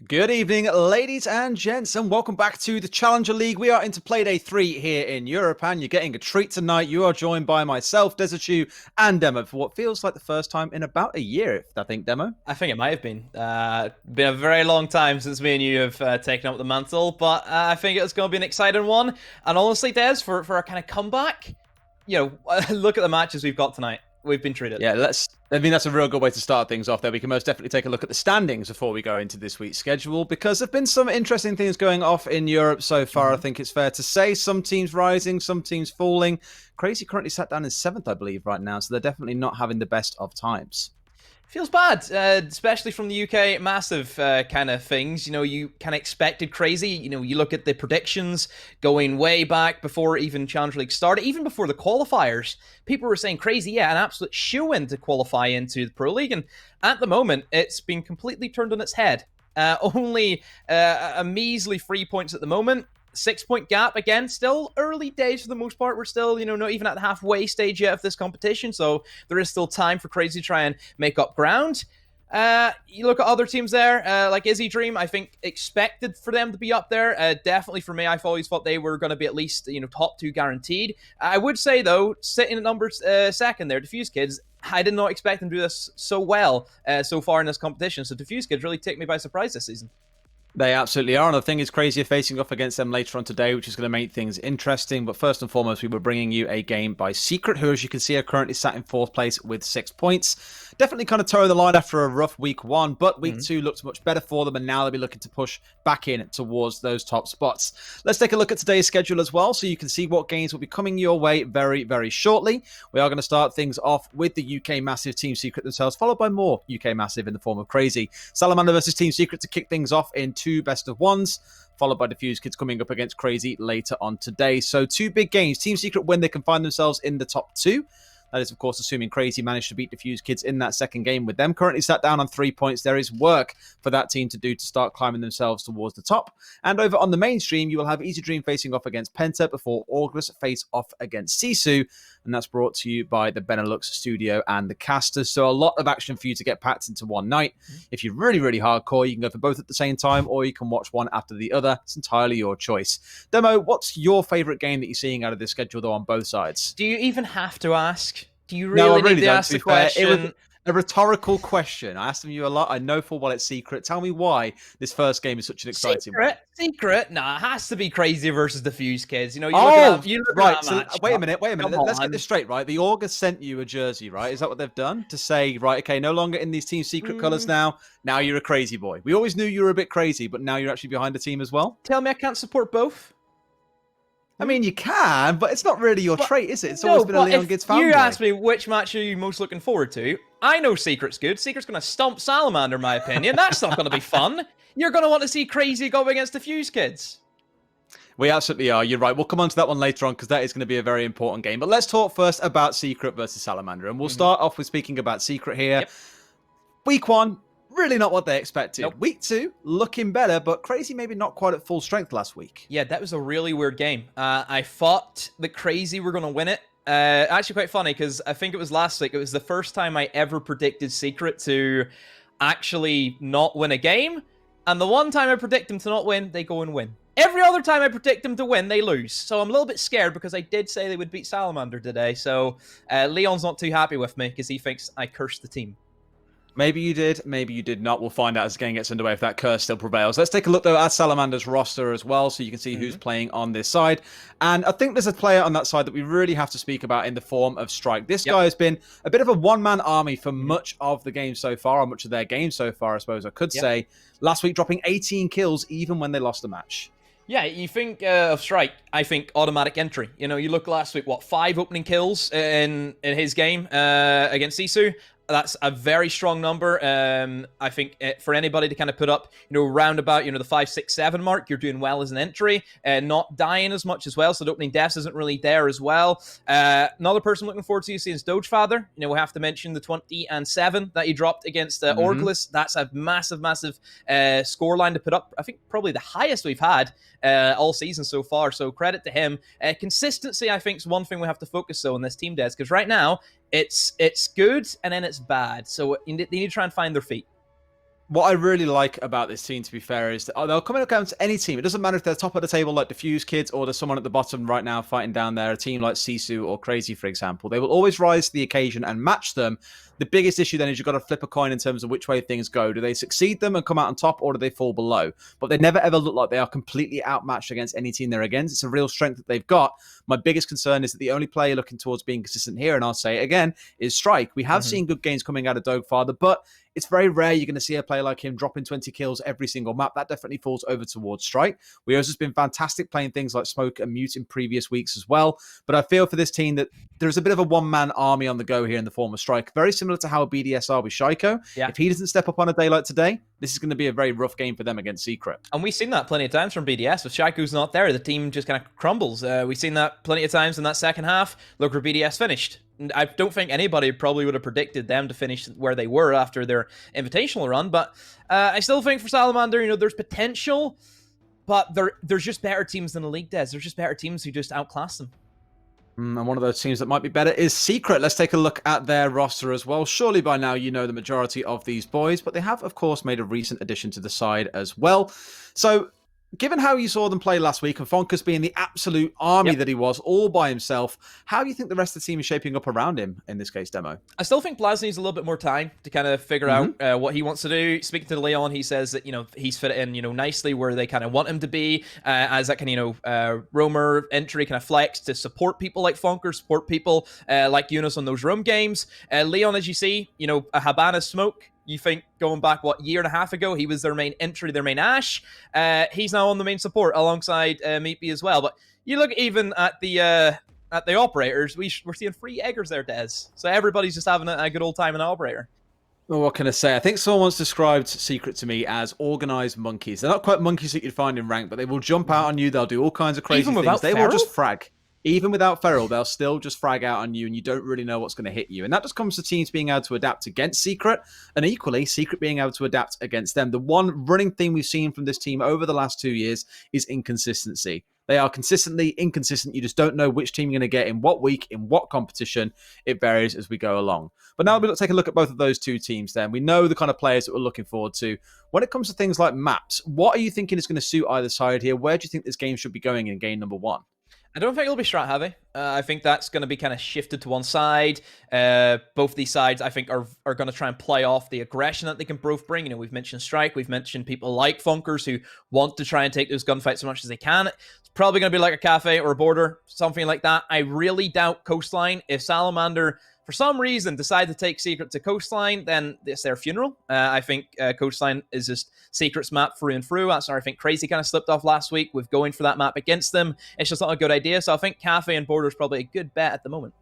Good evening, ladies and gents, and welcome back to the Challenger League. We are into Playday 3 here in Europe, and you're getting a treat tonight. You are joined by myself, Desertu, and Demo for what feels like the first time in about a year, if I think, Demo. I think it might have been. Been a very long time since me and you have taken up the mantle, but I think it's going to be an exciting one. And honestly, Des, for a kind of comeback, look at the matches we've got tonight. We've been treated. Yeah, that's a real good way to start things off there. We can most definitely take a look at the standings before we go into this week's schedule, because there have been some interesting things going off in Europe so far, I think it's fair to say. Some teams rising, some teams falling. Crazy currently sat down in 7th, I believe, right now, so they're definitely not having the best of times. Feels bad, especially from the UK. Massive kind of things. You kind of expected crazy. You look at the predictions going way back before even Challenger League started, even before the qualifiers. People were saying crazy, yeah, an absolute shoo-in to qualify into the Pro League. And at the moment, it's been completely turned on its head. Only a measly 3 points at the moment. 6-point gap again, still early days for the most part. We're still, not even at the halfway stage yet of this competition, so there is still time for Crazy to try and make up ground. You look at other teams there, like Izzy Dream, I think expected for them to be up there. Definitely for me, I've always thought they were going to be at least, top 2 guaranteed. I would say, though, sitting at number second there, Diffuse Kids, I did not expect them to do this so well so far in this competition. So Diffuse Kids really take me by surprise this season. They absolutely are, and the thing is crazy facing off against them later on today, which is going to make things interesting. But first and foremost, we were bringing you a game by Secret, who, as you can see, are currently sat in 4th place with 6 points. Definitely kind of towing the line after a rough week 1, but week 2 looked much better for them, and now they'll be looking to push back in towards those top spots. Let's take a look at today's schedule as well, so you can see what games will be coming your way very, very shortly. We are going to start things off with the UK Massive Team Secret themselves, followed by more UK Massive in the form of Crazy. Salamander versus Team Secret to kick things off in 2 best of 1s, followed by Diffuse Kids coming up against Crazy later on today. So 2 big games. Team Secret win, they can find themselves in the top 2. That is, of course, assuming Crazy managed to beat Diffuse Kids in that second game. With them currently sat down on 3 points, there is work for that team to do to start climbing themselves towards the top. And over on the mainstream, you will have Easy Dream facing off against Penta before August face off against Sisu. And that's brought to you by the Benelux studio and the casters. So a lot of action for you to get packed into one night. If you're really, really hardcore, you can go for both at the same time, or you can watch one after the other. It's entirely your choice. Demo, what's your favorite game that you're seeing out of this schedule, though, on both sides? Do you even have to ask? Do you No, I really really need to don't, ask to be the fair. It was question? a rhetorical question. I asked them you a lot. I know full well it's Secret. Tell me why this first game is such an exciting one. Secret? Nah, it has to be Crazy versus Diffuse Kids. You Oh, look right. at that So match. wait a minute. Come Let's get on. this straight, right? The August sent you a jersey, right? Is that what they've done? To say, right, okay, no longer in these Team Secret colors now. Now you're a crazy boy. We always knew you were a bit crazy, but now you're actually behind the team as well. Tell me I can't support both? I mean, you can, but it's not really your But, trait, is it? It's no, always been a but Leon if Gids you fanboy. ask me which match are you most looking forward to, I know Secret's good. Secret's going to stomp Salamander, in my opinion. That's not going to be fun. You're going to want to see Crazy go against Diffuse Kids. We absolutely are. You're right. We'll come on to that one later on because that is going to be a very important game. But let's talk first about Secret versus Salamander. And we'll start off with speaking about Secret here. Yep. Week 1, really not what they expected. Nope. Week 2, looking better, but Crazy maybe not quite at full strength last week. Yeah, that was a really weird game. I thought the Crazy were going to win it. Actually quite funny because I think it was last week. It was the first time I ever predicted Secret to actually not win a game. And the one time I predict them to not win, they go and win. Every other time I predict them to win, they lose. So I'm a little bit scared because I did say they would beat Salamander today. So Leon's not too happy with me because he thinks I cursed the team. Maybe you did, maybe you did not. We'll find out as the game gets underway if that curse still prevails. Let's take a look, though, at Salamander's roster as well, so you can see who's playing on this side. And I think there's a player on that side that we really have to speak about in the form of Strike. This guy has been a bit of a one-man army for much of the game so far, or much of their game so far, I suppose I could say. Last week, dropping 18 kills, even when they lost the match. Yeah, you think of Strike, I think automatic entry. You look last week, 5 opening kills in his game against Sisu. That's a very strong number. I think for anybody to kind of put up, round about, the 5, 6, 7 mark, you're doing well as an entry. Not dying as much as well, so the opening deaths isn't really there as well. Another person looking forward to seeing is Dogefather. We have to mention the 20 and 7 that he dropped against Orglis. That's a massive, massive scoreline to put up. I think probably the highest we've had all season so far, so credit to him. Consistency, I think, is one thing we have to focus on this team, Des, because right now, it's good and then it's bad. So they need to try and find their feet. What I really like about this team, to be fair, is that they'll come in against any team. It doesn't matter if they're top of the table like Diffuse Kids or there's someone at the bottom right now fighting down there, a team like Sisu or Crazy, for example. They will always rise to the occasion and match them. The biggest issue then is you've got to flip a coin in terms of which way things go. Do they succeed them and come out on top, or do they fall below? But they never ever look like they are completely outmatched against any team they're against. It's a real strength that they've got. My biggest concern is that the only player looking towards being consistent here, and I'll say it again, is Strike. We have seen good games coming out of Dogfather, but it's very rare you're going to see a player like him dropping 20 kills every single map. That definitely falls over towards Strike. Weo's has been fantastic playing things like Smoke and Mute in previous weeks as well. But I feel for this team that there's a bit of a one-man army on the go here in the form of Strike. Very similar to how BDS are with Shaiko. Yeah. If he doesn't step up on a day like today, this is going to be a very rough game for them against Secret. And we've seen that plenty of times from BDS. If Shaiku's not there, the team just kind of crumbles. We've seen that plenty of times in that second half. Look where BDS finished. I don't think anybody probably would have predicted them to finish where they were after their invitational run, but I still think for Salamander, there's potential, but there's just better teams than the league does. There's just better teams who just outclass them. And one of those teams that might be better is Secret. Let's take a look at their roster as well. Surely by now you know the majority of these boys, but they have, of course, made a recent addition to the side as well. So, given how you saw them play last week, and Fonkus being the absolute army that he was, all by himself, how do you think the rest of the team is shaping up around him in this case, Demo? I still think Blaz needs a little bit more time to kind of figure out what he wants to do. Speaking to Leon, he says that, he's fit in, nicely where they kind of want him to be, as that kind of, roamer entry kind of flex to support people like Fonker, support people like Eunice on those roam games. Leon, as you see, a Habana Smoke, you think going back, year and a half ago, he was their main entry, their main Ash. He's now on the main support alongside Meepy as well. But you look even at the operators, we're seeing 3 Eggers there, Des. So everybody's just having a good old time in an operator. Well, what can I say? I think someone once described Secret to me as organized monkeys. They're not quite monkeys that you'd find in rank, but they will jump out on you. They'll do all kinds of crazy things. They will just frag. Even without Feral, they'll still just frag out on you and you don't really know what's going to hit you. And that just comes to teams being able to adapt against Secret, and equally, Secret being able to adapt against them. The one running theme we've seen from this team over the last 2 years is inconsistency. They are consistently inconsistent. You just don't know which team you're going to get in what week, in what competition. It varies as we go along. But now we'll take a look at both of those two teams then. We know the kind of players that we're looking forward to. When it comes to things like maps, what are you thinking is going to suit either side here? Where do you think this game should be going in game number 1? I don't think it'll be strat heavy. I think that's going to be kind of shifted to one side. Both these sides, I think, are going to try and play off the aggression that they can both bring. We've mentioned Strike. We've mentioned people like Funkers who want to try and take those gunfights as much as they can. It's probably going to be like a Cafe or a Border, something like that. I really doubt Coastline. If Salamander, for some reason, decide to take Secret to Coastline, then it's their funeral. I think Coastline is just Secret's map through and through. That's where I think Crazy kind of slipped off last week with going for that map against them. It's just not a good idea. So I think Cafe and Border is probably a good bet at the moment.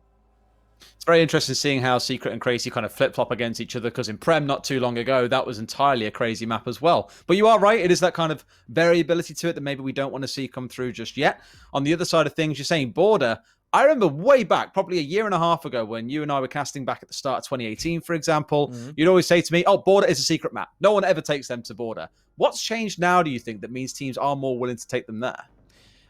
It's very interesting seeing how Secret and Crazy kind of flip-flop against each other, because in Prem not too long ago, that was entirely a Crazy map as well. But you are right, it is that kind of variability to it that maybe we don't want to see come through just yet. On the other side of things, you're saying Border. I remember way back, probably a year and a half ago, when you and I were casting back at the start of 2018, for example, you'd always say to me, oh, Border is a secret map. No one ever takes them to Border. What's changed now, do you think, that means teams are more willing to take them there?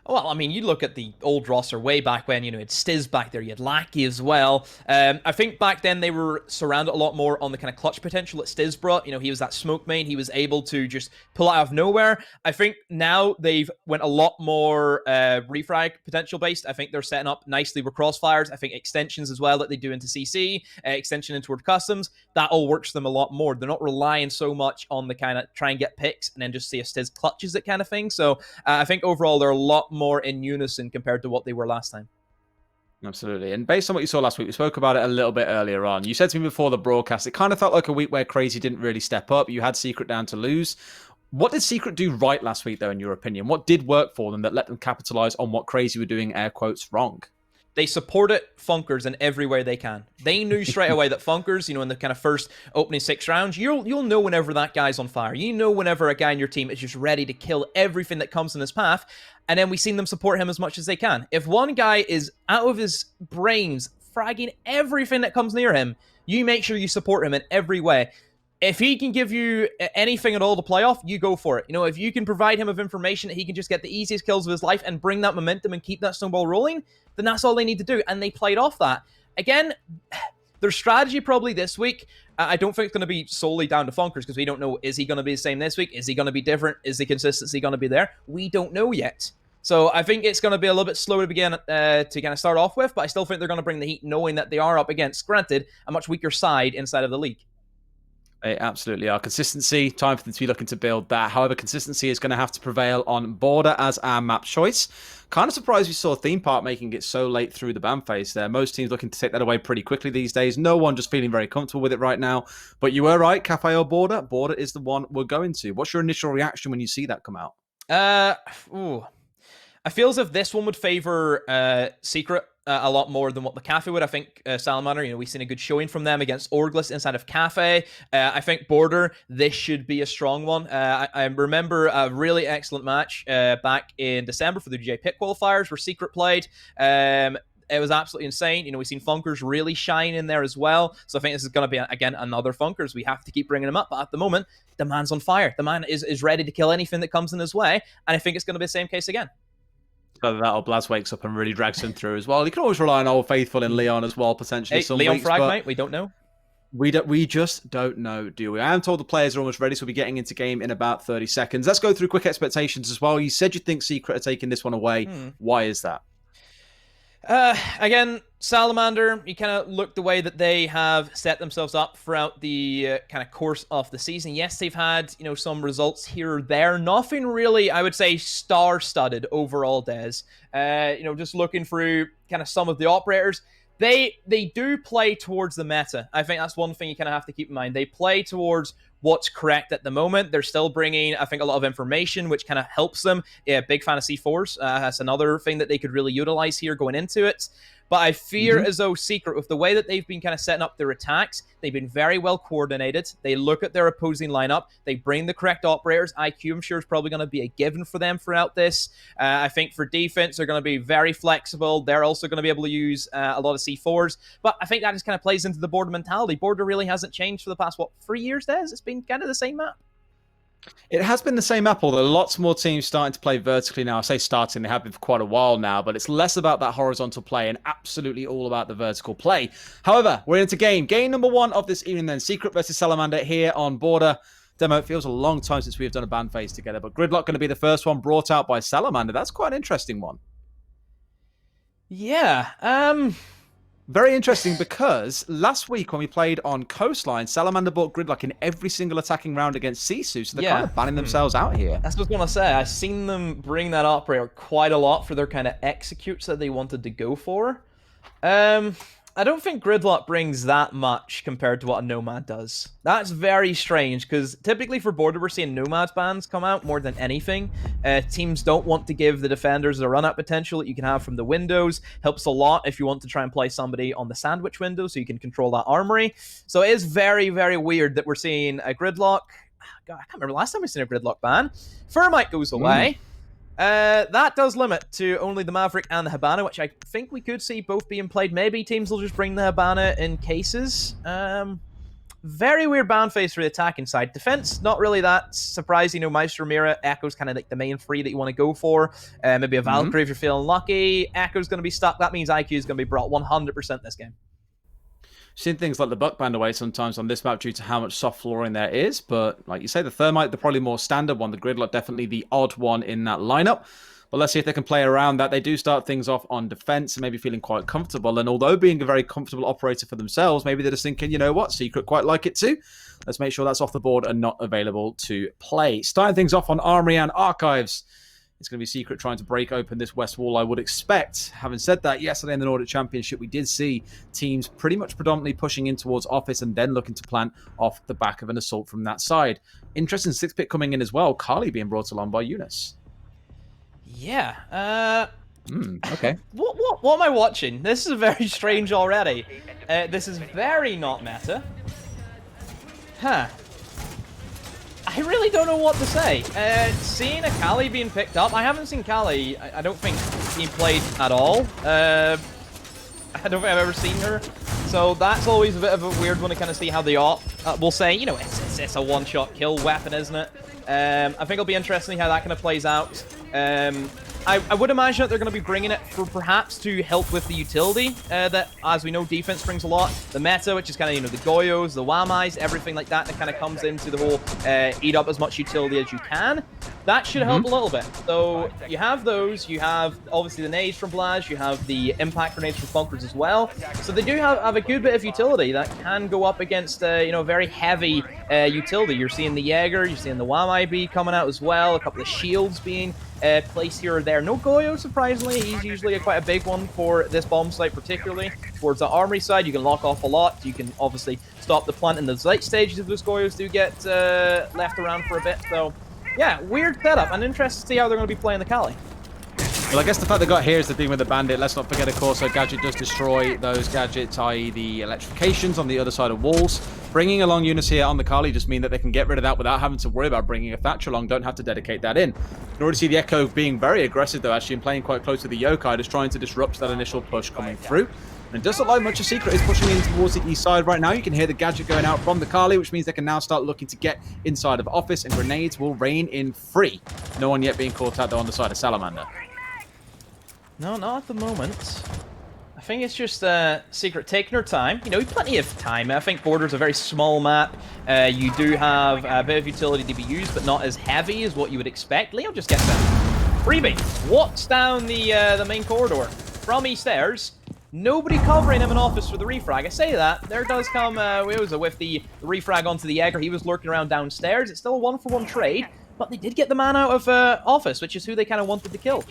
Well, I mean, you look at the old roster way back when, you had Stiz back there, you had Lackey as well. I think back then they were surrounded a lot more on the kind of clutch potential that Stiz brought. He was that smoke main. He was able to just pull it out of nowhere. I think now they've went a lot more refrag potential based. I think they're setting up nicely with crossfires. I think extensions as well that they do into CC, extension into Word Customs, that all works for them a lot more. They're not relying so much on the kind of try and get picks and then just see if Stiz clutches it kind of thing. So I think overall they're a lot more in unison compared to what they were last time. Absolutely. And based on what you saw last week, we spoke about it a little bit earlier on. You said to me before the broadcast, it kind of felt like a week where Crazy didn't really step up. You had Secret down to lose. What did Secret do right last week, though, in your opinion? What did work for them that let them capitalize on what Crazy were doing, air quotes, wrong? They supported Funkers in every way they can. They knew straight away that Funkers, in the kind of first opening 6 rounds, you'll know whenever that guy's on fire. You know whenever a guy in your team is just ready to kill everything that comes in his path. And then we've seen them support him as much as they can. If one guy is out of his brains, fragging everything that comes near him, you make sure you support him in every way. If he can give you anything at all to play off, you go for it. If you can provide him with information that he can just get the easiest kills of his life and bring that momentum and keep that snowball rolling, then that's all they need to do. And they played off that. Again, their strategy probably this week, I don't think it's going to be solely down to Funkers, because we don't know, is he going to be the same this week? Is he going to be different? Is the consistency going to be there? We don't know yet. So I think it's going to be a little bit slow to begin to kind of start off with, but I still think they're going to bring the heat, knowing that they are up against, granted, a much weaker side inside of the league. They absolutely are. Consistency, time for them to be looking to build that. However, consistency is going to have to prevail on Border as our map choice. Kind of surprised we saw Theme Park making it so late through the ban phase there. Most teams looking to take that away pretty quickly these days. No one just feeling very comfortable with it right now. But you were right, Cafe or Border? Border is the one we're going to. What's your initial reaction when you see that come out? I feel as if this one would favor Secret a lot more than what the Cafe would. I think Salamander, we've seen a good showing from them against Orgless inside of Cafe. I think Border, this should be a strong one. I remember a really excellent match back in December for the DJ Pit qualifiers where Secret played. It was absolutely insane. We've seen Funkers really shine in there as well. So I think this is going to be, again, another Funkers. We have to keep bringing him up. But at the moment, the man's on fire. The man is ready to kill anything that comes in his way. And I think it's going to be the same case again. Whether that or Blaz wakes up and really drags him through as well. You can always rely on Old Faithful and Leon as well, potentially. Hey, Leon Fragmite, we don't know. We just don't know, do we? I am told the players are almost ready, so we'll be getting into game in about 30 seconds. Let's go through quick expectations as well. You said you think Secret are taking this one away. Why is that? Again, Salamander, you kind of look the way that they have set themselves up throughout the kind of course of the season. Yes, they've had, some results here or there. Nothing really, I would say, star-studded overall, Des. Just looking through kind of some of the operators, they do play towards the meta. I think that's one thing you kind of have to keep in mind. They play towards what's correct at the moment. They're still bringing, I think, a lot of information, which kind of helps them. Yeah, big fan of C4s. That's another thing that they could really utilize here going into it. But I fear as though Secret, with the way that they've been kind of setting up their attacks, they've been very well coordinated. They look at their opposing lineup. They bring the correct operators. IQ, I'm sure, is probably going to be a given for them throughout this. I think for defense, they're going to be very flexible. They're also going to be able to use a lot of C4s. But I think that just kind of plays into the Border mentality. Border really hasn't changed for the past, 3 years, Des? It's been kind of the same map. It has been the same map, although lots more teams starting to play vertically now. I say starting, they have been for quite a while now, but it's less about that horizontal play and absolutely all about the vertical play. However, we're into game. Game number 1 of this evening then. Secret versus Salamander here on Border. Demo, it feels a long time since we've done a ban phase together, but Gridlock going to be the first one brought out by Salamander. That's quite an interesting one. Yeah, Very interesting because last week when we played on Coastline, Salamander bought Gridlock in every single attacking round against Sisu, so they're kind of banning themselves out here. That's what I was going to say. I've seen them bring that operator quite a lot for their kind of executes that they wanted to go for. I don't think Gridlock brings that much compared to what a Nomad does. That's very strange, because typically for Border, we're seeing Nomad bans come out more than anything. Teams don't want to give the defenders the run-up potential that you can have from the windows. Helps a lot if you want to try and play somebody on the sandwich window so you can control that armory. So it is very, very weird that we're seeing a Gridlock. God, I can't remember last time we've seen a Gridlock ban. Thermite goes away. That does limit to only the Maverick and the Hibana, which I think we could see both being played. Maybe teams will just bring the Hibana in cases. Very weird ban phase for the attacking side. Defense, not really that surprising. Maestro Mira, Echo's kind of like the main 3 that you want to go for. Maybe a Valkyrie if you're feeling lucky. Echo's going to be stuck. That means IQ is going to be brought 100% this game. Seen things like the Buck band away sometimes on this map due to how much soft flooring there is, but like you say, the Thermite, the probably more standard one, the Gridlock definitely the odd one in that lineup. But let's see if they can play around that. They do start things off on defense and maybe feeling quite comfortable, and although being a very comfortable operator for themselves, maybe they're just thinking, you know what, Secret quite like it too. Let's make sure that's off the board and not available to play. Starting things off on Armory and Archives. It's going to be Secret trying to break open this west wall, I would expect. Having said that, yesterday in the Nordic Championship, we did see teams pretty much predominantly pushing in towards Office and then looking to plant off the back of an assault from that side. Interesting 6-pick coming in as well. Carly being brought along by Eunice. Yeah. Okay. What am I watching? This is very strange already. This is very not meta. Huh. I really don't know what to say. Seeing a Kali being picked up, I haven't seen Kali, I don't think, being played at all. I don't think I've ever seen her. So that's always a bit of a weird one to kind of see how the op will say, it's a one-shot kill weapon, isn't it? I think it'll be interesting how that kind of plays out. I would imagine that they're going to be bringing it for perhaps to help with the utility that, as we know, defense brings a lot. The meta, which is kind of, you know, the Goyos, the Wamais, everything like that kind of comes into the whole eat up as much utility as you can. That should help a little bit. So you have those. You have, obviously, the nades from Blaz. You have the impact grenades from Funkers as well. So they do have a good bit of utility that can go up against, you know, very heavy utility. You're seeing the Jaeger. You're seeing the Wamai B coming out as well. A couple of shields being placed here or there. No Goyo, surprisingly. He's usually quite a big one for this bomb site, particularly towards the armory side. You can lock off a lot. You can obviously stop the plant in the late stages if those Goyos do get left around for a bit. So, yeah, weird setup. I'm interested to see how they're going to be playing the Kali. Well, I guess the fact they got here is the thing with the Bandit. Let's not forget, of course, that Gadget does destroy those gadgets, i.e. the electrifications on the other side of walls. Bringing along units here on the Kali just mean that they can get rid of that without having to worry about bringing a Thatcher along. Don't have to dedicate that in. You can already see the Echo being very aggressive, though, actually, and playing quite close to the Yokai, just trying to disrupt that initial push coming through. And it doesn't look like much of Secret is pushing in towards the east side right now. You can hear the Gadget going out from the Kali, which means they can now start looking to get inside of Office, and grenades will rain in free. No one yet being caught out, though, on the side of Salamander. No, not at the moment. I think it's just Secret taking her time. You know, plenty of time. I think Border's a very small map. You do have a bit of utility to be used, but not as heavy as what you would expect. Leo just gets a freebie. Walks down the main corridor from East Stairs. Nobody covering him in Office for the refrag. I say that. There does come Wioza with the refrag onto the Jaeger. He was lurking around downstairs. It's still a 1-for-1 trade, but they did get the man out of Office, which is who they kind of wanted to kill.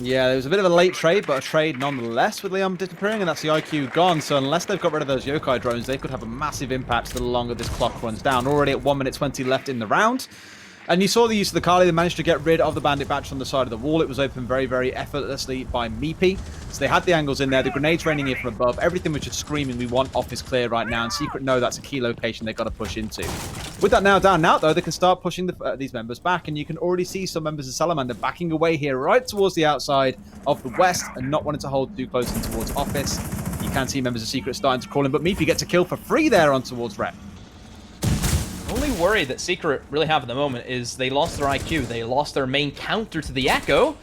Yeah, there was a bit of a late trade, but a trade nonetheless with Liam disappearing, and that's the IQ gone. So unless they've got rid of those Yokai drones, they could have a massive impact the longer this clock runs down. Already at 1 minute 20 left in the round. And you saw the use of the Kali. They managed to get rid of the Bandit batch on the side of the wall. It was opened very, very effortlessly by Meepy. So they had the angles in there. The grenades raining in from above. Everything was just screaming, we want Office clear right now. And Secret know that's a key location they've got to push into. With that now down and out, though, they can start pushing these members back. And you can already see some members of Salamander backing away here right towards the outside of the west and not wanting to hold too close in towards Office. You can see members of Secret starting to crawl in, but Meepy gets a kill for free there on towards Rep. Only worry that Secret really have at the moment is they lost their IQ. They lost their main counter to the Echo.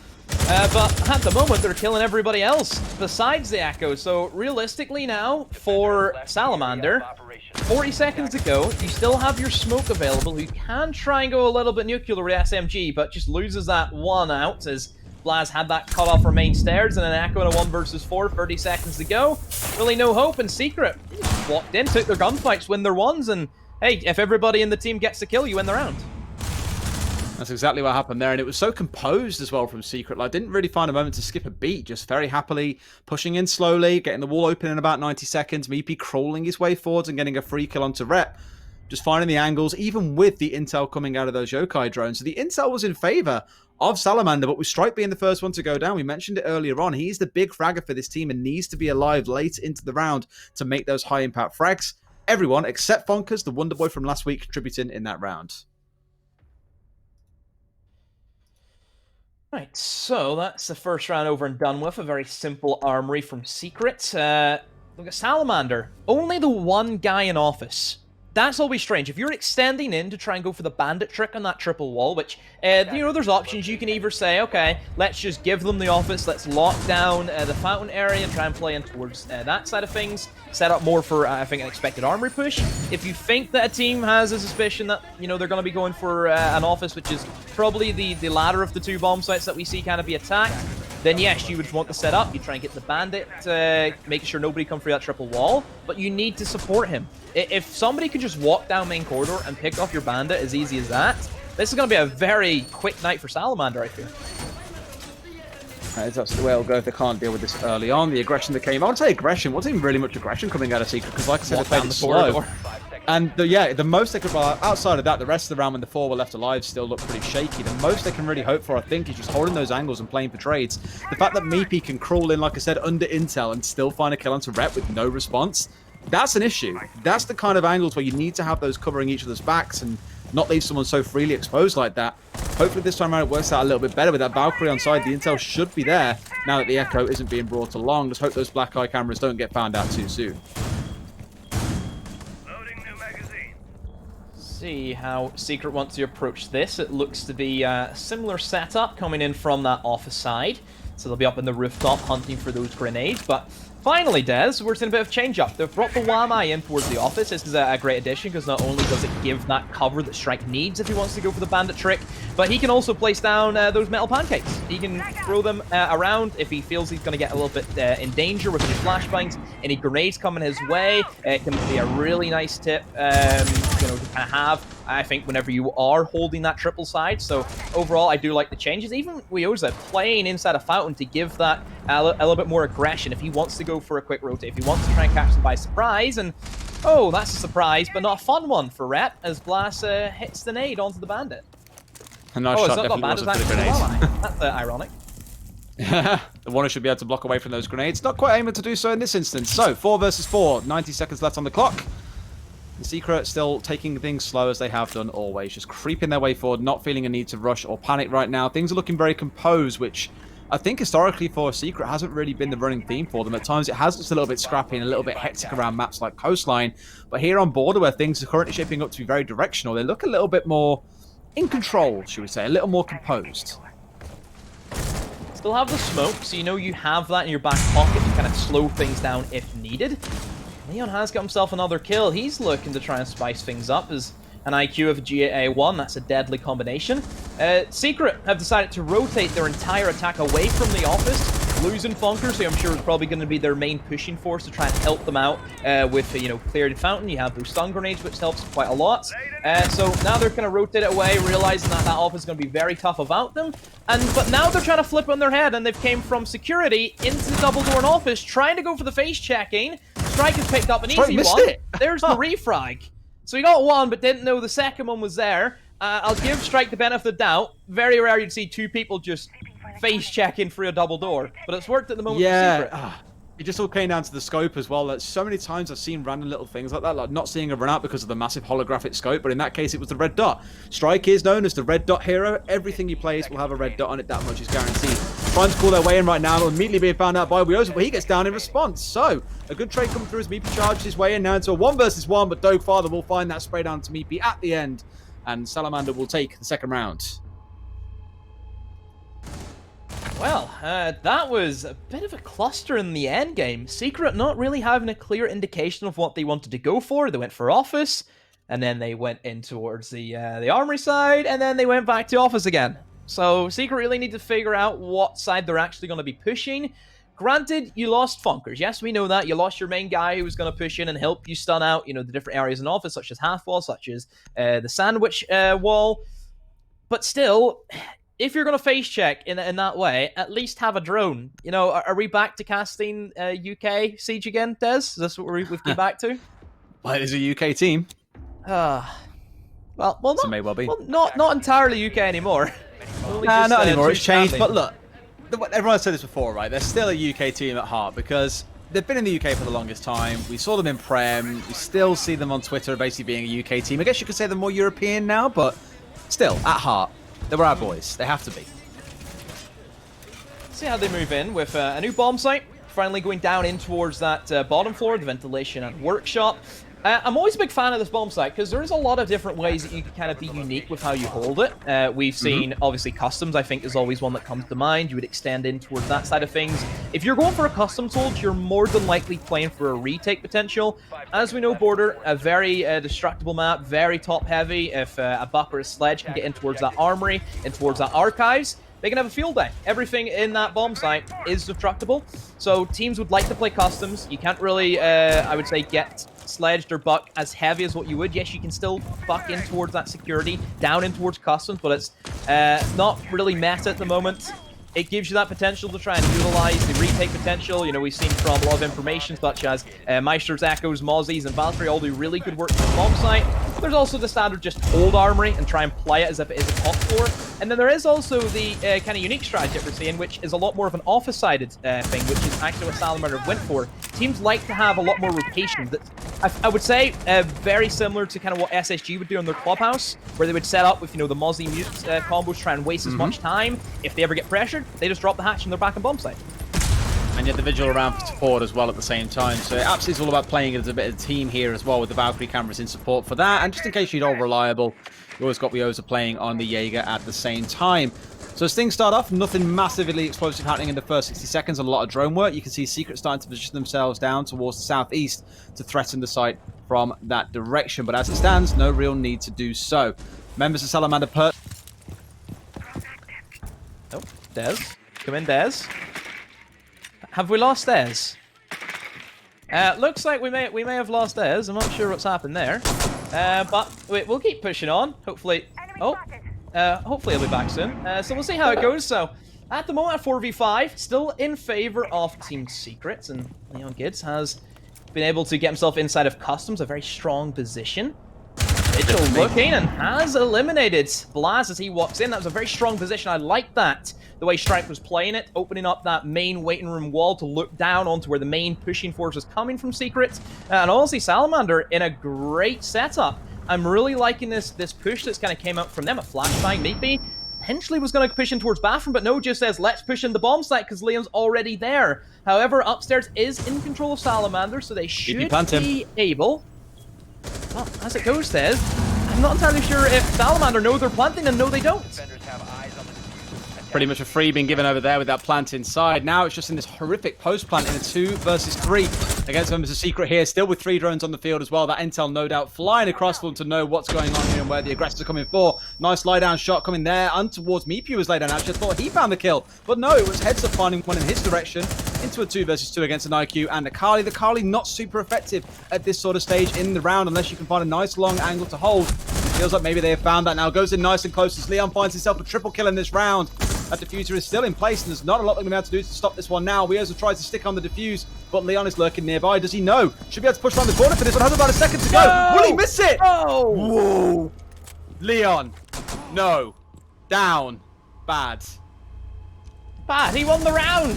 But at the moment, they're killing everybody else besides the Echo. So realistically now, for Salamander, 40 seconds to go, you still have your smoke available. You can try and go a little bit nuclear with SMG, but just loses that one out as Blaz had that cut off for main stairs and an Echo in a 1 versus 4, 30 seconds to go. Really no hope, and Secret walked in, took their gunfights, win their ones, and hey, if everybody in the team gets the kill, you win the round. That's exactly what happened there, and it was so composed as well from Secret. Like, didn't really find a moment to skip a beat, just very happily pushing in slowly, getting the wall open in about 90 seconds, Meepy crawling his way forwards and getting a free kill onto Rep. Just finding the angles, even with the intel coming out of those Yokai drones. So the intel was in favor of Salamander, but with Strike being the first one to go down, we mentioned it earlier on, he's the big fragger for this team and needs to be alive late into the round to make those high impact frags. Everyone except Fonkers, the Wonder Boy from last week, contributing in that round. Right, so that's the first round over and done with. A very simple armory from Secret. Look at Salamander. Only the one guy in Office. That's always strange. If you're extending in to try and go for the bandit trick on that triple wall, which, you know, there's options. You can either say, okay, let's just give them the Office, let's lock down the fountain area and try and play in towards that side of things. Set up more for, I think, an expected armory push. If you think that a team has a suspicion that, you know, they're going to be going for an Office, which is probably the latter of the two bomb sites that we see kind of be attacked, then yes, you would want to set up. You try and get the bandit, making sure nobody come through that triple wall, but you need to support him. If somebody could just walk down main corridor and pick off your bandit as easy as that, this is going to be a very quick night for Salamander, I feel. That's the way it'll go if they can't deal with this early on. The aggression that came, I would say aggression, wasn't even really much aggression coming out of Secret, because like I said, they played it slow. And the most they could, outside of that, the rest of the round when the four were left alive still looked pretty shaky. The most they can really hope for, I think, is just holding those angles and playing for trades. The fact that Meepy can crawl in, like I said, under intel and still find a kill onto Rep with no response, that's an issue. That's the kind of angles where you need to have those covering each other's backs and not leave someone so freely exposed like that. Hopefully this time around it works out a little bit better with that Valkyrie on side. The intel should be there now that the Echo isn't being brought along. Just hope those black eye cameras don't get found out too soon. see how Secret wants to approach this. It looks to be a similar setup coming in from that office side. So they'll be up in the rooftop hunting for those grenades. But finally, Des, we're seeing a bit of change up. They've brought the Wamai in towards the office. This is a great addition because not only does it give that cover that Strike needs if he wants to go for the bandit trick, but he can also place down those metal pancakes. He can throw them around if he feels he's going to get a little bit in danger with any flashbangs, any grenades coming his way. It can be a really nice tip, to kind of have, I think, whenever you are holding that triple side. So overall, I do like the changes. Even Wioza playing inside a fountain to give that a little bit more aggression if he wants to go for a quick rotate, if he wants to try and catch them by surprise. And oh, that's a surprise, but not a fun one for Rhett as Blas hits the nade onto the bandit. A nice shot definitely wasn't for the grenades. That's ironic. The Warner should be able to block away from those grenades. Not quite able to do so in this instance. So, 4 versus 4. 90 seconds left on the clock. The Secret still taking things slow as they have done always. Just creeping their way forward, not feeling a need to rush or panic right now. Things are looking very composed, which I think historically for Secret hasn't really been the running theme for them. At times it has just a little bit scrappy and a little bit hectic around maps like Coastline. But here on Border, where things are currently shaping up to be very directional, they look a little bit more in control, should we say, a little more composed. Still have the smoke, so you know you have that in your back pocket to kind of slow things down if needed. Leon has got himself another kill. He's looking to try and spice things up as an IQ of a GA1. That's a deadly combination. Secret have decided to rotate their entire attack away from the office, losing Funkers, who I'm sure is probably going to be their main pushing force to try and help them out with, cleared fountain. You have those stun grenades, which helps quite a lot. So now they're going to rotate it away, realizing that office is going to be very tough about them. But now they're trying to flip on their head, and they've came from security into the double door and office, trying to go for the face checking. Strike has picked up an easy one. There's the refrag. So he got one, but didn't know the second one was there. I'll give Strike the benefit of the doubt. Very rare you'd see two people just face checking through a double door, but it's worked at the moment. Yeah, it just all came down to the scope as well. Like, so many times I've seen random little things like that, like not seeing a run out because of the massive holographic scope, but in that case it was the red dot. Strike is known as the red dot hero. Everything he plays will have a red dot on it, that much is guaranteed. Trying to call their way in right now, immediately being found out by Wioza, but he gets down in response. So, a good trade coming through as Meepy charges his way in now into a 1 versus 1, but Dogfather will find that spray down to Meepy at the end, and Salamander will take the second round. Well, that was a bit of a cluster in the end game. Secret not really having a clear indication of what they wanted to go for. They went for office, and then they went in towards the armory side, and then they went back to office again. So Secret really need to figure out what side they're actually going to be pushing. Granted, you lost Funkers. Yes, we know that. You lost your main guy who was going to push in and help you stun out, the different areas in office, such as half wall, such as the sandwich wall. But still, if you're going to face check in that way, at least have a drone. Are we back to casting UK Siege again, Des? Is this what we've come back to? Well, it is a UK team. Not entirely UK anymore. Not anymore. It's changed. But look, everyone said this before, right? They're still a UK team at heart because they've been in the UK for the longest time. We saw them in Prem. We still see them on Twitter basically being a UK team. I guess you could say they're more European now, but still, at heart, they were our boys. They have to be. See how they move in with a new bomb site. Finally going down in towards that bottom floor, the ventilation and workshop. I'm always a big fan of this bomb site because there's a lot of different ways that you can kind of be unique with how you hold it. We've seen, obviously, customs, I think, is always one that comes to mind. You would extend in towards that side of things. If you're going for a customs hold, you're more than likely playing for a retake potential. As we know, Border, a very destructible map, very top-heavy. If a buck or a sledge can get in towards that armory, in towards that archives, they can have a field day. Everything in that bomb site is destructible. So teams would like to play customs. You can't really, I would say, get sledged or buck as heavy as what you would. Yes, you can still buck in towards that security, down in towards customs, but it's not really meta at the moment. It gives you that potential to try and utilize the retake potential. We've seen from a lot of information, such as Meister's Echoes, Mozzies, and Valkyrie all do really good work on the bomb site. There's also the standard just hold armory and try and play it as if it is a top floor. And then there is also the kind of unique strategy that we're seeing, which is a lot more of an office-sided thing, which is actually what Salamander went for. Teams like to have a lot more rotation. I would say very similar to kind of what SSG would do in their clubhouse, where they would set up with, the Mozzie mute combos, try and waste as much time. If they ever get pressured, they just drop the hatch and they're back on bomb site. And And yet the Vigil around for support as well at the same time. So it absolutely is all about playing it as a bit of a team here as well, with the Valkyrie cameras in support for that. And just in case you're all reliable, you always got the Oza playing on the Jaeger at the same time. So as things start off, nothing massively explosive happening in the first 60 seconds, and a lot of drone work. You can see Secret starting to position themselves down towards the southeast to threaten the site from that direction. But as it stands, no real need to do so. Members of Salamander Oh, Dez. Come in, Dez. Have we lost Dez? Looks like we may have lost Dez. I'm not sure what's happened there. But we'll keep pushing on. Hopefully... Oh. Hopefully he'll be back soon. So we'll see how it goes. So, at the moment, 4v5, still in favor of Team Secrets, and Leon Gids has been able to get himself inside of Customs, a very strong position. Vigil looking and has eliminated Blaz as he walks in. That was a very strong position. I like that, the way Strike was playing it, opening up that main waiting room wall to look down onto where the main pushing force is coming from Secrets. And honestly, Salamander in a great setup. I'm really liking this push that's kind of came out from them. A flashbang, maybe. Potentially was going to push in towards bathroom, but no, just says, let's push in the bomb site because Leon's already there. However, upstairs is in control of Salamander, so they should be able... Well, as it goes, says, I'm not entirely sure if Salamander know they're planting, and no, they don't. Pretty much a free being given over there with that plant inside. Now it's just in this horrific post-plant in a 2 versus 3 against members of Secret here, still with 3 drones on the field as well. That intel no doubt flying across for them to know what's going on here and where the aggressors are coming for. Nice lie-down shot coming there, and towards Meepu was laid down. Actually, I thought he found the kill, but no, it was Heads Up finding one in his direction into a 2 versus 2 against an IQ and a Kali. The Kali not super effective at this sort of stage in the round unless you can find a nice long angle to hold. It feels like maybe they have found that now. Goes in nice and close as Leon finds himself a triple kill in this round. That diffuser is still in place, and there's not a lot they're going to be able to do to stop this one now. Weoza tries to stick on the diffuse, but Leon is lurking nearby. Does he know? Should be able to push around the corner for this one. Has about a second to go. No! Will he miss it? Oh! Whoa. Leon. No. Down. Bad. Bad. He won the round.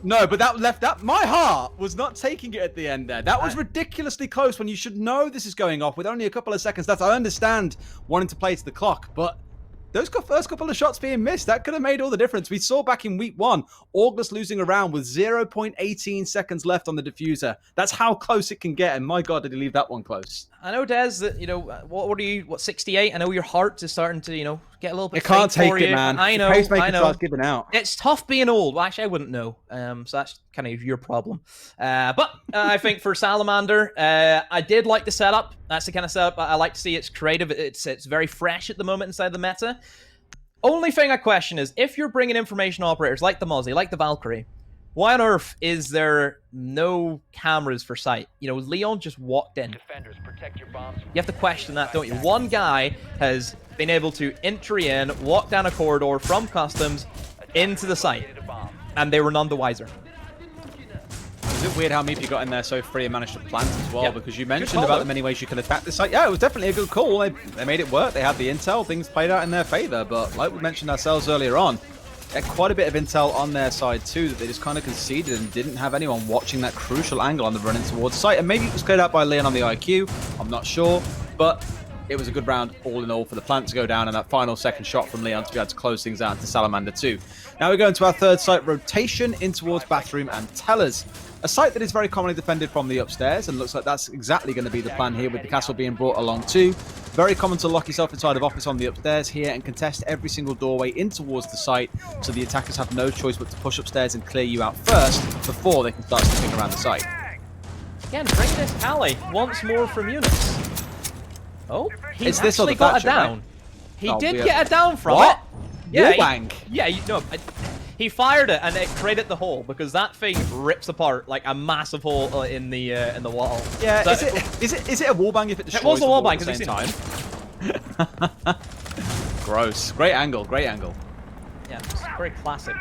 No, but that left that. My heart was not taking it at the end there. That was ridiculously close when you should know this is going off with only a couple of seconds left. I understand wanting to play to the clock, but those first couple of shots being missed, that could have made all the difference. We saw back in week 1, August losing a round with 0.18 seconds left on the diffuser. That's how close it can get, and my God, did he leave that one close. I know, Des, that, you know, what are you, 68? I know your heart is starting to, you know, get a little bit It can't take for it, you. man. I know, the pacemaker I know. starts giving out. It's tough being old. Well, actually, I wouldn't know. So that's kind of your problem. But I think for Salamander, I did like the setup. That's the kind of setup I like to see. It's creative. It's very fresh at the moment inside the meta. Only thing I question is, if you're bringing information operators like the Mozzie, like the Valkyrie, why on earth is there no cameras for sight? You know, Leon just walked in. Defenders, protect your bombs. You have to question that, don't you? One guy has been able to entry in, walk down a corridor from Customs into the site, and they were none the wiser. Is it weird how Meepu got in there so free and managed to plant as well? Yeah. Because you mentioned about the many ways you can attack this site. Yeah, it was definitely a good call. They made it work. They had the intel. Things played out in their favor. But like we mentioned ourselves earlier on, they had quite a bit of intel on their side too that they just kind of conceded and didn't have anyone watching that crucial angle on the run in towards site. And maybe it was cleared out by Leon on the IQ. I'm not sure. But it was a good round all in all for the plant to go down and that final second shot from Leon to be able to close things out to Salamander 2. Now we go into our third site rotation in towards Bathroom and Tellers. A site that is very commonly defended from the upstairs, and looks like that's exactly going to be the plan here with the castle being brought along too. Very common to lock yourself inside of office on the upstairs here and contest every single doorway in towards the site, so the attackers have no choice but to push upstairs and clear you out first before they can start sniffing around the site. Again, bring this Kali once more from Eunice. Oh, he It's this actually other got Thatcher, a down. right? He Oh, did weird. get a down from What? it. Yeah, Wallbang. He fired it and it created the hole because that thing rips apart like a massive hole in the wall. Yeah, So is it a wallbang if it destroys was a the wall wallbang, at the 'cause same you've time? Gross. Great angle, great angle. Yeah, it's very classic.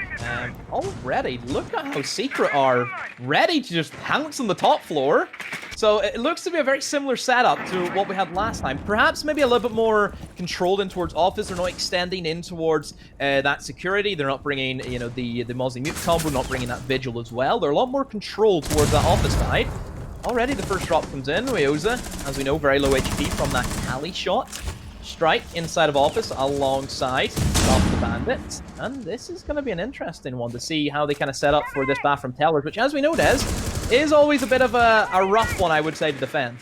Already, look at how Secret are ready to just pounce on the top floor. So it looks to be a very similar setup to what we had last time. Perhaps maybe a little bit more controlled in towards office. They're not extending in towards that security. They're not bringing, you know, the Mozzie Mute combo, not bringing that Vigil as well. They're a lot more controlled towards that office side. Already the first drop comes in. Weoza, as we know, very low HP from that Kali shot. Strike inside of office alongside of the bandit. And this is going to be an interesting one to see how they kind of set up for this bathroom tellers, which, as we know, Des, is always a bit of a rough one, I would say, to defend.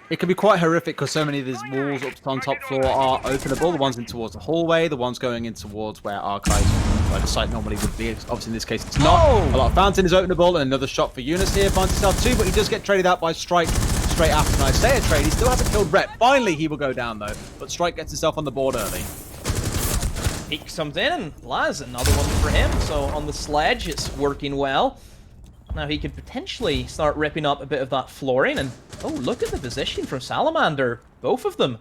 It can be quite horrific because so many of these walls up on top floor are openable. The ones in towards the hallway, the ones going in towards where archives, where the site normally would be. Obviously, in this case, it's not. Oh! A lot of fountain is openable, and another shot for Eunice here. Finds himself too, but he does get traded out by Strike straight after an Isaiah trade. He still hasn't killed Rep. Finally, he will go down, though. But Strike gets himself on the board early. Peek comes in, and Laz, another one for him. So on the sledge, it's working well. Now he could potentially start ripping up a bit of that flooring, and oh, look at the position from Salamander. Both of them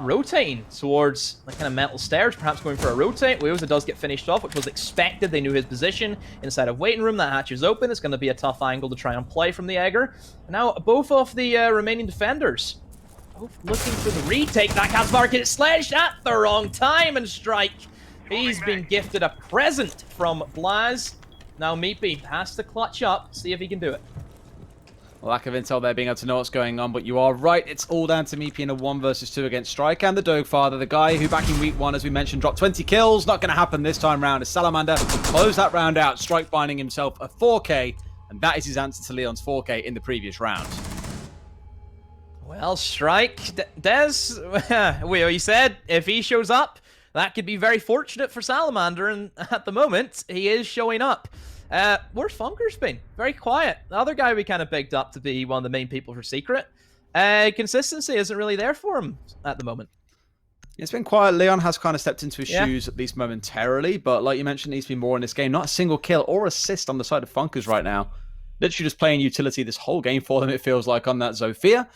rotating towards the kind of metal stairs, perhaps going for a rotate. Weoza does get finished off, which was expected. They knew his position inside of waiting room. That hatch is open. It's going to be a tough angle to try and play from the Egger. And now both of the remaining defenders, both looking for the retake. That cat's market sledged at the wrong time, and Strike, he's been gifted a present from Blaz. Now Meepy has to clutch up, see if he can do it. Lack of intel there, being able to know what's going on, but you are right. It's all down to Meepy in a 1 versus 2 against Strike and the Dogfather, the guy who back in week 1, as we mentioned, dropped 20 kills. Not going to happen this time round as Salamander close that round out. Strike finding himself a 4K, and that is his answer to Leon's 4K in the previous round. Well, Strike, Des, he said if he shows up, that could be very fortunate for Salamander, and at the moment, he is showing up. Where's Funker's been? Very quiet. The other guy we kind of picked up to be one of the main people for Secret. Consistency isn't really there for him at the moment. It's been quiet. Leon has kind of stepped into his shoes, at least momentarily, but like you mentioned, he's been more in this game. Not a single kill or assist on the side of Funkers right now. Literally just playing utility this whole game for them, it feels like, on that Zofia.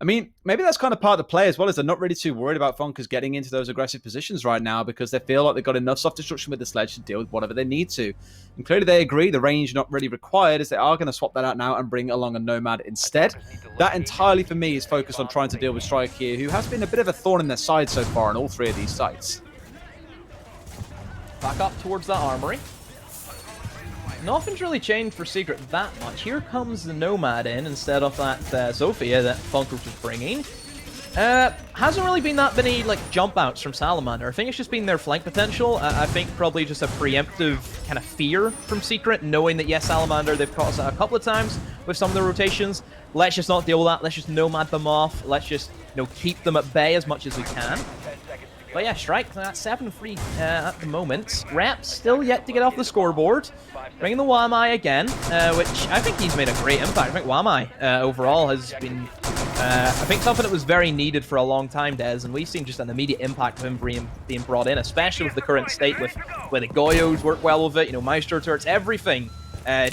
I mean, maybe that's kind of part of the play as well, as they're not really too worried about Funkers getting into those aggressive positions right now because they feel like they've got enough soft destruction with the sledge to deal with whatever they need to. And clearly they agree the range not really required, as they are going to swap that out now and bring along a Nomad instead. That entirely for me is focused on trying to deal with Strike here, who has been a bit of a thorn in their side so far on all 3 of these sites. Back up towards that armory. Nothing's really changed for Secret that much. Here comes the Nomad in instead of that Zofia that Funkers was bringing. Hasn't really been that many like jump outs from Salamander. I think it's just been their flank potential. I think probably just a preemptive kind of fear from Secret, knowing that yes, Salamander, they've caught us a couple of times with some of the rotations. Let's just not deal with that. Let's just Nomad them off. Let's just, you know, keep them at bay as much as we can. But yeah, Strike at 7-3 at the moment. Rep still yet to get off the scoreboard. Bringing the Wamai again, which I think he's made a great impact. I think Wamai overall has been, I think, something that was very needed for a long time, Des, and we've seen just an immediate impact of him being brought in, especially with the current state with where the Goyos work well with it, you know, Maestro turrets, everything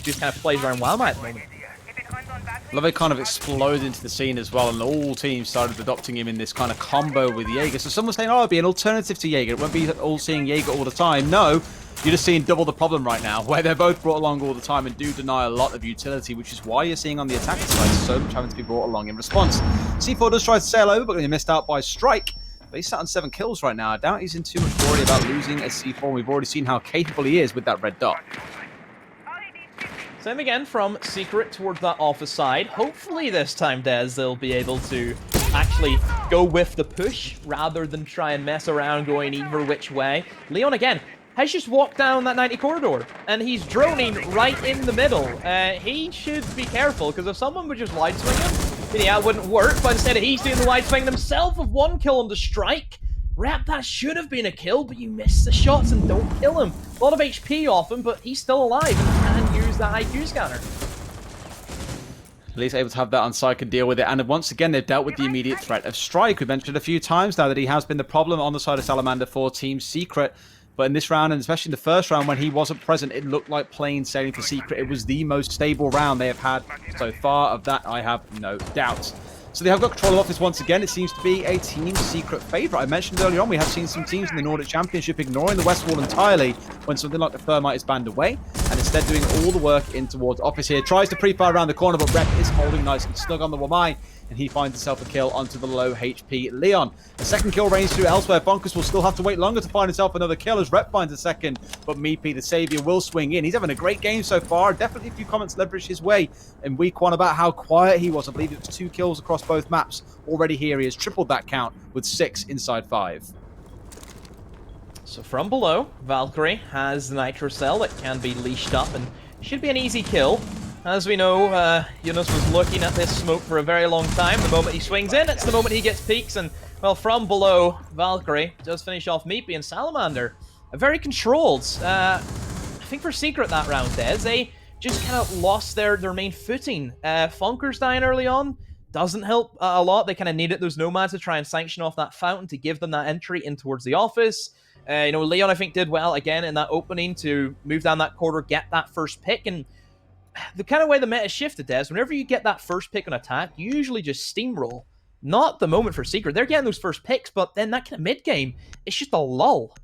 just kind of plays around Wamai at the moment. Love it kind of exploded into the scene as well, and all teams started adopting him in this kind of combo with Jaeger. So someone's saying, oh, it'd be an alternative to Jaeger. It won't be all seeing Jaeger all the time. No, you're just seeing double the problem right now, where they're both brought along all the time and do deny a lot of utility, which is why you're seeing on the attacker side so much having to be brought along in response. C4 does try to sail over, but he missed out by Strike. But he's sat on 7 kills right now. I doubt he's in too much worry about losing a C4. We've already seen how capable he is with that red dot. Same again from Secret towards that office side. Hopefully this time, Des, they'll be able to actually go with the push rather than try and mess around going either which way. Leon, again, has just walked down that 90 corridor, and he's droning right in the middle. He should be careful, because if someone would just wide swing him, then yeah, it wouldn't work, but instead he's doing the wide swing himself with 1 kill on the Strike. Rep, that should have been a kill, but you miss the shots and don't kill him. A lot of HP off him, but he's still alive and can use that IQ scanner. At least able to have that on site and deal with it. And once again, they've dealt with the immediate threat of Strike. We've mentioned a few times now that he has been the problem on the side of Salamander for Team Secret. But in this round, and especially in the first round when he wasn't present, it looked like plain sailing for Secret. It was the most stable round they have had so far. Of that, I have no doubt. So they have got control of office once again. It seems to be a Team Secret favourite. I mentioned earlier on, we have seen some teams in the Nordic Championship ignoring the West Wall entirely when something like the Thermite is banned away. and instead doing all the work in towards office here. Tries to pre-fire around the corner, but Rep is holding nice and snug on the Wamai, and he finds himself a kill onto the low HP Leon. A second kill range through elsewhere. Funkus will still have to wait longer to find himself another kill as Rep finds a second, but Meepy, the savior, will swing in. He's having a great game so far. Definitely a few comments leveraged his way in week 1 about how quiet he was. I believe it was 2 kills across both maps. Already here, he has tripled that count with 6 inside 5. So from below, Valkyrie has the Nitro Cell that can be leashed up and should be an easy kill. As we know, Yunus was looking at this smoke for a very long time. The moment he swings in, it's the moment he gets peeks. And, well, from below, Valkyrie does finish off Meepy and Salamander. Very controlled. I think for Secret that round, Des, they just kind of lost their main footing. Funker's dying early on. Doesn't help a lot. They kind of needed those Nomads to try and sanction off that fountain to give them that entry in towards the office. You know, Leon, I think, did well again in that opening to move down that corridor, get that first pick. And the kind of way the meta shifted, Des, whenever you get that first pick on attack, you usually just steamroll. Not the moment for Secret. They're getting those first picks, but then that kind of mid-game, it's just a lull.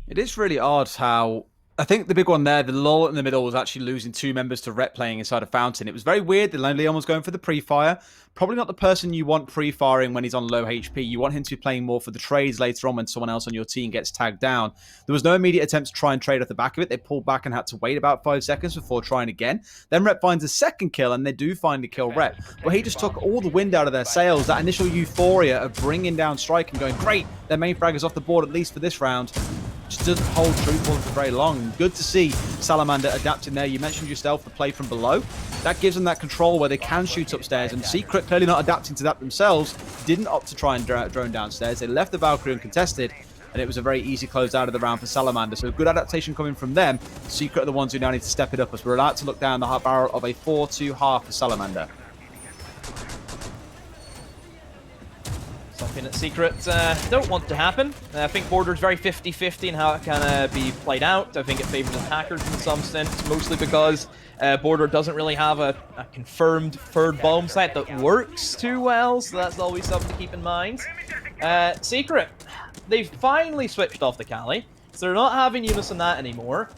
It is really odd how... I think the big one there, the lull in the middle, was actually losing 2 members to Rep playing inside a fountain. It was very weird that Leon was going for the pre-fire. Probably not the person you want pre-firing when he's on low HP. You want him to be playing more for the trades later on when someone else on your team gets tagged down. There was no immediate attempt to try and trade off the back of it. They pulled back and had to wait about 5 seconds before trying again. Then Rep finds a second kill, and they do finally kill Rep. But he just took all the wind out of their sails. That initial euphoria of bringing down Strike and going, great, their main frag is off the board at least for this round. Just doesn't hold true for them for very long. Good to see Salamander adapting there. You mentioned yourself the play from below. That gives them that control where they can shoot upstairs, and Secret, clearly not adapting to that themselves, didn't opt to try and drone downstairs. They left the Valkyrie uncontested, and it was a very easy close out of the round for Salamander. So good adaptation coming from them. Secret are the ones who now need to step it up as we're allowed to look down the barrel of a 4-2 half for Salamander. Something that Secret don't want to happen. I think Border's very 50-50 in how it can be played out. I think it favors attackers in some sense, mostly because Border doesn't really have a confirmed third bomb site that works too well, so that's always something to keep in mind. Secret, they've finally switched off the Kali, so they're not having Eunice on that anymore.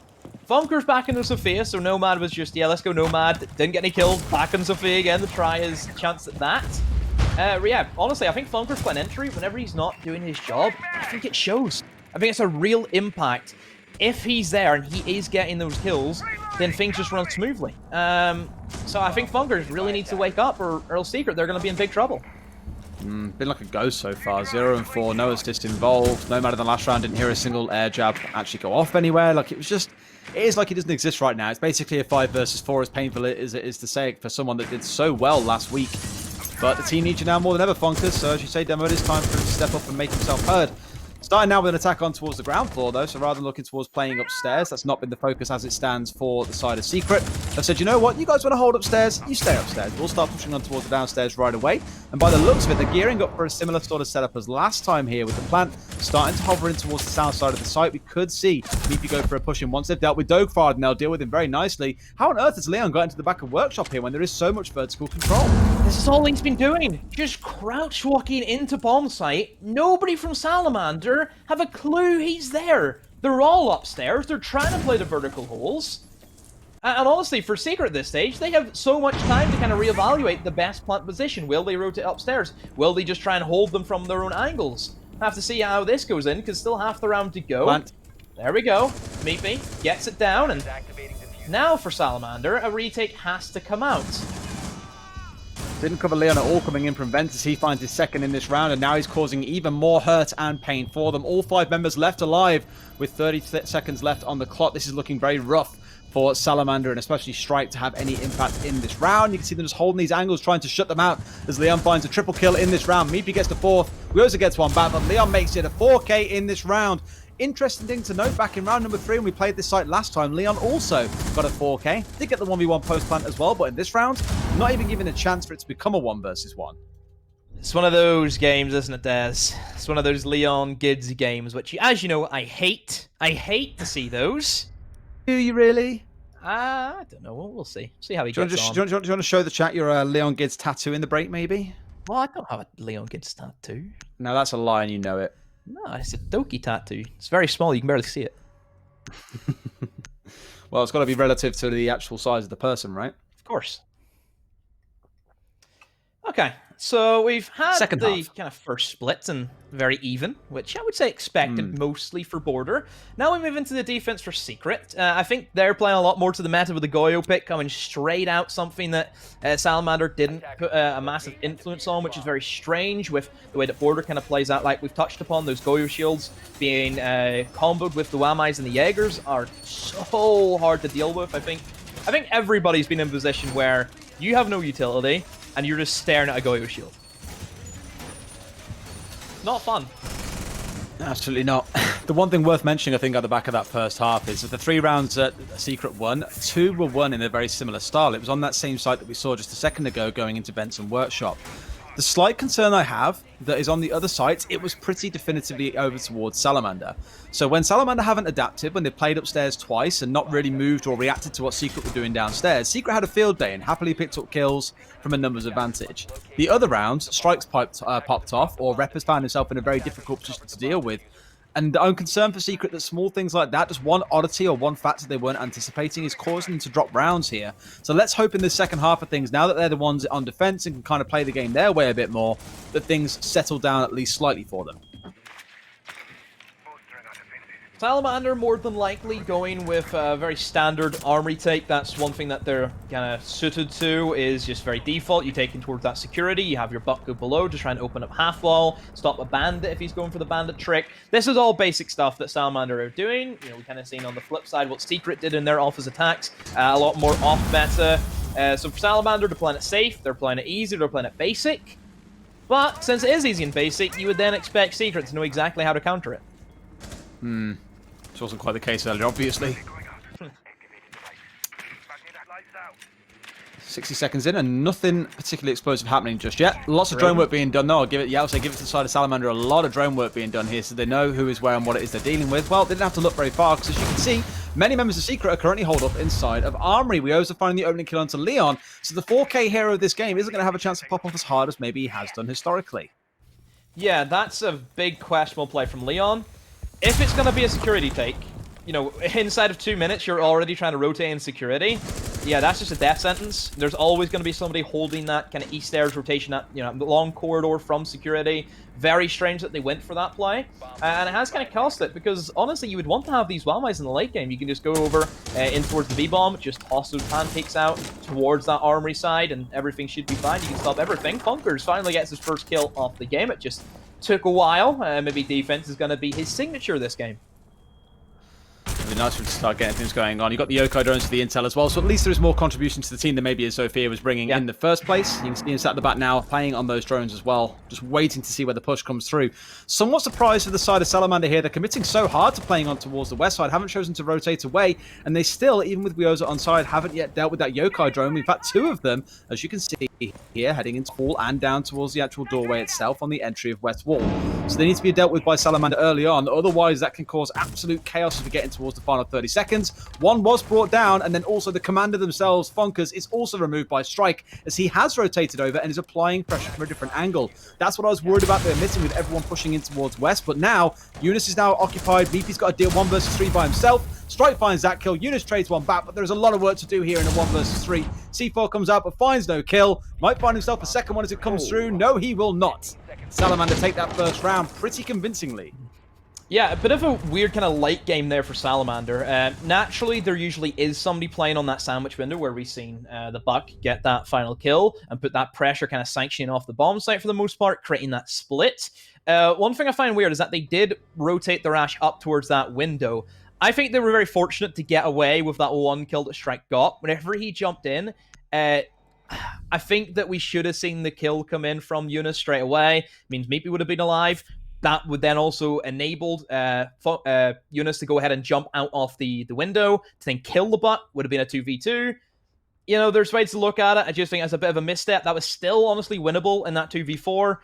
Funker's back into Sophia, so Nomad was just, yeah, let's go Nomad. Didn't get any kills, back on Sophia again to try his chance at that. Yeah, honestly, I think Funker's playing entry whenever he's not doing his job. I think it shows. I think it's a real impact. If he's there and he is getting those kills, then things just run smoothly. So I think Funkers really needs to wake up, or else Secret, they're going to be in big trouble. Been like a ghost so far. 0 and 4, no assist involved. Nomad in the last round didn't hear a single air jab actually go off anywhere. Like, it was just... It is like he doesn't exist right now. It's basically a 5 versus 4, as painful as it is to say it for someone that did so well last week. But the team needs you now more than ever, Funkers. So as you say, Demo, it is time for him to step up and make himself heard. Starting now with an attack on towards the ground floor, though, so rather than looking towards playing upstairs, that's not been the focus as it stands for the side of Secret. They've said, you know what, you guys want to hold upstairs? You stay upstairs. We'll start pushing on towards the downstairs right away. And by the looks of it, they're gearing up for a similar sort of setup as last time here, with the plant starting to hover in towards the south side of the site. We could see Meepy go for a push in once they've dealt with Dogfard, and they'll deal with him very nicely. How on earth has Leon got into the back of Workshop here when there is so much vertical control? This is all he's been doing. Just crouch walking into bomb site. Nobody from Salamander have a clue he's there. They're all upstairs. They're trying to play the vertical holes. And honestly, for Secret at this stage, they have so much time to kind of reevaluate the best plant position. Will they rotate upstairs? Will they just try and hold them from their own angles? Have to see how this goes in, because still half the round to go. Plant. There we go. Meepy gets it down, and now for Salamander, a retake has to come out. Didn't cover Leon at all coming in from Ventus. He finds his second in this round, and now he's causing even more hurt and pain for them. All 5 members left alive with 30 seconds left on the clock. This is looking very rough for Salamander, and especially Strike, to have any impact in this round. You can see them just holding these angles, trying to shut them out as Leon finds a triple kill in this round. Meepy gets the 4th. Rioza gets one back, but Leon makes it a 4K in this round. Interesting thing to note, back in round number 3 when we played this site last time, Leon also got a 4K. Did get the 1v1 post-plant as well, but in this round, not even given a chance for it to become a 1 versus 1. It's one of those games, isn't it, Des? It's one of those Leon Gids games, which, as you know, I hate. I hate to see those. Do you really? I don't know. We'll see. See how he gets on. Do you want to show the chat your Leon Gids tattoo in the break, maybe? Well, I don't have a Leon Gids tattoo. No, that's a lie and you know it. No, it's a Doki tattoo. It's very small. You can barely see it. Well, it's got to be relative to the actual size of the person, right? Of course. Okay, so we've had Second the half. kind of first split and very even, which I would say expected mostly for Border. Now we move into the defense for Secret. I think they're playing a lot more to the meta with the Goyo pick, coming straight out, something that Salamander didn't put a massive influence on, which is very strange with the way that Border kind of plays out. Like we've touched upon, those Goyo shields being comboed with the Wamais and the Jaegers are so hard to deal with. I think everybody's been in a position where you have no utility, and you're just staring at a Goyo shield. Not fun. Absolutely not. The one thing worth mentioning, I think, at the back of that first half is that the 3 rounds that Secret won, 2 were won in a very similar style. It was on that same site that we saw just a second ago going into Benson Workshop. The slight concern I have that is on the other side, it was pretty definitively over towards Salamander. So when Salamander haven't adapted, when they played upstairs twice and not really moved or reacted to what Secret were doing downstairs, Secret had a field day and happily picked up kills from a numbers advantage. The other rounds, strikes popped off, or Rep has found himself in a very difficult position to deal with. And I'm concerned for Secret that small things like that, just one oddity or one factor they weren't anticipating, is causing them to drop rounds here. So let's hope in the second half of things, now that they're the ones on defense and can kind of play the game their way a bit more, that things settle down at least slightly for them. Salamander more than likely going with a very standard armory take. That's one thing that they're kind of suited to, is just very default. You take him towards that security, you have your buck go below to try and open up half wall, stop a bandit if he's going for the bandit trick. This is all basic stuff that Salamander are doing. You know, we kind of seen on the flip side what Secret did in their offense attacks, a lot more off meta. So for Salamander, they're playing it safe, they're playing it easy, they're playing it basic. But since it is easy and basic, you would then expect Secret to know exactly how to counter it. Which wasn't quite the case earlier, obviously. 60 seconds in and nothing particularly explosive happening just yet. Lots of drone work being done though. I'll give it to the side of Salamander. A lot of drone work being done here, so they know who is where and what it is they're dealing with. Well, they didn't have to look very far, because as you can see, many members of Secret are currently holed up inside of Armory. We also find the opening kill onto Leon, so the 4K hero of this game isn't going to have a chance to pop off as hard as maybe he has done historically. Yeah, that's a big questionable play from Leon. If it's going to be a security take, you know, inside of 2 minutes, you're already trying to rotate in security. Yeah, that's just a death sentence. There's always going to be somebody holding that kind of east stairs rotation, that, you know, the long corridor from security. Very strange that they went for that play. And it has kind of cost it, because honestly, you would want to have these Wamais in the late game. You can just go over in towards the B-bomb, just toss those pancakes out towards that armory side, and everything should be fine. You can stop everything. Funkers finally gets his first kill off the game. It just took a while. Maybe defense is going to be his signature this game. It'd be nice for him to start getting things going on. You've got the Yokai drones for the intel as well, so at least there is more contribution to the team than maybe as Sophia was bringing in the first place. You can see him sat at the back now, playing on those drones as well, just waiting to see where the push comes through. Somewhat surprised for the side of Salamander here. They're committing so hard to playing on towards the west side, haven't chosen to rotate away, and they still, even with Wioza on side, haven't yet dealt with that Yokai drone. In fact, 2 of them, as you can see here, heading into wall and down towards the actual doorway itself on the entry of West Wall. So they need to be dealt with by Salamander early on, otherwise that can cause absolute chaos as we get in towards the final 30 seconds. One was brought down, and then also the commander themselves, Funkers, is also removed by Strike, as he has rotated over and is applying pressure from a different angle. That's what I was worried about they're missing with everyone pushing in towards west, but now Eunice is now occupied. VP's got to deal 1 versus 3 by himself. Strike finds that kill. Eunice trades one back, but there's a lot of work to do here in a 1 versus 3. C4 comes out, but finds no kill. Might find himself a second one as it comes through. No, he will not. Salamander take that first round pretty convincingly. Yeah, a bit of a weird kind of late game there for Salamander. Naturally, there usually is somebody playing on that sandwich window where we've seen the Buck get that final kill and put that pressure kind of sanctioning off the bomb site for the most part, creating that split. One thing I find weird is that they did rotate the Rash up towards that window. I think they were very fortunate to get away with that 1 kill that Strike got. Whenever he jumped in, I think that we should have seen the kill come in from Eunice straight away. Means Meepy would have been alive. That would then also enabled Eunice to go ahead and jump out of the window to then kill the Buck. Would have been a 2v2. You know, there's ways to look at it. I just think that's a bit of a misstep. That was still honestly winnable in that 2v4.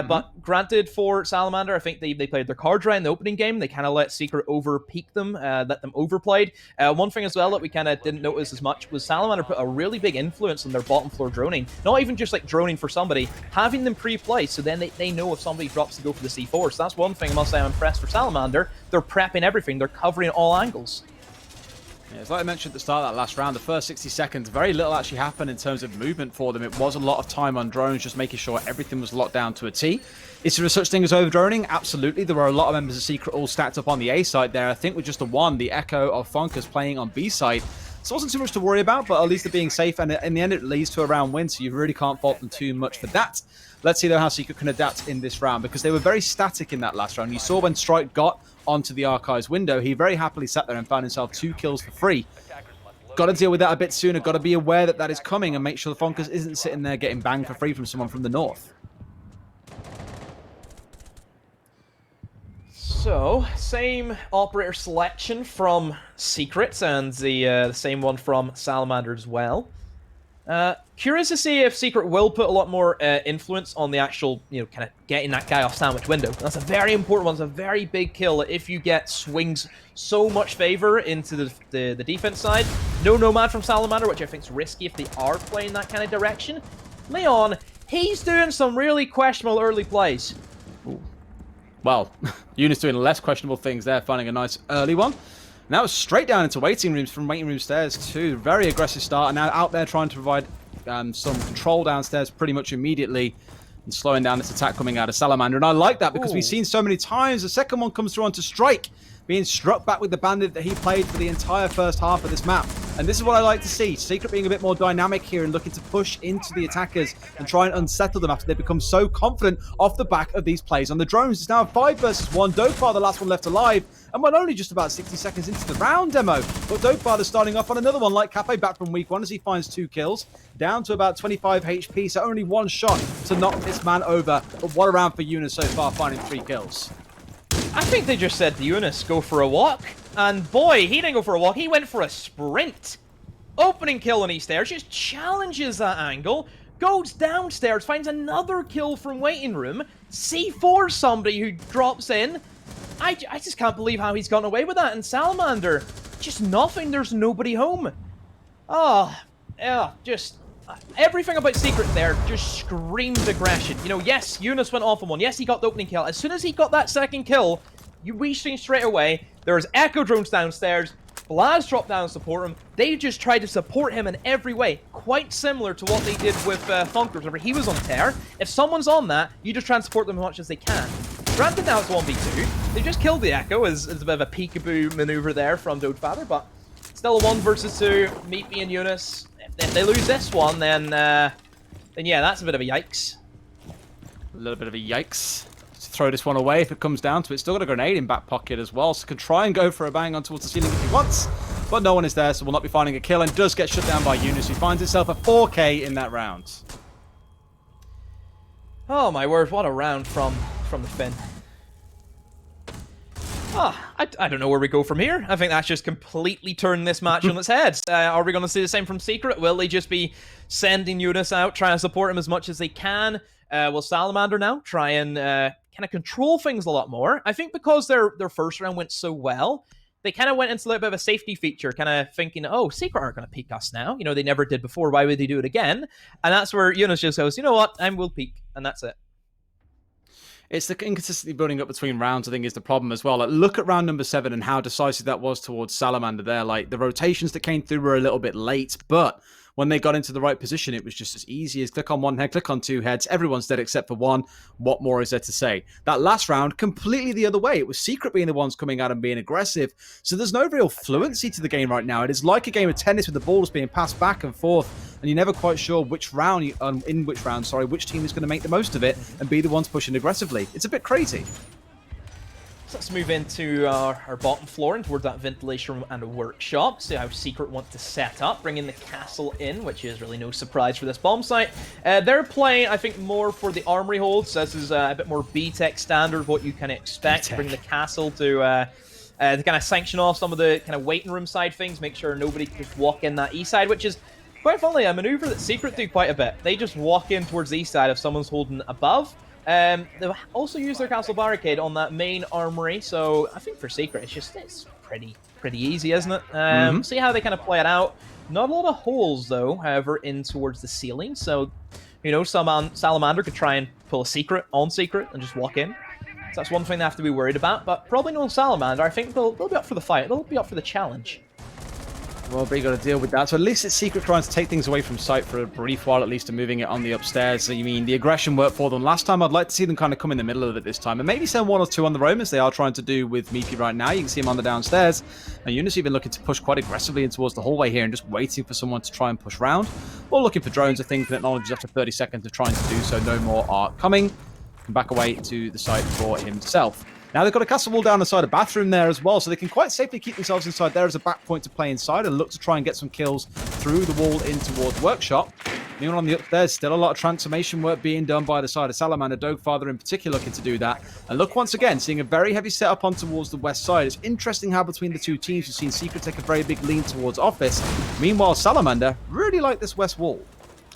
But granted, for Salamander, I think they played their cards right in the opening game. They kind of let Secret over-peak them, let them overplayed. One thing as well that we kind of didn't notice as much was Salamander put a really big influence on their bottom floor droning. Not even just like droning for somebody, having them pre-play, so then they know if somebody drops to go for the C4. So that's one thing I must say I'm impressed for Salamander. They're prepping everything. They're covering all angles. Yeah, it's like I mentioned at the start of that last round, the first 60 seconds, very little actually happened in terms of movement for them. It was a lot of time on drones, just making sure everything was locked down to a T. Is there such thing as over-droning? Absolutely. There were a lot of members of Secret all stacked up on the A side there. I think with just the one, the Echo of Funkers playing on B side. So it wasn't too much to worry about, but at least they're being safe, and in the end it leads to a round win, so you really can't fault them too much for that. Let's see, though, how Secret can adapt in this round, because they were very static in that last round. You saw when Strike got onto the Archives window, he very happily sat there and found himself 2 kills for free. Got to deal with that a bit sooner, got to be aware that that is coming, and make sure the Funkers isn't sitting there getting banged for free from someone from the north. So, same operator selection from Secret, and the same one from Salamander as well. Curious to see if Secret will put a lot more influence on the actual, kind of getting that guy off sandwich window. That's a very important one. It's a very big kill if you get swings so much favor into the defense side. No Nomad from Salamander, which I think is risky if they are playing that kind of direction. Leon, he's doing some really questionable early plays. Ooh. Well, Eunice doing less questionable things there, finding a nice early one. Now it's straight down into waiting rooms from waiting room stairs too. Very aggressive start, and now out there trying to provide some control downstairs pretty much immediately and slowing down this attack coming out of Salamander. And I like that because we've seen so many times the second one comes through onto Strike, being struck back with the bandit that he played for the entire first half of this map. And this is what I like to see. Secret being a bit more dynamic here and looking to push into the attackers and try and unsettle them after they become so confident off the back of these plays on the drones. It's now a 5 versus 1. Dokefar, the last one left alive, and we're only just about 60 seconds into the round demo. But Dokefar is starting off on another one like Cafe back from week 1 as he finds 2 kills, down to about 25 HP, so only 1 shot to knock this man over. But what a round for Eunice so far, finding 3 kills. I think they just said to Eunice, go for a walk. And boy, he didn't go for a walk, he went for a sprint. Opening kill on East Stairs, just challenges that angle, goes downstairs, finds another kill from waiting room, C4 somebody who drops in. I just can't believe how he's gotten away with that. And Salamander, just nothing, there's nobody home. Oh, yeah, just... everything about Secret there just screams aggression. Yes, Eunice went off on one. Yes, he got the opening kill. As soon as he got that second kill, we seen straight away, there's Echo drones downstairs, Blaz dropped down to support him. They just tried to support him in every way. Quite similar to what they did with Funkers, whenever he was on tear. If someone's on that, you just try and support them as much as they can. Granted, now it's 1v2. They just killed the Echo as a bit of a peekaboo maneuver there from Dokefar, but still a 1 versus 2. Meet me and Eunice. If they lose this one, then yeah, that's a bit of a yikes. A little bit of a yikes. To throw this one away if it comes down to it. Still got a grenade in back pocket as well, so can try and go for a bang on towards the ceiling if he wants. But no one is there, so will not be finding a kill, and does get shut down by Eunice, who finds himself a 4K in that round. Oh my word, what a round from the Finn. I don't know where we go from here. I think that's just completely turned this match on its head. Are we going to see the same from Secret? Will they just be sending Eunice out, trying to support him as much as they can? Will Salamander now try and kind of control things a lot more? I think because their first round went so well, they kind of went into a little bit of a safety feature, kind of thinking, oh, Secret aren't going to peek us now. They never did before. Why would they do it again? And that's where Eunice just goes, you know what? I will peek. And that's it. It's the inconsistency building up between rounds, I think, is the problem as well. Like, look at round number 7 and how decisive that was towards Salamander there. Like, the rotations that came through were a little bit late, but when they got into the right position, it was just as easy as click on one head, click on 2 heads. Everyone's dead except for one. What more is there to say? That last round, completely the other way. It was Secret being the ones coming out and being aggressive. So there's no real fluency to the game right now. It is like a game of tennis with the balls being passed back and forth, and you're never quite sure which round, which team is going to make the most of it and be the ones pushing aggressively. It's a bit crazy. So let's move into our bottom floor and towards that ventilation room and a workshop. See how Secret want to set up, bring in the castle in, which is really no surprise for this bomb site. They're playing, I think, more for the armory holds. So this is a bit more B-Tech standard, what you can expect. Bring the castle to kind of sanction off some of the kind of waiting room side things, make sure nobody can just walk in that east side, which is quite funny, a maneuver that Secret do quite a bit. They just walk in towards the east side if someone's holding above. They also use their castle barricade on that main armory, so I think for Secret it's pretty easy, isn't it? See how they kind of play it out. Not a lot of holes though, however, in towards the ceiling, so Salamander could try and pull a Secret on Secret and just walk in. So that's one thing they have to be worried about, but probably no Salamander. I think they'll be up for the fight. They'll be up for the challenge. Well, but you got to deal with that. So at least it's Secret trying to take things away from sight for a brief while, at least, and moving it on the upstairs. So you mean the aggression worked for them last time? I'd like to see them kind of come in the middle of it this time, and maybe send 1 or 2 on the roam, as they are trying to do with Meepy right now. You can see him on the downstairs. And Eunice even looking to push quite aggressively in towards the hallway here and just waiting for someone to try and push round. Or looking for drones, I think, that acknowledges after 30 seconds of trying to do so, no more are coming. Come back away to the site for himself. Now they've got a castle wall down the side of bathroom there as well, so they can quite safely keep themselves inside there as a back point to play inside and look to try and get some kills through the wall in towards workshop. Meanwhile, on the upstairs, still a lot of transformation work being done by the side of Salamander. Dogfather in particular looking to do that. And look, once again, seeing a very heavy setup on towards the west side. It's interesting how between the two teams, we've seen Secret take a very big lean towards Office. Meanwhile, Salamander really like this west wall.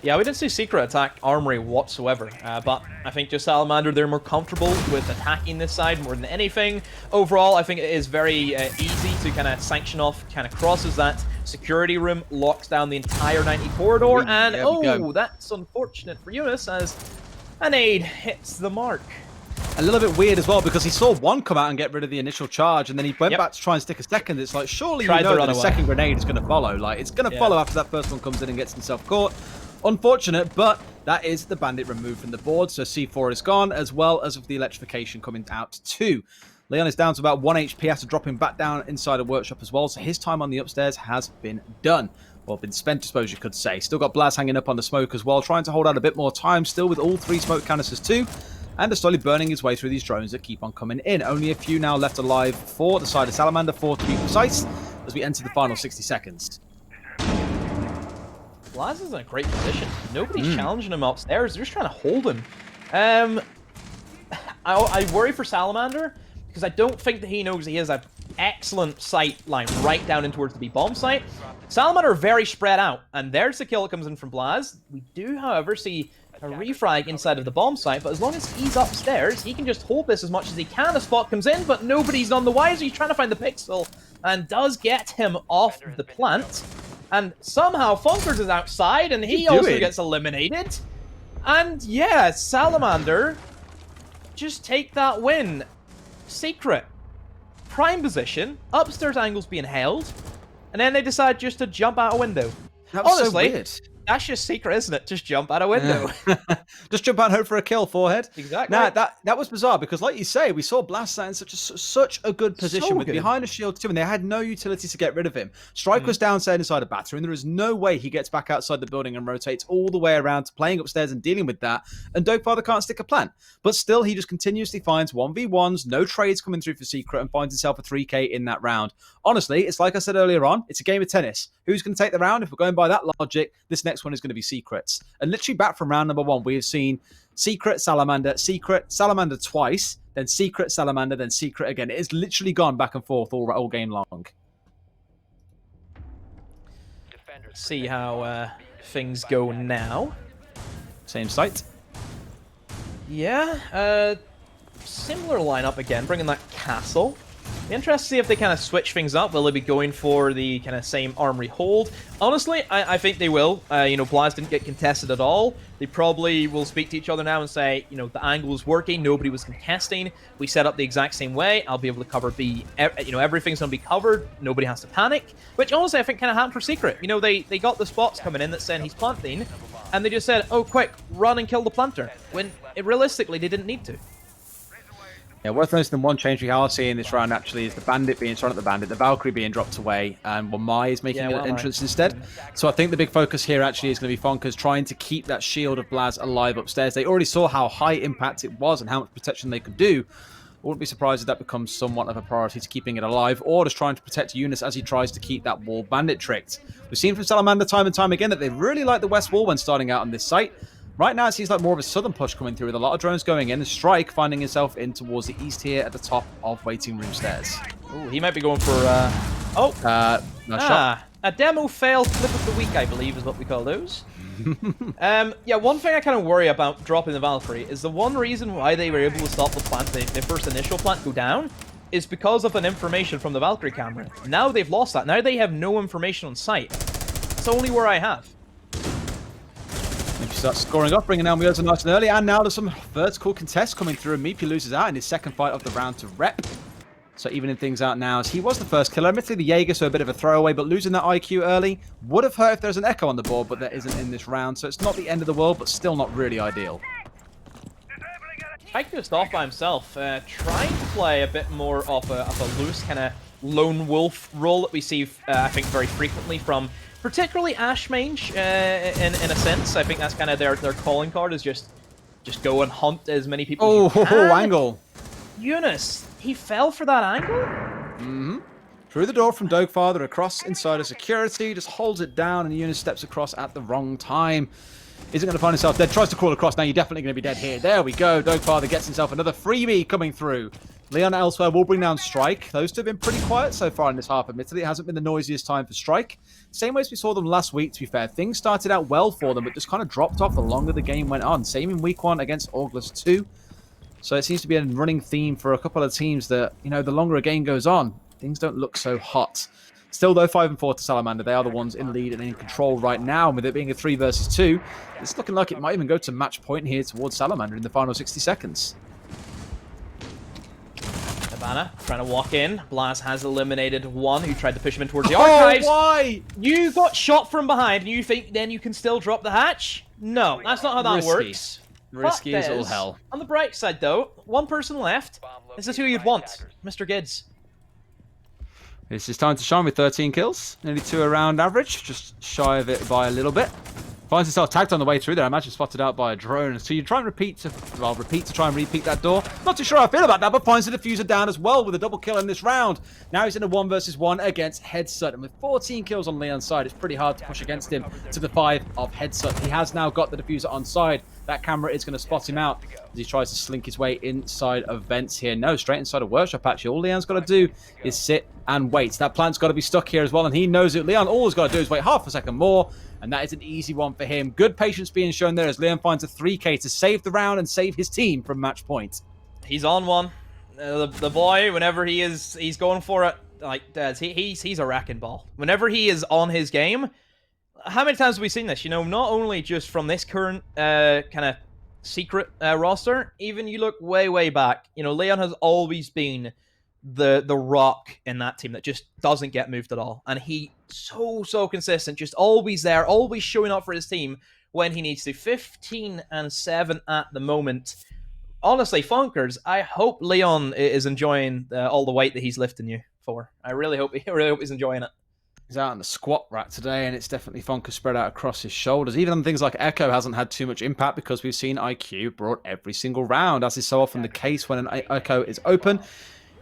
Yeah, we didn't see Secret attack Armory whatsoever, but I think just Salamander, they're more comfortable with attacking this side more than anything. Overall, I think it is very easy to kind of sanction off, kind of crosses that security room, locks down the entire 90 corridor, and that's unfortunate for Eunice as an aid hits the mark. A little bit weird as well, because he saw one come out and get rid of the initial charge, and then he went back to try and stick a second. It's like, surely you know that a second grenade is going to follow. Like, it's going to follow after that first one comes in and gets himself caught. Unfortunate, but that is the bandit removed from the board, so C4 is gone, as well as of the electrification coming out too. Leon is down to about 1 HP after dropping back down inside a workshop as well, so his time on the upstairs has been done. Well, been spent, I suppose you could say. Still got Blaz hanging up on the smoke as well, trying to hold out a bit more time, still with all 3 smoke canisters too, and is slowly burning his way through these drones that keep on coming in. Only a few now left alive for the side of Salamander, 4 to be precise, as we enter the final 60 seconds. Blaz is in a great position. Nobody's challenging him upstairs. They're just trying to hold him. I worry for Salamander because I don't think that he knows he has an excellent sight line right down in towards the B bomb site. Salamander are very spread out, and there's the kill that comes in from Blaz. We do, however, see a refrag inside of the bomb site, but as long as he's upstairs, he can just hold this as much as he can. A spot comes in, but nobody's none the wiser. He's trying to find the pixel and does get him off the plant. And somehow Funkers is outside, and he also gets eliminated. And yeah, Salamander just take that win. Secret. Prime position. Upstairs angles being held. And then they decide just to jump out a window. That was Honestly, so weird. That's just Secret, isn't it? Just jump out a window. Just jump out and hope for a kill, Forehead. Exactly. Nah, that was bizarre because, like you say, we saw Blast sat in such a good position with behind a shield too, and they had no utility to get rid of him. Strike was downstairs inside a bathroom. There is no way he gets back outside the building and rotates all the way around to playing upstairs and dealing with that. And Dopefather can't stick a plant. But still, he just continuously finds 1v1s, no trades coming through for Secret, and finds himself a 3k in that round. Honestly, it's like I said earlier on, it's a game of tennis. Who's going to take the round? If we're going by that logic, this next one is going to be Secrets. And literally back from round number 1, we have seen Secret, Salamander twice, then Secret, Salamander, then Secret again. It has literally gone back and forth all game long. See how things go now. Same site. Yeah, similar lineup again, bringing that castle. Interested to see if they kind of switch things up. Will they be going for the kind of same armory hold? Honestly, I think they will. You know, Blaz didn't get contested at all. They probably will speak to each other now and say, you know, the angle is working. Nobody was contesting. We set up the exact same way. I'll be able to cover B. You know, everything's going to be covered. Nobody has to panic. Which honestly, I think kind of happened for Secret. You know, they got the spots coming in that said he's planting. And they just said, oh, quick, run and kill the planter. When realistically, they didn't need to. Yeah, worth noticing one change we are seeing this round actually is the Bandit being thrown at the Bandit, the Valkyrie being dropped away, and Wamai is making an entrance instead. So I think the big focus here actually is going to be Fonkers trying to keep that shield of Blaz alive upstairs. They already saw how high impact it was and how much protection they could do. I wouldn't be surprised if that becomes somewhat of a priority to keeping it alive, or just trying to protect Eunice as he tries to keep that wall Bandit tricked. We've seen from Salamander time and time again that they really like the west wall when starting out on this site. Right now, it seems like more of a southern push coming through with a lot of drones going in, and Strike finding himself in towards the east here at the top of waiting room stairs. Ooh, he might be going for, nice shot. A demo fail flip of the week, I believe, is what we call those. Yeah, one thing I kind of worry about dropping the Valkyrie is the one reason why they were able to stop the plant, the first initial plant go down, is because of an information from the Valkyrie camera. Now they've lost that. Now they have no information on site. It's only where I have. Meepy starts scoring off, bringing down Wheels nice and early, and now there's some vertical contests coming through, and Meepy loses out in his second fight of the round to Rep. So evening things out now, as he was the first killer. Admittedly, the Jaeger, so a bit of a throwaway, but losing that IQ early would have hurt if there's an Echo on the board, but there isn't in this round. So it's not the end of the world, but still not really ideal. Pike just off by himself, trying to play a bit more of a loose kind of lone wolf role that we see, I think, very frequently from particularly Ashe mange, in a sense. I think that's kind of their calling card, is just go and hunt as many people as you can. Angle. Eunice, he fell for that angle? Mm-hmm. Through the door from Dogfather, across inside of security, just holds it down, and Eunice steps across at the wrong time. Isn't going to find himself dead. Tries to crawl across. Now you're definitely going to be dead here. There we go. Dogfather gets himself another freebie coming through. Leon elsewhere will bring down Strike. Those two have been pretty quiet so far in this half, admittedly. It hasn't been the noisiest time for Strike. Same way as we saw them last week, to be fair. Things started out well for them, but just kind of dropped off the longer the game went on. Same in week 1 against August 2. So it seems to be a running theme for a couple of teams that, you know, the longer a game goes on, things don't look so hot. Still, though, 5-4 to Salamander. They are the ones in lead and in control right now. And with it being a 3 versus 2, it's looking like it might even go to match point here towards Salamander in the final 60 seconds. Havana trying to walk in. Blaz has eliminated one who tried to push him in towards the archives. Why? You got shot from behind, and you think then you can still drop the hatch? No, that's not how that works. Risky as all hell. On the bright side, though, one person left. This is who you'd want, Mr. Gids. This is time to shine with 13 kills. Nearly 2 around average. Just shy of it by a little bit. Finds himself tagged on the way through there. I imagine spotted out by a drone. So you try and repeat to try and repeat that door. Not too sure how I feel about that, but finds the diffuser down as well with a double kill in this round. Now he's in a 1 versus 1 against Headset. And with 14 kills on Leon's side, it's pretty hard to push against him to the 5 of Headset. He has now got the diffuser on side. That camera is going to spot him out as he tries to slink his way inside of vents here. No, straight inside a workshop, actually. All Leon's got to do is sit and wait. That plant's got to be stuck here as well, and he knows it. Leon, all he's got to do is wait half a second more, and that is an easy one for him. Good patience being shown there as Leon finds a 3K to save the round and save his team from match point. He's on one. The boy, whenever he's going for it, like Dads, he's a wrecking ball. Whenever he is on his game, how many times have we seen this? You know, not only just from this current kind of secret roster, even you look way back. You know, Leon has always been the rock in that team that just doesn't get moved at all, and he so consistent, just always there, always showing up for his team when he needs to. 15-7 at the moment. Honestly, Funkers, I hope Leon is enjoying all the weight that he's lifting you for. I really hope he's enjoying it. He's out on the squat rack today, and it's definitely Funker spread out across his shoulders. Even on things like Echo hasn't had too much impact because we've seen IQ brought every single round, as is so often the case when an Echo is open.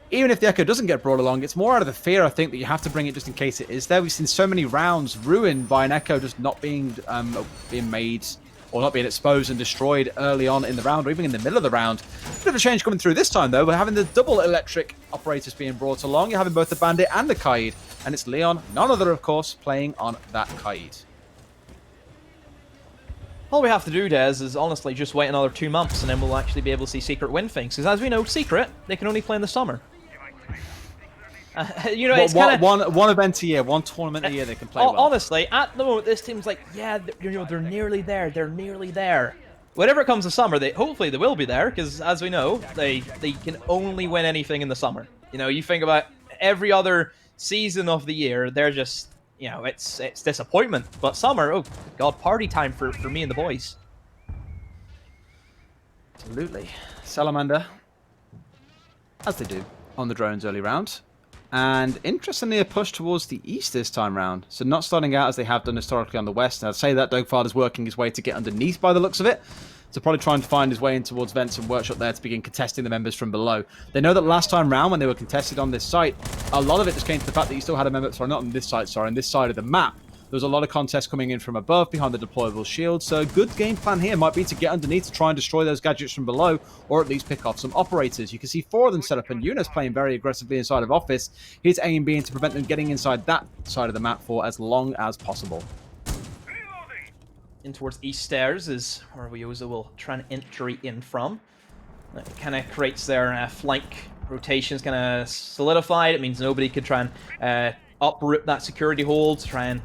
Even if the Echo doesn't get brought along, it's more out of the fear, I think, that you have to bring it just in case it is there. We've seen so many rounds ruined by an Echo just not being made or not being exposed and destroyed early on in the round or even in the middle of the round. Bit of a change coming through this time, though. We're having the double electric operators being brought along. You're having both the Bandit and the Kaid. And it's Leon, none other, of course, playing on that Kaid. All we have to do, Des, is honestly just wait another 2 months, and then we'll actually be able to see Secret win things. Because as we know, Secret, they can only play in the summer. You know, it's one event a year, one tournament a year they can play well. Honestly, at the moment, this team's like, yeah, you know, they're nearly there. They're nearly there. Whenever it comes to summer, hopefully they will be there, because as we know, they can only win anything in the summer. You know, you think about every other season of the year, they're just, you know, it's disappointment. But summer, oh god, party time for me and the boys. Absolutely. Salamander, as they do on the drones early round. And interestingly, a push towards the east this time round. So not starting out as they have done historically on the west. And I'd say that Dogfather's working his way to get underneath by the looks of it. So probably trying to find his way in towards vents and workshop there to begin contesting the members from below. They know that last time round when they were contested on this site, a lot of it just came to the fact that you still had a member, sorry, not on this site, sorry, on this side of the map. There was a lot of contests coming in from above, behind the deployable shield, so a good game plan here might be to get underneath to try and destroy those gadgets from below, or at least pick off some operators. You can see 4 of them set up, and Eunice playing very aggressively inside of office. His aim being to prevent them getting inside that side of the map for as long as possible. In towards east stairs is where Wioza will try and entry in from. That kind of creates their flank rotations kind of solidified. It means nobody could try and uproot that security hold, try and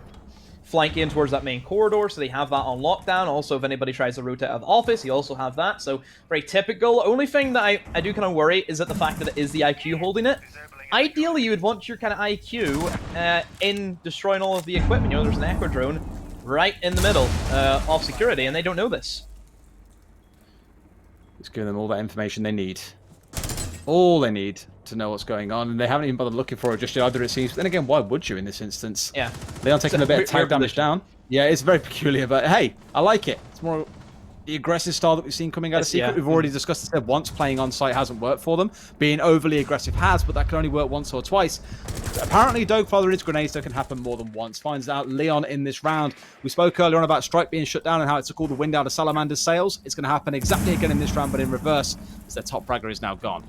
flank in towards that main corridor, so they have that on lockdown. Also, if anybody tries to rotate out of office, you also have that, so very typical. Only thing that I do kind of worry is that the fact that it is the IQ holding it. Ideally, you would want your kind of IQ in destroying all of the equipment. You know, there's an Echo drone right in the middle of security, and they don't know this. It's giving them all that information they need. All they need to know what's going on, and they haven't even bothered looking for it just yet either, it seems. But then again, why would you in this instance? Yeah. Leon taking a bit of tag damage down. Yeah, it's very peculiar, but hey, I like it. It's more the aggressive style that we've seen coming out of Secret. We've already discussed this once. Playing on site hasn't worked for them. Being overly aggressive has, but that can only work once or twice. Apparently, Dogfather and his grenades that can happen more than once. Finds out Leon in this round. We spoke earlier on about Strike being shut down and how it took all the wind out of Salamander's sails. It's going to happen exactly again in this round, but in reverse, as their top fragger is now gone.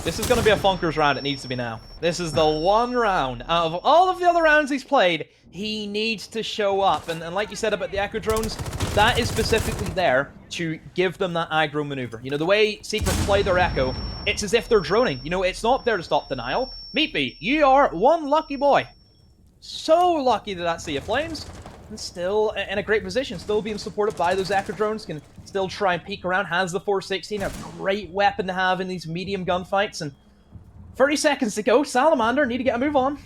This is going to be a Funkers round. It needs to be now. This is the one round out of all of the other rounds he's played, he needs to show up. And like you said about the Echo drones, that is specifically there to give them that aggro maneuver. You know, the way Secret play their Echo, it's as if they're droning. You know, it's not there to stop denial. Meatbee, you are one lucky boy. So lucky that Sea of Flames. And still in a great position, still being supported by those Echo drones, can still try and peek around, has the 416, a great weapon to have in these medium gunfights, and 30 seconds to go, Salamander need to get a move on.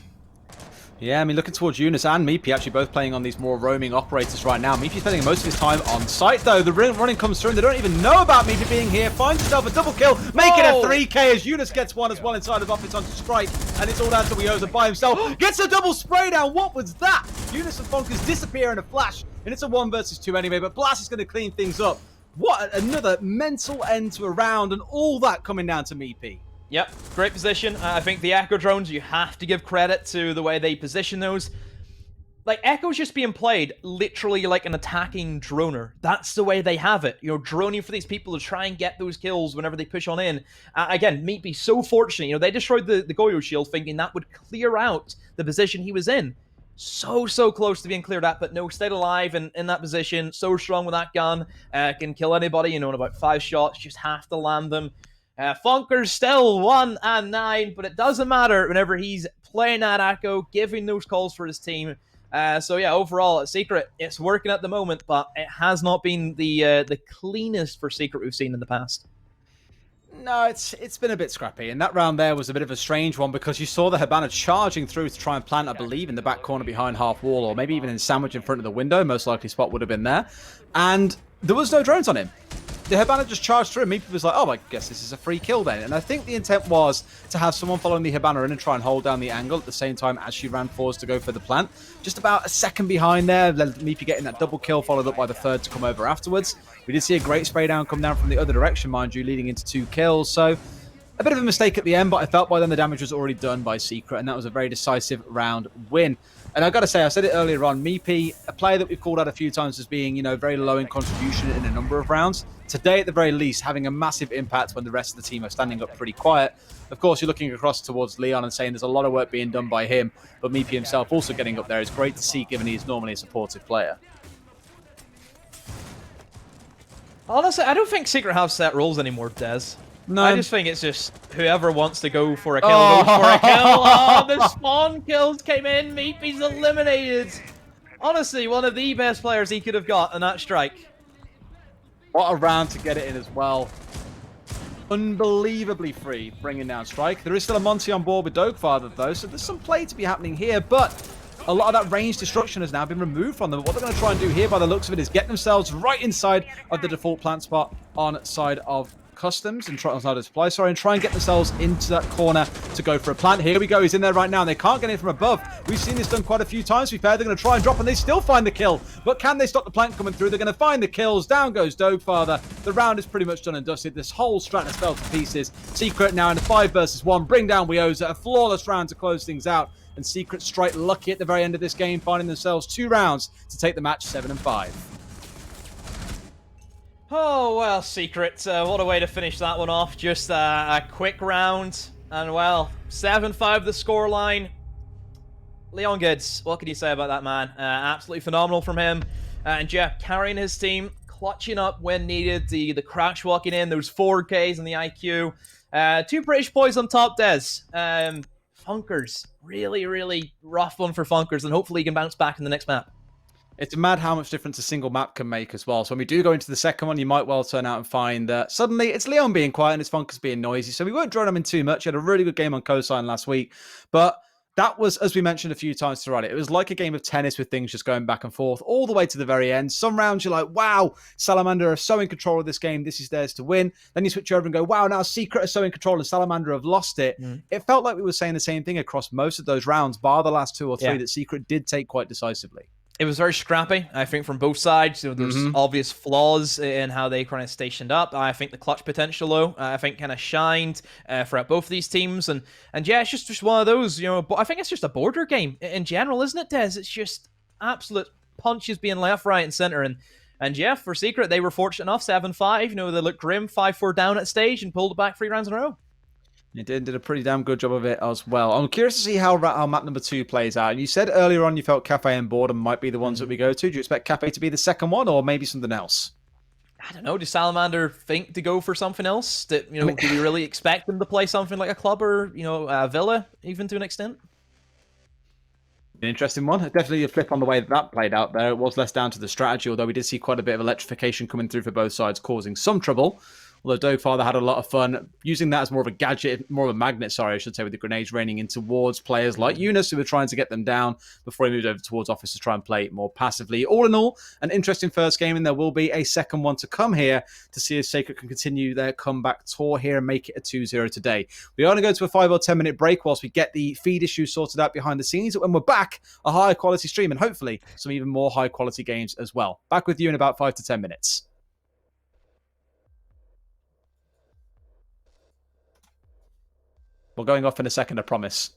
Yeah, I mean, looking towards Eunice and Meepy actually both playing on these more roaming operators right now. Meepy spending most of his time on site, though. The running comes through, and they don't even know about Meepy being here. Finds himself a double kill, making a 3K as Eunice gets one as well inside of office onto Strike, and it's all down to Wioza by himself. Gets a double spray down. What was that? Eunice and Bonkers disappear in a flash, and it's a 1 versus 2 anyway, but Blast is going to clean things up. What another mental end to a round, and all that coming down to Meepy. Yep, great position. I think the Echo drones, you have to give credit to the way they position those. Like, Echo's just being played literally like an attacking droner. That's the way they have it. You know, droning for these people to try and get those kills whenever they push on in. Again, Meatbee so fortunate. You know, they destroyed the Goyo shield thinking that would clear out the position he was in. So close to being cleared out, but no, stayed alive in that position. So strong with that gun. Can kill anybody, you know, in about 5 shots. Just have to land them. Funker's still 1 and 9, but it doesn't matter whenever he's playing that Echo, giving those calls for his team. So yeah, overall, at Secret, it's working at the moment, but it has not been the cleanest for Secret we've seen in the past. No, it's been a bit scrappy, and that round there was a bit of a strange one because you saw the Hibana charging through to try and plant, I believe, in the back corner behind half wall, or maybe even in sandwich in front of the window. Most likely Spot would have been there, and there was no drones on him. The Hibana just charged through, and Meepy was like, oh, I guess this is a free kill then. And I think the intent was to have someone following the Hibana in and try and hold down the angle at the same time as she ran forwards to go for the plant. Just about a second behind there, Meepy getting that double kill, followed up by the third to come over afterwards. We did see a great spray down come down from the other direction, mind you, leading into 2 kills. So a bit of a mistake at the end, but I felt by then the damage was already done by Secret, and that was a very decisive round win. And I've got to say, I said it earlier on, Meepy, a player that we've called out a few times as being, you know, very low in contribution in a number of rounds. Today, at the very least, having a massive impact when the rest of the team are standing up pretty quiet. Of course, you're looking across towards Leon and saying there's a lot of work being done by him, but Meepy himself also getting up there is great to see, given he's normally a supportive player. Honestly, I don't think Secret have set roles anymore, Des. No. I just think it's just whoever wants to go for a kill goes for a kill. Oh, the spawn kills came in. Meepy's eliminated. Honestly, one of the best players he could have got in that strike. What a round to get it in as well. Unbelievably free, bringing down Strike. There is still a Monty on board with Dogfather, though, so there's some play to be happening here, but a lot of that range destruction has now been removed from them. What they're going to try and do here, by the looks of it, is get themselves right inside of the default plant spot on side of Customs and try on supply, and try and get themselves into that corner to go for a plant. Here we go, he's in there right now, and they can't get in from above. We've seen this done quite a few times. To be fair, they're going to try and drop, and they still find the kill. But can they stop the plant coming through? They're going to find the kills. Down goes Dogfather. The round is pretty much done and dusted. This whole strat has fell to pieces. Secret now in a 5 versus 1. Bring down Wioza. A flawless round to close things out. And Secret Strike lucky at the very end of this game, finding themselves 2 rounds to take the match 7-5. Oh, well, Secret, what a way to finish that one off. Just a quick round. And, well, 7-5 the scoreline. Leon Gids, what can you say about that man? Absolutely phenomenal from him. And Jeff carrying his team, clutching up when needed. The crash walking in, those 4Ks and the IQ. 2 British boys on top, Des. Funkers, really, really rough one for Funkers, and hopefully he can bounce back in the next map. It's mad how much difference a single map can make as well. So when we do go into the second one, you might well turn out and find that suddenly it's Leon being quiet and it's Funkers being noisy. So we won't drone him in too much. He had a really good game on Cosine last week. But that was, as we mentioned a few times throughout it, it was like a game of tennis with things just going back and forth all the way to the very end. Some rounds you're like, wow, Salamander are so in control of this game. This is theirs to win. Then you switch over and go, wow, now Secret are so in control and Salamander have lost it. It felt like we were saying the same thing across most of those rounds, bar the last 2 or 3 that Secret did take quite decisively. It was very scrappy, I think, from both sides. There's obvious flaws in how they kind of stationed up. I think the clutch potential, though, I think kind of shined throughout both of these teams. And yeah, it's just one of those, but I think it's just a border game in general, isn't it, Des? It's just absolute punches being left, right, and center. And yeah, for Secret, they were fortunate enough, 7-5. They looked grim, 5-4 down at stage and pulled it back 3 rounds in a row. It did a pretty damn good job of it as well. I'm curious to see how map number 2 plays out. And you said earlier on you felt Cafe and Boredom might be the ones that we go to. Do you expect Cafe to be the second one or maybe something else? I don't know. Does Salamander think to go for something else? Do we really expect them to play something like a club or, a Villa, even to an extent? An interesting one. Definitely a flip on the way that played out there. It was less down to the strategy, although we did see quite a bit of electrification coming through for both sides, causing some trouble. Although Dogfather had a lot of fun using that as more of a gadget, more of a magnet, I should say, with the grenades raining in towards players like Eunice, who were trying to get them down before he moved over towards Office to try and play more passively. All in all, an interesting first game, and there will be a second one to come here to see if Sacred can continue their comeback tour here and make it a 2-0 today. We are going to go to a 5 or 10 minute break whilst we get the feed issues sorted out behind the scenes. When we're back, a higher quality stream and hopefully some even more high quality games as well. Back with you in about 5 to 10 minutes. We're going off in a second, I promise.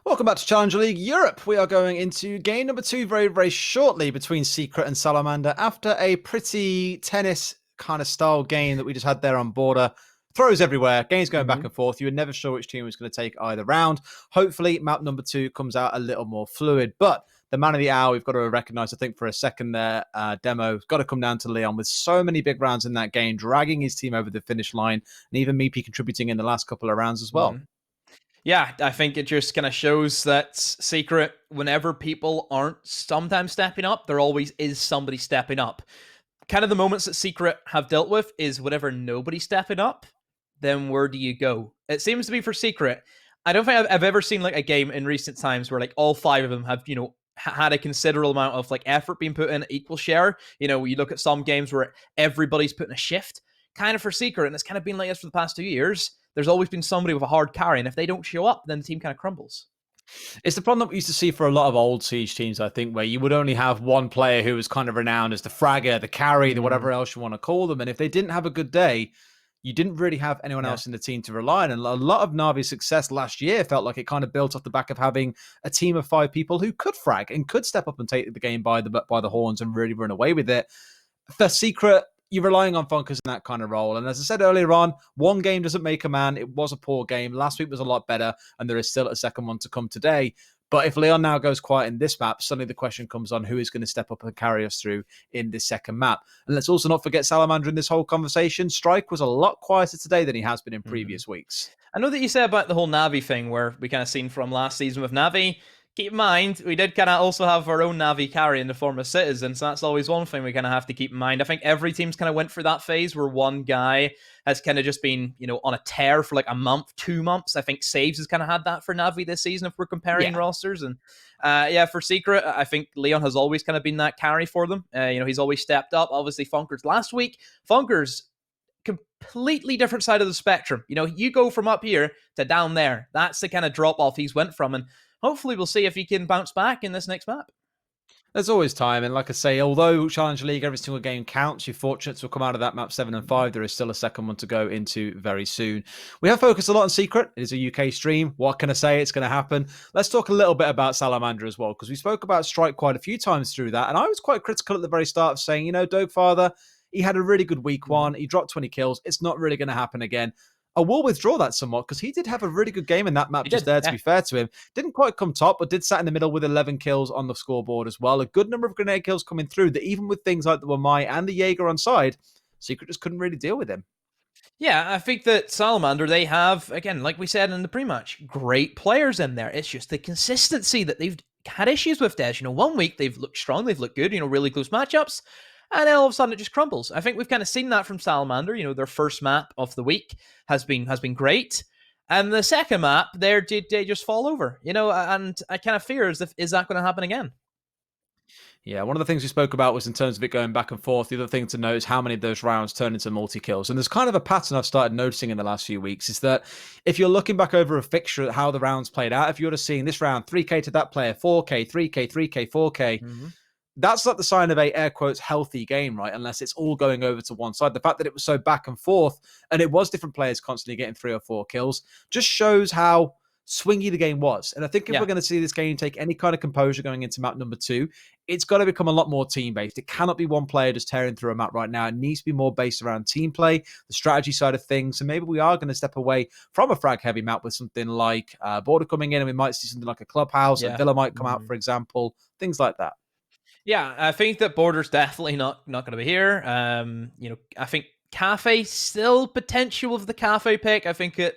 Welcome back to Challenger League Europe. We are going into game number 2 very, very shortly between Secret and Salamander after a pretty tennis kind of style game that we just had there on Border. Throws everywhere, games going back and forth. You were never sure which team was going to take either round. Hopefully, map number 2 comes out a little more fluid. But the man of the hour, we've got to recognize, I think, for a second there, Demo, got to come down to Leon with so many big rounds in that game, dragging his team over the finish line, and even Meepy contributing in the last couple of rounds as well. Yeah, I think it just kind of shows that Secret, whenever people aren't sometimes stepping up, there always is somebody stepping up. Kind of the moments that Secret have dealt with is whenever nobody's stepping up, then where do you go? It seems to be for Secret. I don't think I've ever seen like a game in recent times where like all 5 of them have, had a considerable amount of like effort being put in, equal share. You look at some games where everybody's putting a shift, kind of for Secret, and it's kind of been like this for the past 2 years. There's always been somebody with a hard carry, and if they don't show up, then the team kind of crumbles. It's the problem that we used to see for a lot of old Siege teams, I think, where you would only have one player who was kind of renowned as the fragger, the carry, the whatever else you want to call them. And if they didn't have a good day, you didn't really have anyone else in the team to rely on. And a lot of Navi's success last year felt like it kind of built off the back of having a team of 5 people who could frag and could step up and take the game by the horns and really run away with it. For Secret, you're relying on Funkers in that kind of role. And as I said earlier on, one game doesn't make a man. It was a poor game. Last week was a lot better, and there is still a second one to come today. But if Leon now goes quiet in this map, suddenly the question comes on who is going to step up and carry us through in this second map. And let's also not forget Salamander in this whole conversation. Strike was a lot quieter today than he has been in previous weeks. I know that you said about the whole Navi thing where we kind of seen from last season with Navi. Keep in mind, we did kind of also have our own Navi carry in the form of Citizen, so that's always one thing we kind of have to keep in mind. I think every team's kind of went through that phase where one guy has kind of just been, on a tear for like a month, 2 months. I think Saves has kind of had that for Navi this season if we're comparing rosters. And for Secret, I think Leon has always kind of been that carry for them. He's always stepped up. Obviously, Funkers last week. Funkers, completely different side of the spectrum. You go from up here to down there. That's the kind of drop off he's went from. And hopefully we'll see if he can bounce back in this next map. There's always time, and like I say, although Challenger League, every single game counts, you're fortunate to come out of that map 7 and 5. There is still a second one to go into very soon. We have focused a lot on Secret. It is a UK stream. What can I say? It's going to happen. Let's talk a little bit about Salamander as well, because we spoke about Strike quite a few times through that, and I was quite critical at the very start of saying, Dogfather, he had a really good week 1. He dropped 20 kills. It's not really going to happen again. I will withdraw that somewhat because he did have a really good game in that map to be fair to him. Didn't quite come top, but did sat in the middle with 11 kills on the scoreboard as well. A good number of grenade kills coming through that even with things like the Wamai and the Jaeger on side, Secret just couldn't really deal with him. Yeah, I think that Salamander, they have, again, like we said in the pre-match, great players in there. It's just the consistency that they've had issues with, Des. 1 week they've looked strong, they've looked good, really close matchups. And then all of a sudden it just crumbles. I think we've kind of seen that from Salamander. Their first map of the week has been great. And the second map, they just fall over. And I kind of fear is that going to happen again? Yeah, one of the things we spoke about was in terms of it going back and forth. The other thing to note is how many of those rounds turn into multi-kills. And there's kind of a pattern I've started noticing in the last few weeks is that if you're looking back over a fixture at how the rounds played out, if you're just seeing this round, 3K to that player, 4K, 3K, 3K, 4K, that's not the sign of a, air quotes, healthy game, right? Unless it's all going over to one side. The fact that it was so back and forth and it was different players constantly getting 3 or 4 kills just shows how swingy the game was. And I think if we're going to see this game take any kind of composure going into map number 2, it's got to become a lot more team-based. It cannot be one player just tearing through a map right now. It needs to be more based around team play, the strategy side of things. And maybe we are going to step away from a frag-heavy map with something like Border coming in, and we might see something like a Clubhouse, a Villa might come out, for example, things like that. Yeah, I think that Border's definitely not going to be here. I think Cafe still potential of the Cafe pick. I think it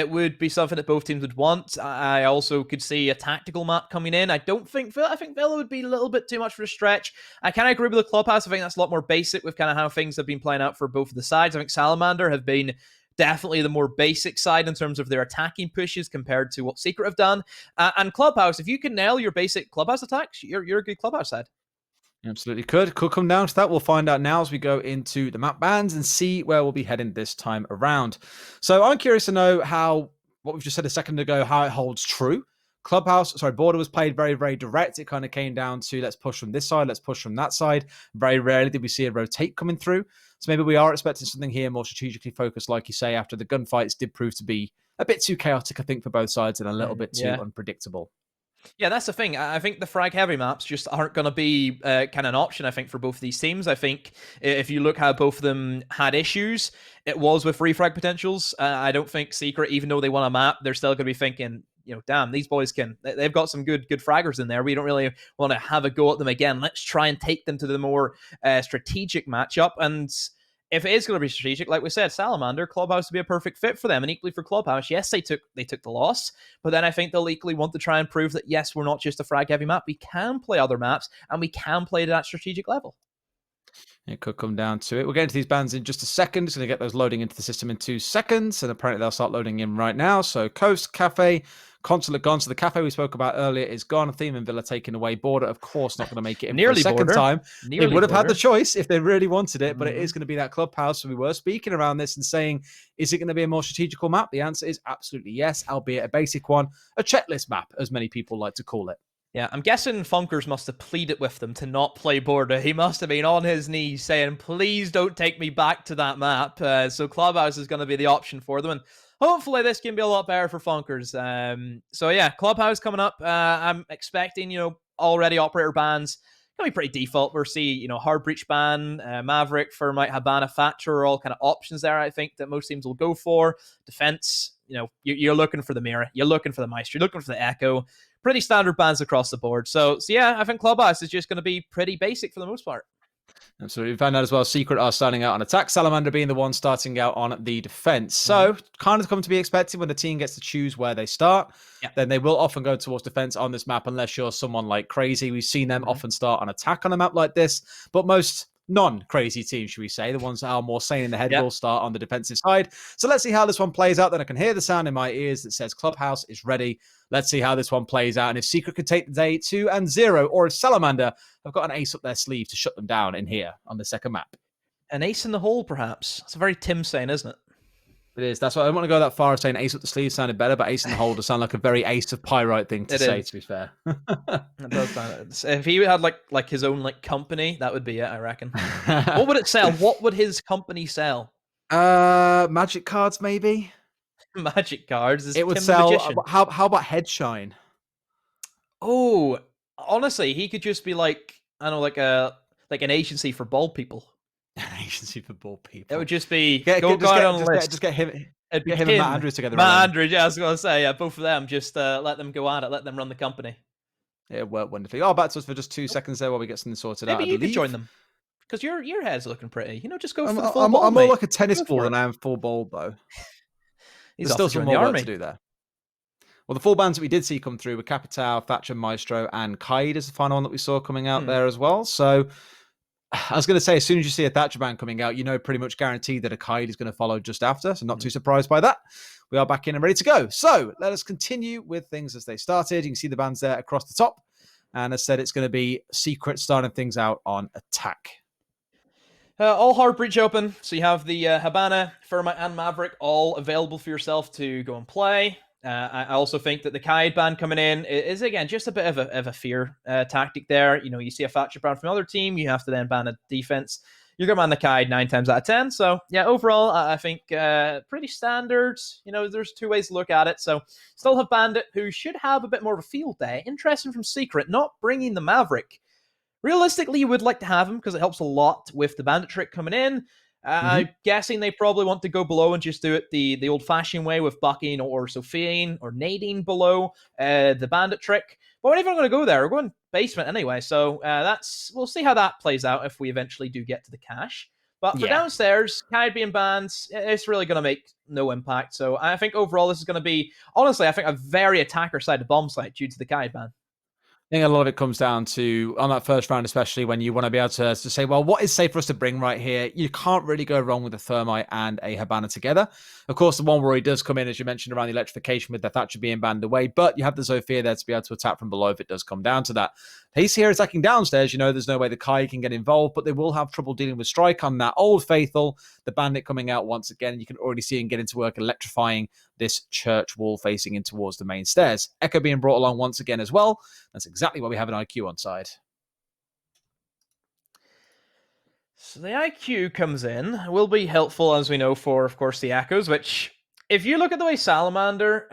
would be something that both teams would want. I also could see a tactical map coming in. I think Villa would be a little bit too much for a stretch. I kind of agree with the Clubhouse. I think that's a lot more basic with kind of how things have been playing out for both of the sides. I think Salamander have been definitely the more basic side in terms of their attacking pushes compared to what Secret have done. And Clubhouse, if you can nail your basic Clubhouse attacks, you're a good Clubhouse side. Absolutely could come down to that. We'll find out now as we go into the map bands and see where we'll be heading this time around. So I'm curious to know how what we've just said a second ago, how it holds true. Border was played very, very direct. It kind of came down to let's push from this side, let's push from that side. Very rarely did we see a rotate coming through. So maybe we are expecting something here more strategically focused, like you say, after the gunfights did prove to be a bit too chaotic, I think, for both sides and a little bit too Yeah. unpredictable. Yeah, that's the thing. I think the frag heavy maps just aren't going to be kind of an option, I think, for both of these teams. I think if you look how both of them had issues, it was with refrag potentials. I don't think Secret, even though they won a map, they're still going to be thinking, damn, these boys they've got some good fraggers in there. We don't really want to have a go at them again. Let's try and take them to the more strategic matchup. And if it is going to be strategic, like we said, Salamander, Clubhouse would be a perfect fit for them. And equally for Clubhouse, yes, they took the loss, but then I think they'll equally want to try and prove that, yes, we're not just a frag heavy map. We can play other maps and we can play to that strategic level. It could come down to it. We'll get into these bands in just a second. Just going to get those loading into the system in 2 seconds. And apparently they'll start loading in right now. So Coast, Cafe, Consulate gone. So the Cafe we spoke about earlier is gone. Theme and Villa taken away. Border, of course, not going to make it in Nearly for a second Border. time. Nearly they would have had Border. the choice if they really wanted it, but it is going to be that Clubhouse. So we were speaking around this and saying, is it going to be a more strategical map? The answer is absolutely yes, albeit a basic one. A checklist map, as many people like to call it. Yeah, I'm guessing Funkers must have pleaded with them to not play Border. He must have been on his knees saying, please don't take me back to that map. So Clubhouse is going to be the option for them. And hopefully this can be a lot better for Funkers. So yeah, Clubhouse coming up. I'm expecting, already operator bans. Going to be pretty default. We'll see, Hard Breach ban, Maverick, Thermite, Habana, Thatcher are all kind of options there, I think, that most teams will go for. Defense, you're looking for the Mirror. You're looking for the Maestro. You're looking for the Echo. Pretty standard bans across the board. So yeah, I think Clubhouse is just going to be pretty basic for the most part. Absolutely. We found out as well, Secret are starting out on attack, Salamander being the one starting out on the defense. So kind of come to be expected when the team gets to choose where they start. Yeah. Then they will often go towards defense on this map unless you're someone like Crazy. We've seen them often start on attack on a map like this, but most non-crazy teams, should we say, the ones that are more sane in the head, will start on the defensive side. So let's see how this one plays out. Then I can hear the sound in my ears that says Clubhouse is ready. Let's see how this one plays out. And if Secret could take the day 2-0, or if Salamander have got an ace up their sleeve to shut them down in here on the second map. An ace in the hole, perhaps. It's a very Tim saying, isn't it? It is. That's why I don't want to go that far as saying ace up the sleeve sounded better, but ace in the hole does sound like a very ace of pyrite thing to say, to be fair. It does sound. If he had like his own company, that would be it, I reckon. What would it sell? What would his company sell? Magic cards, maybe. Magic cards. It would sell. How about Headshine? Oh, honestly, he could just be like, I don't know, like an agency for bald people. An agency for bald people. It would just be get him and Matt Andrews together. Matt Andrews, yeah, I was going to say, both of them. Just let them go at it. Let them run the company. It worked wonderfully. Oh, back to us for just 2 seconds there while we get something sorted out. Maybe you could join them because your hair's looking pretty. Just go for the full I'm bald, more mate. like a tennis ball than I am full bald, though. There's still some more work to do there. Well, the 4 bands that we did see come through were Capital, Thatcher, Maestro, and Kaid is the final one that we saw coming out there as well. So I was going to say, as soon as you see a Thatcher band coming out, pretty much guaranteed that a Kaid is going to follow just after. So not too surprised by that. We are back in and ready to go. So let us continue with things as they started. You can see the bands there across the top. And as I said, it's going to be Secret starting things out on attack. All hard breach open. So you have the Habana, Thermite, and Maverick all available for yourself to go and play. I also think that the Kaid ban coming in is, again, just a bit of a fear tactic there. You see a Thatcher ban from another team, you have to then ban a defense. You're going to ban the Kaid 9 times out of 10. So, yeah, overall, I think pretty standard. There's 2 ways to look at it. So, still have Bandit, who should have a bit more of a field day. Interesting from Secret, not bringing the Maverick. Realistically, you would like to have him because it helps a lot with the Bandit trick coming in. I'm guessing they probably want to go below and just do it the old-fashioned way with bucking or Sophiaing or nading below the Bandit trick. But we're not even going to go there. We're going basement anyway. So we'll see how that plays out if we eventually do get to the cache. But for downstairs, Kaid being banned, it's really going to make no impact. So I think overall this is going to be, honestly, I think a very attacker-sided bomb site due to the Kaid ban. I think a lot of it comes down to, on that first round especially, when you want to be able to say, well, what is safe for us to bring right here? You can't really go wrong with a Thermite and a Habana together. Of course, the one where he does come in, as you mentioned, around the electrification with the Thatcher being banned away, but you have the Zofia there to be able to attack from below if it does come down to that. He's here attacking downstairs. There's no way the Kai can get involved, but they will have trouble dealing with Strike on that Old Faithful. The Bandit coming out once again. You can already see him get into work electrifying this church wall facing in towards the main stairs. Echo being brought along once again as well. That's exactly why we have an IQ on side. So the IQ comes in, will be helpful, as we know, for, of course, the Echoes, which if you look at the way Salamander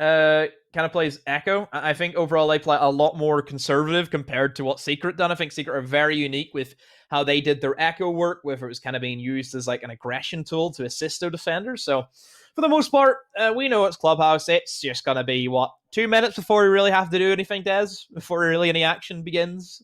kind of plays Echo, I think overall they play a lot more conservative compared to what Secret done. I think Secret are very unique with how they did their Echo work, whether it was kind of being used as like an aggression tool to assist their defenders. So for the most part, we know it's Clubhouse. It's just going to be, what, 2 minutes before we really have to do anything, Des? Before really any action begins?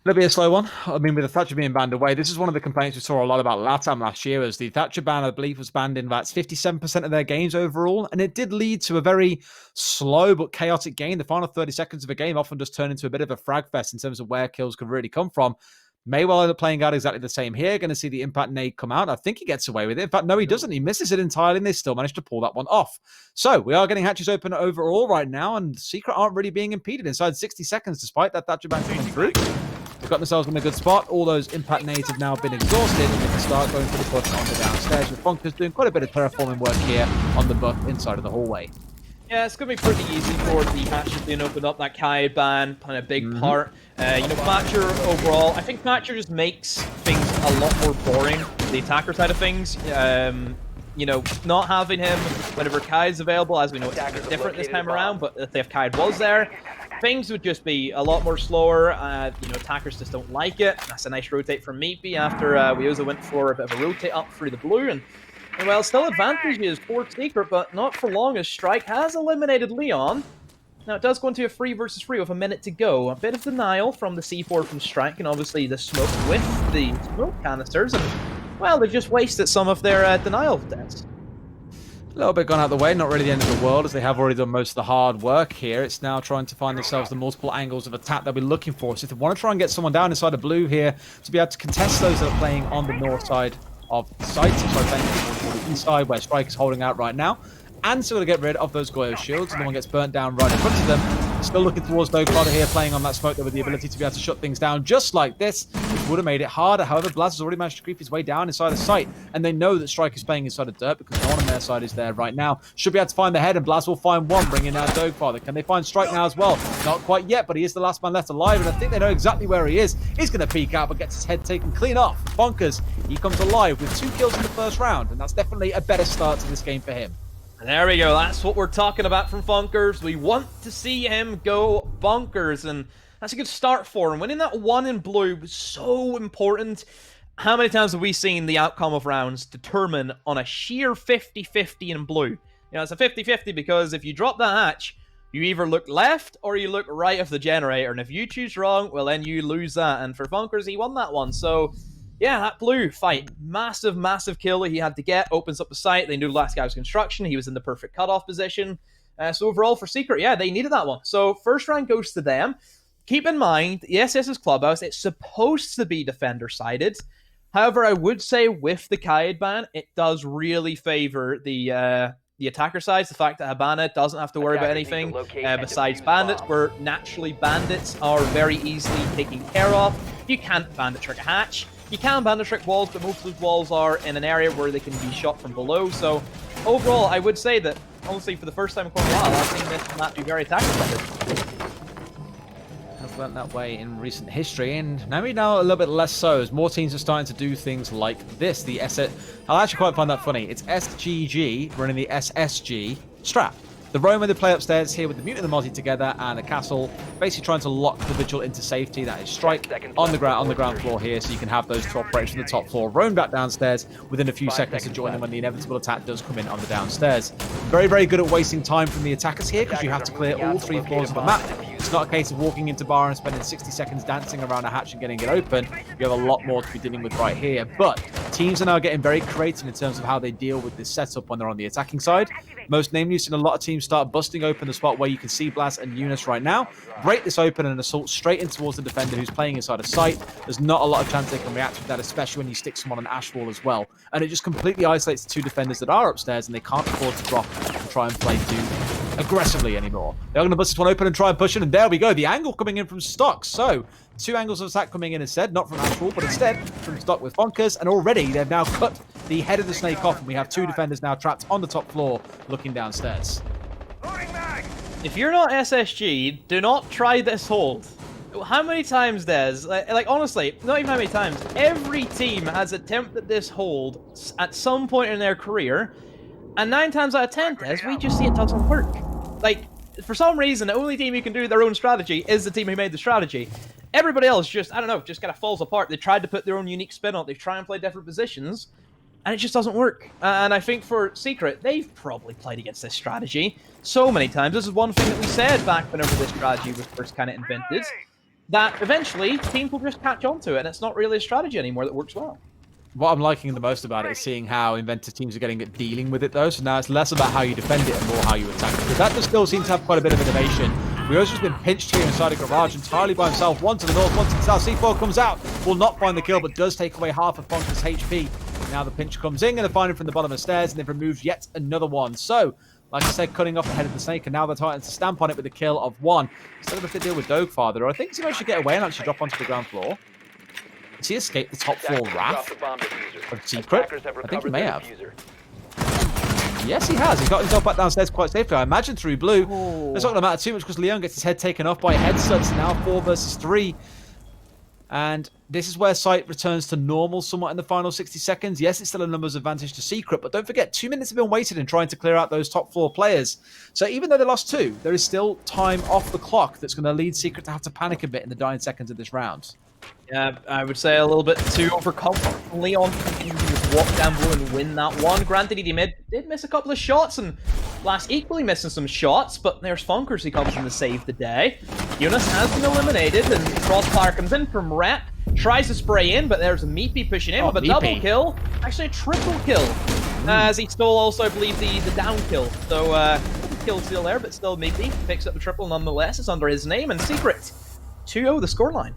It'll be a slow one. I mean, with the Thatcher being banned away, this is one of the complaints we saw a lot about LATAM last year, as the Thatcher ban, I believe, was banned in about 57% of their games overall, and it did lead to a very slow but chaotic game. The final 30 seconds of a game often just turn into a bit of a frag fest in terms of where kills could really come from. May well end up playing out exactly the same here. Going to see the impact nade come out. I think he gets away with it. In fact, no, he doesn't. He misses it entirely, and they still manage to pull that one off. So we are getting hatches open overall right now, and Secret aren't really being impeded inside 60 seconds, despite that Thatcher ban coming through. They've got themselves in a good spot. All those impact nades have now been exhausted, and they can start going for the push on the downstairs, with Bonkers doing quite a bit of terraforming work here on the buff inside of the hallway. Yeah, it's going to be pretty easy for the hatches being opened up. That Kai ban playing a big part. Thatcher overall, I think Thatcher just makes things a lot more boring, the attacker side of things. Not having him whenever Kai's available, as we know it's different this time around, but if Kai was there, things would just be a lot more slower. Attackers just don't like it. That's a nice rotate from Meepy after we also went for a bit of a rotate up through the blue, and well, still advantages for Secret, but not for long, as Strike has eliminated Leon. Now, it does go into a 3 versus 3 with a minute to go. A bit of denial from the C4 from Strike, and obviously the smoke with the smoke canisters, and, well, they've just wasted some of their denial deaths. A little bit gone out of the way, not really the end of the world, as they have already done most of the hard work here. It's now trying to find themselves the multiple angles of attack they'll be looking for. So if they want to try and get someone down inside the blue here, to be able to contest those that are playing on the north side of the site, so playing the inside where Strike is holding out right now, and still to get rid of those Goyo shields, and the one gets burnt down right in front of them. Still looking towards Dokada here, playing on that smoke there with the ability to be able to shut things down just like this, which would have made it harder. However, Blaz has already managed to creep his way down inside the site, and they know that Strike is playing inside of dirt because no one on their side is there right now. Should be able to find the head, and Blaz will find one, bringing out Dogfather. Can they find Strike now as well? Not quite yet, but he is the last man left alive, and I think they know exactly where he is. He's going to peek out, but gets his head taken clean off. Bonkers, he comes alive with 2 kills in the first round, and that's definitely a better start to this game for him. There we go. That's what we're talking about from Funkers. We want to see him go bonkers, and that's a good start for him. Winning that 1 in blue was so important. How many times have we seen the outcome of rounds determine on a sheer 50-50 in blue? It's a 50-50 because if you drop that hatch, you either look left or you look right of the generator, and if you choose wrong, well, then you lose that. And for Funkers, he won that one. So yeah, that blue fight, massive, massive kill that he had to get, opens up the site. They knew the last guy was construction. He was in the perfect cutoff position. So overall for Secret, yeah, they needed that one. So first round goes to them. Keep in mind, the SS's Clubhouse, it's supposed to be defender-sided. However, I would say with the Kaid ban, it does really favor the attacker sides. The fact that Habana doesn't have to worry about anything besides bandits, where naturally bandits are very easily taken care of. You can't bandit trick a hatch. You can bandit trick walls, but most of those walls are in an area where they can be shot from below. So overall, I would say that, honestly, for the first time in quite a while, I've seen this map be very attacker-centered. Has went that way in recent history, and maybe now a little bit less so, as more teams are starting to do things like this. The I'll actually quite find that funny. It's SGG running the SSG strat. The Roma, they play upstairs here with the Mute and the Mozzie together, and the Castle basically trying to lock the Vigil into safety. That is Strike on the ground floor here, so you can have those 2 operators from the top floor roam back downstairs within a few seconds to join them when the inevitable attack does come in on the downstairs. Very, very good at wasting time from the attackers here, because you have to clear all 3 floors of the map. It's not a case of walking into bar and spending 60 seconds dancing around a hatch and getting it open. You have a lot more to be dealing with right here. But teams are now getting very creative in terms of how they deal with this setup when they're on the attacking side. Most namely, you've seen a lot of teams start busting open the spot where you can see Blaz and Eunice right now. Break this open and assault straight in towards the defender who's playing inside a site. There's not a lot of chance they can react with that, especially when you stick someone on Ash Wall as well. And it just completely isolates the 2 defenders that are upstairs, and they can't afford to drop and try and play too aggressively anymore. They're going to bust this one open and try and push it, and there we go. The angle coming in from Stock. So 2 angles of attack coming in instead, not from Ash Wall, but instead from Stock with Bonkers, and already they've now cut the head of the snake off, and we have 2 defenders now trapped on the top floor looking downstairs. If you're not SSG, do not try this hold. How many times, Des? Like honestly, not even how many times. Every team has attempted this hold at some point in their career, And 9 times out of 10, Des, we just see it doesn't work. Like, for some reason, the only team who can do their own strategy is the team who made the strategy. Everybody else just, I don't know, just kind of falls apart. They tried to put their own unique spin on it. They try and play different positions, and it just doesn't work. And I think for Secret, they've probably played against this strategy so many times. This is one thing that we said back whenever this strategy was first kind of invented, that eventually teams will just catch on to it, and it's not really a strategy anymore that works well. What I'm liking the most about it is seeing how inventive teams are getting at dealing with it, though. So now it's less about how you defend it and more how you attack it. Because that does still seem to have quite a bit of innovation. Rio's just been pinched here inside a garage entirely by himself. One to the north, one to the south. C4 comes out. Will not find the kill, but does take away half of Fonka's HP. Now the pinch comes in, and they find him from the bottom of the stairs, and they've removed yet another one. So, like I said, cutting off the head of the snake, and now the Titans to stamp on it with a kill of 1. Instead of have to deal with Dogfather, or I think he managed to get away and actually drop onto the ground floor. Has he escaped the top floor wrath of Secret? I think he may have. Yes, he has. He's got himself back downstairs quite safely. I imagine through blue. It's not going to matter too much because Leon gets his head taken off by headshots. Now 4 versus 3. And this is where sight returns to normal somewhat in the final 60 seconds. Yes, it's still a numbers advantage to Secret, but don't forget, 2 minutes have been wasted in trying to clear out those top floor players. So even though they lost 2, there is still time off the clock that's going to lead Secret to have to panic a bit in the dying seconds of this round. Yeah, I would say a little bit too overconfident. Leon can just walk down blue and win that one. Granted, he did miss a couple of shots, and Last equally missing some shots, but there's Funkers who comes in to save the day. Eunice has been eliminated, and Crossfire comes in from Rep. Tries to spray in, but there's a Meepy pushing in with a double kill. Actually, a triple kill. As he stole also, I believe, the down kill. So, kill still there, but still Meepy picks up the triple nonetheless. It's under his name, and Secret 2-0 the scoreline.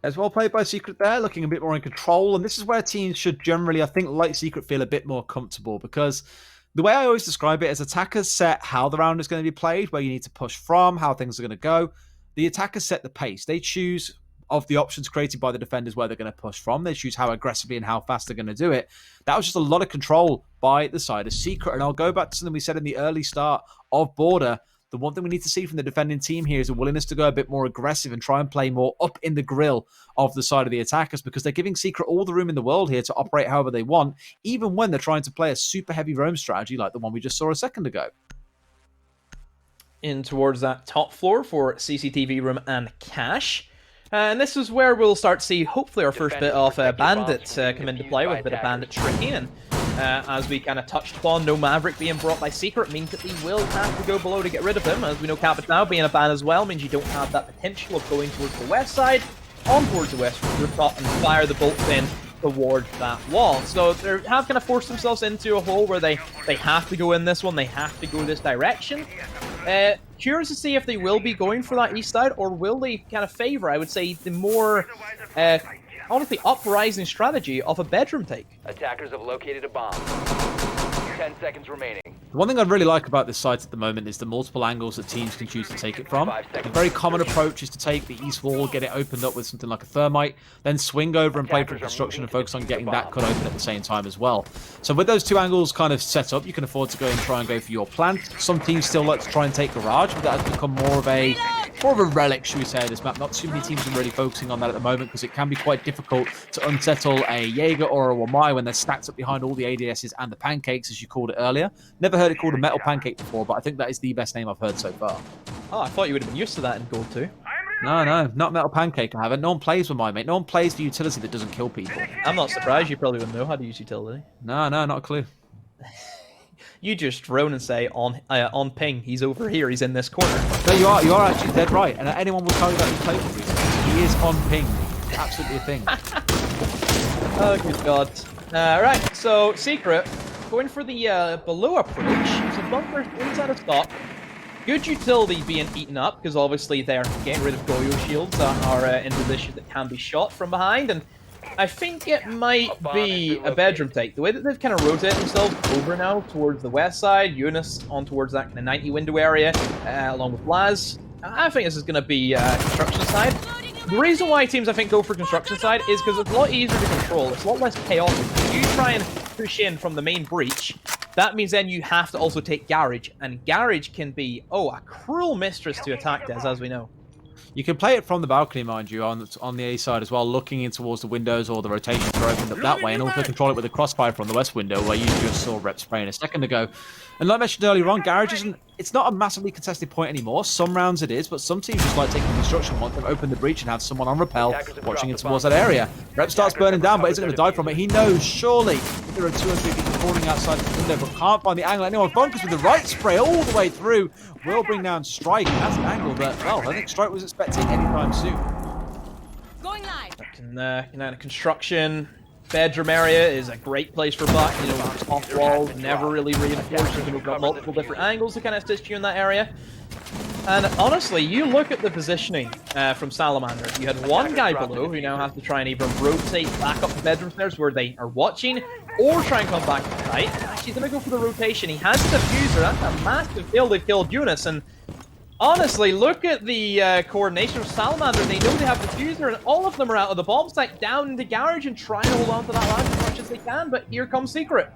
As well played by Secret there, looking a bit more in control. And this is where teams should generally, I think, like Secret, feel a bit more comfortable. Because the way I always describe it is attackers set how the round is going to be played, where you need to push from, how things are going to go. The attackers set the pace. They choose of the options created by the defenders where they're going to push from. They choose how aggressively and how fast they're going to do it. That was just a lot of control by the side of Secret. And I'll go back to something we said in the early start of Border. The one thing we need to see from the defending team here is a willingness to go a bit more aggressive and try and play more up in the grill of the side of the attackers, because they're giving Secret all the room in the world here to operate however they want, even when they're trying to play a super heavy roam strategy like the one we just saw a second ago. In towards that top floor for CCTV room and cash. And this is where we'll start to see, hopefully, our first bit of Bandit come into play with a bit of Bandit tricking. And as we kind of touched upon, no Maverick being brought by Secret means that they will have to go below to get rid of him. As we know, Capitão being a ban as well means you don't have that potential of going towards the west side, on towards the west rooftop, and fire the bolts in towards that wall. So they have kind of forced themselves into a hole where they have to go in this one, they have to go this direction. Curious to see if they will be going for that east side, or will they kind of favor, I would say, the more, honestly, uprising strategy of a bedroom take. Attackers have located a bomb. 10 seconds remaining. The one thing I really like about this site at the moment is the multiple angles that teams can choose to take it from. A very common approach is to take the east wall, get it opened up with something like a thermite, then swing over and play for construction and focus on getting that cut open at the same time as well. So with those two angles kind of set up, you can afford to go and try and go for your plant. Some teams still like to try and take garage, but that has become more of a relic, should we say, this map. Not too many teams are really focusing on that at the moment, because it can be quite difficult to unsettle a Jaeger or a Wamai when they're stacked up behind all the ADSs and the pancakes, as you called it earlier. Never heard it called a metal pancake before, but I think that is the best name I've heard so far. Oh, I thought you would have been used to that in Gold 2. No, not metal pancake, I haven't. No one plays with mine, mate. No one plays the utility that doesn't kill people. I'm not surprised, you probably wouldn't know how to use utility. No, not a clue. You just drone and say, on ping, he's over here, he's in this corner. No, you are actually dead right, and anyone will tell you that he's played with recently. He is on ping. Absolutely a thing. Oh, good God. Right, so Secret, going for the below approach. So Bunker inside of stock. Good utility being eaten up, because obviously they're getting rid of Goyo shields that are in position that can be shot from behind. And I think it might be a bedroom take. The way that they've kind of rotated themselves over now towards the west side, Eunice on towards that kind of 90 window area, along with Laz. I think this is going to be construction side. The reason why teams, I think, go for construction side is because it's a lot easier to control. It's a lot less chaotic. If you try and push in from the main breach, that means then you have to also take Garage. And Garage can be, a cruel mistress to attack Des, as we know. You can play it from the balcony, mind you, on the A side as well, looking in towards the windows or the rotations are opened up that way, and also control it with the crossfire from the west window, where you just saw Rep spraying a second ago. And like I mentioned earlier on, Garage it's not a massively contested point anymore. Some rounds it is, but some teams just like taking construction once they've opened the breach and have someone on rappel watching it towards that area. Rep starts burning down, but isn't going to die from it. He knows, surely, that there are 2 or 3 people falling outside the window, but can't find the angle. Anyone bunkers with the right spray all the way through. Will bring down Strike, and that's an angle that, well, I think Strike was expecting anytime soon. Going live. The construction bedroom area is a great place for Buck. You know, off wall, never really reinforced. You can open up multiple different angles to kind of assist you in that area. And honestly, you look at the positioning from Salamander. You had one guy below who now has to try and either rotate back up the bedroom stairs where they are watching, or try and come back to the site. Actually, he's going to go for the rotation. He has the diffuser. That's a massive kill. They've killed Eunice. And honestly, look at the coordination of Salamander. They know they have the diffuser, and all of them are out of the bomb site, down in the garage, and trying to hold on to that line as much as they can. But here comes Secret.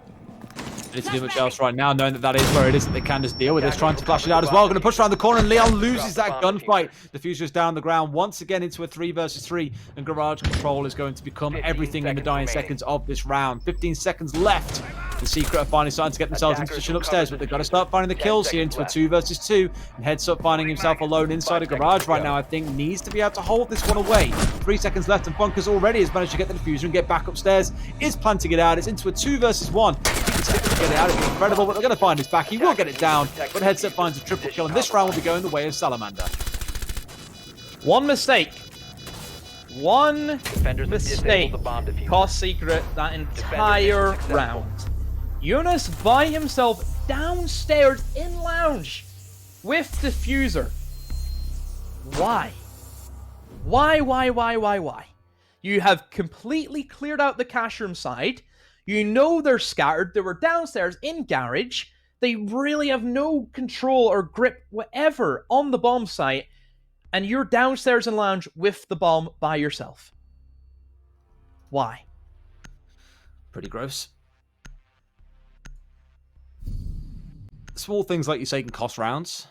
To do much else right now, knowing that that is where it is that they can just deal with this, trying to flash it out as well. Going to push around the corner, and Leon loses that gunfight. Diffuser's down the ground once again into a 3 versus 3, and Garage Control is going to become everything in the dying seconds of this round. 15 seconds left. The Secret are finally starting to get themselves in position upstairs, but they've got to start finding the kills here into a 2 versus 2. And Heads Up finding himself alone inside a garage right now, I think, needs to be able to hold this one away. 3 seconds left, and Bunkers already has managed to get the diffuser and get back upstairs. Is planting it out. It's into a 2 versus 1. To get it out, it's incredible, but they're going to find his back. He will get it down, but Heads Up finds a triple kill, and this round will be going the way of Salamander. One mistake. One mistake cost Secret that entire round. Eunice by himself downstairs in lounge with diffuser. Why? Why? You have completely cleared out the cash room side. You know they're scattered. They were downstairs in garage. They really have no control or grip, whatever, on the bomb site. And you're downstairs in lounge with the bomb by yourself. Why? Pretty gross. Small things like you say can cost rounds.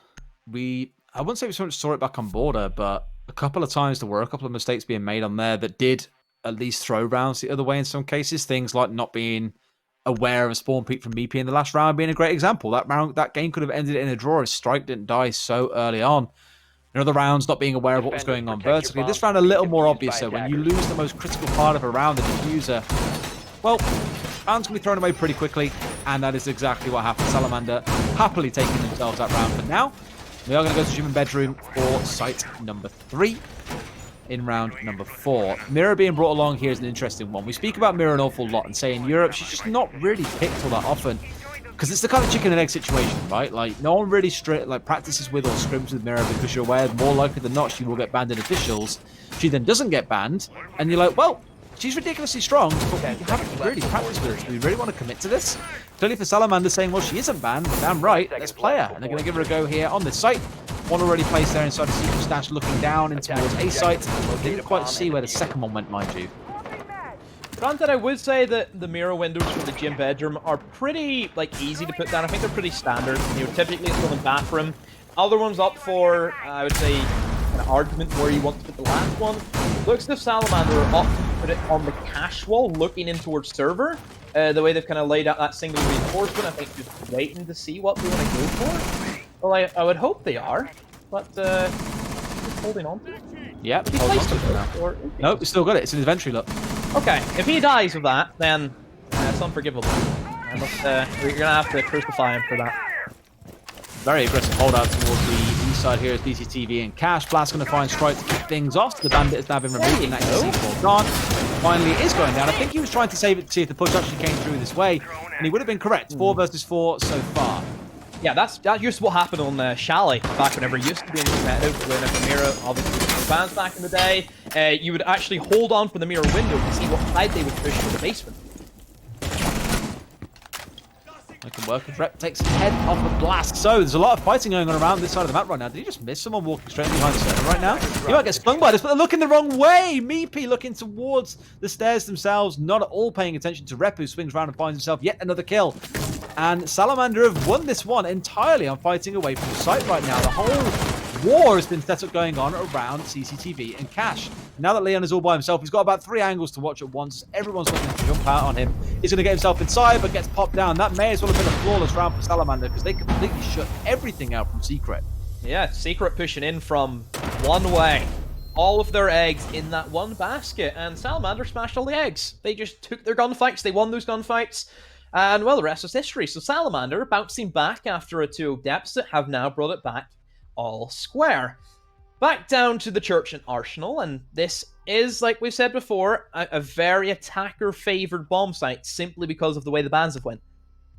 I wouldn't say we so much saw it back on border, but a couple of times there were a couple of mistakes being made on there that did at least throw rounds the other way in some cases. Things like not being aware of a spawn peek from Meepy in the last round being a great example. That game could have ended in a draw if Strike didn't die so early on. In other rounds, not being aware of what was going on vertically. This round a little more obvious, so when you lose the most critical part of a round, the diffuser, well, rounds can be thrown away pretty quickly, and that is exactly what happened. Salamander happily taking themselves that round. But now, we are going to go to human bedroom for site number 3 in round number 4. Mira being brought along here is an interesting one. We speak about Mira an awful lot and say in Europe, she's just not really picked all that often. Because it's the kind of chicken and egg situation, right? Like, no one really practices with or scrims with Mira because you're aware more likely than not she will get banned in officials. She then doesn't get banned, and you're like, well, she's ridiculously strong, but we haven't really practiced with her. Do we really want to commit to this? Clearly for Salamander saying, well, she isn't banned, but damn right, let's play her. And they're going to give her a go here on this site. One already placed there inside the secret stash, looking down in towards A site. Didn't quite see where the second one went, mind you. Granted, I would say that the mirror windows for the gym bedroom are pretty, easy to put down. I think they're pretty standard. You know, typically it's in the bathroom. Other ones up for, I would say, an argument where you want to put the last one. Looks as if Salamander are opting to put it on the cache wall, looking in towards server. The way they've kind of laid out that single reinforcement, I think just waiting to see what they want to go for. Well, I would hope they are, but just holding on to it. Yep, He hold placed on it to it now. though, or... Nope, we still got it. It's an inventory look. Okay, if he dies with that, then it's unforgivable. You're going to have to crucify him for that. Very aggressive holdout towards the east side here as DCTV and Cash. Blast going to find Strike to kick things off. The Bandit has now been removed and that C4 gone. Finally, it is going down. I think he was trying to save it to see if the push actually came through this way, and he would have been correct. 4 versus 4 so far. Yeah, that's used to what happened on Chalet back whenever it used to be in competitive, whenever Mira obviously was fans back in the day. You would actually hold on for the mirror window to see what side they would push to the basement. That can work if Rep takes his head off the blast. So there's a lot of fighting going on around this side of the map right now. Did he just miss someone walking straight behind the server right now? He might get stung by this, but they're looking the wrong way. Meepy looking towards the stairs themselves, not at all paying attention to Rep, who swings around and finds himself yet another kill. And Salamander have won this one entirely on fighting away from the site right now. The whole war has been set up going on around CCTV and Cash. Now that Leon is all by himself, he's got about 3 angles to watch at once. Everyone's looking to jump out on him. He's going to get himself inside, but gets popped down. That may as well have been a flawless round for Salamander because they completely shut everything out from Secret. Yeah, Secret pushing in from one way. All of their eggs in that one basket, and Salamander smashed all the eggs. They just took their gunfights, they won those gunfights, and well, the rest is history. So Salamander, bouncing back after a 2-0 deficit, have now brought it back all square. Back down to the church and arsenal, and this is, like we've said before, a very attacker-favoured bomb site, simply because of the way the bans have went.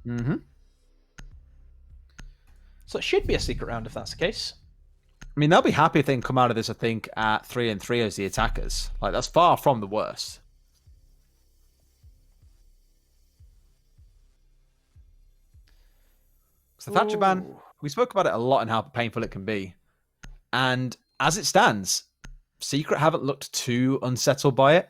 Mm-hmm. So it should be a secret round if that's the case. I mean, they'll be happy if they can come out of this, I think, at 3-3 as the attackers. Like, that's far from the worst. So Thatcher ban, we spoke about it a lot and how painful it can be. And as it stands, Secret haven't looked too unsettled by it.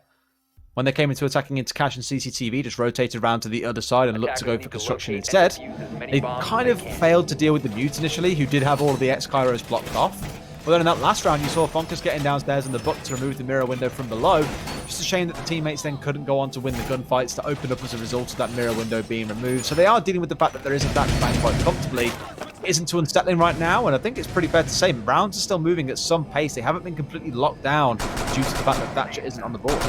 When they came into attacking into Cash and CCTV, just rotated around to the other side and looked to go for construction instead. They kind of failed to deal with the Mute initially, who did have all of the X-Kairos blocked off. But then in that last round, you saw Funkus getting downstairs in the book to remove the mirror window from below. Just a shame that the teammates then couldn't go on to win the gunfights to open up as a result of that mirror window being removed. So they are dealing with the fact that there is a Thatcher ban quite comfortably. It isn't too unsettling right now, and I think it's pretty fair to say rounds are still moving at some pace. They haven't been completely locked down due to the fact that Thatcher isn't on the board.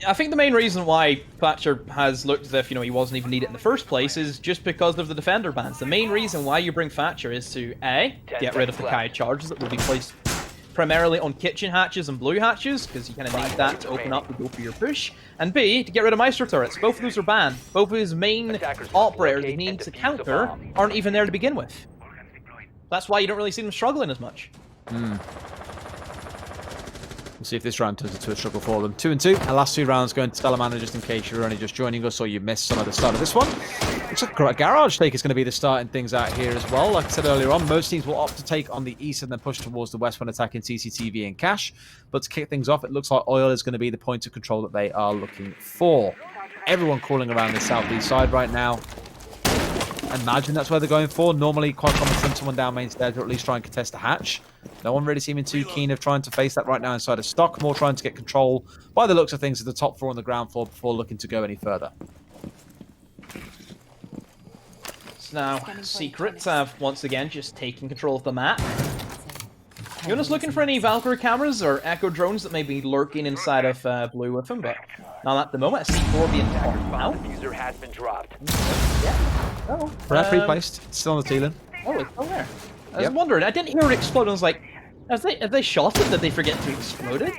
I think the main reason why Thatcher has looked as if, he wasn't even needed in the first place is just because of the defender bans. The main reason why you bring Thatcher is to, A, get rid of the Kai charges that will be placed primarily on kitchen hatches and blue hatches, because you kind of need that to open up and go for your push, and B, to get rid of Maestro turrets. Both of those are banned. Both of his main operators he needs to counter aren't even there to begin with. That's why you don't really see them struggling as much. We'll see if this round turns into a struggle for them. 2-2. Our last 2 rounds going to Salamander, just in case you're only just joining us or you missed some of the start of this one. Looks like a Garage take is going to be the starting things out here as well. Like I said earlier on, most teams will opt to take on the east and then push towards the west when attacking CCTV and Cash. But to kick things off, it looks like Oil is going to be the point of control that they are looking for. Everyone crawling around the southeast side right now. Imagine that's where they're going for. Normally, quite common to send someone down main stairs or at least try and contest a hatch. No one really seeming too keen of trying to face that right now inside of stock. More trying to get control, by the looks of things, at the top floor and the ground floor before looking to go any further. So now, Secret have once again just taken control of the map. You're just looking for any Valkyrie cameras or Echo drones that may be lurking inside of Blue with them, but not at the moment. A C4 being popped out. User has been dropped. Yeah. Oh. Referee placed. It's still on the ceiling. Oh, it's still there. I was wondering. I didn't hear it explode. I was like, have they shot it? Did they forget to explode it?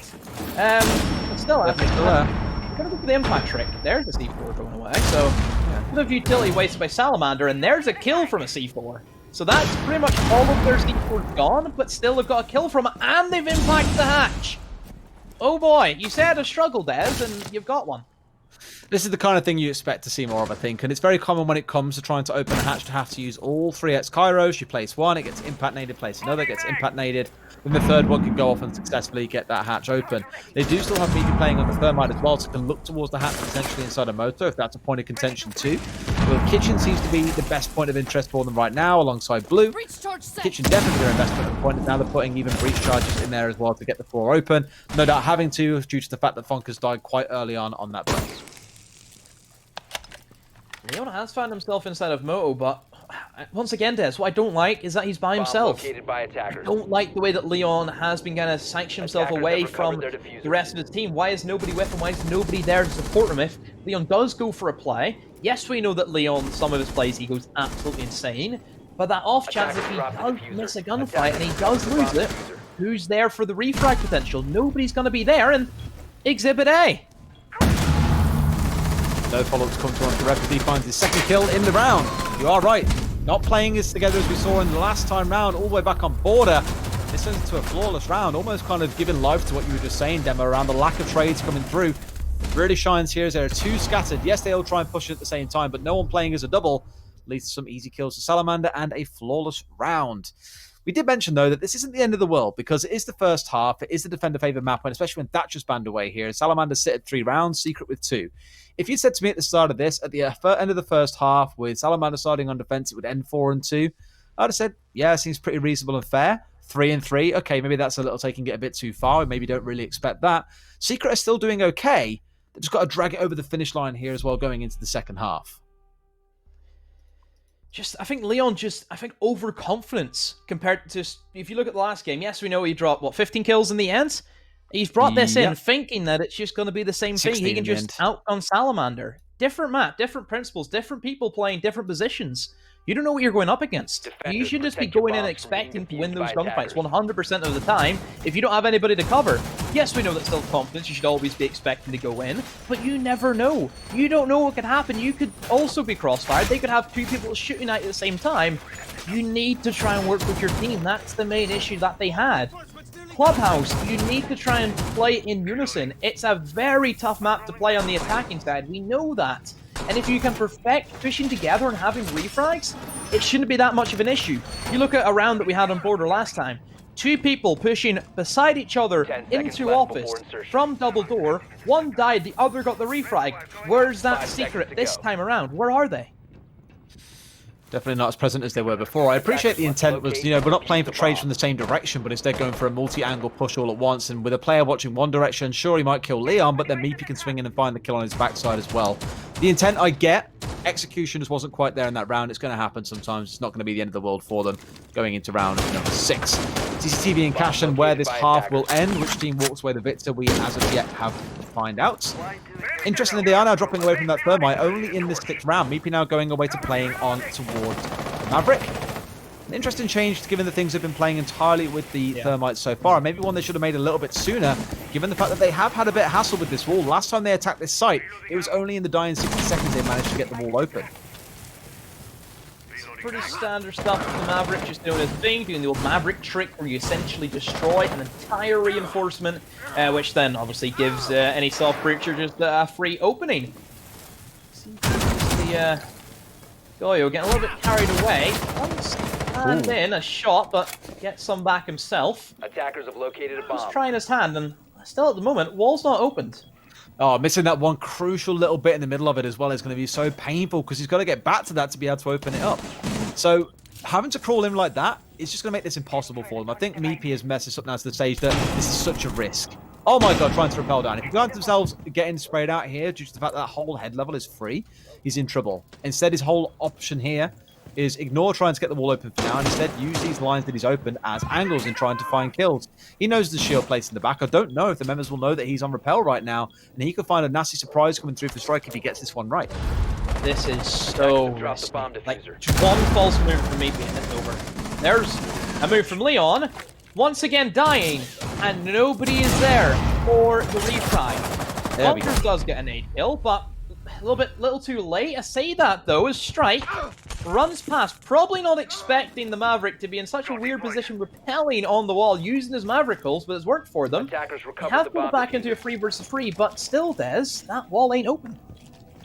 But still, Definitely still there. I'm gonna go for the impact trick. There's a C4 going away. So, a bit of utility wasted by Salamander, and there's a kill from a C4. So that's pretty much all of their C4 gone, but still they've got a kill from it, and they've impacted the hatch. Oh boy, you said a struggle, Des, and you've got one. This is the kind of thing you expect to see more of, I think, and it's very common when it comes to trying to open a hatch to have to use all 3 X-Kairos. You place one, it gets impact naded, place another, it gets impact naded. Then the third one can go off and successfully get that hatch open. They do still have people playing on the thermite as well, so can look towards the hatch potentially inside a motor if that's a point of contention too. Well, Kitchen seems to be the best point of interest for them right now, alongside Blue. Kitchen definitely their investment point, and now they're putting even breach charges in there as well to get the floor open. No doubt having to, due to the fact that Funkus died quite early on that break. Leon has found himself inside of Moto, but once again, Des, what I don't like is that he's by himself. By I don't like the way that Leon has been kind of sanctioning himself away from the rest of his team. Why is nobody with him? Why is nobody there to support him if Leon does go for a play? Yes, we know that Leon, some of his plays, he goes absolutely insane. But that off chance if he does miss a gunfight and he does lose it, who's there for the refrag potential? Nobody's going to be there, and Exhibit A. No follow-ups come to him. Rapidly finds his second kill in the round. You are right. Not playing as together as we saw in the last time round, all the way back on border. This turns into a flawless round, almost kind of giving life to what you were just saying, Demo, around the lack of trades coming through. It really shines here as there are 2 scattered. Yes, they all try and push it at the same time, but no one playing as a double leads to some easy kills to Salamander and a flawless round. We did mention, though, that this isn't the end of the world because it is the first half. It is the defender-favored map, and especially when Thatcher's banned away here. Salamander sit at 3 rounds, Secret with 2. If you said to me at the start of this, at the end of the first half, with Salamander starting on defense, it would end 4-2, I'd have said, yeah, seems pretty reasonable and fair. 3-3. Okay, maybe that's a little taking it a bit too far. We maybe don't really expect that. Secret are still doing okay. They've just got to drag it over the finish line here as well going into the second half. I think Leon overconfidence compared to, if you look at the last game, yes, we know he dropped, 15 kills in the end? He's brought this in thinking that it's just going to be the same thing. He can just outgun Salamander. Different map, different principles, different people playing different positions. You don't know what you're going up against. You should just be going in expecting to win those gunfights 100% of the time if you don't have anybody to cover. Yes, we know that's still confidence. You should always be expecting to go in, but you never know. You don't know what could happen. You could also be crossfired. They could have two people shooting at you at the same time. You need to try and work with your team. That's the main issue that they had. Clubhouse, you need to try and play in unison. It's a very tough map to play on the attacking side. We know that. And if you can perfect pushing together and having refrags, it shouldn't be that much of an issue. You look at a round that we had on Border last time. Two people pushing beside each other into office from double door. One died, the other got the refrag. Where's that secret this time around? Where are they? Definitely not as present as they were before. I appreciate the intent was, we're not playing for trades from the same direction, but instead going for a multi-angle push all at once. And with a player watching one direction, sure, he might kill Leon, but then Meepy can swing in and find the kill on his backside as well. The intent I get, execution just wasn't quite there in that round. It's going to happen sometimes. It's not going to be the end of the world for them going into round number 6. CCTV and Cash and where this half will end. Which team walks away the victor, we as of yet have to find out. Interestingly, they are now dropping away from that thermite only in this 6th round. Meepy now going away to playing on towards Maverick. An interesting change given the things they've been playing entirely with the thermite so far. Maybe one they should have made a little bit sooner, given the fact that they have had a bit of hassle with this wall. Last time they attacked this site, it was only in the dying 60 seconds they managed to get the wall open. Pretty standard stuff with the Maverick, just doing his thing, doing the old Maverick trick where you essentially destroy an entire reinforcement, which then obviously gives any soft creature just a free opening. The Goyo getting a little bit carried away. And in a shot, but gets some back himself. Attackers have located a bomb. He's trying his hand, and still at the moment, wall's not opened. Oh, missing that one crucial little bit in the middle of it as well is going to be so painful because he's got to get back to that to be able to open it up. So having to crawl in like that is just going to make this impossible for them. I think Meepy has messed this up now to the stage that this is such a risk. Oh my god, trying to rappel down. If he finds themselves getting sprayed out here due to the fact that whole head level is free, he's in trouble. Instead, his whole option here is ignore trying to get the wall open for now and instead use these lines that he's opened as angles in trying to find kills. He knows the shield place in the back. I don't know if the members will know that he's on rappel right now, and he could find a nasty surprise coming through for Strike if he gets this one right. This is so risky. Like, one false move from me and it's over. There's a move from Leon, once again dying, and nobody is there for the retry. Bunkers does get an 8 kill, but a little too late. I say that though, as Strike runs past, probably not expecting the Maverick to be in such a weird position, rappelling on the wall, using his Mavericals, but it's worked for them. They have pulled back into a 3 versus 3, but still, Des, that wall ain't open.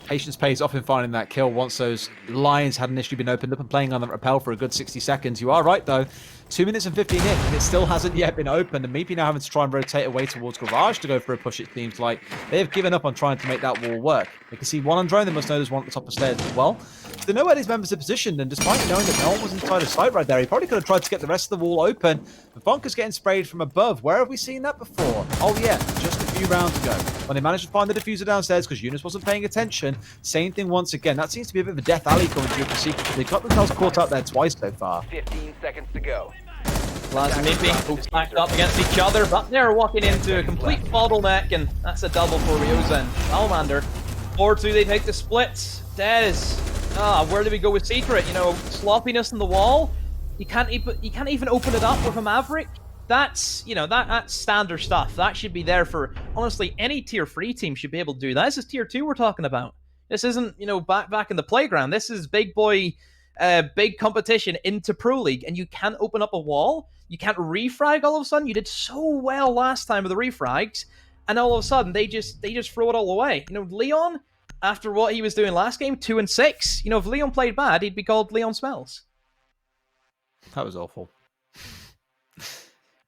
Patience pays off in finding that kill once those lines had initially been opened up and playing on that rappel for a good 60 seconds. You are right, though. 2 minutes and 15 in, and it still hasn't yet been opened. And Meepy now having to try and rotate away towards Garage to go for a push, it seems like. They have given up on trying to make that wall work. They can see one on drone, they must know there's one at the top of stairs as well. They know where these members are positioned, and despite knowing that no one was inside of sight right there, he probably could have tried to get the rest of the wall open. But Bonker's getting sprayed from above. Where have we seen that before? Oh yeah, just a few rounds ago. When they managed to find the diffuser downstairs because Eunice wasn't paying attention. Same thing once again. That seems to be a bit of a death alley coming through for Secret. They've got themselves caught up there twice so far. 15 seconds to go. Laz and Meepy both stacked up against each other, but they're walking into a complete bottleneck, and that's a double for Ryoza and Salamander. 4-2, they take the splits. Dez. Where do we go with Secret? Sloppiness in the wall. You can't even open it up with a Maverick. That's, that's standard stuff. That should be there for, honestly, any tier 3 team should be able to do that. This is tier 2 we're talking about. This isn't, back in the playground. This is big boy, big competition into Pro League, and you can't open up a wall. You can't refrag all of a sudden. You did so well last time with the refrags, and all of a sudden they just throw it all away. Leon, after what he was doing last game, 2 and 6. If Leon played bad, he'd be called Leon Smells. That was awful.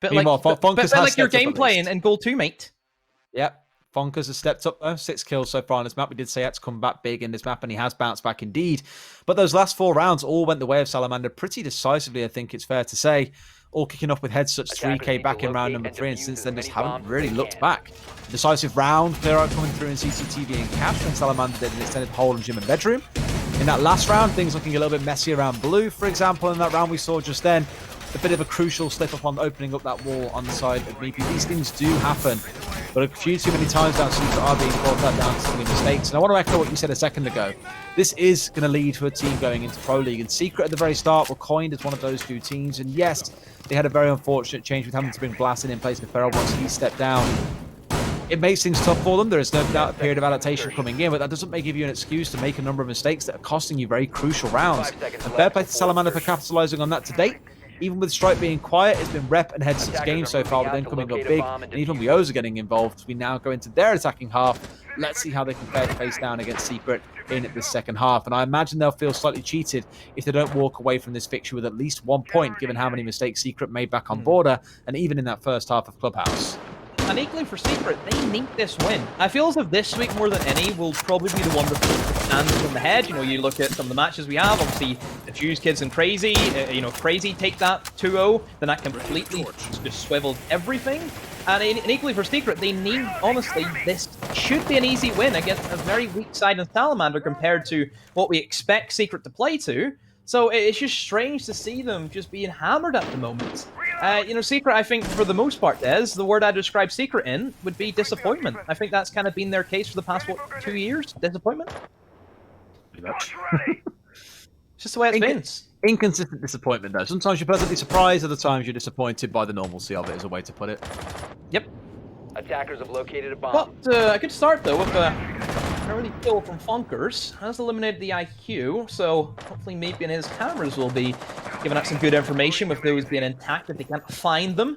But Meanwhile, but like your gameplay in Goal 2, mate. Yep. Fonkers has stepped up though. 6 kills so far on this map. We did say he had to come back big in this map, and he has bounced back indeed. But those last 4 rounds all went the way of Salamander pretty decisively, I think it's fair to say. all kicking off with headsets 3K back in round number 3, and since then just haven't really looked back. Decisive round, clear out coming through in CCTV and Cash when Salamander did an extended hold on Gym and Bedroom. In that last round, things looking a little bit messy around Blue, for example. In that round we saw just then, a bit of a crucial slip up on opening up that wall on the side of Meepy. These things do happen, but a few too many times now Secret are being caught that down to silly mistakes. And I want to echo what you said a second ago. This is going to lead to a team going into Pro League, and Secret at the very start were coined as one of those two teams. And yes, they had a very unfortunate change with having to bring Blasted in place of Feral once he stepped down. It makes things tough for them. There is no doubt a period of adaptation coming in, but that doesn't give you an excuse to make a number of mistakes that are costing you very crucial rounds. And fair play to Salamander for capitalizing on that to date. Even with Strike being quiet, it's been rep and headsets games so far, but then coming up big, and even Wio's are getting involved. We now go into their attacking half. Let's see how they can fare face down against Secret in this second half. And I imagine they'll feel slightly cheated if they don't walk away from this fixture with at least 1 point, given how many mistakes Secret made back on Border, and even in that first half of Clubhouse. And equally for Secret, they need this win. I feel as if this week more than any will probably be the one that stands on the head. You know, you look at some of the matches we have, obviously the Fuse Kids and Crazy, Crazy take that 2-0, then that completely just swiveled everything. And equally for Secret, they need, honestly, this should be an easy win against a very weak side in Salamander compared to what we expect Secret to play to. So it's just strange to see them just being hammered at the moment. Secret, I think, for the most part, the word I describe Secret in would be disappointment. I think that's kind of been their case for the past, 2 years? Disappointment? Pretty much. It's just the way it's been. Inconsistent disappointment, though. Sometimes you're pleasantly surprised, other times you're disappointed by the normalcy of it, is a way to put it. Yep. Attackers have located a bomb. But a good start, though, with an early kill from Funkers. Has eliminated the IQ, so hopefully Meepy and his cameras will be giving out some good information with those being intact if they can't find them.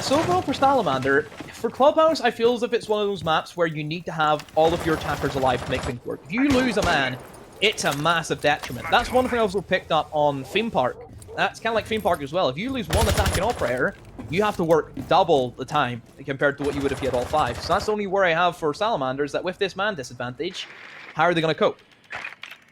So overall for Salamander, for Clubhouse, I feel as if it's one of those maps where you need to have all of your attackers alive to make things work. If you lose a man, it's a massive detriment. That's one thing I also picked up on Theme Park. That's kind of like Theme Park as well. If you lose one attacking operator, you have to work double the time compared to what you would if you had all 5. So that's the only worry I have for Salamander, is that with this man disadvantage, how are they going to cope?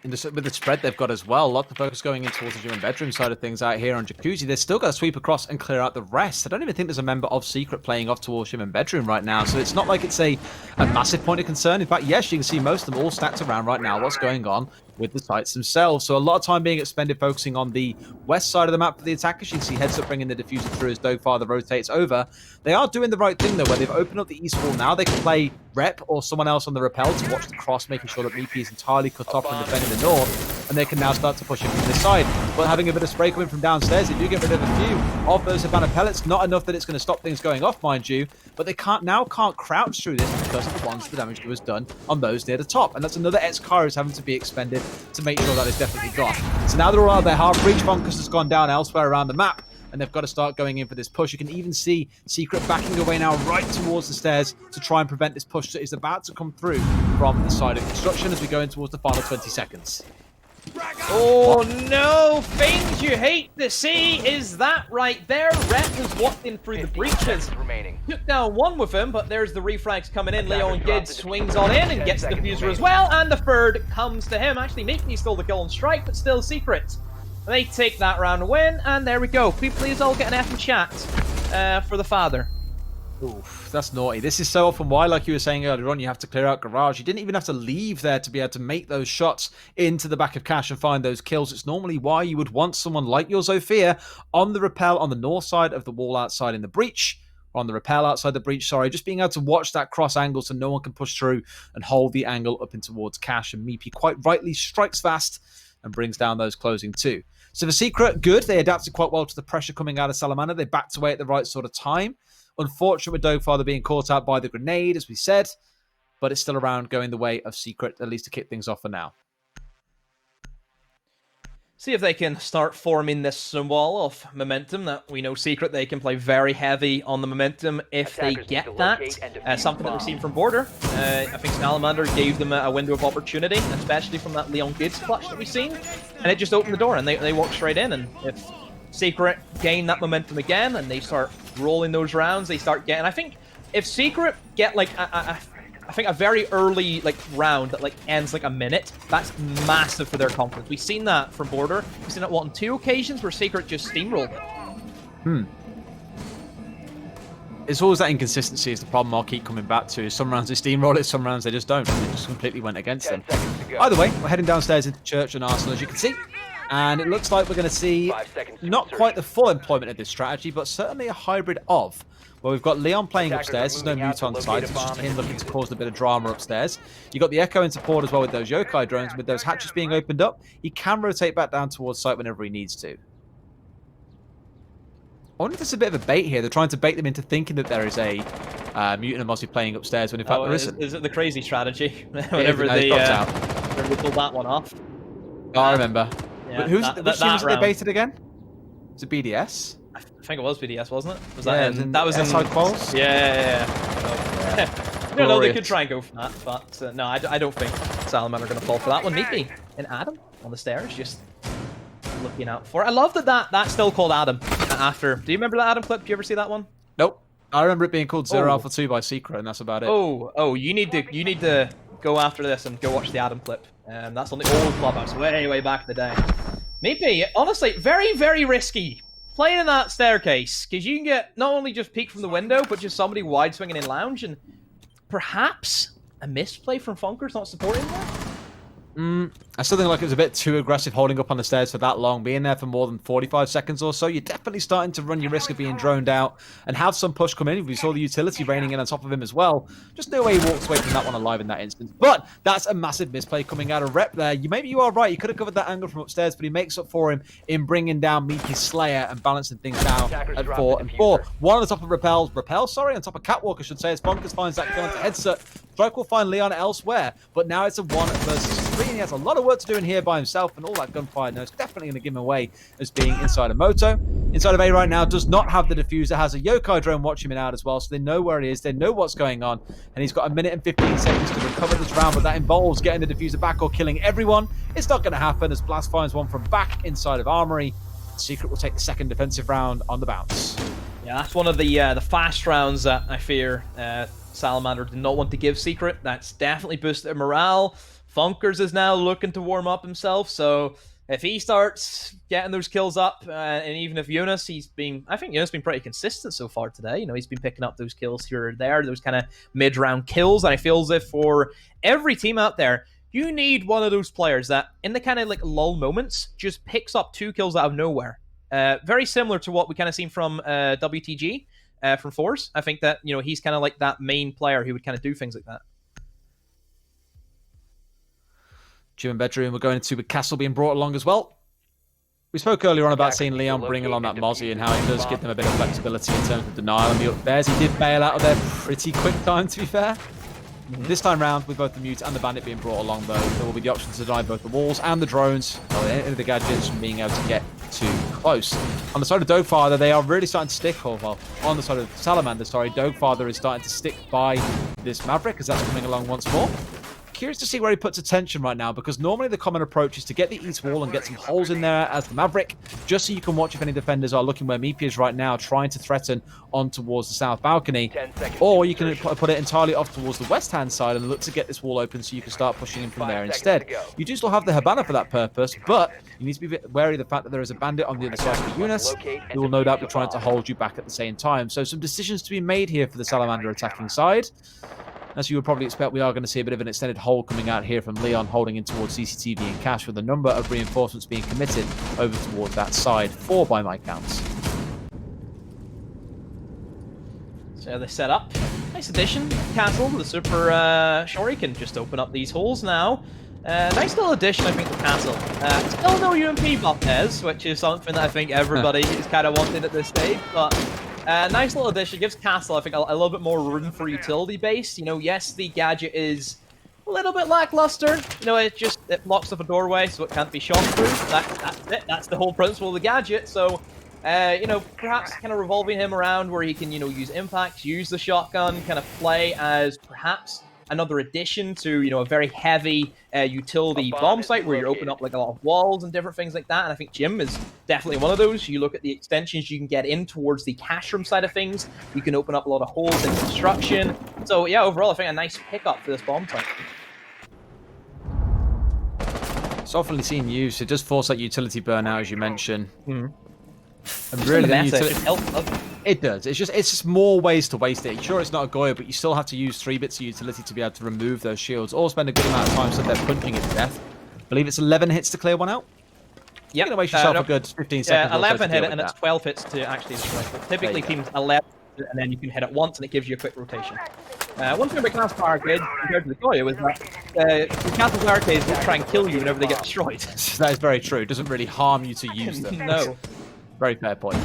And with the spread they've got as well, a lot of focus going in towards the Gym and Bedroom side of things out here on Jacuzzi. They've still got to sweep across and clear out the rest. I don't even think there's a member of Secret playing off towards Gym and Bedroom right now, so it's not like it's a massive point of concern. In fact, yes, you can see most of them all stacked around right now. What's going on with the sites themselves? So a lot of time being expended focusing on the west side of the map for the attackers. You can see heads up bringing the diffuser through as Dogfather rotates over. They are doing the right thing, though, where they've opened up the east wall now. They can play Rep or someone else on the rappel to watch the cross, making sure that Meepy is entirely cut off from defending the north, and they can now start to push him from this side. But having a bit of spray coming from downstairs, they do get rid of a few of those Havana pellets. Not enough that it's going to stop things going off, mind you, but they can't crouch through this because of the ones the damage that was done on those near the top. And that's another X-Car is having to be expended to make sure that is definitely gone. So now they're all out of their half reach. Bonkers has gone down elsewhere around the map, and they've got to start going in for this push. You can even see Secret backing away now right towards the stairs to try and prevent this push that is about to come through from the side of construction as we go in towards the final 20 seconds. Oh no! Things you hate to see is that right there. Rep has walked in through the breaches. Took down one with him, but there's the reflex coming in. Leon Gidd swings on in and gets the diffuser as well, and the third comes to him. Actually, Meekly stole the kill on Strike, but still Secret. They take that round win, and there we go. Can we please all get an F in chat for the father? Oof, that's naughty. This is so often why, like you were saying earlier on, you have to clear out garage. You didn't even have to leave there to be able to make those shots into the back of Cash and find those kills. It's normally why you would want someone like your Zofia on the rappel on the north side of the wall outside in the breach, or on the rappel outside the breach, sorry, just being able to watch that cross angle so no one can push through and hold the angle up in towards Cash. And Meepy quite rightly strikes fast and brings down those closing two. So the Secret, good. They adapted quite well to the pressure coming out of Salamander. They backed away at the right sort of time. Unfortunate with Dogfather being caught out by the grenade, as we said, but it's still around going the way of Secret, at least to kick things off for now. See if they can start forming this wall of momentum that we know Secret. They can play very heavy on the momentum if they get that. Something that we've seen from Border. I think Salamander gave them a window of opportunity, especially from that Leon Gibbs clutch that we've seen. And it just opened the door and they walked straight in. And if Secret gain that momentum again and they start rolling those rounds, they start getting... I think if Secret get like I think a very early round that ends a minute, that's massive for their confidence. We've seen that from Border. We've seen it on 2 occasions where Secret just steamrolled it. It's always that inconsistency is the problem I'll keep coming back to. Some rounds they steamroll it, some rounds they just don't. It just completely went against 10 them. seconds to go. Either way, we're heading downstairs into church and Arsenal, as you can see. And it looks like we're going to see 5 seconds to not insertion. quite the full employment of this strategy, but certainly a hybrid of. Well, we've got Leon playing Attackers upstairs. are There's no moving out mute to on locate site. a It's just bomb him and looking to defuse it. cause a bit of drama upstairs. You've got the Echo in support as well with those yokai drones. With those hatches being opened up, he can rotate back down towards site whenever he needs to. I wonder if there's a bit of a bait here. They're trying to bait them into thinking that there is a mutant and Mozzie playing upstairs when in fact there isn't. Is it the crazy strategy? It is, Whenever no, they it's blocked out. whenever they pulled that one off. Oh, I remember. Yeah, But which team was it they round. baited again? Was it BDS? I think it was BDS, wasn't it? Was Yeah, that in, that was in SI quals? Yeah. No, they Glorious. could try and go for that, but no, I don't think Salamander are going to fall for that one. Meet me and Adam on the stairs, just looking out for it. I love that's still called Adam after. Do you remember that Adam clip? Do you ever see that one? Nope. I remember it being called Zero Oh. Alpha 2 by Secret, and that's about it. Oh, you need to go after this and go watch the Adam clip. That's on the old clubhouse, way back in the day. Meepy, honestly, very, very risky playing in that staircase, because you can get not only just peek from the window, but just somebody wide swinging in lounge, and perhaps a misplay from Funkers not supporting that. I still think like it was a bit too aggressive holding up on the stairs for that long. Being there for more than 45 seconds or so, you're definitely starting to run your risk of being droned out and have some push come in. We saw the utility raining in on top of him as well. Just no way he walks away from that one alive in that instance. But that's a massive misplay coming out of Rep there. Maybe you are right. You could have covered that angle from upstairs, but he makes up for him in bringing down Meepy's Slayer and balancing things down Attackers at drop 4 the and diffuser. 4. One on the top of on top of Catwalk, I should say, as Bonkers finds that kill onto Headset. Strike will find Leon elsewhere, but now it's a 1 versus 3, and he has a lot of work to do in here by himself, and all that gunfire now is definitely going to give him away as being inside of Moto. Inside of A right now does not have the diffuser, has a yokai drone watching him out as well, so they know where he is, they know what's going on, and he's got a minute and 15 seconds to recover this round, but that involves getting the diffuser back or killing everyone. It's not going to happen as Blast finds one from back inside of Armory. Secret will take the second defensive round on the bounce. Yeah, that's one of the fast rounds that I fear Salamander did not want to give Secret. That's definitely boosted their morale. Funkers is now looking to warm up himself, so if he starts getting those kills up, and even if Eunice, I think Eunice has been pretty consistent so far today. You know, he's been picking up those kills here or there, those kind of mid-round kills, and I feel as if for every team out there, you need one of those players that, in the kind of like lull moments, just picks up 2 kills out of nowhere. Very similar to what we kind of seen from WTG, from Force. I think that, he's kind of like that main player who would kind of do things like that. Gym and bedroom we're going into with Castle being brought along as well. We spoke earlier on about seeing Leon bring along that Mozzie and how it does give them a bit of flexibility in terms of denial and the up bears. He did bail out of there pretty quick time, to be fair. This time round, with both the Mute and the Bandit being brought along, though, there will be the option to deny both the walls and the drones, or any of the gadgets, from being able to get too close. On the side of Dogfather, they are really starting to stick, or well, on the side of Salamander, sorry, Dogfather is starting to stick by this Maverick, as that's coming along once more. Curious to see where he puts attention right now, because normally the common approach is to get the east wall and get some holes in there as the Maverick, just so you can watch if any defenders are looking where Meepy is right now, trying to threaten on towards the south balcony. 10 seconds Or you can insertion. put it entirely off towards the west-hand side and look to get this wall open so you can start pushing in from 5 there seconds instead. to go. You do still have the Habana for that purpose, but you need to be a bit wary of the fact that there is a bandit on the other side of the Eunice, Locate and who will no doubt be defuse the trying to bomb. hold you back at the same time. So some decisions to be made here for the Salamander attacking side. As you would probably expect, we are going to see a bit of an extended hold coming out here from Leon, holding in towards CCTV and Cash, with a number of reinforcements being committed over towards that side. 4 by my counts. So they set up. Nice addition. Castle, the super Shori can just open up these holes now. Nice little addition, I think, to Castle. Still no UMP buff Pez, which is something that I think everybody is kind of wanting at this stage, but nice little addition. Gives Castle, I think, a little bit more room for utility base. Yes, the gadget is a little bit lackluster. It blocks up a doorway, so it can't be shot through. That's it. That's the whole principle of the gadget. So, perhaps kind of revolving him around where he can, use impacts, use the shotgun, kind of play as perhaps another addition to, a very heavy utility bomb site where you open up like a lot of walls and different things like that. And I think Jim is definitely one of those. You look at the extensions you can get in towards the cash room side of things. You can open up a lot of holes in construction. So yeah, overall, I think a nice pickup for this bomb site. It's often seen used. It does force that utility burnout, as you mentioned. And Just really, in the then meta, you it just helps, doesn't it? it does. It's just more ways to waste it. Sure, it's not a Goya, but you still have to use 3 bits of utility to be able to remove those shields, or spend a good amount of time so they're punching it to death. I believe it's 11 hits to clear one out. You're going to waste yourself a good 15 seconds. Yeah, or so 11 to hit deal it, and with it's that. 12 hits to actually destroy it. Typically, teams 11, and then you can hit it once, and it gives you a quick rotation. One thing about Castle Arcade compared to the Goya is that the Castle Arcades will try and kill you whenever they get destroyed. That is very true. It doesn't really harm you to use them. No. Very fair point.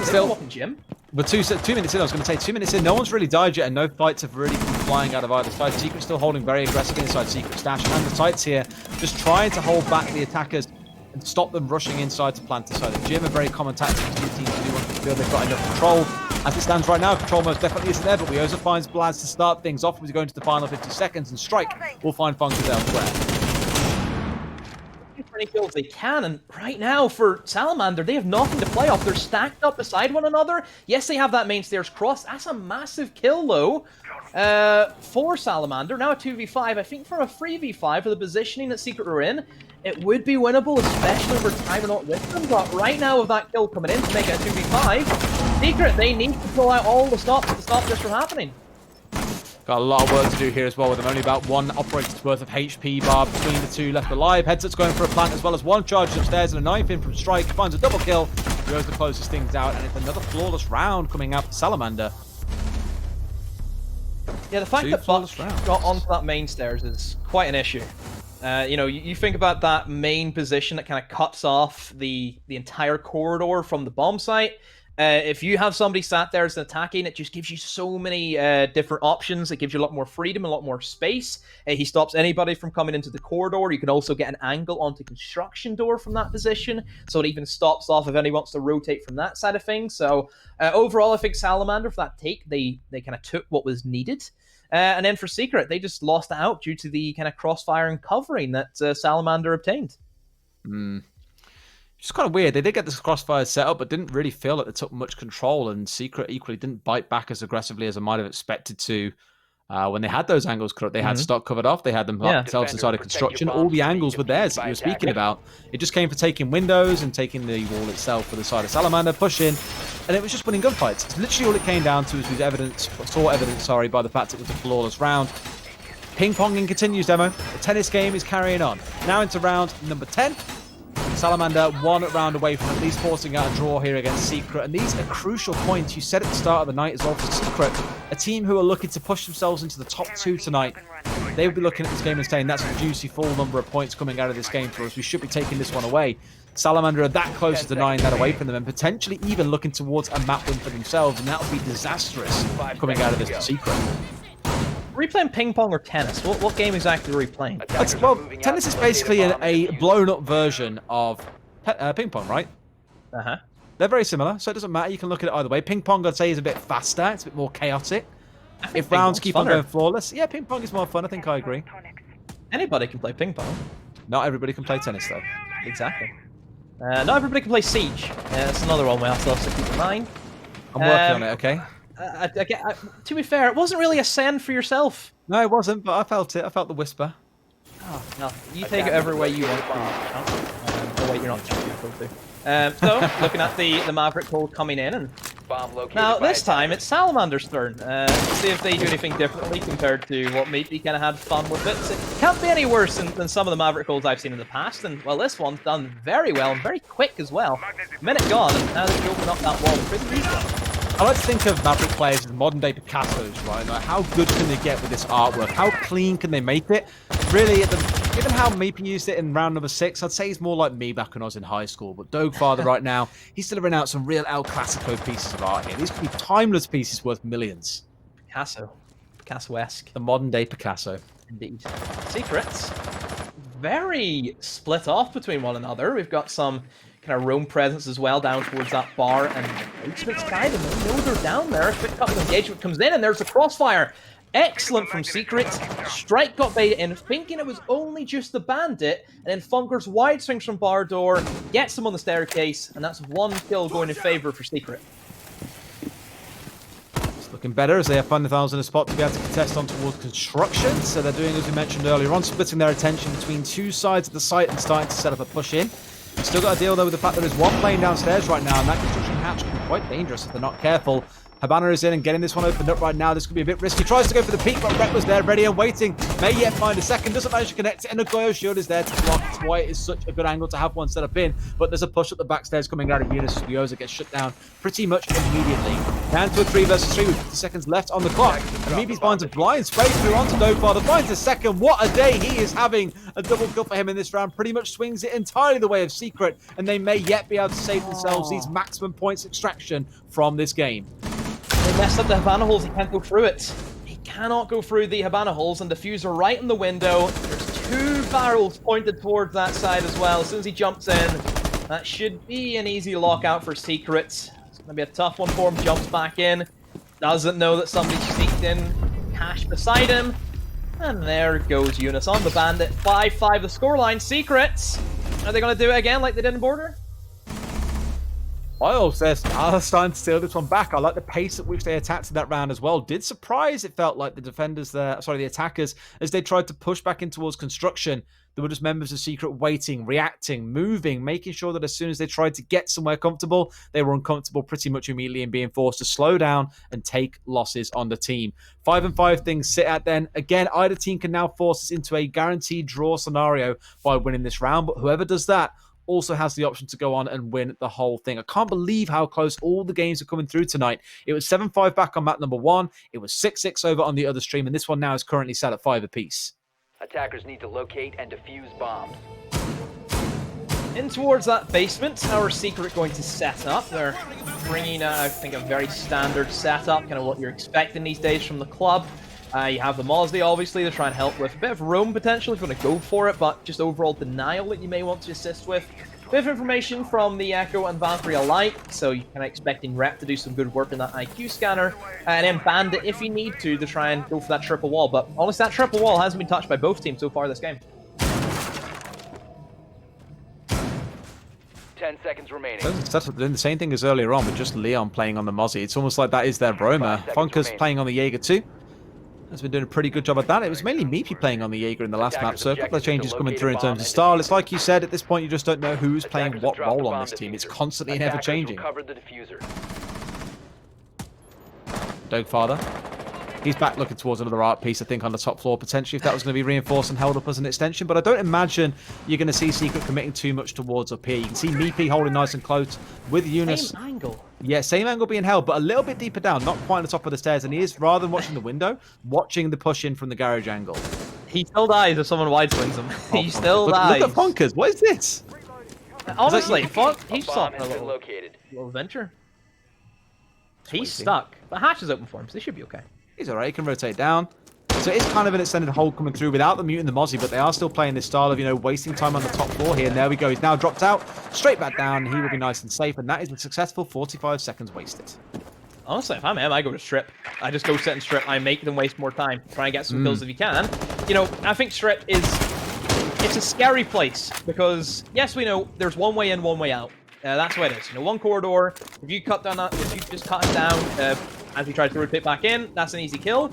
Still, Still, Jim. but 2 minutes in, I was going to say 2 minutes in, no one's really died yet, and no fights have really come flying out of either side. Secret's still holding very aggressively inside Secret Stash, and the Tights here just trying to hold back the attackers and stop them rushing inside to plant aside. The Jim, a very common tactic to the teams do want to feel they've got enough control. As it stands right now, control most definitely isn't there, but Wioza finds Blaz to start things off as we go into the final 50 seconds, and Strike will find Funkers elsewhere. As many kills they can, and right now for Salamander, they have nothing to play off. They're stacked up beside one another. Yes, they have that main stairs cross. That's a massive kill, though, for Salamander. Now a 2v5. I think from a 3v5 for the positioning that Secret are in, it would be winnable, especially over time and not with them. But right now, with that kill coming in to make it a 2v5, Secret, they need to pull out all the stops to stop this from happening. Got a lot of work to do here as well, with them only about 1 operator's worth of HP bar between the 2 left alive. Headsup's going for a plant as well as 1 charge upstairs and a knife in from Strike. Finds a double kill. Wioza closes things out, and it's another flawless round coming out for Salamander. Yeah, the fact that Buck got onto that main stairs is quite an issue. You know, you think about that main position that kind of cuts off the entire corridor from the bomb site. If you have somebody sat there as attacking, it just gives you so many different options. It gives you a lot more freedom, a lot more space. He stops anybody from coming into the corridor. You can also get an angle onto construction door from that position, so it even stops off if anyone wants to rotate from that side of things. So overall, I think Salamander, for that take, they kind of took what was needed. And then for Secret, they just lost out due to the kind of crossfire and covering that Salamander obtained. It's kind of weird. They did get this crossfire set up, but didn't really feel like they took much control, and Secret equally didn't bite back as aggressively as I might have expected to when they had those angles cut. They had stock covered off. They had themselves inside of construction. All the angles were theirs that you were speaking about. It just came for taking windows and taking the wall itself for the side of Salamander, push in, and it was just winning gunfights. It's literally all it came down to, is whose evidence, by the fact it was a flawless round. Ping-ponging continues, Demo. The tennis game is carrying on. Now into round number 10. Salamander 1 round away from at least forcing out a draw here against Secret, and these are crucial points. You said at the start of the night as well for Secret, a team who are looking to push themselves into the top 2 tonight. They would be looking at this game and saying that's a juicy full number of points coming out of this game for us. We should be taking this one away. Salamander are that close to denying that away from them, and potentially even looking towards a map win for themselves, and that would be disastrous coming out of this to Secret. Are we playing ping pong or tennis? What game exactly are we playing? Well, tennis is basically a blown-up version of ping pong, right? Uh-huh. They're very similar, so it doesn't matter. You can look at it either way. Ping pong, I'd say, is a bit faster. It's a bit more chaotic. If rounds keep on going flawless, yeah, ping pong is more fun. I think I agree. Anybody can play ping pong. Not everybody can play tennis, though. Exactly. Not everybody can play Siege. That's another one we also have to keep in mind. I'm working on it, okay? To be fair, it wasn't really a send for yourself. No, it wasn't, but I felt it. I felt the whisper. Oh, no. You take it every way you want to. Oh, wait, you're not so, looking at the Maverick hold coming in, and now this time it's Salamander's turn. See if they do anything differently compared to what maybe kind of had fun with it. So it can't be any worse than some of the Maverick holds I've seen in the past, and well, this one's done very well and very quick as well. Minute gone, and now they can open up that wall pretty easily. I like to think of Maverick players as modern-day Picassos, right? Like, how good can they get with this artwork? How clean can they make it? Really, given how Meepy used it in round number 6, I'd say he's more like me back when I was in high school. But Dogfather right now, he's delivering out some real El Clasico pieces of art here. These could be timeless pieces worth millions. Picasso-esque. The modern-day Picasso. Indeed. Secrets. Very split off between one another. We've got some kind of roam presence as well down towards that bar, and Basement's guide, and they know they're down there. A quick cut of engagement comes in, and there's the crossfire. Excellent from Secret. Strike got baited in, thinking it was only just the bandit, and then Funker's wide swings from bar door, gets him on the staircase, and that's 1 kill going in favor for Secret. It's looking better as they have found themselves in a spot to be able to contest on towards construction. So they're doing, as we mentioned earlier on, splitting their attention between 2 sides of the site and starting to set up a push in. Still got to deal though with the fact that there's 1 plane downstairs right now, and that construction hat quite dangerous if they're not careful. Habana is in and getting this one opened up right now. This could be a bit risky. Tries to go for the peek, but Rhett was there, ready and waiting. May yet find a second. Doesn't manage to connect it. And the Goyo shield is there to block. That's why it is such a good angle to have one set up in. But there's a push up the back stairs coming out of Eunice. Yoza gets shut down pretty much immediately. Down to a 3 versus 3 with 50 seconds left on the clock. Maybe finds a blind space through onto Dopefather. Finds a second. What a day he is having. A double kill for him in this round. Pretty much swings it entirely the way of Secret. And they may yet be able to save themselves these maximum points extraction from this game. They messed up the Habana holes. He can't go through it. He cannot go through the Habana holes, and diffuser right in the window. There's 2 barrels pointed towards that side as well. As soon as he jumps in, that should be an easy lockout for Secret. It's going to be a tough one for him. Jumps back in. Doesn't know that somebody sneaked in. Cash beside him. And there goes Eunice on the Bandit. 5-5 the scoreline. Secrets. Are they going to do it again like they did in Border? Oil says, starting to steal this one back. I like the pace at which they attacked in that round as well. Did surprise, it felt like, the defenders there, sorry, the attackers, as they tried to push back in towards construction. There were just members of Secret waiting, reacting, moving, making sure that as soon as they tried to get somewhere comfortable, they were uncomfortable pretty much immediately and being forced to slow down and take losses on the team. 5-5 things sit at then. Again, either team can now force us into a guaranteed draw scenario by winning this round, but whoever does that also has the option to go on and win the whole thing. I can't believe how close all the games are coming through tonight. It was 7-5 back on map number 1. It was 6-6 over on the other stream, and this one now is currently set at 5 apiece. Attackers need to locate and defuse bombs. In towards that basement, our Secret going to set up. They're bringing, I think, a very standard setup, kind of what you're expecting these days from the club. You have the Mosley, obviously, to try and help with a bit of roam potential if you want to go for it, but just overall denial that you may want to assist with. Bit of information from the Echo and Valkyrie alike, so you're kind of expecting Rep to do some good work in that IQ scanner, and then Bandit if you need to try and go for that triple wall. But honestly, that triple wall hasn't been touched by both teams so far this game. 10 seconds remaining. That's doing the same thing as earlier on with just Leon playing on the Mozzie. It's almost like that is their Roma. Funker's playing on the Jaeger too. Has been doing a pretty good job at that. It was mainly Meepy playing on the Jaeger in the last map, so a couple of changes coming through in terms of style. It's like you said, at this point you just don't know who's playing what role on this team. It's constantly and ever changing. Dopefather. He's back looking towards another art piece, I think, on the top floor, potentially, if that was going to be reinforced and held up as an extension. But I don't imagine you're going to see Secret committing too much towards up here. You can see Meepy holding nice and close with Eunice. Same angle. Yeah, same angle being held, but a little bit deeper down, not quite on the top of the stairs. And he is, rather than watching the window, watching the push in from the garage angle. He still dies if someone wide swings him. He still dies. Look at Funkers. What is this? Honestly, he's stopped a little located. venture. He's stuck. But hatch is open for him, so they should be okay. He's alright, he can rotate down. So it's kind of an extended hold coming through without the mutant the Mozzie, but they are still playing this style of, you know, wasting time on the top floor here. And there we go. He's now dropped out, straight back down. He will be nice and safe, and that is a successful 45 seconds wasted. Honestly, if I'm him, I go to strip. I just go sit and strip. I make them waste more time. Try and get some kills if you can. You know, I think strip is... It's a scary place, because, yes, we know there's one way in, one way out. That's what it is. You know, one corridor. If you cut down that, if you just cut him down as he tries to rotate back in, that's an easy kill.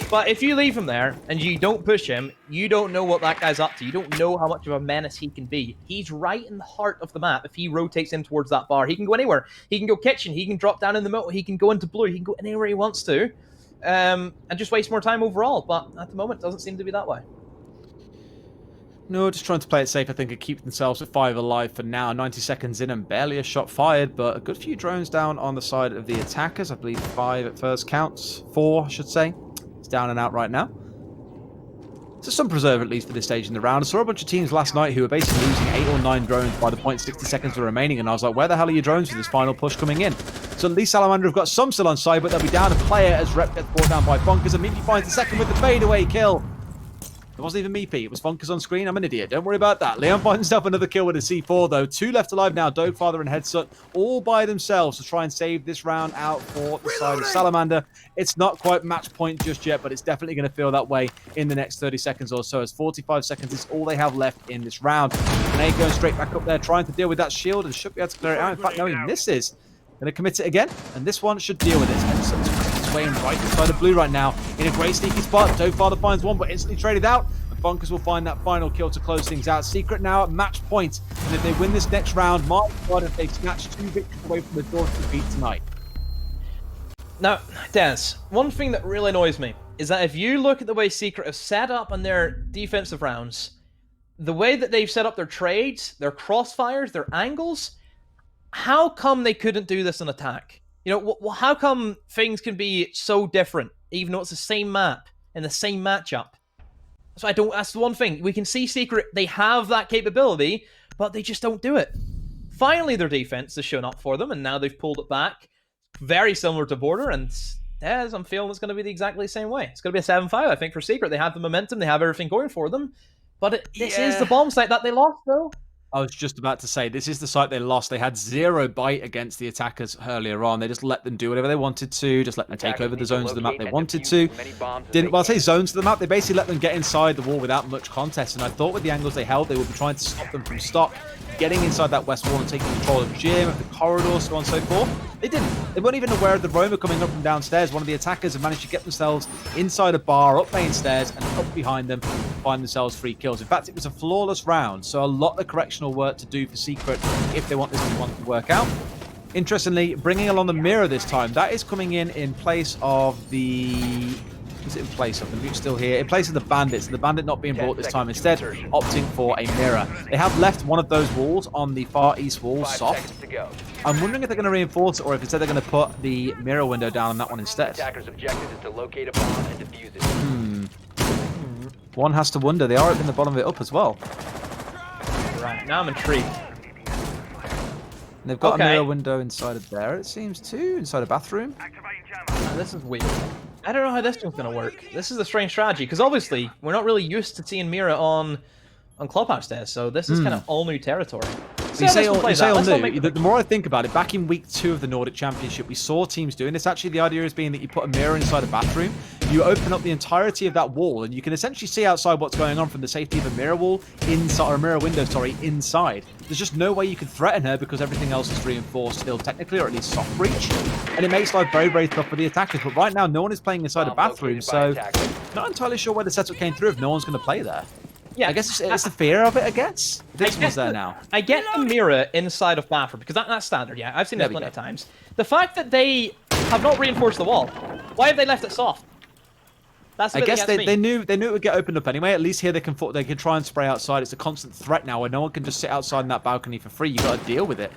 But if you leave him there and you don't push him, you don't know what that guy's up to. You don't know how much of a menace he can be. He's right in the heart of the map. If he rotates in towards that bar, he can go anywhere. He can go kitchen. He can drop down in the middle. He can go into blue. He can go anywhere he wants to, and just waste more time overall. But at the moment, it doesn't seem to be that way. No, just trying to play it safe, I think, and keep themselves at 5 alive for now. 90 seconds in and barely a shot fired, but a good few drones down on the side of the attackers. I believe 5 at first counts. 4, I should say. It's down and out right now. So some preserve, at least, for this stage in the round. I saw a bunch of teams last night who were basically losing 8 or 9 drones by the point 60 seconds were remaining, and I was like, where the hell are your drones for this final push coming in? So at least Salamander have got some still on side, but they'll be down a player as Rep gets brought down by Funkers, and Meepy finds the second with the fadeaway kill. It wasn't even Meepy, it was Funkers on screen. I'm an idiot, don't worry about that. Leon finds himself another kill with a C4 though. 2 left alive now, Dopefather and Headshot, all by themselves to try and save this round out for the side of Salamander. It's not quite match point just yet, but it's definitely going to feel that way in the next 30 seconds or so, as 45 seconds is all they have left in this round. Grenade going straight back up there, trying to deal with that shield, and should be able to clear it out. In fact, no, he misses. Going to commit it again, and this one should deal with it. Headshot's weighing right inside of blue right now, in a great sneaky spot. Dopefather finds one, but instantly traded out. Funkers will find that final kill to close things out. Secret now at match point, and if they win this next round, my God, if they snatch 2 victories away from the door to defeat tonight. Now, Des, one thing that really annoys me is that if you look at the way Secret have set up on their defensive rounds, the way that they've set up their trades, their crossfires, their angles, how come they couldn't do this in attack? You know, how come things can be so different, even though it's the same map and the same matchup? So I don't. That's the one thing we can see. Secret, they have that capability, but they just don't do it. Finally, their defense has shown up for them, and now they've pulled it back. Very similar to Border, and as I'm feeling it's going to be the exactly the same way. It's going to be a 7-5, I think, for Secret. They have the momentum, they have everything going for them, but this is the bomb site that they lost, though. I was just about to say, this is the site they lost. They had zero bite against the attackers earlier on. They just let them do whatever they wanted to, just let them take over the zones of the map they wanted to. Well, I say zones of the map, they basically let them get inside the wall without much contest, and I thought with the angles they held, they would be trying to stop them from getting inside that west wall and taking control of gym, of the corridor, so on and so forth. They didn't. They weren't even aware of the roamer coming up from downstairs. One of the attackers have managed to get themselves inside a bar, up main stairs, and up behind them, find themselves 3 kills. In fact, it was a flawless round, so a lot of correctional work to do for Secret if they want this one to work out. Interestingly, bringing along the mirror this time, that is coming in place of the... Is it in place of them? It's still here. In place of the bandits. The bandit not being brought this time. Instead, opting for a mirror. They have left one of those walls on the far east wall soft. I'm wondering if they're going to reinforce it or if instead they're going to put the mirror window down on that one instead. Attacker's objective is to locate a bomb and defuse it. One has to wonder. They are opening the bottom of it up as well. Right, now I'm intrigued. And they've got a mirror window inside of there, it seems too. Inside a bathroom. This is weird. I don't know how this one's going to work. This is a strange strategy, because obviously, we're not really used to seeing Mira on Clubhouse Days, so this is kind of all new territory. You say all new. The more I think about it, back in week 2 of the Nordic Championship, we saw teams doing this. Actually, the idea is being that you put a mirror inside a bathroom, you open up the entirety of that wall, and you can essentially see outside what's going on from the safety of a mirror wall inside, or a mirror window, sorry, inside. There's just no way you can threaten her because everything else is reinforced still technically, or at least soft breach. And it makes life very, very tough for the attackers. But right now, no one is playing inside a bathroom, so not entirely sure where the setup came through if no one's going to play there. Yeah, I guess it's the fear of it, I guess. This one's there now. I get the mirror inside of bathroom, because that's standard, yeah. I've seen that plenty of times. The fact that they have not reinforced the wall, why have they left it soft? That's I guess they knew it would get opened up anyway. At least here they can try and spray outside. It's a constant threat now where no one can just sit outside in that balcony for free. You got to deal with it.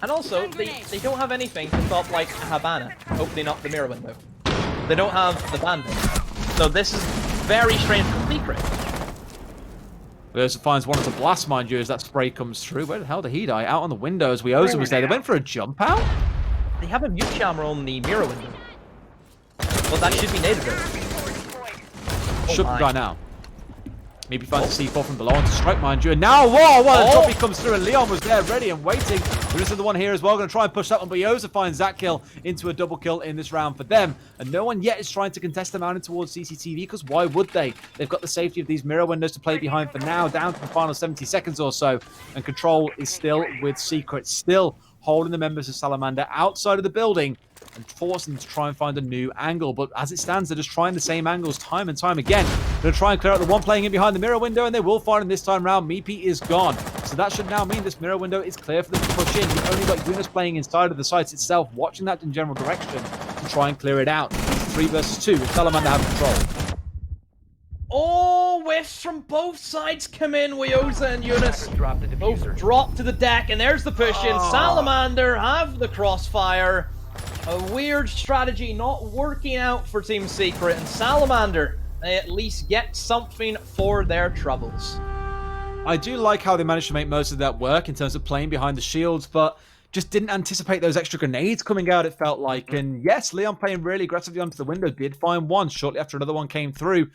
And also, they don't have anything to stop, like, a Habana opening up the mirror window. They don't have the bandit. So this is very strange for Secret. Versa finds one of the blast, mind you, as that spray comes through. Where the hell did he die? Out on the window as Weoza was there. They went for a jump out? They have a mute camera on the mirror window. Well, that should be native. Should be by now. Maybe finds the C4 from below onto strike, mind you. And now, whoa, what a drop comes through, and Leon was there ready and waiting. There is the one here as well, going to try and push that one, but Weoza finds that kill into a double kill in this round for them. And no one yet is trying to contest them out in towards CCTV, because why would they? They've got the safety of these mirror windows to play behind for now, down to the final 70 seconds or so. And control is still with Secret, still holding the members of Salamander outside of the building and forcing them to try and find a new angle. But as it stands, they're just trying the same angles time and time again. They're going to try and clear out the one playing in behind the mirror window, and they will find him this time round. Meepy is gone. So that should now mean this mirror window is clear for them to push in. You've only got Eunice playing inside of the site itself, watching that in general direction to try and clear it out. 3 versus 2 with Salamander have control. Oh, whiffs from both sides come in. Weoza and Eunice both drop to the deck, and there's the push-in. Salamander have the crossfire. A weird strategy not working out for Team Secret, and Salamander, they at least get something for their troubles. I do like how they managed to make most of that work in terms of playing behind the shields, but just didn't anticipate those extra grenades coming out, it felt like. And yes, Leon playing really aggressively onto the window did find one shortly after another one came through.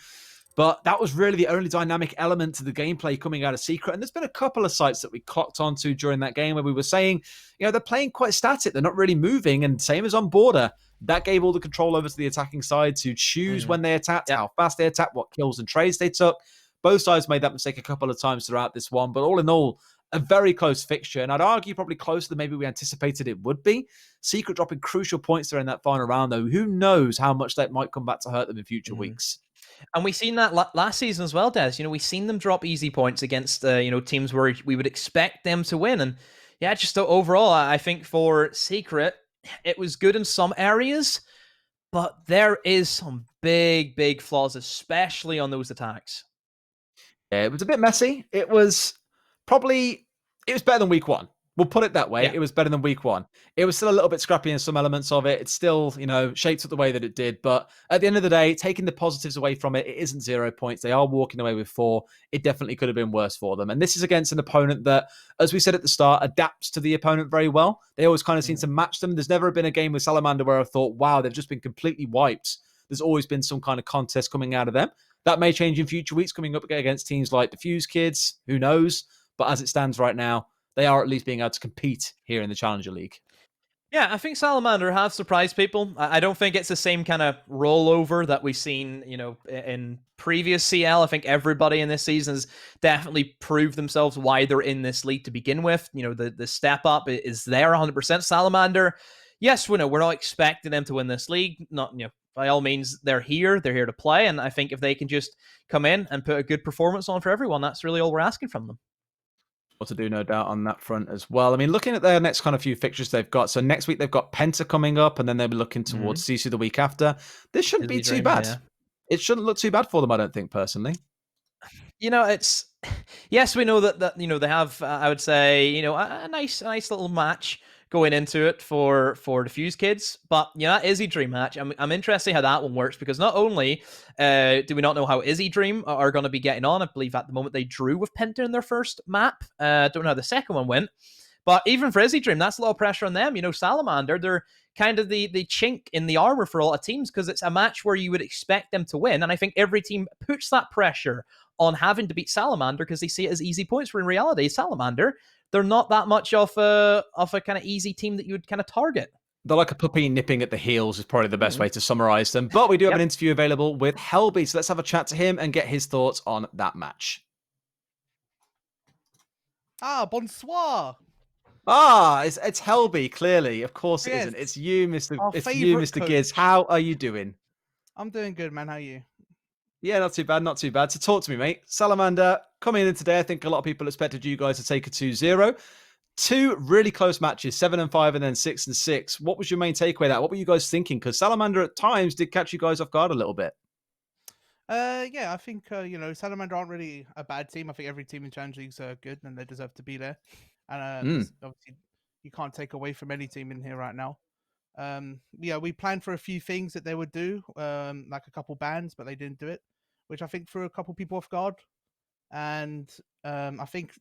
But that was really the only dynamic element to the gameplay coming out of Secret. And there's been a couple of sites that we clocked onto during that game where we were saying, you know, they're playing quite static. They're not really moving. And same as on Border, that gave all the control over to the attacking side to choose when they attacked, how fast they attacked, what kills and trades they took. Both sides made that mistake a couple of times throughout this one. But all in all, a very close fixture. And I'd argue probably closer than maybe we anticipated it would be. Secret dropping crucial points there in that final round, though. Who knows how much that might come back to hurt them in future weeks. And we've seen that last season as well, Des. You know, we've seen them drop easy points against, teams where we would expect them to win. And yeah, just overall, I think for Secret, it was good in some areas, but there is some big flaws, especially on those attacks. Yeah, it was a bit messy. It was better than week one. We'll put it that way. Yeah. It was better than week one. It was still a little bit scrappy in some elements of it. It's still, shaped up the way that it did. But at the end of the day, taking the positives away from it, it isn't 0 points. They are walking away with 4. It definitely could have been worse for them. And this is against an opponent that, as we said at the start, adapts to the opponent very well. They always kind of seem to match them. There's never been a game with Salamander where I thought, wow, they've just been completely wiped. There's always been some kind of contest coming out of them. That may change in future weeks coming up against teams like the Fuse Kids. Who knows? But as it stands right now, they are at least being able to compete here in the Challenger League. Yeah, I think Salamander have surprised people. I don't think it's the same kind of rollover that we've seen, in previous CL. I think everybody in this season has definitely proved themselves why they're in this league to begin with. The step up is there 100%. Salamander, yes, we're not expecting them to win this league. Not, by all means, they're here to play. And I think if they can just come in and put a good performance on for everyone, that's really all we're asking from them. What to do, no doubt, on that front as well. I mean, looking at their next kind of few fixtures they've got. So next week they've got Penta coming up, and then they'll be looking towards Sisu the week after. This shouldn't be too bad. Yeah. It shouldn't look too bad for them, I don't think, personally. It's yes, we know that they have, I would say, a nice little match going into it for the Fuse Kids, but that Izzy Dream match, I'm interested how that one works, because not only do we not know how Izzy Dream are going to be getting on. I believe at the moment they drew with Penta in their first map. Don't know how the second one went, but even for Izzy Dream, that's a lot of pressure on them. Salamander, they're kind of the chink in the armor for a lot of teams, because it's a match where you would expect them to win, and I think every team puts that pressure on having to beat Salamander because they see it as easy points, where in reality, Salamander, they're not that much of a kind of easy team that you would kind of target. They're like a puppy nipping at the heels is probably the best way to summarize them. But we do have an interview available with Helby, so let's have a chat to him and get his thoughts on that match. Bonsoir. It's Helby, clearly. Of course it isn't. It's you, Mr. Giz. How are you doing? I'm doing good, man. How are you? Yeah, not too bad, not too bad. So talk to me, mate. Salamander, coming in today, I think a lot of people expected you guys to take a 2-0. 2 really close matches, 7-5 and then 6-6. What was your main takeaway there? What were you guys thinking? Because Salamander at times did catch you guys off guard a little bit. Yeah, I think, Salamander aren't really a bad team. I think every team in Challenge Leagues are good and they deserve to be there. And obviously, you can't take away from any team in here right now. We planned for a few things that they would do, like a couple bans, but they didn't do it, which I think threw a couple people off guard. And I think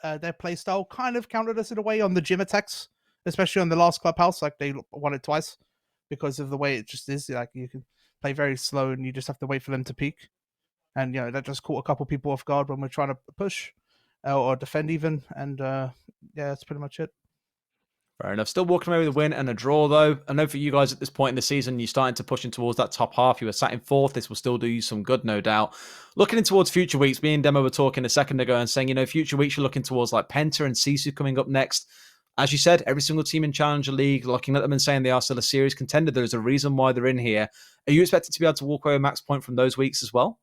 their playstyle kind of countered us in a way on the gym attacks, especially on the last clubhouse. Like they won it twice because of the way it just is. Like you can play very slow and you just have to wait for them to peak. And that just caught a couple people off guard when we're trying to push or defend even. And that's pretty much it. Fair enough. Still walking away with a win and a draw, though. I know for you guys at this point in the season, you're starting to push in towards that top half. You were sat in 4th. This will still do you some good, no doubt. Looking in towards future weeks, me and Demo were talking a second ago and saying, future weeks you're looking towards like Penta and Sisu coming up next. As you said, every single team in Challenger League, looking at them and saying they are still a serious contender. There's a reason why they're in here. Are you expected to be able to walk away with max point from those weeks as well?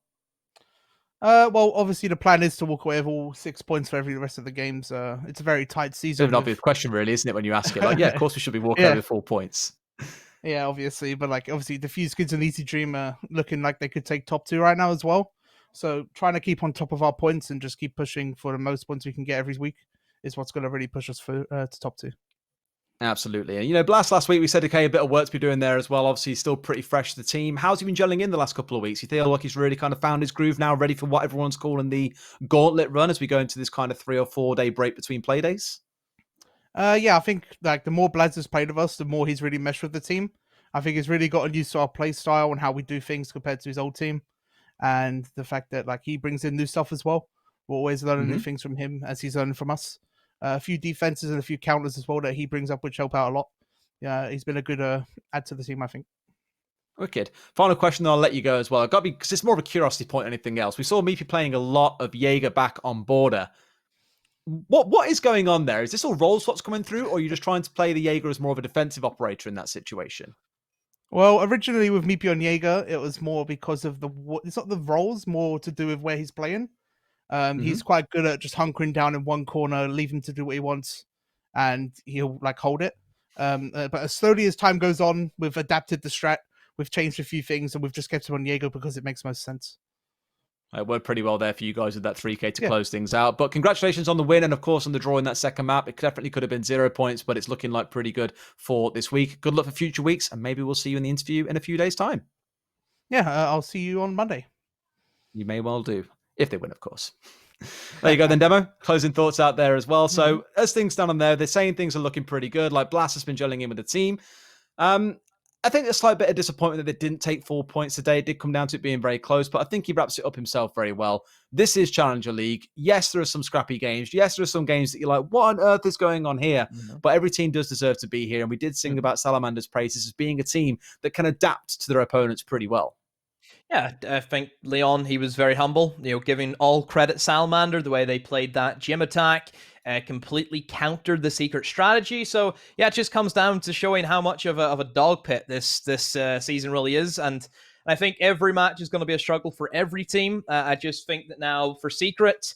Well, obviously the plan is to walk away with all 6 points for every rest of the games. It's a very tight season. It's an obvious question, really, isn't it, when you ask it? Like, yeah, of course we should be walking away with 4 points. Yeah, obviously. But obviously the Fuse Kids and Easy Dream are looking like they could take top 2 right now as well. So trying to keep on top of our points and just keep pushing for the most points we can get every week is what's going to really push us to top 2. Absolutely. And, Blast last week, we said, okay, a bit of work to be doing there as well. Obviously, he's still pretty fresh to the team. How's he been gelling in the last couple of weeks? You feel like he's really kind of found his groove now, ready for what everyone's calling the gauntlet run as we go into this kind of 3 or 4 day break between playdays? I think the more Blads has played with us, the more he's really meshed with the team. I think he's really gotten used to our play style and how we do things compared to his old team. And the fact that he brings in new stuff as well. We're always learning new things from him as he's learning from us. A few defenses and a few counters as well that he brings up, which help out a lot. Yeah, he's been a good add to the team, I think. Wicked. Final question, then I'll let you go as well. I've got to be, because it's more of a curiosity point than anything else. We saw Meepy playing a lot of Jaeger back on border. What is going on there? Is this all role swaps coming through, or are you just trying to play the Jaeger as more of a defensive operator in that situation? Well, originally with Meepy on Jaeger, it was more because of it's not the roles, more to do with where he's playing. He's quite good at just hunkering down in one corner, leave him to do what he wants, and he'll hold it. But as slowly as time goes on, we've adapted the strat, we've changed a few things, and we've just kept him on Jaeger because it makes most sense. It worked pretty well there for you guys with that 3K to Yeah. close things out. But congratulations on the win and, of course, on the draw in that second map. It definitely could have been 0 points, but it's looking like pretty good for this week. Good luck for future weeks, and maybe we'll see you in the interview in a few days' time. Yeah, I'll see you on Monday. You may well do, if they win, of course. There you go then, Demo. Closing thoughts out there as well. So as things stand on there, they're saying things are looking pretty good. Like Blast has been gelling in with the team. I think a slight bit of disappointment that they didn't take 4 points today. It did come down to it being very close, but I think he wraps it up himself very well. This is Challenger League. Yes, there are some scrappy games. Yes, there are some games that you're like, what on earth is going on here? But every team does deserve to be here. And we did sing about Salamander's praises as being a team that can adapt to their opponents pretty well. Yeah, I think Leon, he was very humble, giving all credit Salamander, the way they played that gym attack, completely countered the secret strategy. So yeah, it just comes down to showing how much of a dog pit this season really is. And I think every match is going to be a struggle for every team. I just think that now for Secret,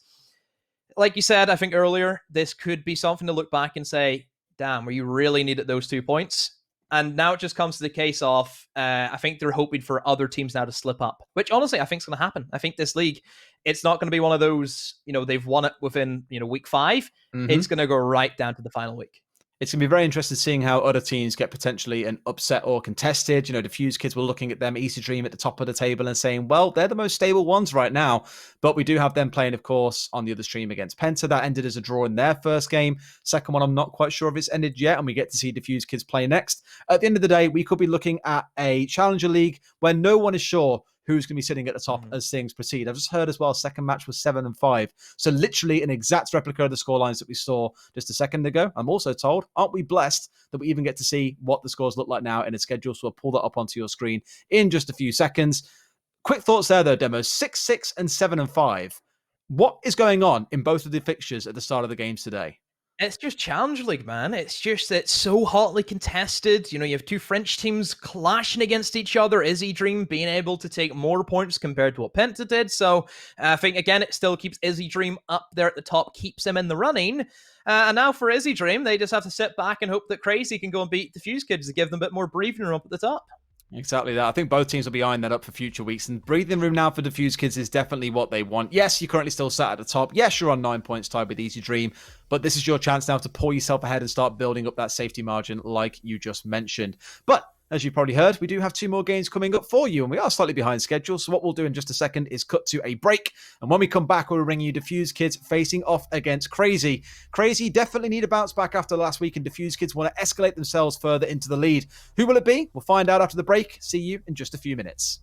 like you said, I think earlier, this could be something to look back and say, damn, we really needed those 2 points. And now it just comes to the case of, I think they're hoping for other teams now to slip up, which honestly, I think is going to happen. I think this league, it's not going to be one of those, they've won it within, week 5. It's going to go right down to the final week. It's going to be very interesting seeing how other teams get potentially an upset or contested. Diffuse Kids were looking at them, Easy Dream at the top of the table and saying, well, they're the most stable ones right now. But we do have them playing, of course, on the other stream against Penta. That ended as a draw in their first game. Second one, I'm not quite sure if it's ended yet, and we get to see Diffuse Kids play next. At the end of the day, we could be looking at a Challenger League where no one is sure who's going to be sitting at the top as things proceed. I've just heard as well, second match was 7-5. So literally an exact replica of the scorelines that we saw just a second ago. I'm also told, aren't we blessed that we even get to see what the scores look like now in a schedule? So I'll pull that up onto your screen in just a few seconds. Quick thoughts there though, Demo. 6-6 and 7-5. What is going on in both of the fixtures at the start of the games today? It's just Challenger League, man. It's so hotly contested. You have 2 French teams clashing against each other. Izzy Dream being able to take more points compared to what Penta did. So I think, again, it still keeps Izzy Dream up there at the top, keeps him in the running. And now for Izzy Dream, they just have to sit back and hope that Crazy can go and beat Diffuse Kids to give them a bit more breathing room up at the top. Exactly that. I think both teams will be eyeing that up for future weeks. And breathing room now for Diffuse Kids is definitely what they want. Yes, you're currently still sat at the top. Yes, you're on 9 points tied with Easy Dream. But this is your chance now to pull yourself ahead and start building up that safety margin like you just mentioned. But as you probably heard, we do have 2 more games coming up for you, and we are slightly behind schedule. So what we'll do in just a second is cut to a break. And when we come back, we'll bring you Diffuse Kids facing off against Crazy. Crazy definitely need a bounce back after last week, and Diffuse Kids want to escalate themselves further into the lead. Who will it be? We'll find out after the break. See you in just a few minutes.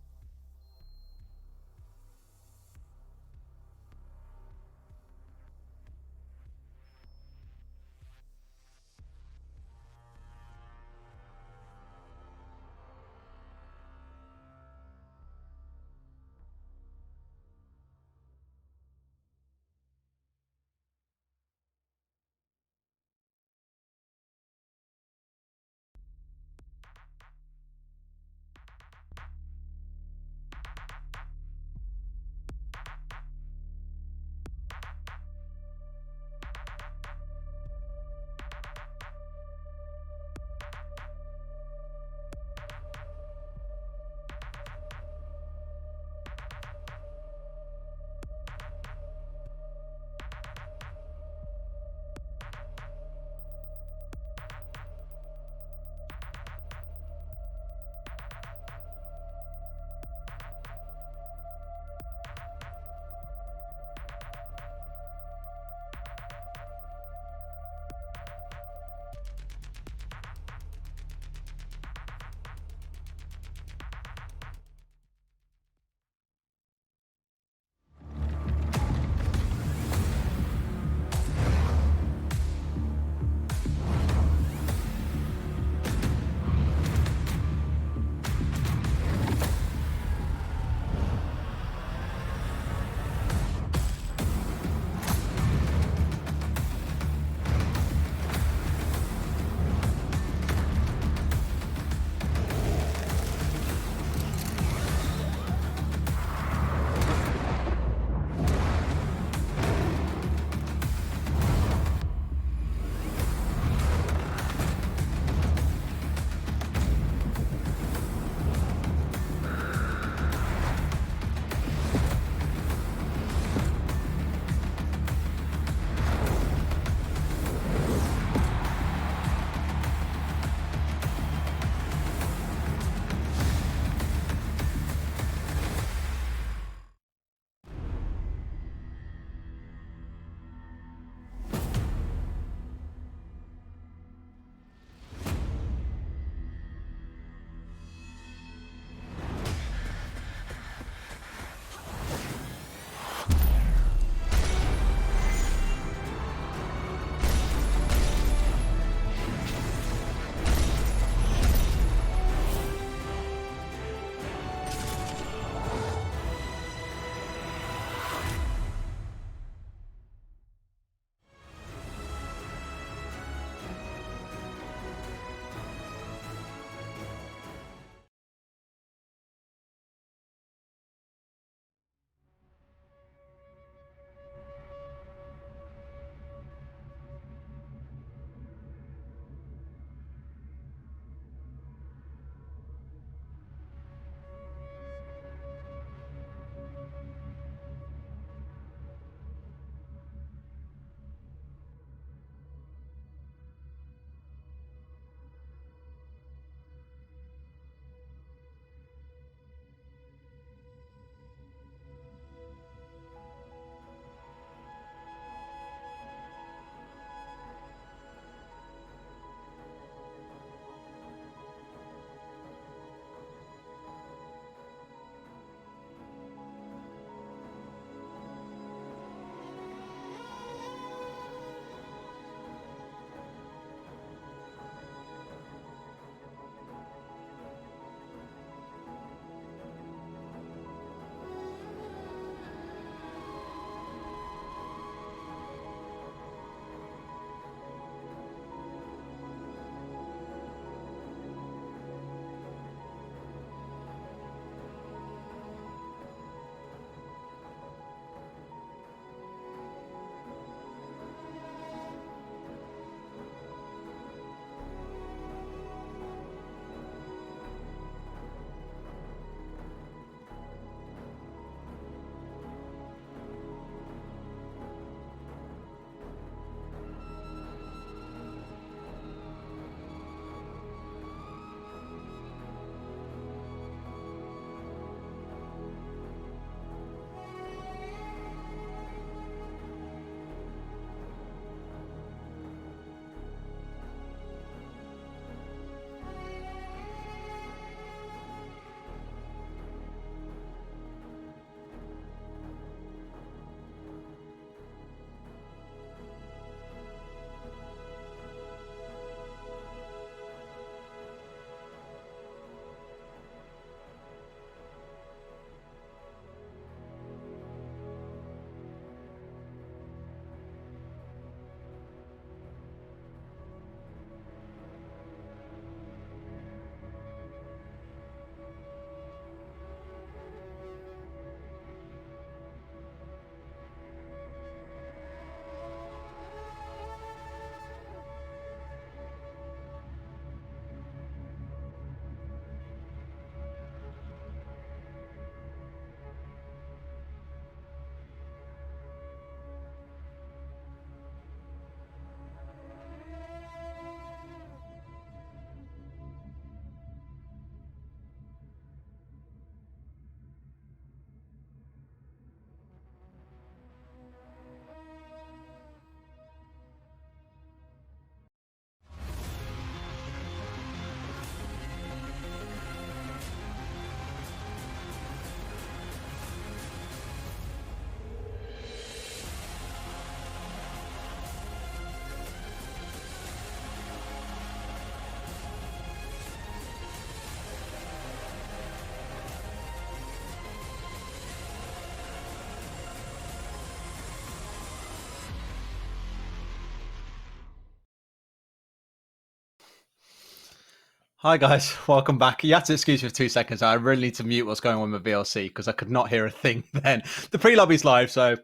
Hi guys, welcome back. You have to excuse me for 2 seconds. I really need to mute what's going on with my VLC because I could not hear a thing then. The pre-lobby's live, so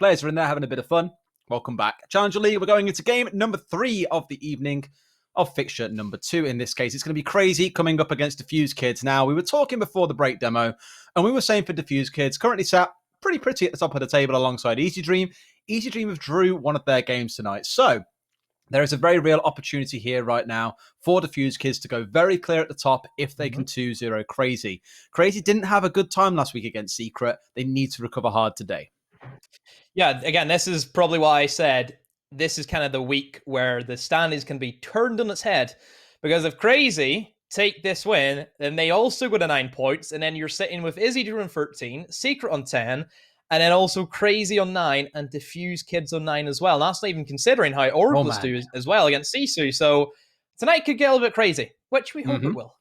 players are in there having a bit of fun. Welcome back. Challenger League, we're going into game number 3 of the evening of fixture number 2 in this case. It's going to be crazy coming up against Diffuse Kids. Now, we were talking before the break demo, and we were saying for Diffuse Kids, currently sat pretty at the top of the table alongside Easy Dream. Easy Dream have drew one of their games tonight. So, there is a very real opportunity here right now for Diffuse Kids to go very clear at the top if they can 2-0 Crazy. Crazy didn't have a good time last week against Secret. They need to recover hard today. Yeah, again, this is probably why I said this is kind of the week where the standings can be turned on its head. Because if Crazy take this win, then they also go to 9 points, and then you're sitting with Izzy Drew on 13, Secret on 10, and then also Crazy on 9 and Diffuse Kids on 9 as well. And that's not even considering how Oracles do as well against Sisu. So tonight could get a little bit crazy, which we hope it will.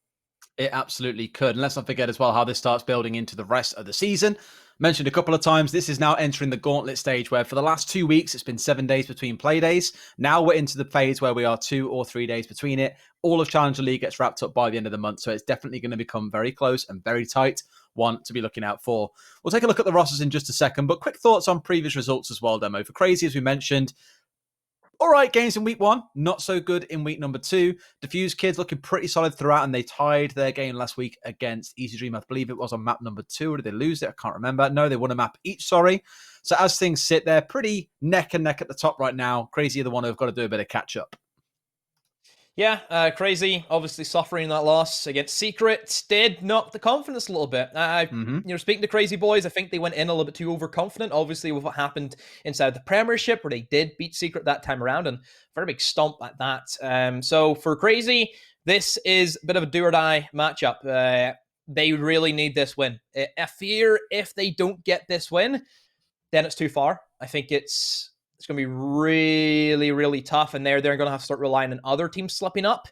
It absolutely could. And let's not forget as well how this starts building into the rest of the season. Mentioned a couple of times, this is now entering the gauntlet stage where for the last 2 weeks, it's been 7 days between play days. Now we're into the phase where we are 2 or 3 days between it. All of Challenger League gets wrapped up by the end of the month. So it's definitely going to become very close and very tight. One to be looking out for. We'll take a look at the rosters in just a second, but quick thoughts on previous results as well, Demo. For Crazy, as we mentioned, all right games in week 1, not so good in week number 2. Diffuse Kids looking pretty solid throughout, and they tied their game last week against Easy Dream. I believe it was on map number 2, or did they lose it? I can't remember. No, they won a map each, sorry. So as things sit, they're pretty neck and neck at the top right now. Crazy are the one who've got to do a bit of catch up. Yeah, Crazy obviously suffering that loss against Secret did knock the confidence a little bit. Speaking to Crazy Boys, I think they went in a little bit too overconfident, obviously with what happened inside the Premiership, where they did beat Secret that time around, and very big stomp at that. So for Crazy, this is a bit of a do or die matchup. They really need this win. I fear if they don't get this win, then it's too far. I think it's going to be really, really tough, and they're going to have to start relying on other teams slipping up.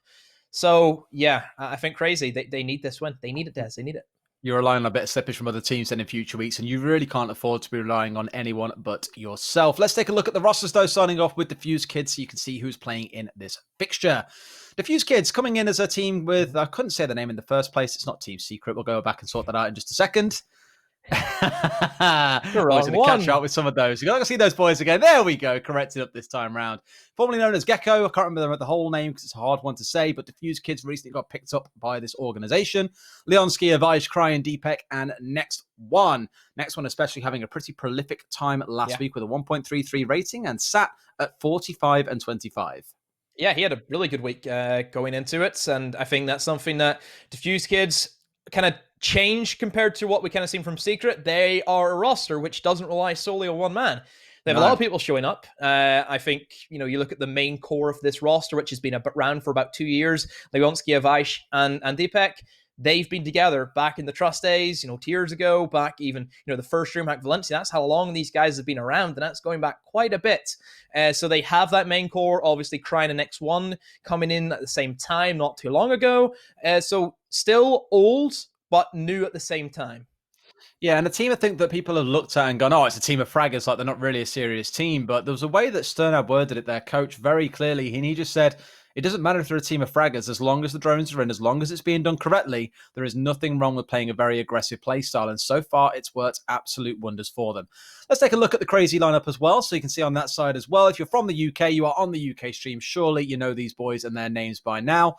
So, yeah, I think Crazy, they need this win. They need it, Des. They need it. You're relying on a bit of slippage from other teams then in future weeks, and you really can't afford to be relying on anyone but yourself. Let's take a look at the rosters, though, starting off with Diffuse Kids so you can see who's playing in this fixture. Diffuse Kids coming in as a team with, I couldn't say the name in the first place. It's not Team Secret. We'll go back and sort that out in just a second. Always going to catch up with some of those. You got to see those boys again. There we go. Corrected up this time round. Formerly known as Gecko. I can't remember the whole name because it's a hard one to say, but Diffuse Kids recently got picked up by this organization. Leonsky, Avish, Kryan, Deepak, and Next One. Next One especially having a pretty prolific time last week with a 1.33 rating and sat at 45 and 25. Yeah, he had a really good week going into it, and I think that's something that Diffuse Kids kind of change compared to what we kind of seen from Secret. They are a roster which doesn't rely solely on one man. They have a lot of people showing up. I think, you look at the main core of this roster, which has been around for about 2 years, Leonsky, Avish, and Deepak. They've been together back in the Trust days, 2 years ago, back even, the first DreamHack Valencia. That's how long these guys have been around, and that's going back quite a bit. So they have that main core, obviously Kryan and X1 coming in at the same time not too long ago. So still old, but new at the same time. Yeah, and a team I think that people have looked at and gone, oh, it's a team of fraggers, like they're not really a serious team. But there was a way that Sternab worded it, their coach, very clearly. And he just said, it doesn't matter if they're a team of fraggers, as long as the drones are in, as long as it's being done correctly, there is nothing wrong with playing a very aggressive play style. And so far, it's worked absolute wonders for them. Let's take a look at the Crazy lineup as well, so you can see on that side as well. If you're from the UK, you are on the UK stream, surely you know these boys and their names by now.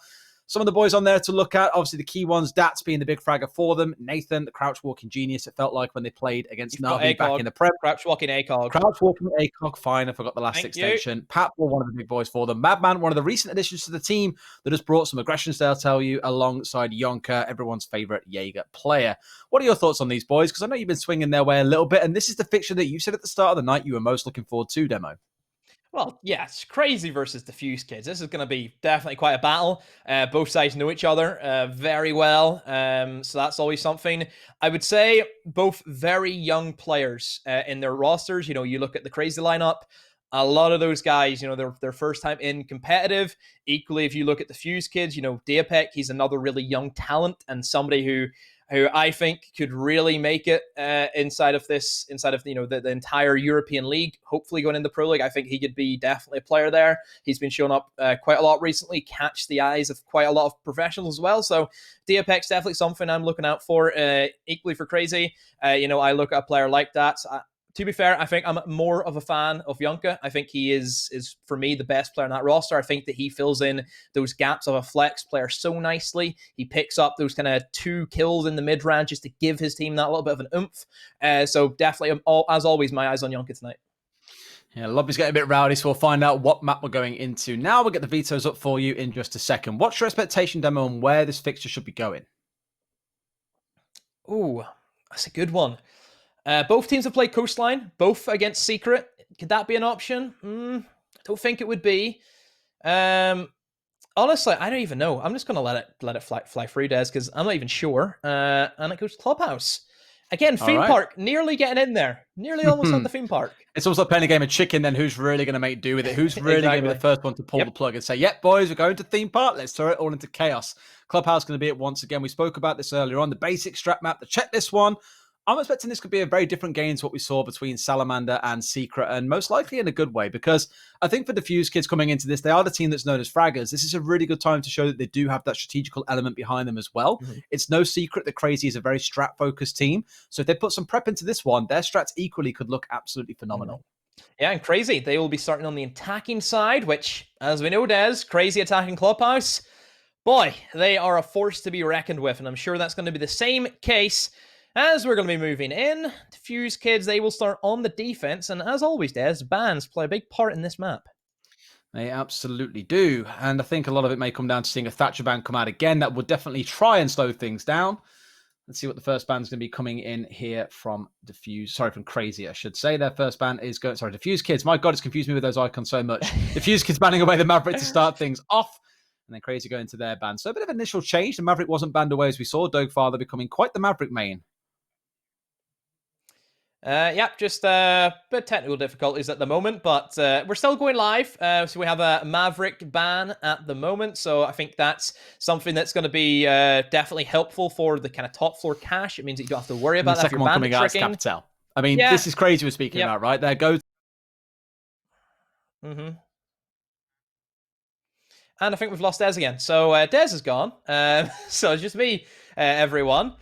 Some of the boys on there to look at, obviously the key ones, Dats being the big fragger for them. Nathan, the crouch walking genius, it felt like when they played against Navi back in the Prem. Crouch walking ACOG. Crouch walking ACOG, fine, I forgot the last extension. Pat, one of the big boys for them. Madman, one of the recent additions to the team that has brought some aggressions, they'll tell you, alongside Yonka, everyone's favourite Jaeger player. What are your thoughts on these boys? Because I know you've been swinging their way a little bit, and this is the fixture that you said at the start of the night you were most looking forward to, Demo. Well, yeah, it's Crazy versus Diffuse Kids. This is going to be definitely quite a battle. Both sides know each other very well, so that's always something. I would say both very young players in their rosters. You look at the Crazy lineup, a lot of those guys, their first time in competitive. Equally, if you look at Diffuse Kids, Deepak, he's another really young talent and somebody who who I think could really make it inside of the entire European League. Hopefully going into Pro League, I think he could be definitely a player there. He's been showing up quite a lot recently, catch the eyes of quite a lot of professionals as well. So Diapek's definitely something I'm looking out for. Equally for Crazy, I look at a player like that. To be fair, I think I'm more of a fan of Yunka. I think he is for me the best player in that roster. I think that he fills in those gaps of a flex player so nicely. He picks up those kind of 2 kills in the mid range just to give his team that little bit of an oomph. So definitely, as always, my eyes on Yunka tonight. Yeah, lobby's getting a bit rowdy, so we'll find out what map we're going into now. We'll get the vetoes up for you in just a second. What's your expectation, Demo, on where this fixture should be going? Ooh, that's a good one. Both teams have played Coastline, both against Secret. Could that be an option? I don't think it would be. Honestly, I don't even know. I'm just going to let it fly through, Des, because I'm not even sure. And it goes to Clubhouse. Again, theme park, nearly getting in there. Nearly almost at the theme park. It's almost like playing a game of chicken, then who's really going to make do with it? Who's really going to be the first one to pull the plug and say, yep, boys, we're going to theme park. Let's throw it all into chaos. Clubhouse going to be it once again. We spoke about this earlier on. The basic strat map, the checklist one. I'm expecting this could be a very different game to what we saw between Salamander and Secret, and most likely in a good way, because I think for the Fuse kids coming into this, they are the team that's known as fraggers. This is a really good time to show that they do have that strategical element behind them as well. Mm-hmm. It's no secret that Crazy is a very strat-focused team, so if they put some prep into this one, their strats equally could look absolutely phenomenal. Mm-hmm. Yeah, and Crazy, they will be starting on the attacking side, which, as we know, Des, Crazy attacking Clubhouse, boy, they are a force to be reckoned with, and I'm sure that's going to be the same case as we're going to be moving in. The Fuse kids, they will start on the defense, and as always, Des, bans play a big part in this map. They absolutely do, and I think a lot of it may come down to seeing a Thatcher ban come out again. That would definitely try and slow things down. Let's see what the first ban is going to be coming in here from from Crazy, I should say. Their first ban is going, the Fuse kids. My God, it's confused me with those icons so much. The Fuse kids banning away the Maverick to start things off. And then Crazy going to their ban. So a bit of initial change. The Maverick wasn't banned away as we saw. Dogfather becoming quite the Maverick main. Just a bit of technical difficulties at the moment, but we're still going live. So we have a Maverick ban at the moment. So I think that's something that's going to be definitely helpful for the kind of top floor cash. It means that you don't have to worry about that. The second one coming out is Capital. I mean, this is Crazy we're speaking about, right? Their go. Mm-hmm. And I think we've lost Des again. So Des is gone. So it's just me, everyone.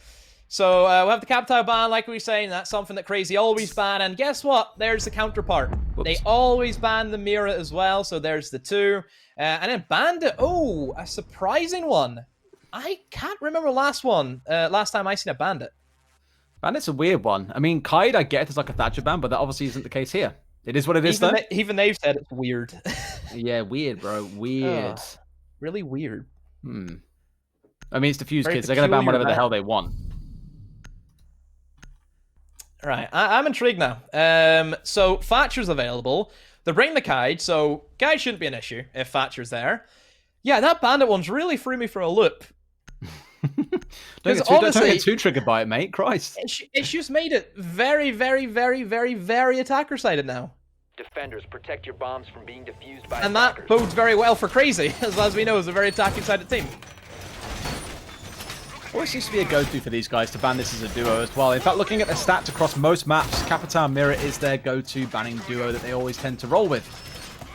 So we'll have the Capital ban, like we were saying. That's something that Crazy always ban. And guess what? There's the counterpart. Whoops. They always ban the Mira as well. So there's the 2. And then Bandit. Oh, a surprising one. I can't remember last time I seen a Bandit. Bandit's a weird one. I mean, Kaid, I get it's like a Thatcher ban, but that obviously isn't the case here. It is what it is, though. Even they've said it's weird. Yeah, weird, bro. Weird. Really weird. I mean, it's the Fuse kids. They're going to ban whatever the hell they want. Right, I'm intrigued now. So Thatcher's available. They're bringing the Kaid, so Kaid shouldn't be an issue if Thatcher's there. Yeah, that Bandit one's really threw me for a loop. Don't get too triggered by it, mate. Christ. It's just made it very, very, very, very, very attacker-sided now. Defenders, protect your bombs from being defused by and attackers. That bodes very well for Crazy, as we know, is a very attacking-sided team. Always seems to be a go-to for these guys to ban this as a duo as well. In fact, looking at their stats across most maps, Capital Mirror is their go-to banning duo that they always tend to roll with.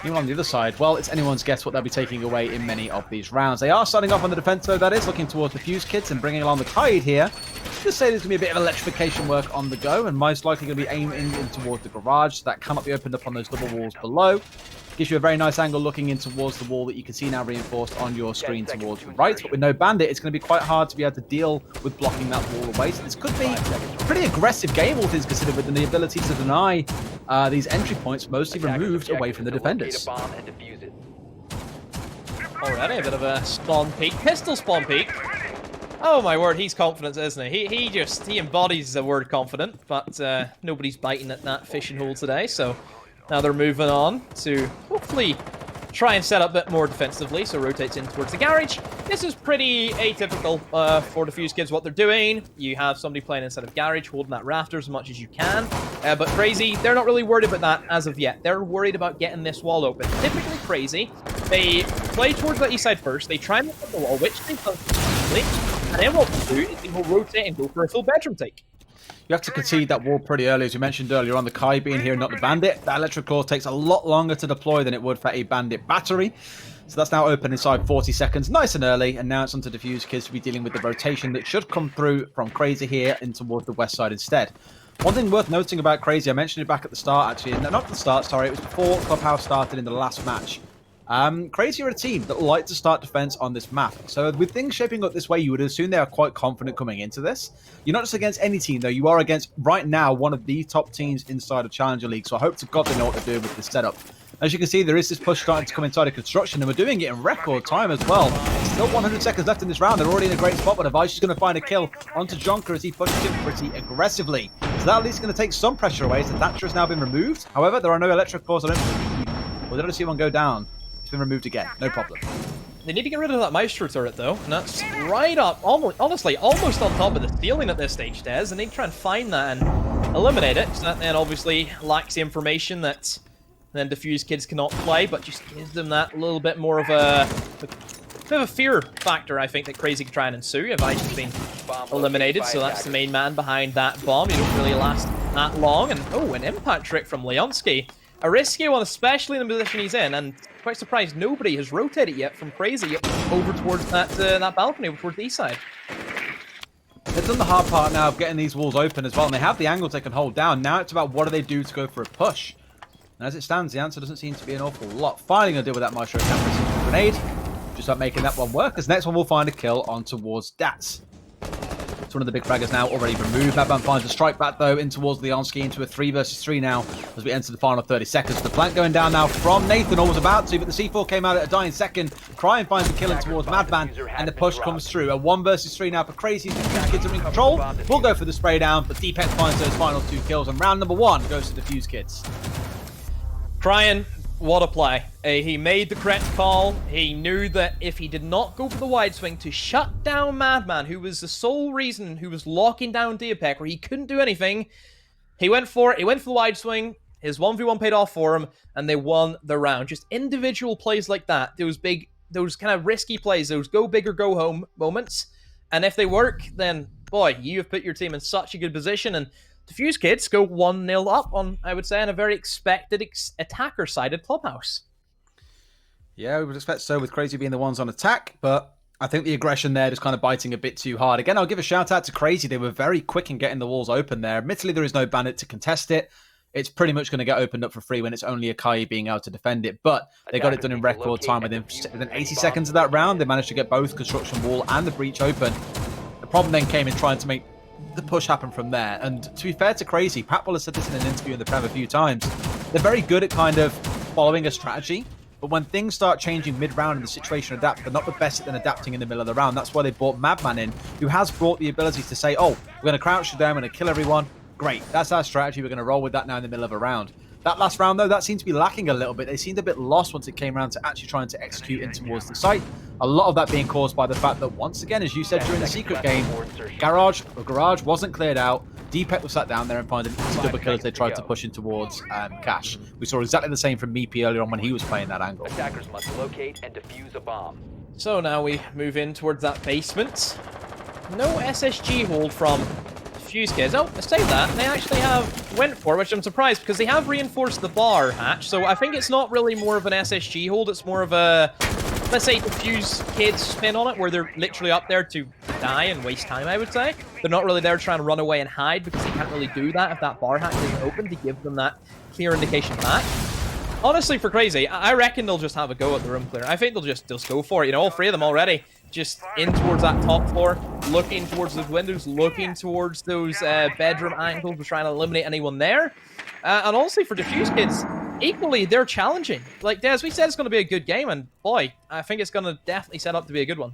Even on the other side, well, it's anyone's guess what they'll be taking away in many of these rounds. They are starting off on the defense, though, that is, looking towards the Fuse kids and bringing along the Kaid here. Just say there's going to be a bit of electrification work on the go, and most likely going to be aiming in towards the garage, so that cannot be opened up on those double walls below. Gives you a very nice angle looking in towards the wall that you can see now reinforced on your screen towards the right. But with no Bandit, it's going to be quite hard to be able to deal with blocking that wall away. So this could be a pretty aggressive game, all things considered, with the ability to deny these entry points mostly removed away from the defenders. Already a bit of a spawn peek. Pistol spawn peek. Oh my word, he's confident, isn't he? He embodies the word confident, but nobody's biting at that fishing hole today, so now they're moving on to hopefully try and set up a bit more defensively, so rotates in towards the garage. This is pretty atypical for the Fuse kids, what they're doing. You have somebody playing inside of garage, holding that rafter as much as you can. But Crazy, they're not really worried about that as of yet. They're worried about getting this wall open. Typically Crazy, they play towards the east side first. They try and look at the wall, which they do easily. And then what we'll do is he will rotate and go for a full bedroom take. You have to concede that wall pretty early, as you mentioned earlier on, the Kai being here, not the Bandit. That Electric Claw takes a lot longer to deploy than it would for a Bandit battery. So that's now open inside 40 seconds, nice and early, and now it's on to Diffuse Kids to be dealing with the rotation that should come through from Crazy here in towards the west side instead. One thing worth noting about Crazy, I mentioned it back at the start actually, no, not at the start, sorry, it was before Clubhouse started in the last match. Crazy are a team that like to start defense on this map. So with things shaping up this way, you would assume they are quite confident coming into this. You're not just against any team, though. You are against, right now, one of the top teams inside of Challenger League. So I hope to God they know what they're doing with this setup. As you can see, there is this push starting to come inside of construction, and we're doing it in record time as well. Still 100 seconds left in this round. They're already in a great spot, but Device is going to find a kill onto Jonker as he pushes him pretty aggressively. So that at least is going to take some pressure away, as the Thatcher has now been removed. However, there are no electric claws. I don't believe. We're going to see one go down. It's been removed again. No problem. They need to get rid of that Maestro turret, though, and that's right up, honestly, almost on top of the ceiling at this stage, Des, and they try and find that and eliminate it. So that then obviously lacks the information that then Diffuse Kids cannot play, but just gives them that little bit more of a bit of a fear factor, I think, that Crazy can try and ensue. If Ice has been eliminated, so that's the main man behind that bomb. You don't really last that long, and oh, an impact trick from Leonski. A risky one, especially in the position he's in, and quite surprised nobody has rotated yet from Crazy over towards that balcony, over towards the east side. They've done the hard part now of getting these walls open as well, and they have the angles they can hold down. Now it's about what do they do to go for a push. And as it stands, the answer doesn't seem to be an awful lot. Finally going to deal with that Maestro camera grenade. Just start making that one work, as next one will find a kill on towards Dats. It's one of the big fraggers now already removed. Madman finds a strike back though in towards Leonski into a 3 versus 3 now as we enter the final 30 seconds. The flank going down now from Nathan, always about to, but the C4 came out at a dying second. Cryin finds the kill in towards Madman, and the push comes through. A 1 versus 3 now for Crazy. Diffuse Kids are in control. We'll go for the spray down, but Deepex finds those final 2 kills, and round number 1 goes to Diffuse Kids. Cryin, what a play. He made the correct call. He knew that if he did not go for the wide swing to shut down Madman, who was the sole reason who was locking down Deepex, where he couldn't do anything, he went for it. He went for the wide swing. His 1v1 paid off for him, and they won the round. Just individual plays like that, those kind of risky plays, those go big or go home moments. And if they work, then, boy, you have put your team in such a good position. And Diffuse Kids go 1-0 up on, I would say, on a very expected attacker-sided Clubhouse. Yeah, we would expect so with Crazy being the ones on attack, but I think the aggression there just kind of biting a bit too hard. Again, I'll give a shout out to Crazy. They were very quick in getting the walls open there. Admittedly, there is no Bandit to contest it. It's pretty much going to get opened up for free when it's only Akai being able to defend it, but they got it done in record time. Within 80 seconds of that round, they managed to get both construction wall and the breach open. The problem then came in trying to make the push happen from there. And to be fair to Crazy, Pat Bull has said this in an interview in the Prem a few times, they're very good at kind of following a strategy, but when things start changing mid-round and the situation adapts, they're not the best at then adapting in the middle of the round. That's why they brought Madman in, who has brought the ability to say, oh, we're going to crouch you down, we're going to kill everyone. Great, that's our strategy, we're going to roll with that now in the middle of a round. That last round, though, that seemed to be lacking a little bit. They seemed a bit lost once it came around to actually trying to execute in towards the site. A lot of that being caused by the fact that, once again, as you said during the secret game, garage wasn't cleared out. Deepex was sat down there and found an easy double kill as they tried to push in towards Cash. We saw exactly the same from Meepy earlier on when he was playing that angle. Attackers must locate and defuse a bomb. So now we move in towards that basement. No SSG hold from Diffuse Kids. Oh, let's say that. They actually went for it, which I'm surprised, because they have reinforced the bar hatch, so I think it's not really more of an SSG hold, it's more of a, let's say, Diffuse Kids spin on it, where they're literally up there to die and waste time, I would say. They're not really there trying to run away and hide, because they can't really do that if that bar hatch isn't open to give them that clear indication back. Honestly, for Crazy, I reckon they'll just have a go at the room clear. I think they'll just go for it. You know, all 3 of them already just in towards that top floor, looking towards those windows, looking towards those bedroom angles. We're trying to eliminate anyone there. And honestly, for Diffuse Kids, equally, they're challenging. Like, Des, we said it's going to be a good game, and boy, I think it's going to definitely set up to be a good one.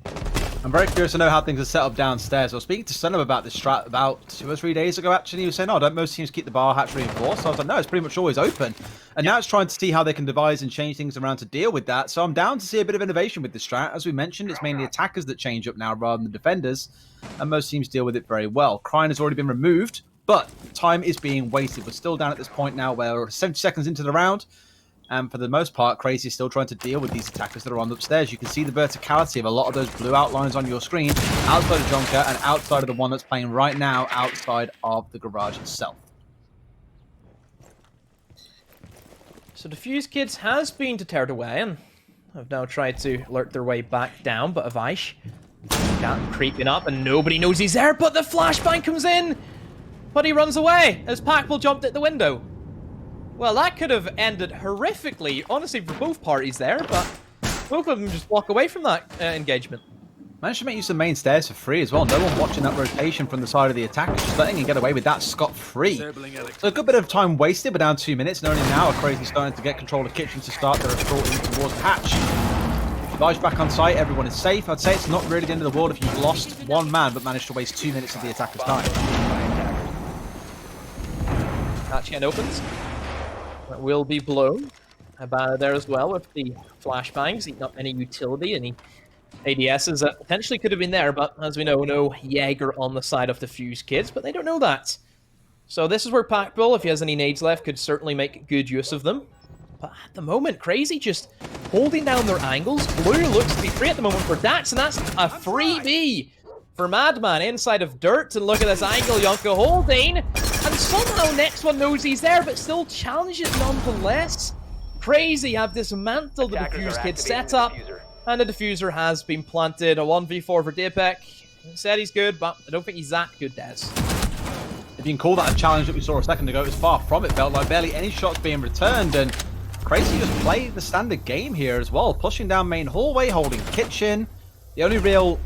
I'm very curious to know how things are set up downstairs. I was speaking to Sunham about this strat about 2 or 3 days ago, actually. He was saying, oh, don't most teams keep the bar hatch reinforced? So I was like, no, it's pretty much always open. And now it's trying to see how they can devise and change things around to deal with that. So I'm down to see a bit of innovation with this strat. As we mentioned, it's mainly attackers that change up now rather than the defenders. And most teams deal with it very well. Cryin has already been removed, but time is being wasted. We're still down at this point now where we're 70 seconds into the round. And for the most part, Crazy is still trying to deal with these attackers that are on upstairs. You can see the verticality of a lot of those blue outlines on your screen outside of Jonker and outside of the one that's playing right now outside of the garage itself. So the Fuse Kids has been deterred away and have now tried to lurk their way back down, but Avaish creeping up and nobody knows he's there, but the flashbang comes in! But he runs away as Packbull jumped at the window. Well, that could have ended horrifically, honestly, for both parties there, but both of them just walk away from that engagement. Managed to make use of the main stairs for free as well. No one watching that rotation from the side of the attackers, just letting him get away with that scot-free. So a good bit of time wasted, but down 2 minutes, and only now are Crazy starting to get control of kitchen to start their assault in towards the hatch. Vige back on site, everyone is safe. I'd say it's not really the end of the world if you've lost one man, but managed to waste 2 minutes of the attacker's time. Hatch again opens. That will be blown. About there as well with the flashbangs, eating up any utility, any ADSs that potentially could have been there, but as we know, no Jaeger on the side of the Fuse Kids, but they don't know that. So this is where Packbull, if he has any nades left, could certainly make good use of them. But at the moment, Crazy just holding down their angles. Blue looks to be free at the moment for Dax, and that's a freebie for Madman inside of Dirt. And look at this angle, Yonka holding, and somehow next one knows he's there, but still challenges nonetheless. Crazy have dismantled the Diffuse Kid setup. And the diffuser has been planted. A 1v4 for Dapek. Said he's good, but I don't think he's that good, Des. If you can call that a challenge that we saw a second ago, it was far from it. Felt like barely any shots being returned, and Crazy just played the standard game here as well. Pushing down main hallway, holding kitchen. The only real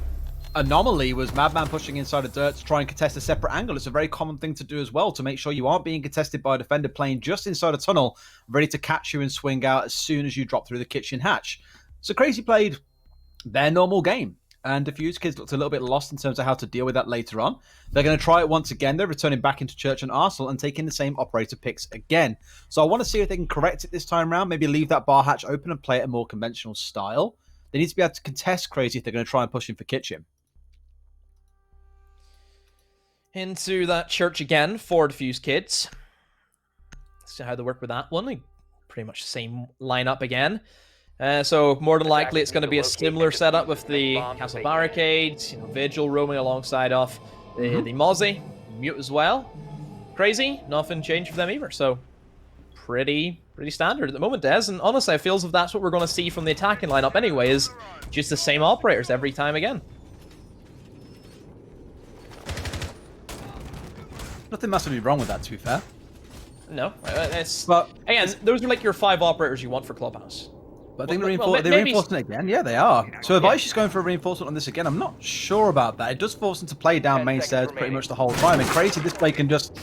anomaly was Madman pushing inside of Dirt to try and contest a separate angle. It's a very common thing to do as well, to make sure you aren't being contested by a defender playing just inside a tunnel, ready to catch you and swing out as soon as you drop through the kitchen hatch. So Crazy played their normal game, and Diffuse Kids looked a little bit lost in terms of how to deal with that later on. They're going to try it once again. They're returning back into Church and Arsenal and taking the same operator picks again. So I want to see if they can correct it this time around, maybe leave that bar hatch open and play it a more conventional style. They need to be able to contest Crazy if they're going to try and push him for kitchen. Into that Church again for Diffuse Kids. See how they work with that one. Pretty much the same lineup again. So more than likely it's going to be a similar setup with the castle barricades, Vigil roaming alongside of the Mozzie, Mute as well. Crazy, nothing changed for them either, so pretty standard at the moment, Des, and honestly I feel as if that's what we're going to see from the attacking lineup anyway, is just the same operators every time again. Nothing massively wrong with that, to be fair. No, but again, those are like your 5 operators you want for Clubhouse. But I think they're reinforcing it again. Yeah, they are. So if Aish is going for a reinforcement on this again, I'm not sure about that. It does force them to play down main stairs pretty much the whole time. And Crazy, this play can just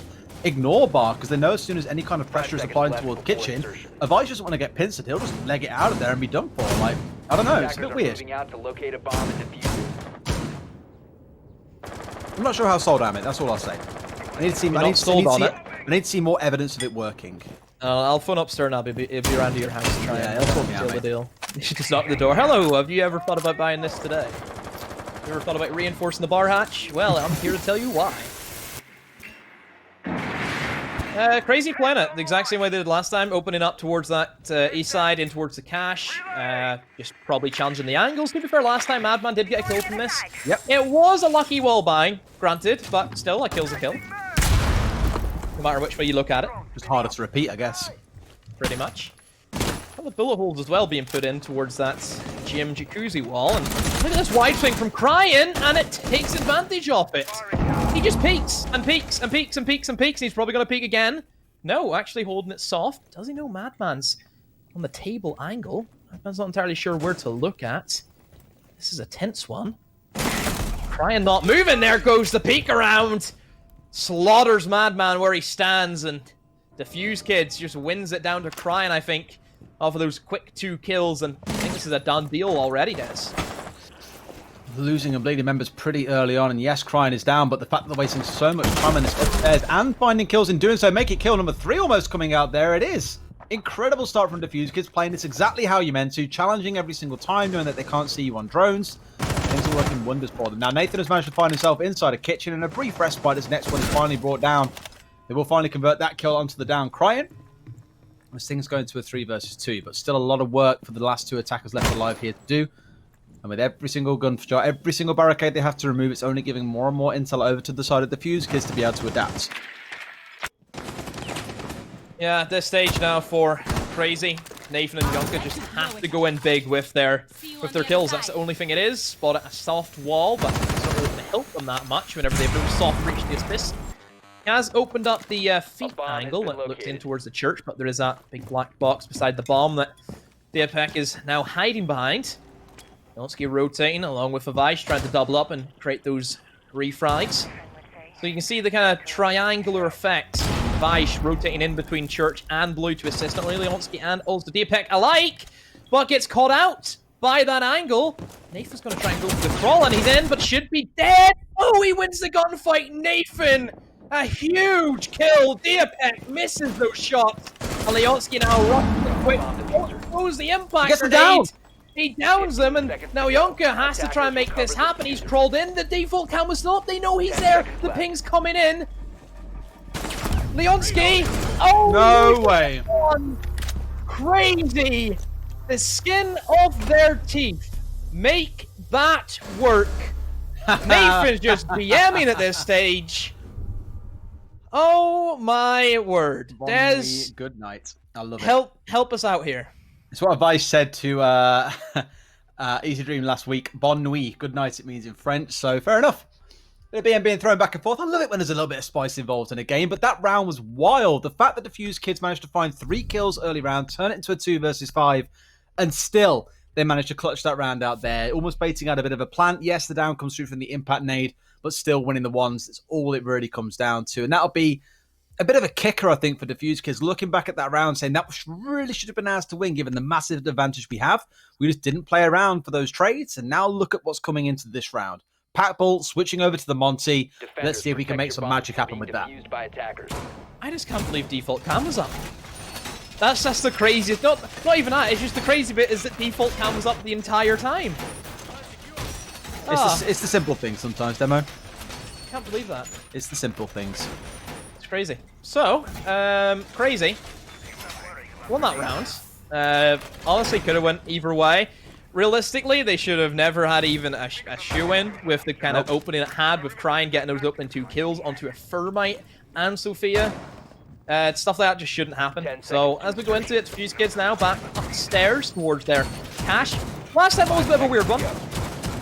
ignore bar, because they know as soon as any kind of pressure is applied towards kitchen, if Aish doesn't want to get pincered, he'll just leg it out of there and be done for. Like, I don't know, it's a bit weird. I'm not sure how sold I am, that's all I'll say. I need to see more evidence of it working. I'll phone up Stern. I'll be around to your house to try and seal the deal. You should just knock the door. Hello, have you ever thought about buying this today? You ever thought about reinforcing the bar hatch? Well, I'm here to tell you why. Crazy playing it the exact same way they did last time, opening up towards that east side, in towards the cache. Just probably challenging the angles. To be fair, last time Madman did get a kill from this. Yep. It was a lucky wall buying, granted, but still, a kill's a kill. No matter which way you look at it. Just harder to repeat, I guess. Pretty much. Well, the bullet holes as well being put in towards that gym jacuzzi wall. And look at this wide swing from Cryin, and it takes advantage of it. He just peeks and peeks and peeks and peeks and peeks, and he's probably going to peek again. No, actually holding it soft. Does he know Madman's on the table angle? Madman's not entirely sure where to look at. This is a tense one. Cryin not moving. There goes the peek around. Slaughters Madman where he stands, and Diffuse Kids just wins it down to Cryin, I think, off of those quick 2 kills, and I think this is a done deal already, Des. Losing a bleeding members pretty early on, and yes, Cryin is down, but the fact that they're wasting so much time on this upstairs and finding kills in doing so, make it kill number 3 almost coming out there, it is. Incredible start from Diffuse Kids, playing this exactly how you meant to, challenging every single time, knowing that they can't see you on drones. Things are working wonders for them. Now, Nathan has managed to find himself inside a kitchen, and a brief respite as next one is finally brought down. They will finally convert that kill onto the down Cryin. as things go into a 3 versus 2, but still a lot of work for the last 2 attackers left alive here to do. And with every single gunshot, every single barricade they have to remove, it's only giving more and more intel over to the side of the Fuse kids to be able to adapt. Yeah, at this stage now for Crazy, Nathan and Yonka just have to go in big with their kills. That's the only thing it is. Spot at a soft wall, but it's not really going to help them that much whenever they have no soft reach the assist. He has opened up the feet angle that looks in towards the church, but there is that big black box beside the bomb that Diapek is now hiding behind. Zelensky rotating along with Avish, trying to double up and create those refrags. So you can see the kind of triangular effect. Avish rotating in between church and blue to assist not only Zelensky and also Diapek alike, but gets caught out by that angle. Nathan's going to try and go for the crawl, and he's in, but should be dead. Oh, he wins the gunfight. Nathan, a huge kill. Diapek misses those shots. And Leonsky now rushes quick. Throws the impact grenade. He downs them, and now Yonka has to try and make this happen. He's crawled in. The default cam was not. They know he's there. The ping's coming in. Leonsky. Oh, no way. Crazy. The skin of their teeth make that work. Nathan's just BMing at this stage. Oh my word. Des, good night. I love it. Help us out here. It's what Avish said to Easy Dream last week. Bonne nuit. Good night it means in French, so fair enough. The BM being thrown back and forth. I love it when there's a little bit of spice involved in a game, but that round was wild. The fact that the Fuse kids managed to find 3 kills early round, turn it into a 2 versus 5, and still they managed to clutch that round out there, almost baiting out a bit of a plant. Yes, the down comes through from the impact nade, but still winning the ones. That's all it really comes down to, and that'll be a bit of a kicker, I think, for the Fuse kids. Looking back at that round, saying that really should have been ours to win, given the massive advantage we have. We just didn't play around for those trades, and now look at what's coming into this round. Packball switching over to the Monty. Let's see if we can make some magic happen with that. I just can't believe default cam was up. That's the craziest. Not even that. It's just the crazy bit is that default cam was up the entire time. It's the simple things sometimes, Demo. Can't believe that. It's the simple things. It's crazy. So, Crazy won that round. Honestly, could have went either way. Realistically, they should have never had even a shoe-in with the kind of opening it had with Crying getting those opening 2 kills onto a Thermite and Sophia. Stuff like that just shouldn't happen. So, as we go into it, Fuse kids now back upstairs towards their cache. Last time it was a bit of a weird one.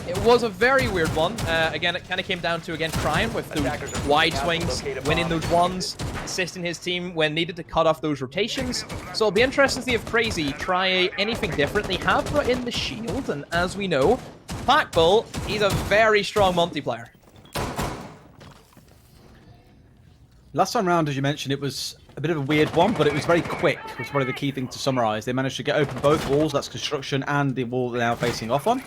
It was a very weird one. Again, it kind of came down to, Crying with those wide swings, winning those ones, assisting his team when needed to cut off those rotations. So it'll be interesting to see if Crazy try anything different. They have brought in the shield, and as we know, Packbull, he's a very strong multiplayer. Last time round, as you mentioned, it was a bit of a weird one, but it was very quick. It was probably the key thing to summarize. They managed to get open both walls, that's construction, and the wall they're now facing off on.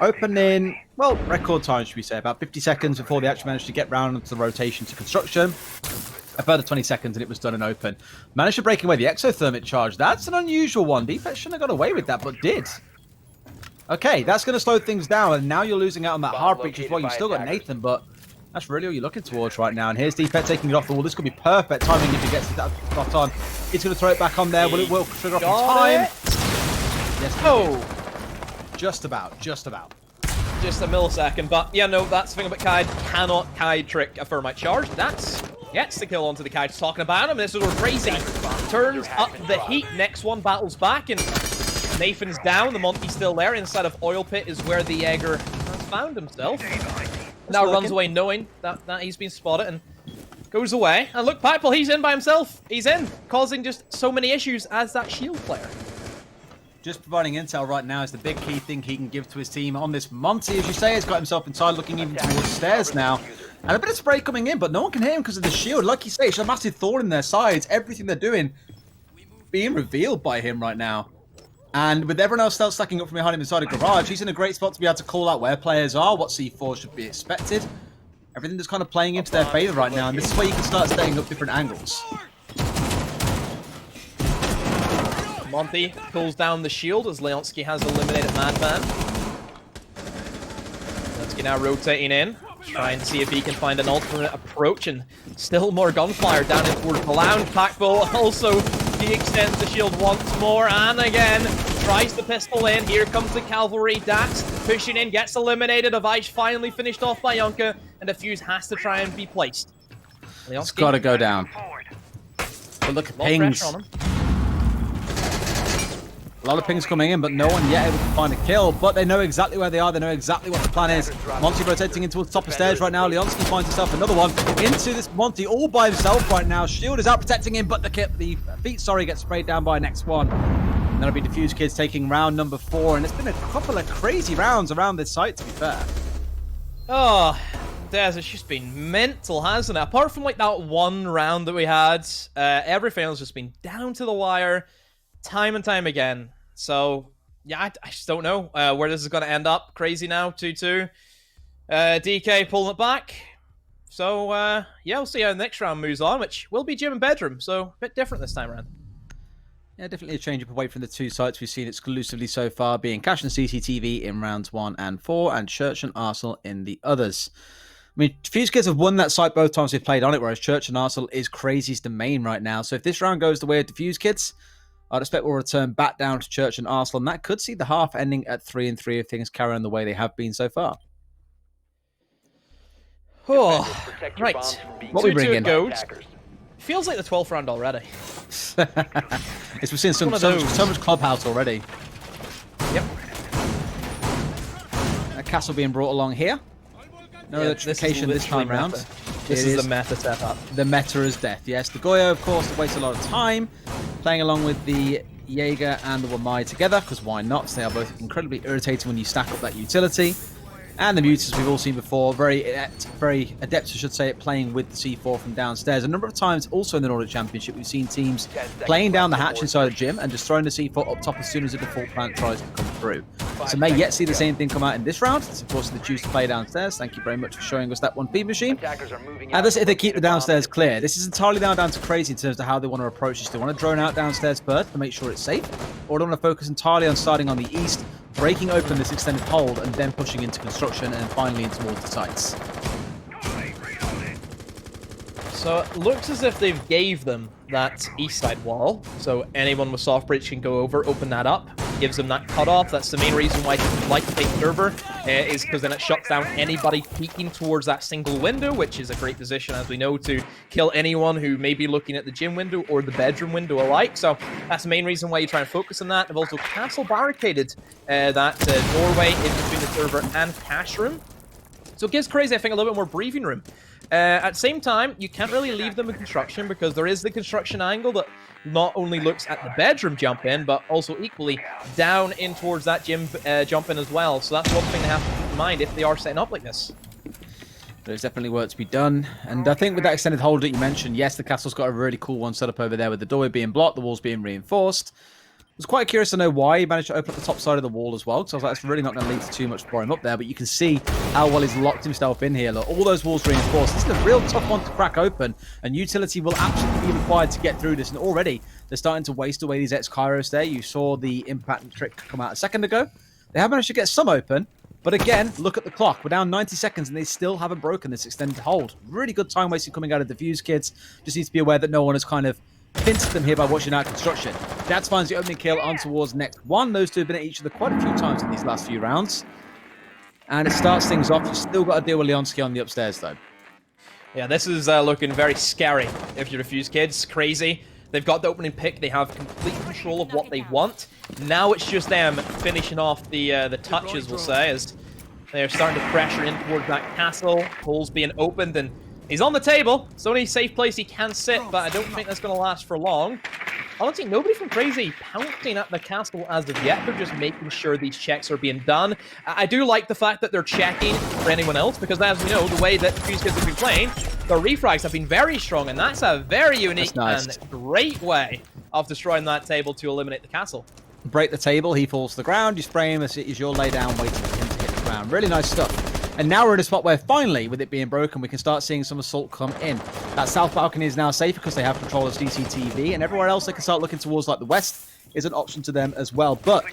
Open in, well, record time, should we say, about 50 seconds before they actually managed to get round into the rotation to construction. A further 20 seconds and it was done and open. Managed to break away the exothermic charge. That's an unusual one. Defense shouldn't have got away with that, but did. Okay, that's going to slow things down, and now you're losing out on that hard breach as well. You've still got Nathan, but that's really all you're looking towards right now. And here's Defense taking it off the wall. This could be perfect timing if he gets that spot on. He's going to throw it back on there. Well, it will trigger off in time. Yes, oh. Just about. Just a millisecond, but yeah, no, that's the thing about Kaid. Cannot Kaid trick a Thermite charge. That's gets the kill onto the Kaid. Talking about him, this is where Crazy turns up the heat. Next one battles back, and Nathan's down. The Monty's still there. Inside of Oil Pit is where the Jaeger has found himself. Now runs away knowing that he's been spotted and goes away. And look, Packball, he's in by himself. He's in, causing just so many issues as that shield player. Just providing intel right now is the big key thing he can give to his team on this Monty, as you say, has got himself inside, looking even towards stairs now. And a bit of spray coming in, but no one can hear him because of the shield. Like you say, it's a massive thorn in their sides. Everything they're doing being revealed by him right now. And with everyone else still stacking up from behind him inside a garage, he's in a great spot to be able to call out where players are, what C4 should be expected. Everything that's kind of playing into their favor right now, and this is where you can start staying up different angles. Monty pulls down the shield as Leonsky has eliminated Madman. Leonsky now rotating in, trying to see if he can find an alternate approach, and still more gunfire down in towards the lounge. Packball also He extends the shield once more, and again, tries the pistol in. Here comes the cavalry. Dax pushing in, gets eliminated. Avaish finally finished off by Yonka, and the fuse has to try and be placed. It's got to go down. But look at pings. On him. A lot of pings coming in, but no one yet able to find a kill. But they know exactly where they are. They know exactly what the plan is. Monty rotating into the top of stairs right now. Leonsky finds himself another one into this Monty all by himself right now. Shield is out protecting him, but the feet, gets sprayed down by next one. And that'll be Diffuse Kids taking round number 4. And it's been a couple of crazy rounds around this site, to be fair. Oh, Des, it's just been mental, hasn't it? Apart from like that one round that we had, everything else has just been down to the wire, time and time again. So, yeah, I just don't know where this is going to end up. Crazy now, 2-2. DK pulling it back. So, yeah, we'll see how the next round moves on, which will be gym and bedroom. So, a bit different this time around. Yeah, definitely a change up away from the two sites we've seen exclusively so far, being Cash and CCTV in rounds 1 and 4, and Church and Arsenal in the others. I mean, Fuse Kids have won that site both times we've played on it, whereas Church and Arsenal is crazy's the main right now. So if this round goes the way of the Fuse Kids, I'd expect we'll return back down to Church and Arsenal, and that could see the half ending at 3-3 if things carry on the way they have been so far. Oh, right. What we bring in? Goes. Feels like the 12th round already. We've seen so much clubhouse already. Yep. A castle being brought along here. No electrification this time round. This is the meta setup. The meta is death, yes. The Goyo, of course, wastes a lot of time playing along with the Jaeger and the Wamai together, because why not? They are both incredibly irritating when you stack up that utility. And the Mutants we've all seen before, very adept, I should say, at playing with the C4 from downstairs. A number of times also in the Nordic Championship, we've seen teams playing down the hatch inside the gym and just throwing the C4 up top as soon as the default plant tries to come through. So may yet see the same thing come out in this round. It's of course the juice to play downstairs. Thank you very much for showing us that one feed machine. And this if they keep the downstairs clear. This is entirely down to Crazy in terms of how they want to approach this. They want to drone out downstairs first to make sure it's safe, or they want to focus entirely on starting on the east, breaking open this extended hold, and then pushing into construction and finally in towards the sites. So it looks as if they've gave them that east side wall, so anyone with soft bridge can go over, open that up, gives them that cutoff. That's the main reason why they like to take server, is because then it shuts down anybody peeking towards that single window, which is a great position, as we know, to kill anyone who may be looking at the gym window or the bedroom window alike. So that's the main reason why you try and focus on that. They've also castle barricaded that doorway in between the server and cash room. So it gives Crazy, I think, a little bit more breathing room. At the same time, you can't really leave them in construction because there is the construction angle that not only looks at the bedroom jump in, but also equally down in towards that gym jump in as well. So that's one thing they have to keep in mind if they are setting up like this. There's definitely work to be done. And I think with that extended hold that you mentioned, yes, the castle's got a really cool one set up over there with the doorway being blocked, the walls being reinforced. I was quite curious to know why he managed to open up the top side of the wall as well, because I was like, that's really not going to lead to too much for him up there, but you can see how well he's locked himself in here. Look, all those walls reinforced. This is a real tough one to crack open, and utility will absolutely be required to get through this, and already they're starting to waste away these ex-Kairos there. You saw the impact trick come out a second ago. They have managed to get some open, but again, look at the clock. We're down 90 seconds, and they still haven't broken this extended hold. Really good time wasting coming out of the Fuse Kids. Just need to be aware that no one has kind of pinched them here by watching out construction. Dats finds the opening kill on towards next one. Those two have been at each other quite a few times in these last few rounds. And it starts things off. You've still got to deal with Leonsky on the upstairs, though. Yeah, this is looking very scary if you're the Fuse Kids. Crazy. They've got the opening pick. They have complete control of what they want. Now it's just them finishing off the touches, we'll say, as they're starting to pressure in towards that castle. Holes being opened, and he's on the table. It's the only safe place he can sit, but I don't think that's going to last for long. Honestly, nobody from Crazy pouncing at the castle as of yet. They're just making sure these checks are being done. I do like the fact that they're checking for anyone else, because as we know, the way that Fuse Kids have been playing, the refrags have been very strong, and that's a very unique and great way of destroying that table to eliminate the castle. Break the table, he falls to the ground, you spray him as you're lay down waiting for him to hit the ground. Really nice stuff. And now we're in a spot where finally, with it being broken, we can start seeing some assault come in. That south balcony is now safe because they have control of CCTV, and everywhere else they can start looking towards, like the west, is an option to them as well. But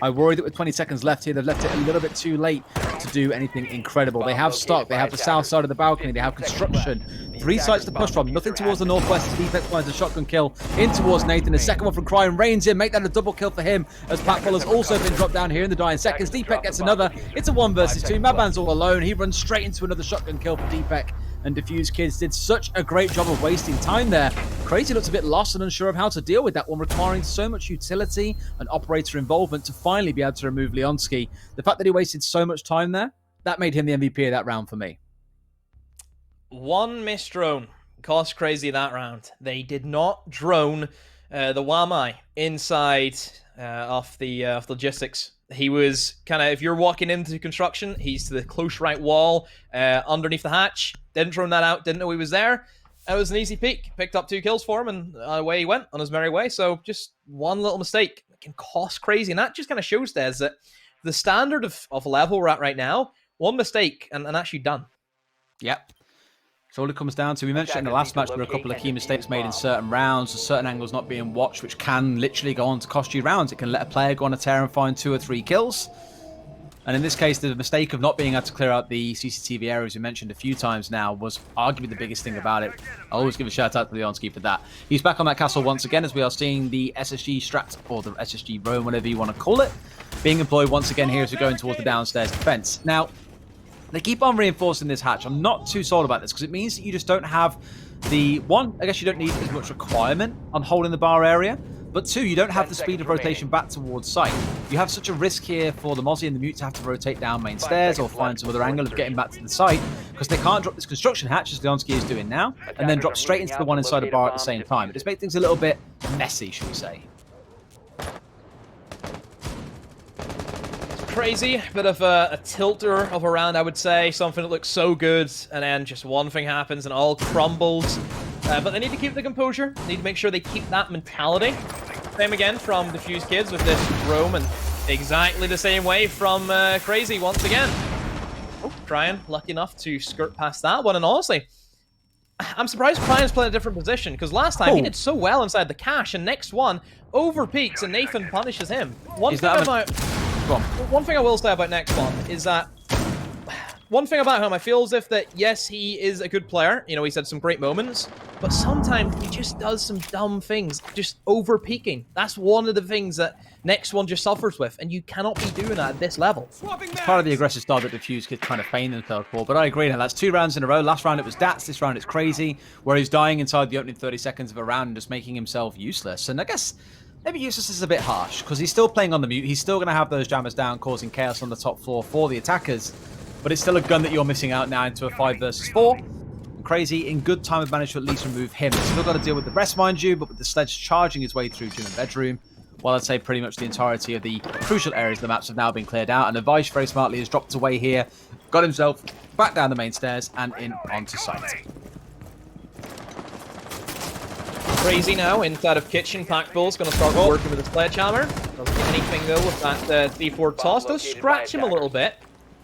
I worry that with 20 seconds left here, they've left it a little bit too late to do anything incredible. They have stock, they have the south side of the balcony, they have construction. 3 sites to push from. Nothing towards the northwest. Defense finds a shotgun kill in towards Nathan. A second one from Cryan reigns in. Make that a double kill for him, as Patbull has also been dropped down here in the dying seconds. Deepek gets another. It's a 1 versus 2. Madman's all alone. He runs straight into another shotgun kill for Deepek. And Diffuse Kids did such a great job of wasting time there. Crazy looks a bit lost and unsure of how to deal with that one, requiring so much utility and operator involvement to finally be able to remove Leonski. The fact that he wasted so much time there, that made him the MVP of that round for me. 1 missed drone cost Crazy that round. They did not drone the Wamai inside of the logistics. He was kind of, if you're walking into construction, he's to the close right wall, underneath the hatch. Didn't drone that out, didn't know he was there. It was an easy peek. Picked up 2 kills for him, and away he went on his merry way. So just one little mistake can cost Crazy. And that just kind of shows, Des, that the standard of level we're at right now, 1 mistake and actually done. Yep. So all it comes down to, we mentioned in the last match there were a couple of key mistakes made in certain rounds, certain angles not being watched, which can literally go on to cost you rounds. It can let a player go on a tear and find 2 or 3 kills. And in this case, the mistake of not being able to clear out the CCTV areas we mentioned a few times now was arguably the biggest thing about it. I always give a shout out to Leonski for that. He's back on that castle once again, as we are seeing the SSG strat, or the SSG roam, whatever you want to call it, being employed once again here as we're going towards the downstairs defense. Now, they keep on reinforcing this hatch. I'm not too sold about this, because it means that you just don't have the... 1, I guess you don't need as much requirement on holding the bar area, but 2, you don't have the speed of rotation back towards site. You have such a risk here for the Mozzie and the Mute to have to rotate down main stairs or find some other angle of getting back to the site, because they can't drop this construction hatch, as Leonski is doing now, and then drop straight into the one inside the bar at the same time. It just makes things a little bit messy, should we say. Crazy, bit of a tilter of a round, I would say. Something that looks so good, and then just one thing happens and all crumbles. But they need to keep the composure. They need to make sure they keep that mentality. Same again from Diffuse Kids with this roam, and exactly the same way from Crazy once again. Oh, Cryan, lucky enough to skirt past that one, and honestly, I'm surprised Cryan's playing a different position, because last time he did so well inside the cache, and next one over peaks and Nathan punishes him. One thing I will say about next one is that one thing about him, I feel as if that, yes, he is a good player. You know, he's had some great moments, but sometimes he just does some dumb things, just over peaking. That's one of the things that next one just suffers with, and you cannot be doing that at this level. It's part of the aggressive style that Diffuse Kids kind of feign themselves for, but I agree now. That's 2 rounds in a row. Last round it was Dats, this round it's Crazy, where he's dying inside the opening 30 seconds of a round and just making himself useless. And I guess maybe useless is a bit harsh, because he's still playing on the Mute. He's still going to have those jammers down, causing chaos on the top floor for the attackers. But it's still a gun that you're missing out now into a 5 versus 4. Crazy, in good time, have managed to at least remove him. He's still got to deal with the rest, mind you, but with the sledge charging his way through gym and bedroom, while I'd say pretty much the entirety of the crucial areas of the maps have now been cleared out. And Avish very smartly has dropped away here, got himself back down the main stairs and in onto site. Crazy now inside of kitchen. Packbull's going to start working with the sledgehammer. Doesn't get anything though with that C4 toss. Does scratch him a little bit,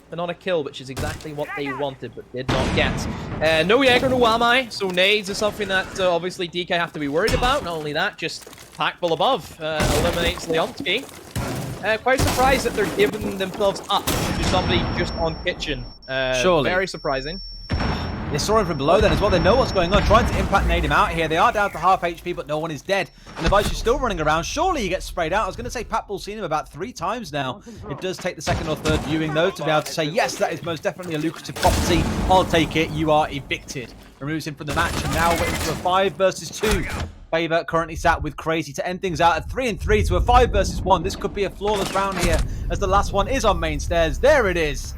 but not a kill, which is exactly what they wanted but did not get. No Jaeger, no Wamai, so nades is something that obviously DK have to be worried about. Not only that, just Packbull above eliminates Leonski. Quite surprised that they're giving themselves up to somebody just on kitchen. Surely. Very surprising. They saw him from below then as well. They know what's going on, trying to impact nade him out here. They are down to half HP, but no one is dead. And Avish is still running around. Surely he gets sprayed out. I was going to say Patbull's seen him about 3 times now. It does take the second or third viewing, though, to be able to say, yes, that is most definitely a lucrative property. I'll take it. You are evicted. Removes him from the match, and now we're into a 5 versus 2. Favor currently sat with Crazy to end things out at 3-3 to a 5 versus 1. This could be a flawless round here, as the last one is on main stairs. There it is.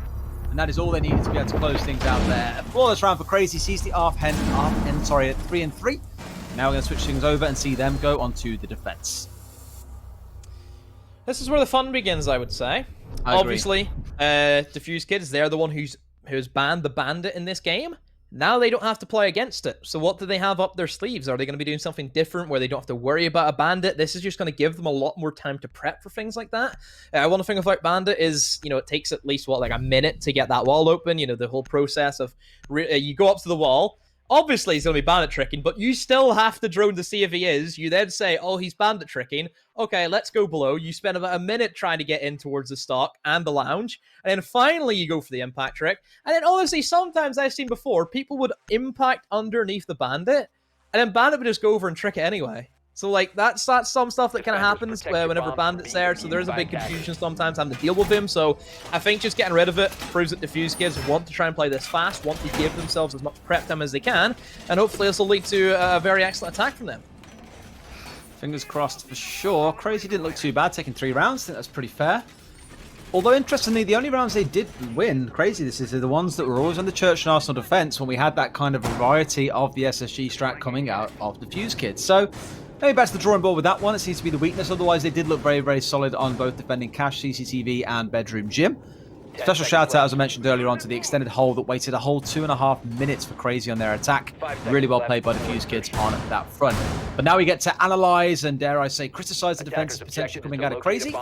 And that is all they needed to be able to close things out there. A flawless round for Crazy. Sees the half end at 3-3. Now we're going to switch things over and see them go onto the defense. This is where the fun begins, I would say. Obviously, Diffuse Kids, they're the one who's banned the bandit in this game. Now they don't have to play against it. So what do they have up their sleeves? Are they going to be doing something different where they don't have to worry about a bandit? This is just going to give them a lot more time to prep for things like that. One thing about bandit is, you know, it takes at least, like a minute to get that wall open. You know, the whole process of, you go up to the wall, Obviously, he's going to be bandit tricking, but you still have to drone to see if he is. You then say, oh, he's bandit tricking. Okay, let's go below. You spend about a minute trying to get in towards the stock and the lounge. And then finally you go for the impact trick. And then honestly, sometimes I've seen before, people would impact underneath the bandit. And then bandit would just go over and trick it anyway. So, like, that's some stuff that kind of happens whenever Bandit's there, so there is a big confusion sometimes having to deal with him, so I think just getting rid of it proves that Diffuse kids want to try and play this fast, want to give themselves as much prep time as they can, and hopefully this will lead to a very excellent attack from them. Fingers crossed for sure. Crazy didn't look too bad, taking 3 rounds. I think that's pretty fair. Although, interestingly, the only rounds they did win, Crazy, this is the ones that were always on the Church and Arsenal defense when we had that kind of variety of the SSG strat coming out of Diffuse kids. So, maybe back to the drawing board with that one. It seems to be the weakness. Otherwise, they did look very, very solid on both defending Cash, CCTV, and Bedroom Gym. Special shout out, as I mentioned earlier on, to the extended hold that waited a whole 2.5 minutes for Crazy on their attack. Really well played by the Fuse kids on that front. But now we get to analyze and, dare I say, criticize the defense potentially coming out of Crazy.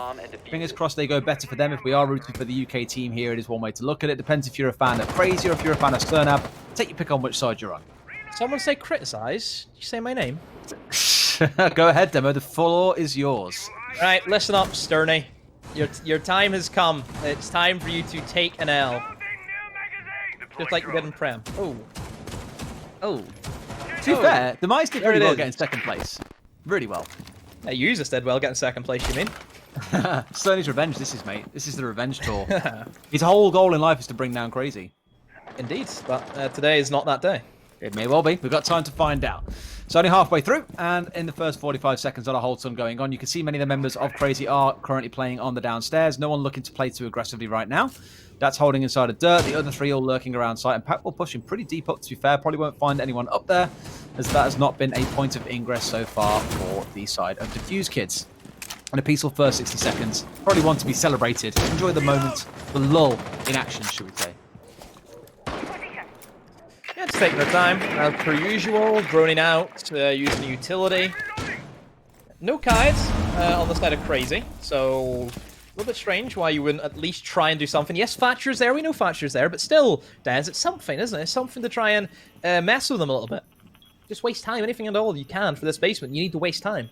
Fingers crossed they go better for them. If we are rooting for the UK team here, it is one way to look at it. Depends if you're a fan of Crazy or if you're a fan of Sternab. Take your pick on which side you're on. Someone say criticize? Did you say my name? Go ahead, Demo. The floor is yours. Right, listen up, Sterney. Your time has come. It's time for you to take an L. Just like you did in Prem. Oh. Oh. To be fair, the Mice did really well getting second place. Really well. Yeah, you just did well getting second place, you mean? Sterney's revenge, this is, mate. This is the revenge tour. His whole goal in life is to bring down Crazy. Indeed, but today is not that day. It may well be. We've got time to find out. So only halfway through, and in the first 45 seconds, not a whole ton going on. You can see many of the members of Crazy are currently playing on the downstairs. No one looking to play too aggressively right now. That's holding inside of dirt. The other 3 all lurking around site, and Pac will pushing pretty deep up, to be fair. Probably won't find anyone up there, as that has not been a point of ingress so far for the side of Diffuse kids. And a peaceful first 60 seconds. Probably one to be celebrated. Enjoy the moment, the lull in action, should we say. Yeah, it's taking their time, as per usual, droning out, using the utility. No kites on the side of Crazy, so a little bit strange why you wouldn't at least try and do something. Yes, Thatcher's there, we know Thatcher's there, but still, Daz, it's something, isn't it? It's something to try and mess with them a little bit. Just waste time, anything at all you can for this basement. You need to waste time.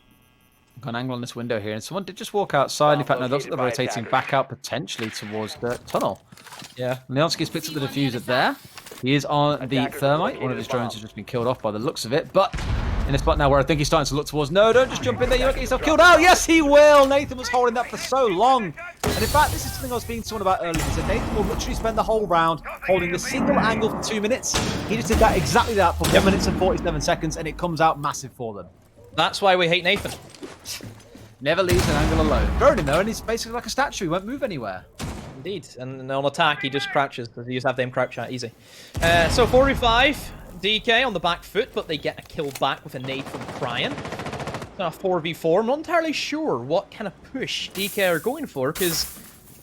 Got an angle on this window here, and someone did just walk outside. In fact, no, looks like they're rotating back out potentially towards the tunnel. Yeah. Leonski's picked up the diffuser there. He is on the thermite. One of his drones has just been killed off by the looks of it, but in a spot now where I think he's starting to look towards. No, don't just jump in there. You might get yourself killed. Oh, yes, he will. Nathan was holding that for so long. And in fact, this is something I was speaking to someone about earlier. He said Nathan will literally spend the whole round holding the single angle for 2 minutes. He just did that exactly that for 1 minute and 47 seconds, and it comes out massive for them. That's why we hate Nathan. Never leaves an angle alone. Droning though, and he's basically like a statue. He won't move anywhere. Indeed, and on attack he just crouches, because you just have them crouch out easy. So 45, DK on the back foot, but they get a kill back with a nade from Cryan. A 4v4, I'm not entirely sure what kind of push DK are going for, because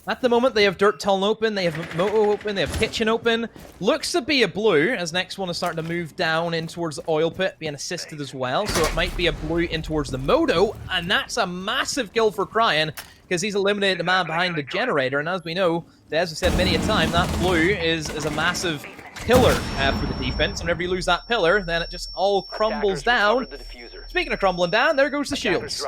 at the moment they have Dirt Tunnel open, they have Moto open, they have Kitchen open. Looks to be a blue, as next one is starting to move down in towards the oil pit, being assisted as well, so it might be a blue in towards the Moto, and that's a massive kill for Cryan, because he's eliminated the man behind the generator, and as we know, as we've said many a time, that blue is a massive pillar for the defense, and whenever you lose that pillar, then it just all crumbles down. Speaking of crumbling down, there goes the shields.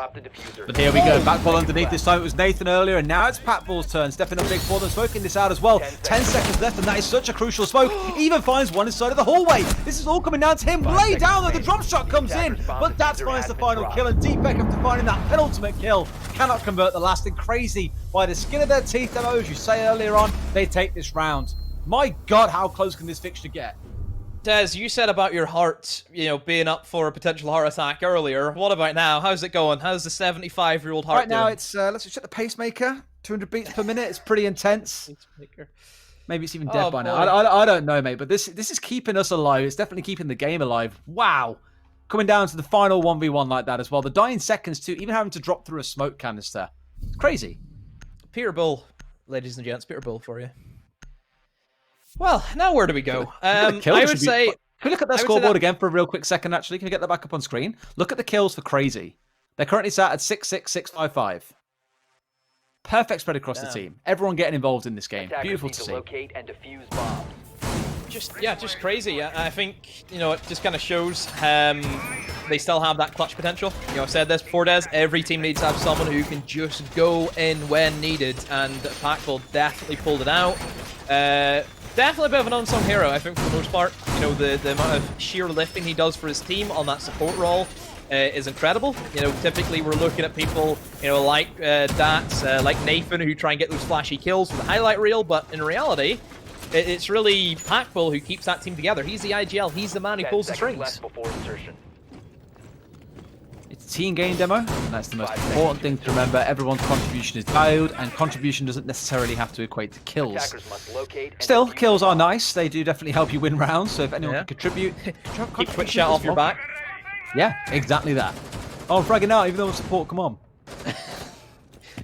But here we go, backball underneath. This time it was Nathan earlier, and now it's Patball's turn. Stepping up big for them, smoking this out as well. 10 seconds left, and that is such a crucial smoke. He even finds one inside of the hallway. This is all coming down to him. Lay down, though, the drop shot comes in, but that's finds the final kill, and Deepek, after finding that penultimate kill, cannot convert the last. And Crazy, by the skin of their teeth, though, as you say earlier on, they take this round. My God, how close can this fixture get? Des, you said about your heart, being up for a potential heart attack earlier. What about now? How's it going? How's the 75-year-old heart right now, doing? it's, let's just check the pacemaker. 200 beats per minute. It's pretty intense. Maybe it's even dead by now. I don't know, mate. But this is keeping us alive. It's definitely keeping the game alive. Wow. Coming down to the final 1v1 like that as well. The dying seconds, too. Even having to drop through a smoke canister. It's crazy. Peter Bull, ladies and gents. Peter Bull for you. Well, now where do we go? I would say... Can we look at that scoreboard again for a real quick second, actually? Can we get that back up on screen? Look at the kills for Crazy. They're currently sat at 6-6, 6-5-5. Perfect spread across the team. Everyone getting involved in this game. Beautiful to see. Locate and defuse bombs. just crazy. I think, you know, it just kind of shows they still have that clutch potential. You know, I've said this before, Des, every team needs to have someone who can just go in when needed, and Packville definitely pulled it out. Definitely a bit of an unsung hero, I think, for the most part. You know, the amount of sheer lifting he does for his team on that support role is incredible. You know, typically we're looking at people, you know, like Dats, like Nathan, who try and get those flashy kills for the highlight reel, but in reality, it's really Packville who keeps that team together. He's the IGL, he's the man who 10 pulls the seconds strings. left before insertion. It's a team game demo, and that's the most important thing to remember. Everyone's contribution is valued, and contribution doesn't necessarily have to equate to kills. Attackers must locate and Still, defuse kills the are bomb. nice. They do definitely help you win rounds, so if anyone Yeah. can contribute, Keep quick shot off your back. Yeah, exactly that. Oh, fragging out, even though support, come on.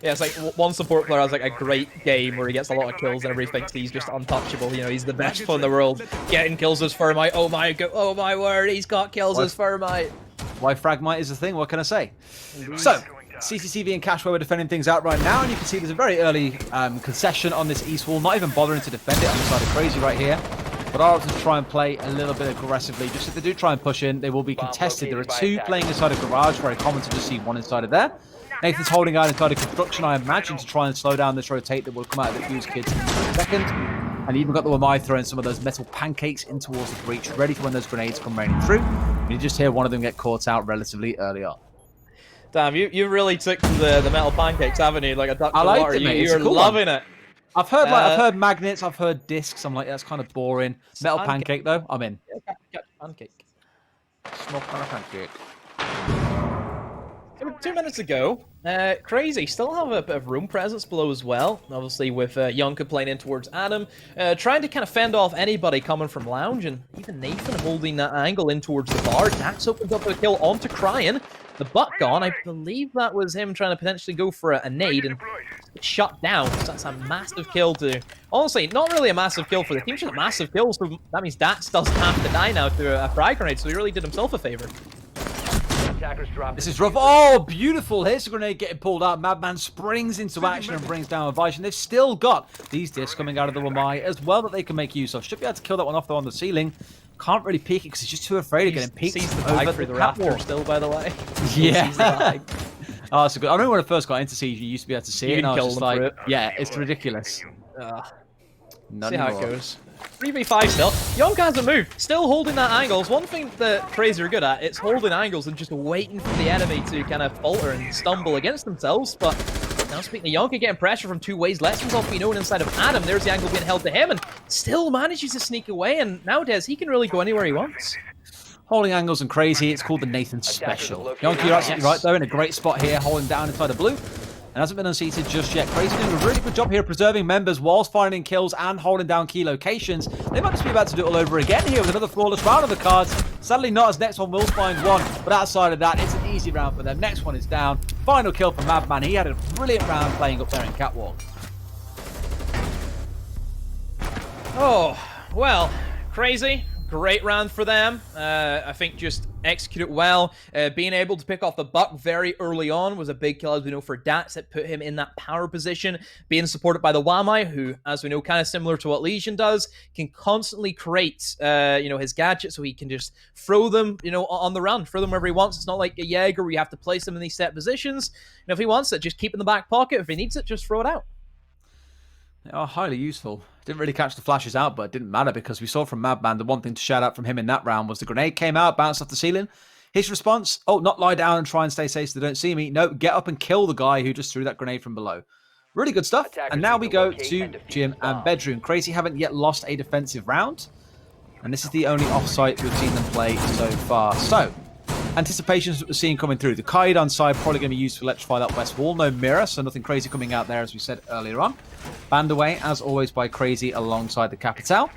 Yeah, it's like one support player has like a great game where he gets a lot of kills and everybody thinks he's just untouchable. You know, he's the best player in the world. Getting kills as Thermite. Oh my word, he's got kills as Thermite. Why Fragmite is the thing, what can I say? So, CCTV and Cashway are defending things out right now, and you can see there's a very early concession on this east wall, not even bothering to defend it on the side of Crazy right here. But are opting to try and play a little bit aggressively. Just if they do try and push in, they will be contested. There are two playing inside of Garage, very common to just see one inside of there. Nathan's holding out inside of Construction, I imagine, to try and slow down this rotate that will come out of the Fuse Kids in a second. And even got the Wamai throwing some of those metal pancakes in towards the breach, ready for when those grenades come raining through. And you just hear one of them get caught out relatively early on. Damn, you really took to the metal pancakes, haven't you? Like a duck to I liked water. it, mate. It's You're a cool loving it. I've heard magnets, I've heard discs. I'm like, that's kind of boring. Metal pancake though, I'm in. Yeah, pancake. Small kind of pancake. 2 minutes ago, Crazy still have a bit of room presence below as well. Obviously, with Yonka playing in towards Adam, trying to kind of fend off anybody coming from Lounge, and even Nathan holding that angle in towards the bar. That's opened up a kill onto Cryan. The butt gone. I believe that was him trying to potentially go for a nade and shut down. So that's a massive kill to... Honestly, not really a massive kill for the team, just a massive kill. So that means Dats doesn't have to die now to a frag grenade, so he really did himself a favor. Attackers drop This the is rough. Oh, beautiful. Here's the grenade getting pulled out. Madman springs into action and brings down a Vision. They've still got these discs coming out of the Wamai as well that they can make use of. Should be able to kill that one off though on the ceiling. Can't really peek it because he's just too afraid of getting peeked Sees the over bag through the catwalk. rafter still, by the way. Yeah. Sees the bag. Oh, that's a good. I remember when I first got into Siege, you used to be able to see You it, and can I was kill just them like, for it. yeah, it's ridiculous. See how it goes. 3v5 still. Yonka hasn't moved. Still holding that angles. One thing that Crazy are good at, it's holding angles and just waiting for the enemy to kind of falter and stumble against themselves. But now speaking of Yonka, getting pressure from two ways. Less off be known inside of Adam. There's the angle being held to him and still manages to sneak away. And nowadays, he can really go anywhere he wants. Holding angles and Crazy, it's called the Nathan Special. Yonka, you're absolutely right though, in a great spot here, holding down inside of blue. And hasn't been unseated just yet. Crazy doing a really good job here preserving members whilst finding kills and holding down key locations. They might just be about to do it all over again here with another flawless round of the cards. Sadly not, as next one will find one. But outside of that, it's an easy round for them. Next one is down. Final kill for Madman. He had a brilliant round playing up there in Catwalk. Oh, well, Crazy. Great round for them. I think just execute it well. Being able to pick off the buck very early on was a big kill, as we know, for Dats. That put him in that power position. Being supported by the Wamai, who, as we know, kind of similar to what Legion does, can constantly create, his gadgets so he can just throw them, on the run, throw them wherever he wants. It's not like a Jaeger where you have to place them in these set positions. If he wants it, just keep it in the back pocket. If he needs it, just throw it out. They are highly useful. Didn't really catch the flashes out, but it didn't matter because we saw from Madman the one thing to shout out from him in that round was the grenade came out, bounced off the ceiling. His response, oh, not lie down and try and stay safe so they don't see me. No, get up and kill the guy who just threw that grenade from below. Really good stuff. And now we go to Gym and Bedroom. Crazy haven't yet lost a defensive round. And this is the only offsite we've seen them play so far. So, anticipations that we're seeing coming through. The Kaid on side probably going to be used to electrify that west wall. No mirror, so nothing crazy coming out there as we said earlier on. Banned away, as always, by Crazy alongside the Capital.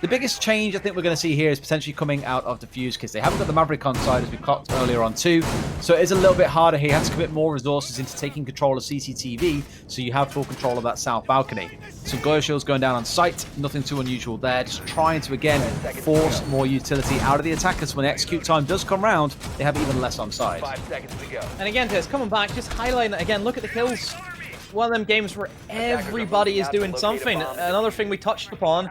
The biggest change I think we're going to see here is potentially coming out of Diffuse because they haven't got the Maverick on side as we clocked earlier on too. So it is a little bit harder here. He has to commit more resources into taking control of CCTV so you have full control of that south balcony. Some Goya shields going down on site. Nothing too unusual there. Just trying to, again, force more utility out of the attackers. When the execute time does come round, they have even less on side. 5 seconds to go. And again, Tess, coming back, just highlighting it again. Look at the kills. one of them games where everybody is doing something. Another thing we touched upon,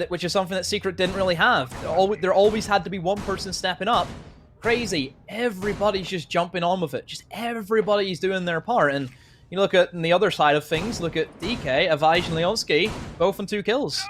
which is something that Secret didn't really have. There always had to be one person stepping up. Crazy. Everybody's just jumping on with it. Just everybody's doing their part. And you look at the other side of things, look at DK, Avaj, and Leonski, both on 2 kills.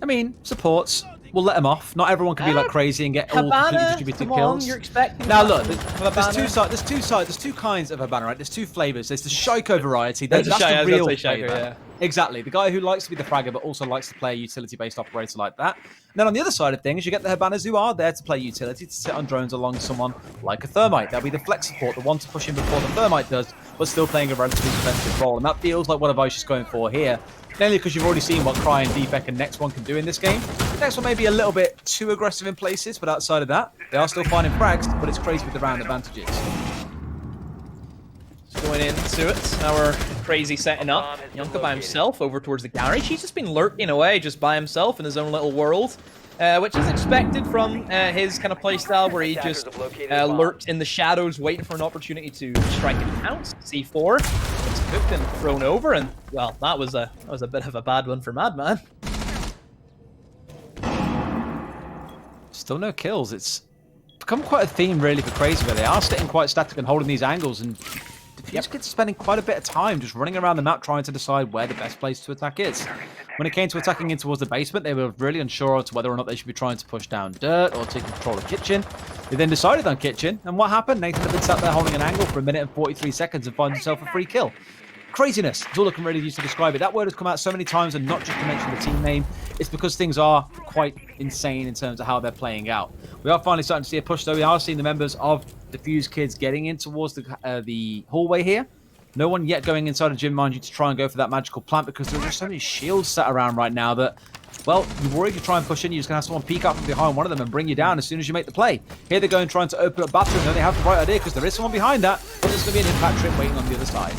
I mean, supports. We'll let them off. Not everyone can be like crazy and get all completely distributed kills. You're expecting now look, there's two kinds of Habana, right? There's 2 flavors. There's the Shaiko variety. That's the real flavor. Yeah. Exactly. The guy who likes to be the fragger but also likes to play a utility-based operator like that. And then on the other side of things, you get the Habanas who are there to play utility, to sit on drones along someone like a Thermite. They'll be the flex support, the one to push in before the Thermite does, but still playing a relatively defensive role. And that feels like what Avice is going for here. Mainly because you've already seen what Cry and Defect and Next One can do in this game. The Next One may be a little bit too aggressive in places, but outside of that, they are still finding frags, but it's crazy with the round advantages. Going into it, now we're Crazy setting up. Yonka by himself over towards the garage. He's just been lurking away just by himself in his own little world. Which is expected from his kind of playstyle, where he just lurks in the shadows, waiting for an opportunity to strike and pounce. C4, it's cooked and thrown over, and well, that was a bit of a bad one for Madman. Still no kills. It's become quite a theme really for Crazy, where they are sitting quite static and holding these angles, and Defuse Kids are spending quite a bit of time just running around the map trying to decide where the best place to attack is. When it came to attacking in towards the basement, they were really unsure as to whether or not they should be trying to push down dirt or taking control of kitchen. They then decided on kitchen, and what happened? Nathan had been sat there holding an angle for 1 minute and 43 seconds and finds himself a free kill. Craziness is all I can really use to describe it. That word has come out so many times, and not just to mention the team name. It's because things are quite insane in terms of how they're playing out. We are finally starting to see a push, though. We are seeing the members of Defuse Kids getting in towards the hallway here. No one yet going inside of gym, mind you, to try and go for that magical plant, because there are just so many shields sat around right now that, well, you're worried you try and push in, you're just going to have someone peek up from behind one of them and bring you down as soon as you make the play. Here they're going trying to open up bathroom, and they have the right idea because there is someone behind that, but there's going to be an impact trip waiting on the other side.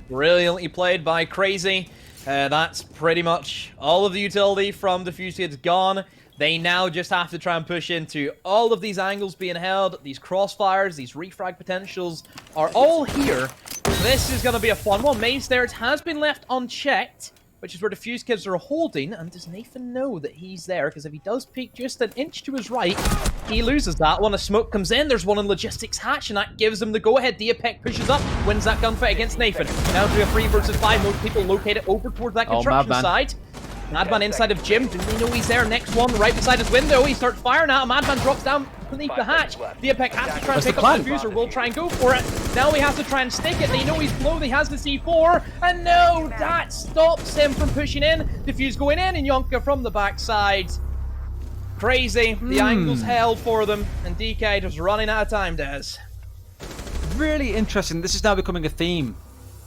Brilliantly played by Crazy. That's pretty much all of the utility from Defuse Kids gone. They now just have to try and push into all of these angles being held. These crossfires, these refrag potentials are all here. This is going to be a fun one. Main stairs has been left unchecked, which is where Defuse Kids are holding. And does Nathan know that he's there? Because if he does peek just an inch to his right, he loses that. When a smoke comes in, there's one in Logistics Hatch, and that gives him the go-ahead. Diapec pushes up, wins that gunfight against Nathan. Now to a 3 versus 5. Most people locate it over towards that construction side. Madman inside of Jim. Do they know he's there? Next one, right beside his window. He starts firing out. Madman drops down beneath the hatch. Diapec has to try and pick up the diffuser. We'll try and go for it. Now we have to try and stick it. They know he's below. He has the C4. And no, that stops him from pushing in. Diffuse going in, and Yonka from the backside. Crazy. The angle's held for them. And DK just running out of time, Des. Really interesting. This is now becoming a theme.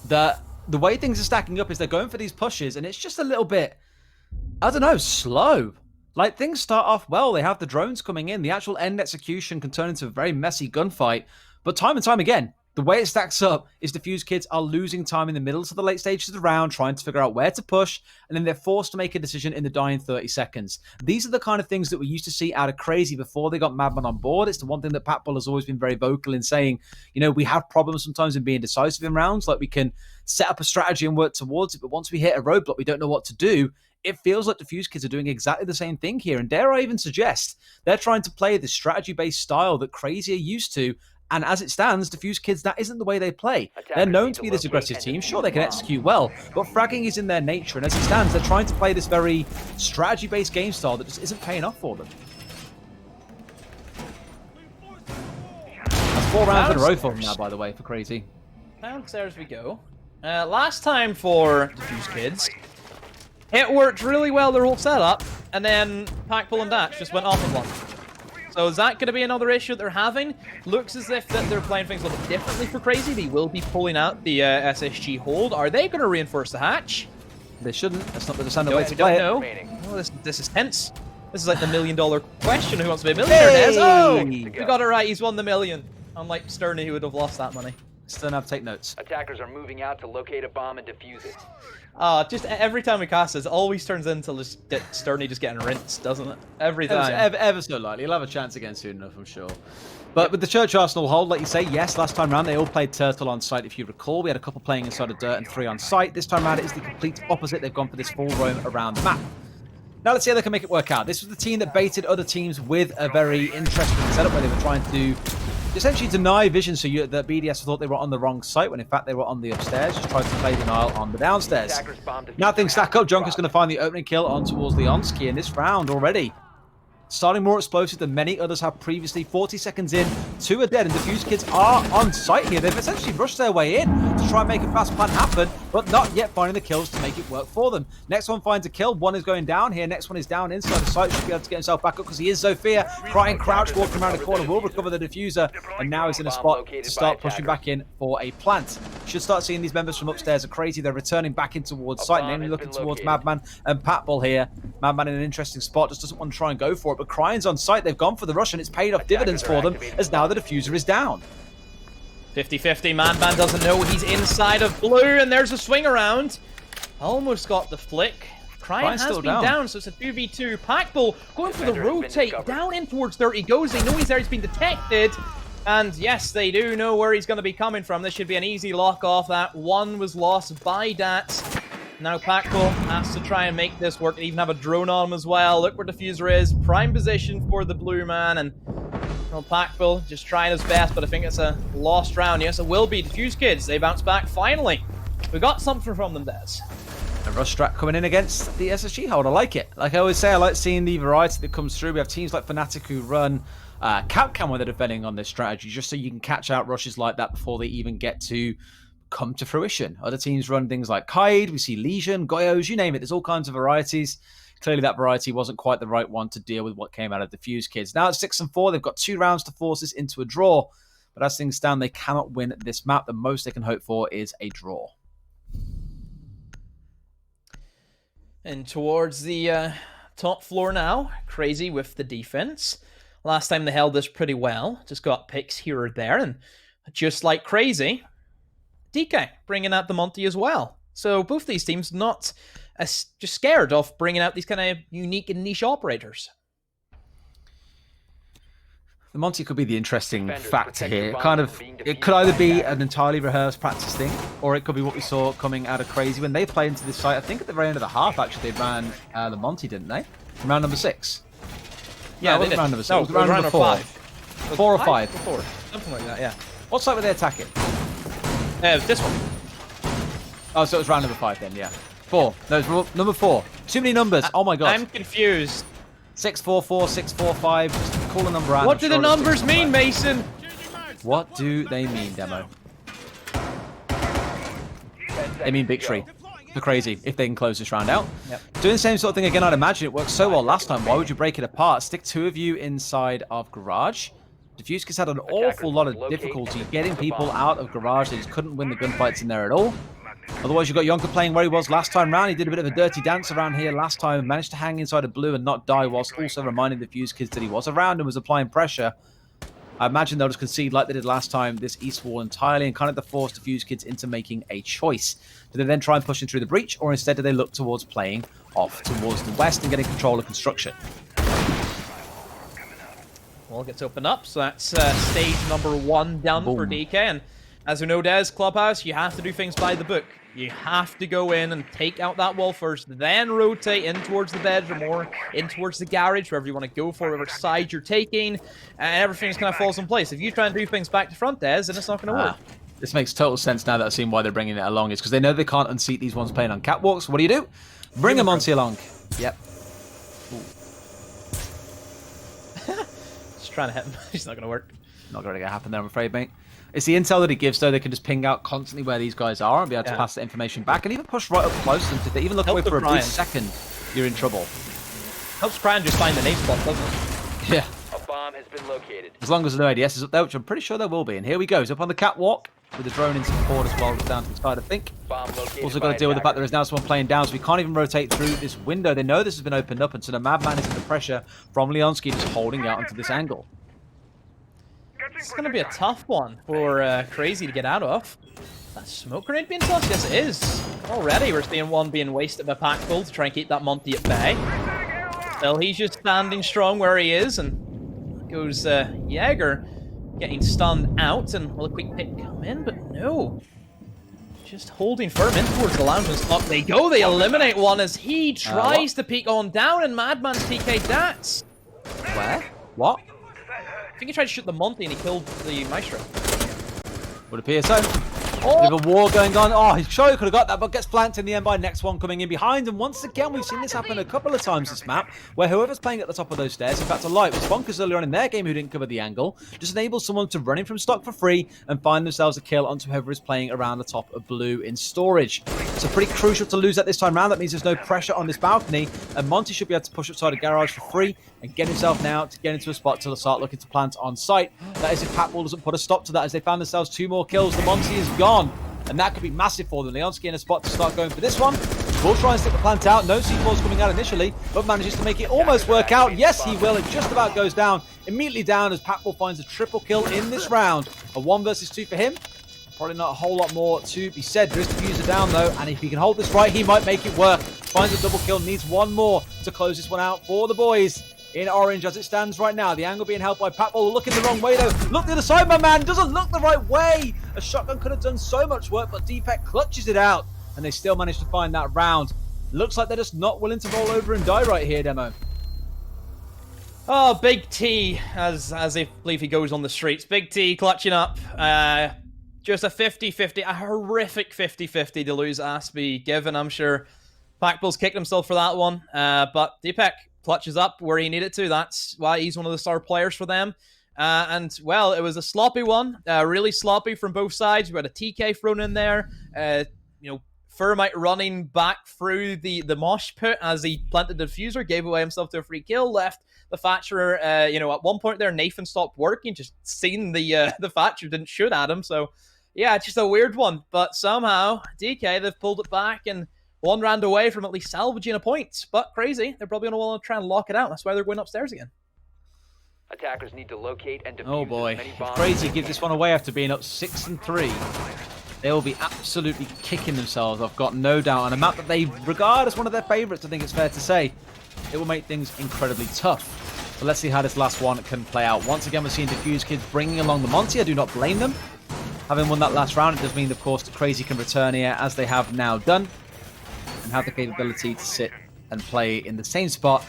That the way things are stacking up is they're going for these pushes, and it's just a little bit, I don't know, slow. Like, things start off well. They have the drones coming in. The actual end execution can turn into a very messy gunfight. But time and time again, the way it stacks up is Defuse Kids are losing time in the middle to the late stages of the round, trying to figure out where to push, and then they're forced to make a decision in the dying 30 seconds. These are the kind of things that we used to see out of Crazy before they got Madman on board. It's the one thing that Pat Bull has always been very vocal in saying, you know, we have problems sometimes in being decisive in rounds. Like, we can set up a strategy and work towards it, but once we hit a roadblock, we don't know what to do. It feels like Defuse Kids are doing exactly the same thing here. And dare I even suggest, they're trying to play this strategy-based style that Crazy are used to. And as it stands, Defuse Kids, that isn't the way they play. They're known to be this aggressive team. Sure, they can execute well, but fragging is in their nature. And as it stands, they're trying to play this very strategy-based game style that just isn't paying off for them. That's 4 rounds in a row for them now, by the way, for Crazy. Downstairs we go. Last time for Defuse Kids, it worked really well, their whole setup, and then Pack Pull and Dash just went off of one. So is that going to be another issue that they're having? Looks as if that they're playing things a little differently for Crazy. They will be pulling out the SSG hold. Are they going to reinforce the hatch? They shouldn't. That's not the standard way to play it. Oh, this is tense. This is like the $1 million question. Who wants to be a millionaire? Hey! Oh, we got it right. He's won the million. Unlike Sterney, who would have lost that money. Still have to take notes. Attackers are moving out to locate a bomb and defuse it. Just every time we cast this, it always turns into Sterney just getting rinsed, doesn't it? Every time. Ever so lightly. He'll have a chance again soon enough, I'm sure. But with the Church Arsenal hold, like you say, yes, last time round they all played Turtle on site, if you recall. We had a couple playing inside of Dirt and 3 on site. This time round it is the complete opposite. They've gone for this full roam around the map. Now let's see how they can make it work out. This was the team that baited other teams with a very interesting setup where they were trying to essentially deny vision so that BDS thought they were on the wrong site when in fact they were on the upstairs, just tried to play denial on the downstairs. Now things stack up. Junker's going to find the opening kill on towards Leonski in this round already. Starting more explosive than many others have previously. 40 seconds in, 2 are dead, and Diffuse Kids are on site here. They've essentially rushed their way in to try and make a fast plan happen, but not yet finding the kills to make it work for them. Next one finds a kill. One is going down here. Next one is down inside the site. Should be able to get himself back up because he is Zofia. Crying crouch, walking around the corner, will recover the diffuser, and now he's in a spot to start pushing back in for a plant. Should start seeing these members from upstairs are crazy. They're returning back in towards site, namely looking towards Madman and Patbull here. Madman in an interesting spot, just doesn't want to try and go for it, but Crying's on site. They've gone for the rush, and it's paid off dividends for them as now the diffuser is down. 50-50. Madman doesn't know he's inside of blue, and there's a swing around. Almost got the flick. Crying has been down, so it's a 2v2. Patbull going for the rotate down in towards Dirt. He goes. They know he's there. He's been detected. And yes, they do know where he's going to be coming from. This should be an easy lock off. That one was lost by Dat. Now Patbull has to try and make this work. They even have a drone on him as well. Look where Diffuser is. Prime position for the blue man. And well, Patbull just trying his best, but I think it's a lost round. Yes, it will be. Diffuse Kids, they bounce back finally. We got something from them, Des. A rush strat coming in against the SSG hold. I like it. Like I always say, I like seeing the variety that comes through. We have teams like Fnatic who run Capcam when they're defending on this strategy, just so you can catch out rushes like that before they even get to come to fruition. Other teams run things like Kaid, we see Legion, Goyos, you name it. There's all kinds of varieties. Clearly that variety wasn't quite the right one to deal with what came out of Diffuse Kids. Now it's 6-4. They've got 2 rounds to force this into a draw. But as things stand, they cannot win this map. The most they can hope for is a draw. And towards the top floor now. Crazy with the defense. Last time they held this pretty well. Just got picks here or there. And just like Crazy, DK bringing out the Monty as well. So both these teams not just scared of bringing out these kind of unique and niche operators. The Monty could be the interesting factor here. It could either be an entirely rehearsed practice thing, or it could be what we saw coming out of Crazy when they played into this site. I think at the very end of the half, actually, they ran the Monty, didn't they? From round number 6. Yeah, no, it wasn't round number 6. No, it was round number 4. 4 or 5. 4. Something like that, yeah. What site were they attacking? This one. Oh, so it was round number 5 then, yeah. 4. No, it was number 4. Too many numbers. Oh my god. I'm confused. 644, 645. Just call a number out. What do the numbers mean, Mason? What do they mean, Demo? They mean victory. For Crazy, if they can close this round out. Yep. Doing the same sort of thing again, I'd imagine it worked so well last time. Why would you break it apart? Stick 2 of you inside of Garage. Diffuse Kids had an awful lot of difficulty getting people out of Garage. They just couldn't win the gunfights in there at all. Otherwise, you've got Yonka playing where he was last time round. He did a bit of a dirty dance around here last time, managed to hang inside of blue and not die, whilst also reminding the Diffuse Kids that he was around and was applying pressure. I imagine they'll just concede like they did last time, this east wall entirely, and kind of force Diffuse Kids into making a choice. Do they then try and push in through the breach, or instead do they look towards playing off towards the west and getting control of construction? Wall gets opened up, so that's stage number 1 done for DK. And as we know, Des, Clubhouse, you have to do things by the book. You have to go in and take out that wall first, then rotate in towards the bedroom or in towards the garage, wherever you want to go for, whatever side you're taking, and everything kind of falls in place. If you try and do things back to front, Des, then it's not going to work. This makes total sense now that I've seen why they're bringing it along. It's because they know they can't unseat these ones playing on catwalks. What do? Bring them onto along. Yep. Just trying to hit him. It's not going to work. Not going to happen there, I'm afraid, mate. It's the intel that he gives, though. They can just ping out constantly where these guys are and be able to pass the information back and even push right up close to them. If they even look away for a brief second, you're in trouble. Helps Cran just find the name spot, doesn't it? Yeah. A bomb has been located. As long as no ADS is up there, which I'm pretty sure there will be. And here we go. He's up on the catwalk with the drone in support as well, down to the side, I think. Also got to deal with the fact there is now someone playing down, so we can't even rotate through this window. They know this has been opened up, and so the Madman is under pressure from Leonski, just holding out onto this angle. It's going to be a tough one for Crazy to get out of. That smoke grenade being tossed? Yes, it is. Already, we're seeing one being wasted by Packful to try and keep that Monty at bay. Still, he's just standing strong where he is, and goes Jaeger getting stunned out, and will a quick pick come in? But no. Just holding firm in towards the lounge, and up they go. They eliminate one as he tries to peek on down, and Madman's PK Dats. Where? What? I think he tried to shoot the Monty and he killed the Maestro. Would appear so. Oh! Bit of a war going on. Oh, he surely could have got that, but gets flanked in the end by next one coming in behind. And once again, we've seen this happen a couple of times this map, where whoever's playing at the top of those stairs, in fact, a light was bonkers earlier on in their game who didn't cover the angle, just enables someone to run in from stock for free and find themselves a kill onto whoever is playing around the top of blue in storage. So pretty crucial to lose that this time round. That means there's no pressure on this balcony, and Monty should be able to push outside a garage for free and get himself now to get into a spot to start looking to plant on site. That is if Patball doesn't put a stop to that, as they found themselves 2 more kills. The Monty is gone. And that could be massive for them. Leonski in a spot to start going for this one. Will try and stick the plant out. No C4s coming out initially, but manages to make it almost work out. Yes, he will. It just about goes down. Immediately down as Patbull finds a triple kill in this round. A 1 versus 2 for him. Probably not a whole lot more to be said. There is diffuser down though, and if he can hold this right, he might make it work. Finds a double kill, needs 1 more to close this one out for the boys. In orange as it stands right now. The angle being held by Patbull. Looking the wrong way though. Look the other side, my man. Doesn't look the right way. A shotgun could have done so much work, but Deepak clutches it out. And they still manage to find that round. Looks like they're just not willing to roll over and die right here, Demo. Oh, Big T, as I believe he goes on the streets. Big T clutching up. Just a 50-50, a horrific 50-50 to lose Aspie, given I'm sure Packbull's kicked himself for that one. But Deepak clutches up where he needed to. That's why he's one of the star players for them. And, well, it was a sloppy one. Really sloppy from both sides. We had a TK thrown in there. Thermite running back through the mosh pit as he planted the diffuser, gave away himself to a free kill, left the Thatcher, at one point there, Nathan stopped working, just seen the Thatcher didn't shoot at him. So, yeah, it's just a weird one. But somehow, DK, they've pulled it back and one round away from at least salvaging a point. But Crazy, they're probably going to want to try and lock it out. That's why they're going upstairs again. Attackers need to locate and defuse Oh boy, as many if bombs. Crazy give this one away after being up 6-3, they will be absolutely kicking themselves. I've got no doubt. On a map that they regard as one of their favourites, I think it's fair to say, it will make things incredibly tough. But let's see how this last one can play out. Once again, we're seeing Diffuse Kids bringing along the Monty. I do not blame them. Having won that last round, it does mean, of course, that Crazy can return here, as they have now done, and have the capability to sit and play in the same spot.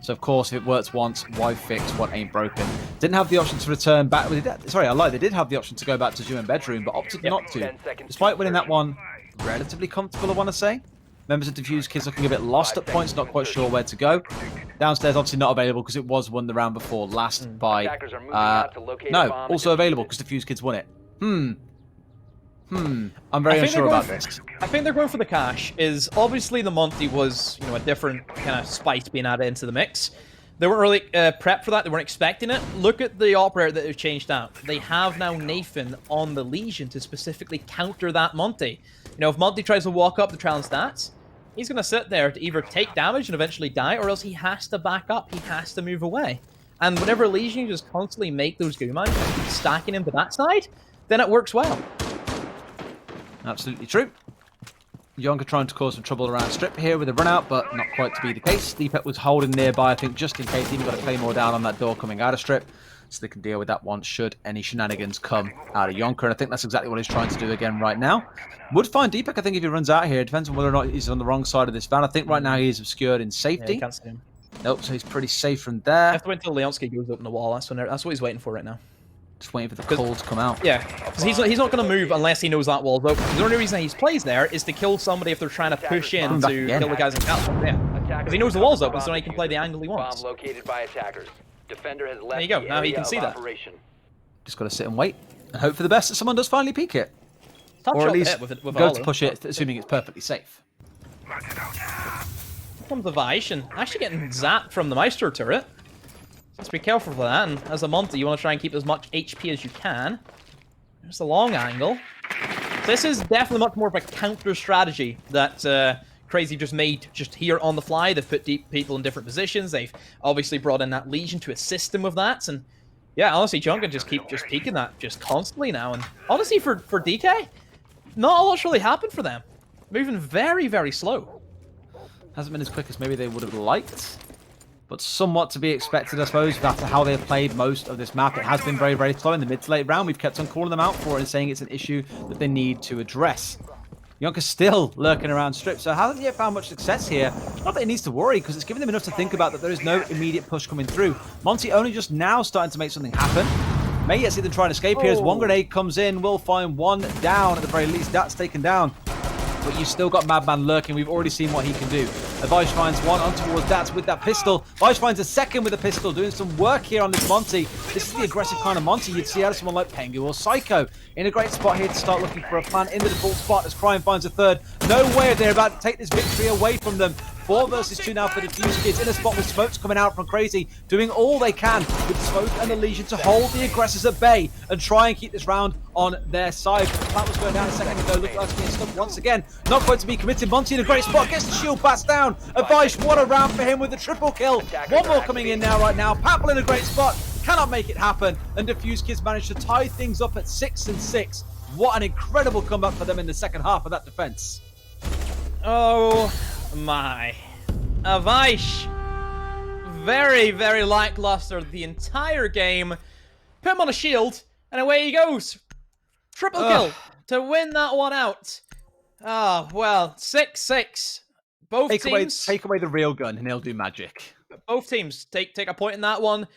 So, of course, if it works once, why fix what ain't broken? Didn't have the option to return back. Sorry, I lied. They did have the option to go back to June bedroom, but opted not to. Despite winning that one relatively comfortable, I want to say. Members of Diffuse Kids looking a bit lost at points, not quite sure where to go. Downstairs, obviously not available because it was won the round before last by... no, also available because Diffuse Kids won it. I'm very unsure about this. I think they're going for the cash. Is obviously the Monty was, a different kind of spice being added into the mix. They weren't really prepped for that. They weren't expecting it. Look at the operator that they've changed out. They have now Nathan on the Legion to specifically counter that Monty. If Monty tries to walk up the trail and stats, he's going to sit there to either take damage and eventually die, or else he has to back up. He has to move away. And whenever Legion just constantly make those Guman and keep stacking him to that side, then it works well. Absolutely true. Yonka trying to cause some trouble around Strip here with a run out, but not quite to be the case. Deepet was holding nearby, I think, just in case. Even got a Claymore down on that door coming out of Strip, so they can deal with that one should any shenanigans come out of Yonka. And I think that's exactly what he's trying to do again right now. Would find Deepak, I think, if he runs out here. It depends on whether or not he's on the wrong side of this van. I think right now he is obscured in safety. Yeah, can't see him. Nope, so he's pretty safe from there. I have to wait until Leonsky goes open the wall. That's what he's waiting for right now. Just waiting for the call to come out. Yeah, because he's not going to move unless he knows that wall's open. The only reason he plays there is to kill somebody if they're trying to push in to kill the guys in castle. Yeah, because he knows the wall's open, so he can play the angle he wants. Located by attackers. Defender has left there you go. Now he can see that. Just got to sit and wait and hope for the best that someone does finally peek it, Or at least with go to push it, assuming it's perfectly safe. Here comes the Vaish, and actually getting zapped from the Maestro turret. Let's be careful for that, and as a Monty, you want to try and keep as much HP as you can. There's the long angle. This is definitely much more of a counter strategy that Crazy just made just here on the fly. They've put people in different positions. They've obviously brought in that Legion to assist them with that, and Yeah, honestly, Junk can just keep peeking that just constantly now. And honestly, for DK, not a lot's really happened for them. Moving very, very slow. Hasn't been as quick as maybe they would have liked, but somewhat to be expected, I suppose, after how they've played most of this map. It has been very, very slow in the mid to late round. We've kept on calling them out for it and saying it's an issue that they need to address. Yonka's still lurking around strip, so hasn't yet found much success here. Not that he needs to worry, because it's given them enough to think about that there is no immediate push coming through. Monty only just now starting to make something happen. May yet see them try and escape here as one grenade comes in. We'll find one down at the very least. That's taken down. But you've still got Madman lurking. We've already seen what he can do. Vaish finds one on towards Dats with that pistol. Vaish finds a second with a pistol, doing some work here on this Monty. This is the aggressive kind of Monty you'd see out of someone like Pengu or Psycho. In a great spot here to start looking for a plan in the default spot as Crime finds a third. No way they're about to take this victory away from them. 4 versus 2 now for the Fuse Kids in a spot with smokes coming out from Crazy, doing all they can with Smoke and the Legion to hold the aggressors at bay and try and keep this round on their side. That was going down a second ago. Look like it's being stuck once again. Not going to be committed. Monty in a great spot. Gets the shield bats down. Vaish, what a round for him with the triple kill. One more coming in now right now. Papel in a great spot. Cannot make it happen. And the Fuse Kids managed to tie things up at 6-6. What an incredible comeback for them in the second half of that defense. Oh my. Vaish. Very, very lackluster the entire game. Put him on a shield, and away he goes. Triple kill to win that one out. Ah, well, 6-6. Both teams take away the real gun, and he'll do magic. Both teams take a point in that one.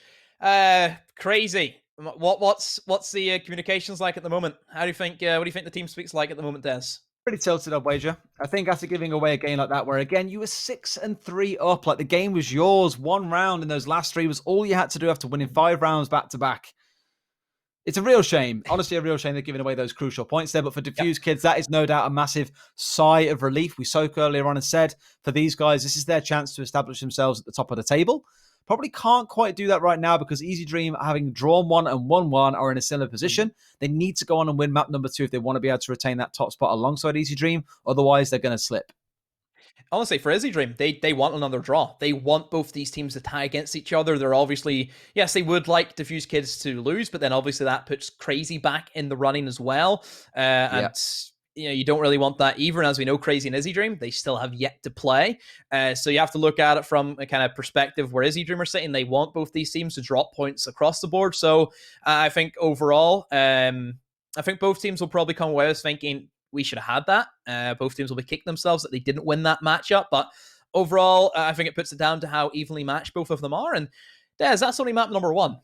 Crazy. What's the communications like at the moment? How do you think? What do you think the team speaks like at the moment, Des? Pretty tilted up wager. I think after giving away a game like that, where again you were 6-3 up, like the game was yours. 1 round in those last 3 was all you had to do after winning 5 rounds back to back. It's a real shame. Honestly, a real shame they're giving away those crucial points there. But for Diffuse Kids, that is no doubt a massive sigh of relief. We spoke earlier on and said, for these guys, this is their chance to establish themselves at the top of the table. Probably can't quite do that right now because Easy Dream, having drawn 1 and won 1, are in a similar position. They need to go on and win map number 2 if they want to be able to retain that top spot alongside Easy Dream. Otherwise, they're going to slip. Honestly, for Easy Dream, they want another draw. They want both these teams to tie against each other. They're obviously, yes, they would like Diffuse Kids to lose, but then obviously that puts Crazy back in the running as well. And you know, you don't really want that either. And as we know, Crazy and Izzy Dream, they still have yet to play. So you have to look at it from a kind of perspective where Izzy Dream are sitting. They want both these teams to drop points across the board. So I think overall, I think both teams will probably come away with thinking we should have had that. Both teams will be kicking themselves that they didn't win that matchup. But overall, I think it puts it down to how evenly matched both of them are. And Des, that's only map number 1.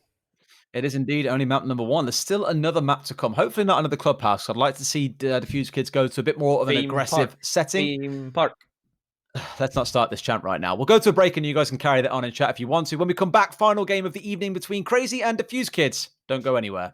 It is indeed only map number 1. There's still another map to come. Hopefully not another clubhouse. I'd like to see Diffuse Kids go to a bit more of an aggressive setting. Theme park. Let's not start this chant right now. We'll go to a break and you guys can carry that on in chat if you want to. When we come back, final game of the evening between Crazy and Diffuse Kids. Don't go anywhere.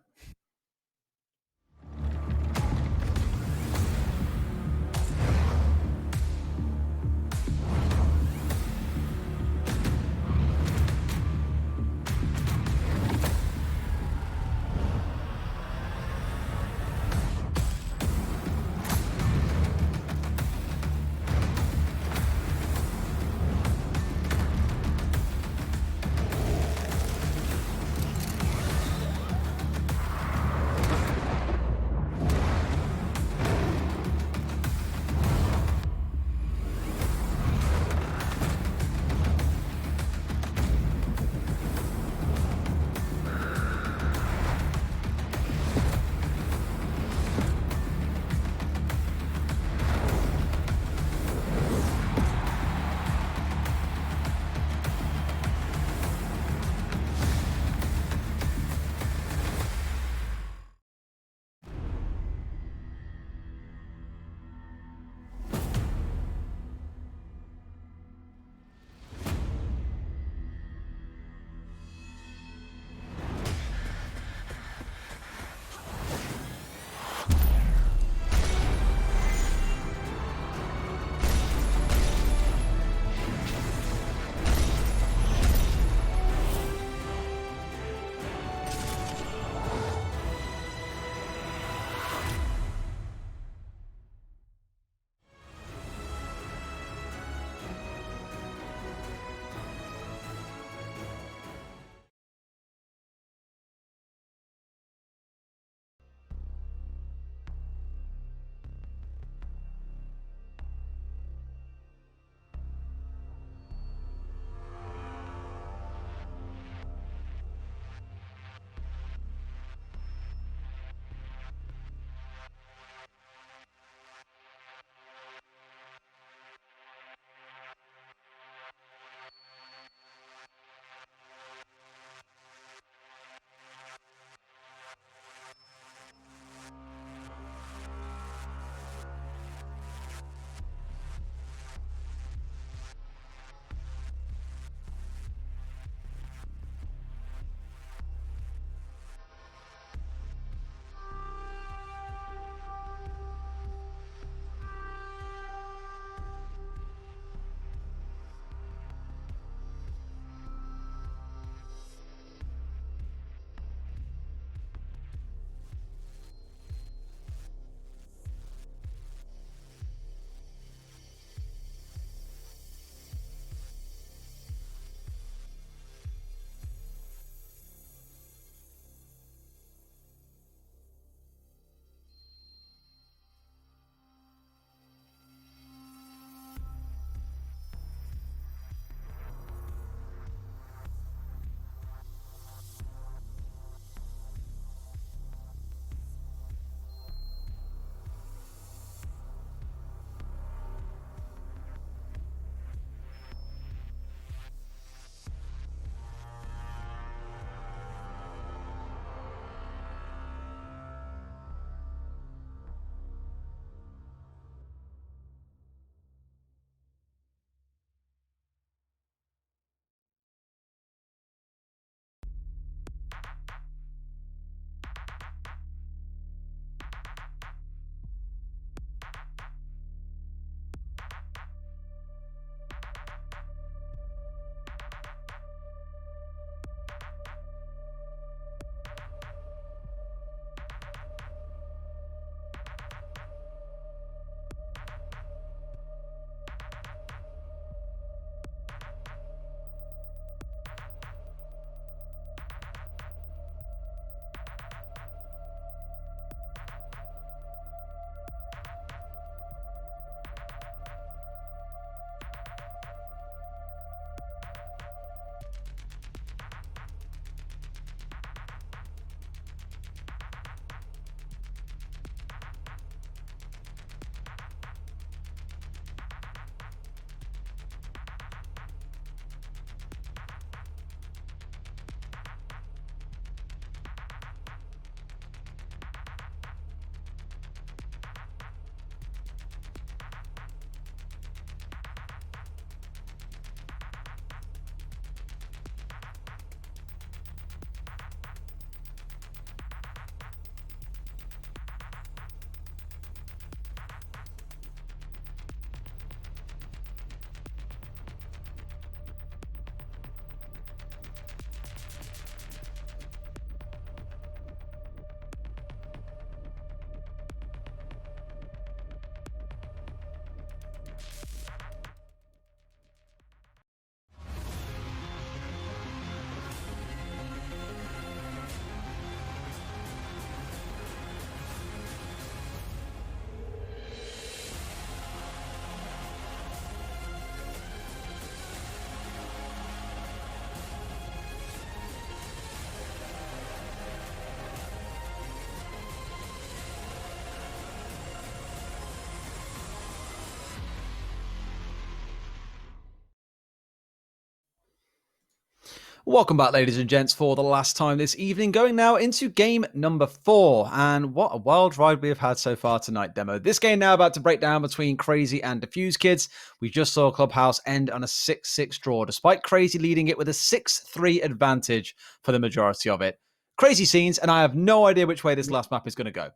Welcome back, ladies and gents, for the last time this evening. Going now into game number 4. And what a wild ride we have had so far tonight, Demo. This game now about to break down between Crazy and Diffuse Kids. We just saw Clubhouse end on a 6-6 draw, despite Crazy leading it with a 6-3 advantage for the majority of it. Crazy scenes, and I have no idea which way this last map is going to go.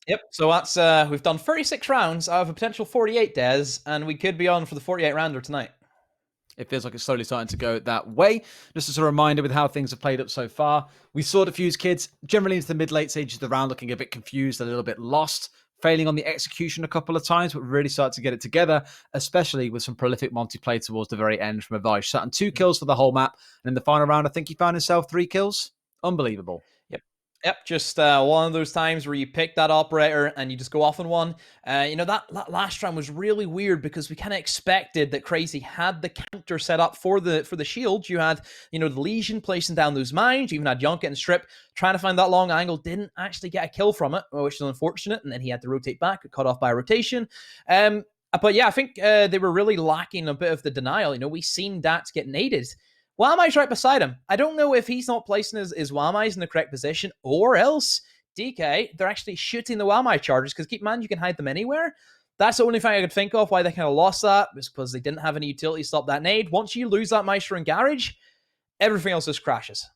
Yep, so that's we've done 36 rounds out of a potential 48, Des, and we could be on for the 48 rounder tonight. It feels like it's slowly starting to go that way. Just as a reminder with how things have played up so far, we saw Diffuse Kids generally into the mid-late stages of the round looking a bit confused, a little bit lost, failing on the execution a couple of times, but really started to get it together, especially with some prolific multiplayer towards the very end from Avaj. Sat on 2 kills for the whole map, and in the final round, I think he found himself 3 kills. Unbelievable. Yep, just one of those times where you pick that operator and you just go off on one. That last round was really weird because we kind of expected that Crazy had the counter set up for the shield. You had, the Legion placing down those mines. You even had Yonk and Strip trying to find that long angle. Didn't actually get a kill from it, which is unfortunate. And then he had to rotate back, cut off by rotation. But yeah, I think they were really lacking a bit of the denial. We seen Dats get naded. Wamai's right beside him. I don't know if he's not placing his Wamai's in the correct position, or else DK, they're actually shooting the Wamai charges, because keep in mind, you can hide them anywhere. That's the only thing I could think of why they kind of lost that, was because they didn't have any utility to stop that nade. Once you lose that Maestro and Garage, everything else just crashes.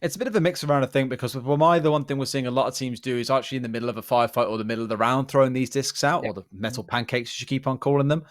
It's a bit of a mix around, I think, because with Wamai, the one thing we're seeing a lot of teams do is actually in the middle of a firefight or the middle of the round throwing these discs out, or the metal pancakes, as you keep on calling them.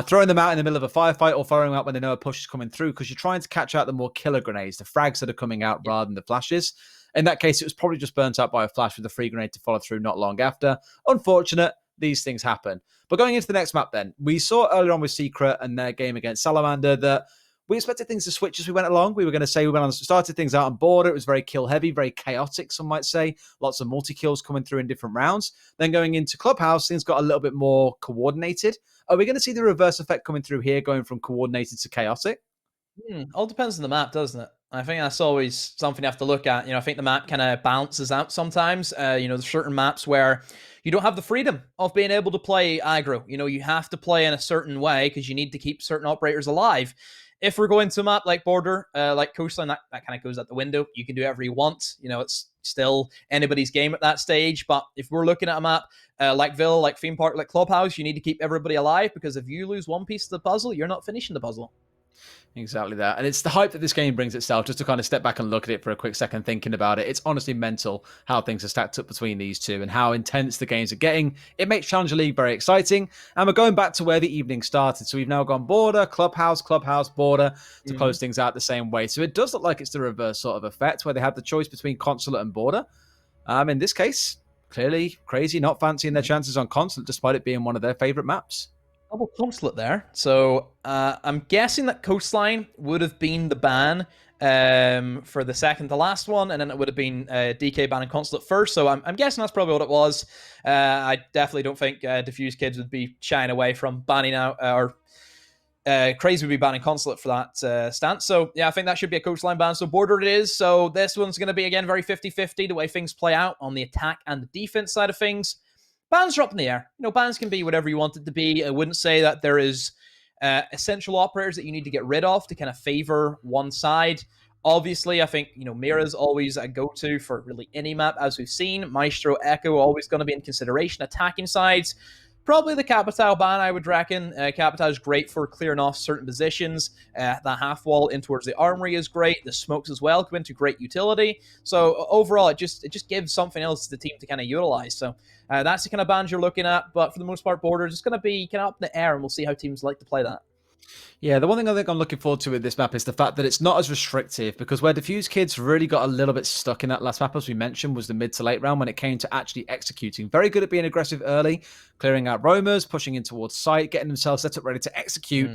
Throwing them out in the middle of a firefight or firing them out when they know a push is coming through, because you're trying to catch out the more killer grenades, the frags that are coming out rather than the flashes. In that case, it was probably just burnt out by a flash with a free grenade to follow through not long after. Unfortunate, these things happen. But going into the next map then, we saw earlier on with Secret and their game against Salamander that we expected things to switch as we went along. We were going to say started things out on border. It was very kill heavy, very chaotic, some might say. Lots of multi-kills coming through in different rounds. Then going into Clubhouse, things got a little bit more coordinated. Are we going to see the reverse effect coming through here, going from coordinated to chaotic? All depends on the map, doesn't it? I think that's always something you have to look at. I think the map kind of balances out sometimes. There's certain maps where you don't have the freedom of being able to play aggro. You have to play in a certain way because you need to keep certain operators alive. If we're going to a map like Border, like Coastline, that kind of goes out the window. You can do whatever you want. It's still anybody's game at that stage. But if we're looking at a map like Villa, like Theme Park, like Clubhouse, you need to keep everybody alive, because if you lose one piece of the puzzle, you're not finishing the puzzle. Exactly that. And it's the hype that this game brings itself. Just to kind of step back and look at it for a quick second, thinking about it, it's honestly mental how things are stacked up between these two and how intense the games are getting. It makes Challenger League very exciting. And we're going back to where the evening started. So we've now gone Border, Clubhouse, Border to close things out the same way. So it does look like it's the reverse sort of effect, where they have the choice between Consulate and Border. In this case, clearly Crazy not fancying their chances on Consulate, despite it being one of their favorite maps. Double Consulate there. So I'm guessing that Coastline would have been the ban for the second to last one, and then it would have been DK banning Consulate first. So I'm guessing that's probably what it was. I definitely don't think Diffuse Kids would be shying away from banning out, or Crazy would be banning Consulate for that stance. So yeah, I think that should be a Coastline ban. So Border it is. So this one's going to be, again, very 50-50, the way things play out on the attack and the defense side of things. Bans are up in the air. Bans can be whatever you want it to be. I wouldn't say that there is essential operators that you need to get rid of to kind of favor one side. Obviously, I think, Mira's always a go-to for really any map, as we've seen. Maestro, Echo, always going to be in consideration. Attacking sides, probably the Capital ban, I would reckon. Capital is great for clearing off certain positions. That half wall in towards the armory is great. The smokes as well come into great utility. So overall, it just gives something else to the team to kind of utilize. So that's the kind of bans you're looking at. But for the most part, Border is just going to be kind of up in the air, and we'll see how teams like to play that. Yeah, the one thing I think I'm looking forward to with this map is the fact that it's not as restrictive, because where Diffuse Kids really got a little bit stuck in that last map, as we mentioned, was the mid to late round when it came to actually executing. Very good at being aggressive early, clearing out roamers, pushing in towards site, getting themselves set up ready to execute,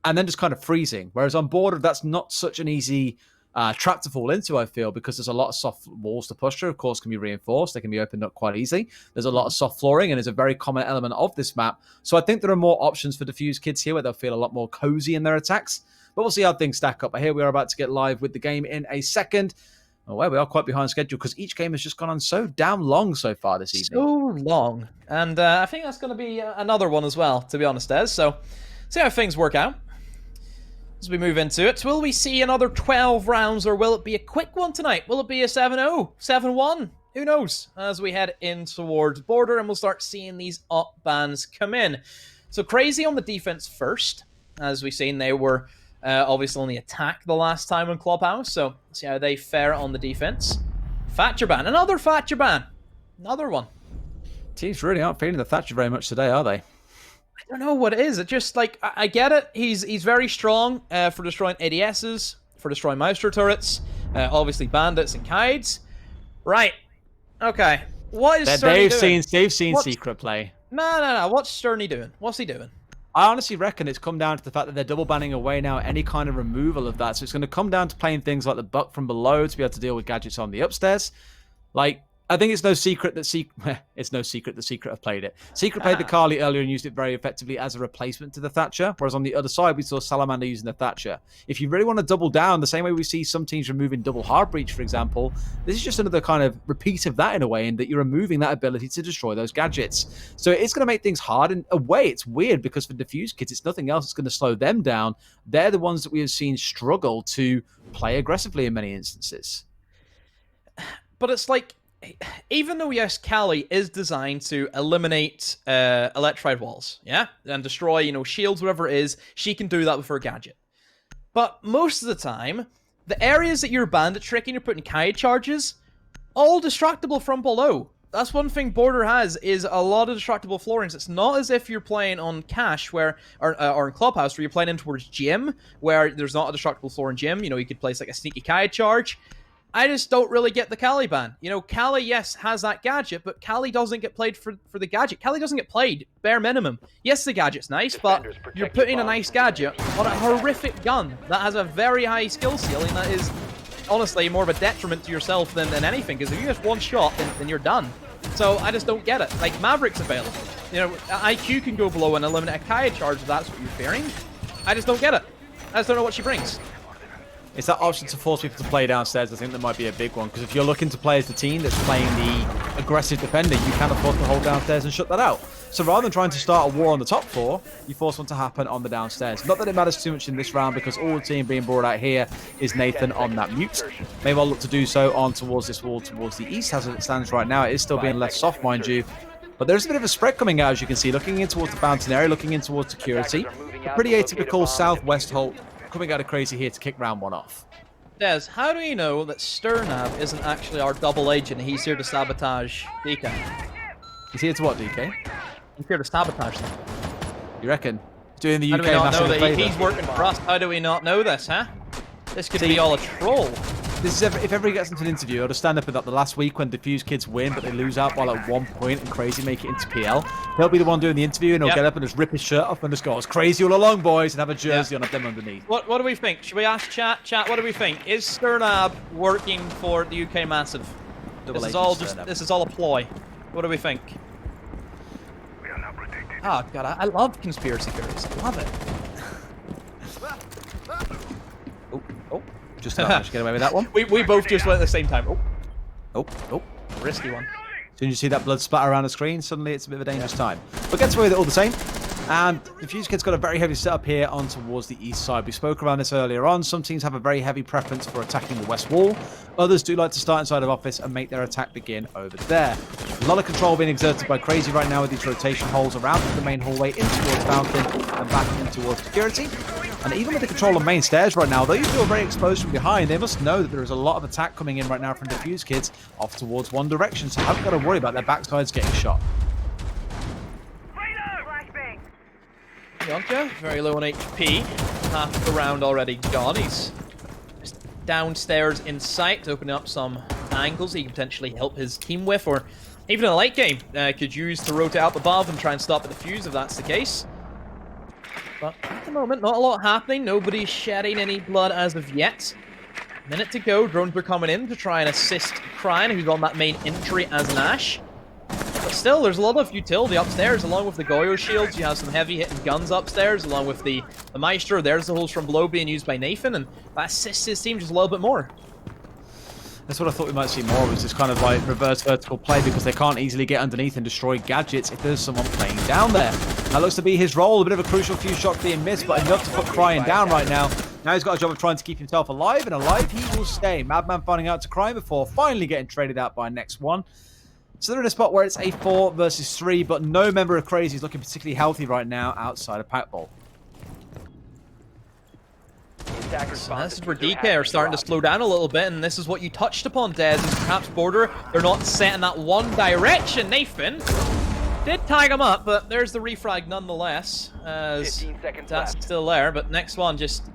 and then just kind of freezing. Whereas on Border, that's not such an easy trap to fall into, I feel, because there's a lot of soft walls to push through. Of course, can be reinforced. They can be opened up quite easily. There's a lot of soft flooring, and it's a very common element of this map. So I think there are more options for Diffuse Kids here, where they'll feel a lot more cozy in their attacks. But we'll see how things stack up. But here we are about to get live with the game in a second. Well, we are quite behind schedule, because each game has just gone on so damn long so far this evening. So long. And I think that's going to be another one as well, to be honest, Des. So see how things work out. As we move into it, will we see another 12 rounds, or will it be a quick one tonight? Will it be a 7-0, 7-1? Who knows? As we head in towards border, and we'll start seeing these up bans come in. So Crazy on the defense first. As we've seen, they were obviously only attacked the last time in Clubhouse, so see how they fare on the defense. Thatcher ban, another Thatcher ban. Another one. Teams really aren't feeling the Thatcher very much today, are they? I don't know what it is. It just, like, I get it. He's very strong for destroying ADSs, for destroying Meister turrets, obviously bandits and kites. Right. Okay. What is Sterney doing? They've seen secret play. No. What's Sterney doing? What's he doing? I honestly reckon it's come down to the fact that they're double banning away now any kind of removal of that. So it's going to come down to playing things like the buck from below to be able to deal with gadgets on the upstairs. Like, I think it's no secret that Secret have played it. Secret played the Carly earlier and used it very effectively as a replacement to the Thatcher, whereas on the other side we saw Salamander using the Thatcher. If you really want to double down, the same way we see some teams removing double hard breach, for example, this is just another kind of repeat of that in a way, in that you're removing that ability to destroy those gadgets. So it's going to make things hard. In a way, it's weird because for Diffuse kids, it's nothing else that's going to slow them down. They're the ones that we have seen struggle to play aggressively in many instances. But it's like, even though, yes, Kali is designed to eliminate electrified walls, yeah, and destroy, you know, shields, whatever it is, she can do that with her gadget. But most of the time, the areas that you're bandit tricking, you're putting Kai charges, all destructible from below. That's one thing Border has, is a lot of destructible floorings. It's not as if you're playing on Cash, where, or in Clubhouse, where you're playing in towards Gym, where there's not a destructible floor in Gym. You know, you could place like a sneaky Kai charge. I just don't really get the Kali ban. You know, Kali, yes, has that gadget, but Kali doesn't get played for the gadget. Kali doesn't get played, bare minimum. Yes, the gadget's nice, but you're putting a nice gadget on a horrific gun that has a very high skill ceiling that is, honestly, more of a detriment to yourself than anything, because if you just one shot, then you're done. So I just don't get it. Like, Maverick's available. You know, IQ can go below and eliminate a Kaya charge if that's what you're fearing. I just don't get it. I just don't know what she brings. It's that option to force people to play downstairs. I think that might be a big one, because if you're looking to play as the team that's playing the aggressive defender, you can afford to hold downstairs and shut that out. So rather than trying to start a war on the top floor, you force one to happen on the downstairs. Not that it matters too much in this round, because all the team being brought out here is Nathan on that mute. May well look to do so on towards this wall towards the east. As it stands right now, it is still being left soft, mind you. But there's a bit of a spread coming out, as you can see, looking in towards the fountain area, looking in towards security. A pretty atypical southwest halt coming out of Crazy here to kick round one off. Des, how do you know that Sternab isn't actually our double agent? He's here to sabotage DK. He's here to what, DK? He's here to sabotage them. You reckon? Doing the How UK do we not know massive that favour. he's working for us? How do we not know this, huh? This could be all a troll. This is if ever he gets into an interview, I'll just stand up at the last week when Diffuse kids win, but they lose out while at 1 point and Crazy make it into PL. He'll be the one doing the interview, and he'll get up and just rip his shirt off and just go, "It's Crazy all along, boys," and have a jersey on them underneath. What do we think? Should we ask chat? Chat, what do we think? Is Sternab working for the UK Massive? This is all a ploy. What do we think? Oh god, I love conspiracy theories. I love it. Just not managed to get away with that one. We both just went at the same time. Oh. Risky one. As soon as you see that blood splatter around the screen, suddenly it's a bit of a dangerous time. But gets away with it all the same. And the Fuse Kid's got a very heavy setup here on towards the east side. We spoke around this earlier on. Some teams have a very heavy preference for attacking the west wall. Others do like to start inside of office and make their attack begin over there. A lot of control being exerted by Crazy right now with these rotation holes around the main hallway in towards Fountain and back in towards security. And even with the control on main stairs right now, though you feel very exposed from behind, they must know that there is a lot of attack coming in right now from Diffuse Kids off towards one direction, so haven't got to worry about their backsides getting shot. Yonka, very low on HP. Half the round already gone. He's just downstairs in sight, opening up some angles he can potentially help his team with, or even in a late game, could use to rotate up above and try and stop the defuse if that's the case. But at the moment, not a lot happening. Nobody's shedding any blood as of yet. Minute to go. Drones are coming in to try and assist Cryan, who's on that main entry as an Ash. But still, there's a lot of utility upstairs, along with the Goyo shields. You have some heavy hitting guns upstairs, along with the Maestro. There's the holes from below being used by Nathan, and that assists his team just a little bit more. That's what I thought we might see more, was this kind of like reverse vertical play, because they can't easily get underneath and destroy gadgets if there's someone playing down there. That looks to be his role. A bit of a crucial few shots being missed, but enough to put Cryan down right now. Now he's got a job of trying to keep himself alive, and alive he will stay. Madman finding out to crime before finally getting traded out by next one. So they're in a spot where it's a 4 versus 3, but no member of Crazy is looking particularly healthy right now outside of Packball. So this is where DK are starting to slow down a little bit, and this is what you touched upon, Des, is perhaps Border. They're not set in that one direction. Nathan did tag him up, but there's the refrag nonetheless, as 15 seconds that's left. still there, but next one just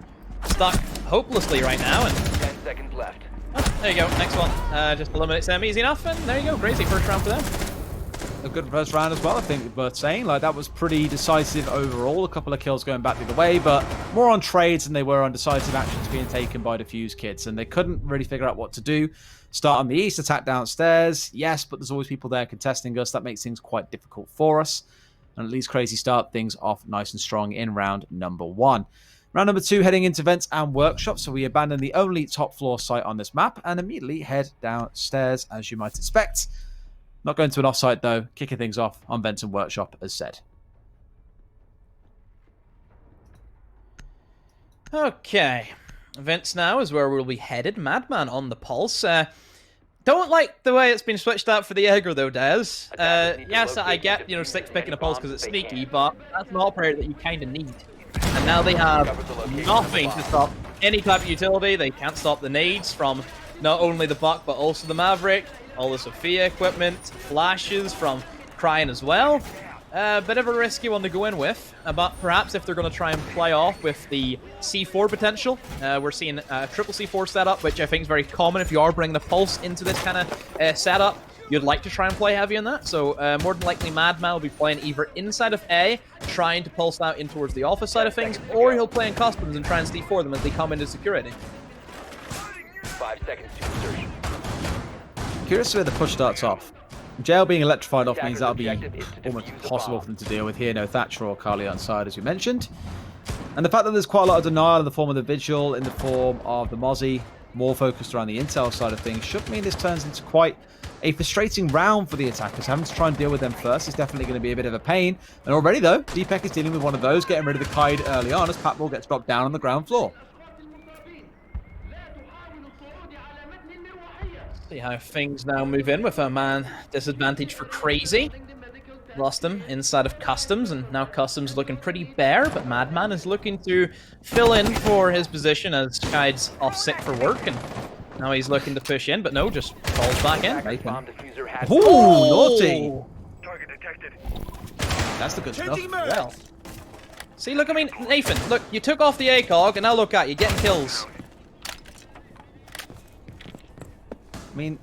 stuck hopelessly right now, and 10 seconds left. oh, there you go, next one. Just eliminates them easy enough, and there you go, Crazy, first round for them. A good first round as well, I think, worth saying. Like, that was pretty decisive overall. A couple of kills going back the other way, but more on trades than they were on decisive actions being taken by Diffuse kids. And they couldn't really figure out what to do. Start on the east, attack downstairs. Yes, but there's always people there contesting us. That makes things quite difficult for us. And at least Crazy start things off nice and strong in round number 1. Round number 2, heading into vents and workshops. So we abandon the only top floor site on this map and immediately head downstairs, as you might expect. Not going to an offsite though, kicking things off on Vents and Workshop as said. Okay, Vents now is where we'll be headed. Madman on the pulse. Don't like the way it's been switched out for the Egger though, Des. Yes, I get, you know, 6 picking a pulse because it's sneaky, but that's an operator that you kind of need. And now they have nothing to stop any type of utility. They can't stop the nades from not only the Buck, but also the Maverick. All the Sophia equipment, flashes from Cryin as well. Bit of a risky one to go in with, but perhaps if they're going to try and play off with the C4 potential, we're seeing a triple C4 setup, which I think is very common if you are bringing the Pulse into this kind of setup. You'd like to try and play heavy on that, so more than likely Madman will be playing either inside of A, trying to pulse out in towards the office side of things, or he'll play in customs and try and C4 them as they come into security. 5 seconds to insertion. Curious where the push starts off. Jail being electrified off means that'll be almost impossible for them to deal with here. No Thatcher or Carly on side, as we mentioned. And the fact that there's quite a lot of denial in the form of the Vigil, in the form of the Mozzie, more focused around the intel side of things, should mean this turns into quite a frustrating round for the attackers. Having to try and deal with them first is definitely going to be a bit of a pain. And already, though, DPEC is dealing with one of those, getting rid of the Kaid early on as Patball gets dropped down on the ground floor. See how things now move in with a man disadvantage for Crazy. Lost him inside of Customs, and now Customs looking pretty bare, but Madman is looking to fill in for his position as Kaid's off sick for work, and now he's looking to push in, but no, just falls back in. Bomb diffuser has Ooh, naughty! target detected. That's the good stuff. Well. See, look, I mean, Nathan, look, you took off the ACOG, and now look at you, getting kills. I mean,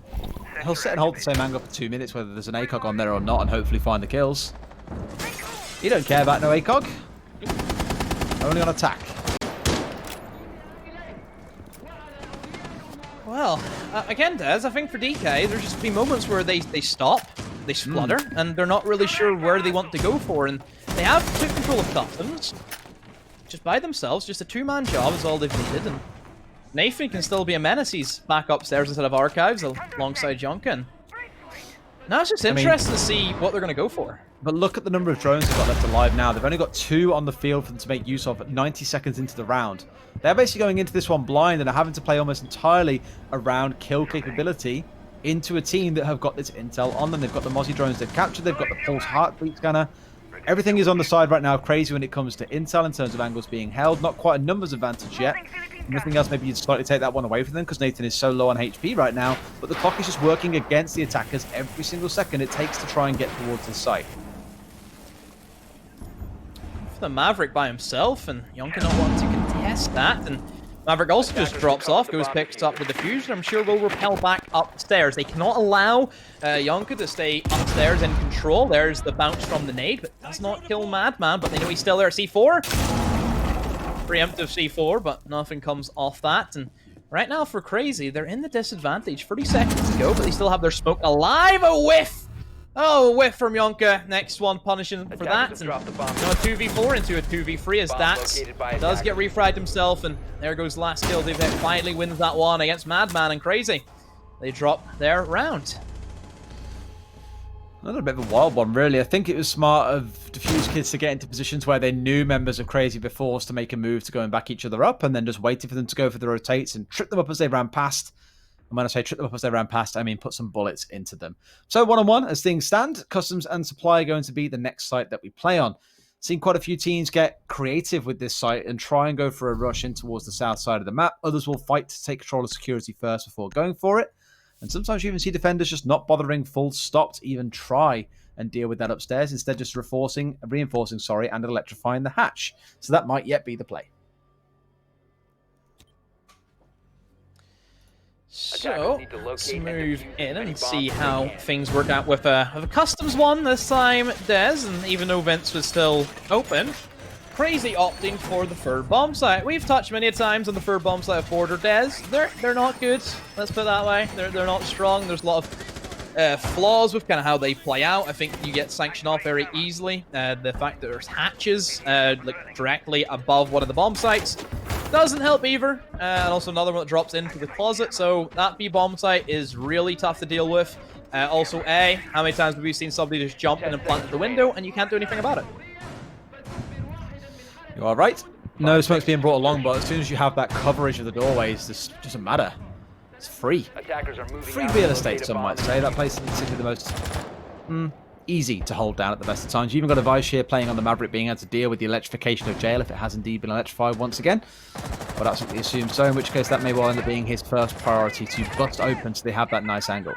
he'll sit and hold the same angle for 2 minutes, whether there's an ACOG on there or not, and hopefully find the kills. He don't care about no ACOG. Only on attack. Well, again, Des, I think for DK, there's just been moments where they stop, they splutter, and they're not really sure where they want to go for, and they have took control of Customs, just by themselves, just a 2-man job is all they've needed, and Nathan can still be a menace. He's back upstairs instead of Archives alongside Jonkin. Now it's just interesting to see what they're going to go for. But look at the number of drones they've got left alive now. They've only got 2 on the field for them to make use of at 90 seconds into the round. They're basically going into this one blind and are having to play almost entirely around kill capability into a team that have got this intel on them. They've got the Mozzie drones they've captured. They've got the Pulse heartbeat scanner. Everything is on the side right now Crazy when it comes to intel in terms of angles being held. Not quite a numbers advantage yet. Nothing else, maybe you'd slightly take that one away from them because Nathan is so low on HP right now. But the clock is just working against the attackers every single second it takes to try and get towards this site. For the Maverick by himself, and Yonka not wanting to contest that, and Maverick also just drops off, goes picks up the diffuser, I'm sure will repel back upstairs. They cannot allow Yonka to stay upstairs in control. There's the bounce from the nade, but does not kill Madman, but they know he's still there at C4. Preemptive C4, but nothing comes off that, and right now for Crazy, they're in the disadvantage. 30 seconds to go, but they still have their smoke alive. A whiff! Oh, a whiff from Yonka. Next one punishing for that. And now a 2v4 into a 2v3 as that does get refragged himself, and there goes last kill. They've finally wins that one against Madman and Crazy. They drop their round. Another bit of a wild one, really. I think it was smart of Diffuse Kids to get into positions where they knew members of Crazy were forced to make a move to go and back each other up, and then just waited for them to go for the rotates and trip them up as they ran past. And when I say trip them up as they ran past, I mean put some bullets into them. So 1-on-1, as things stand, Customs and Supply are going to be the next site that we play on. Seen quite a few teams get creative with this site and try and go for a rush in towards the south side of the map. Others will fight to take control of security first before going for it. And sometimes you even see defenders just not bothering full stop to even try and deal with that upstairs, instead just reinforcing, and electrifying the hatch. So that might yet be the play. So, let's move in and see how things work out with a Customs one this time, Dez, and even though Vince was still open, Crazy opting for the third bomb site. We've touched many times on the third bomb site of Border, Dez. They're not good, let's put it that way. They're not strong. There's a lot of flaws with kind of how they play out. I think you get sanctioned off very easily. The fact that there's hatches like directly above one of the bomb sites doesn't help either. And also another one that drops into the closet. So that B bomb site is really tough to deal with. Also, how many times have we seen somebody just jump in and plant at the window and you can't do anything about it? You are right. No smoke's being brought along, but as soon as you have that coverage of the doorways, this doesn't matter. It's free. Attackers are moving Free out real of estate, located some might bombs. say. That place is simply the most easy to hold down at the best of times. You even got a Vice here playing on the Maverick being able to deal with the electrification of jail if it has indeed been electrified once again. But that's what we assume so, in which case that may well end up being his first priority, to bust open so they have that nice angle.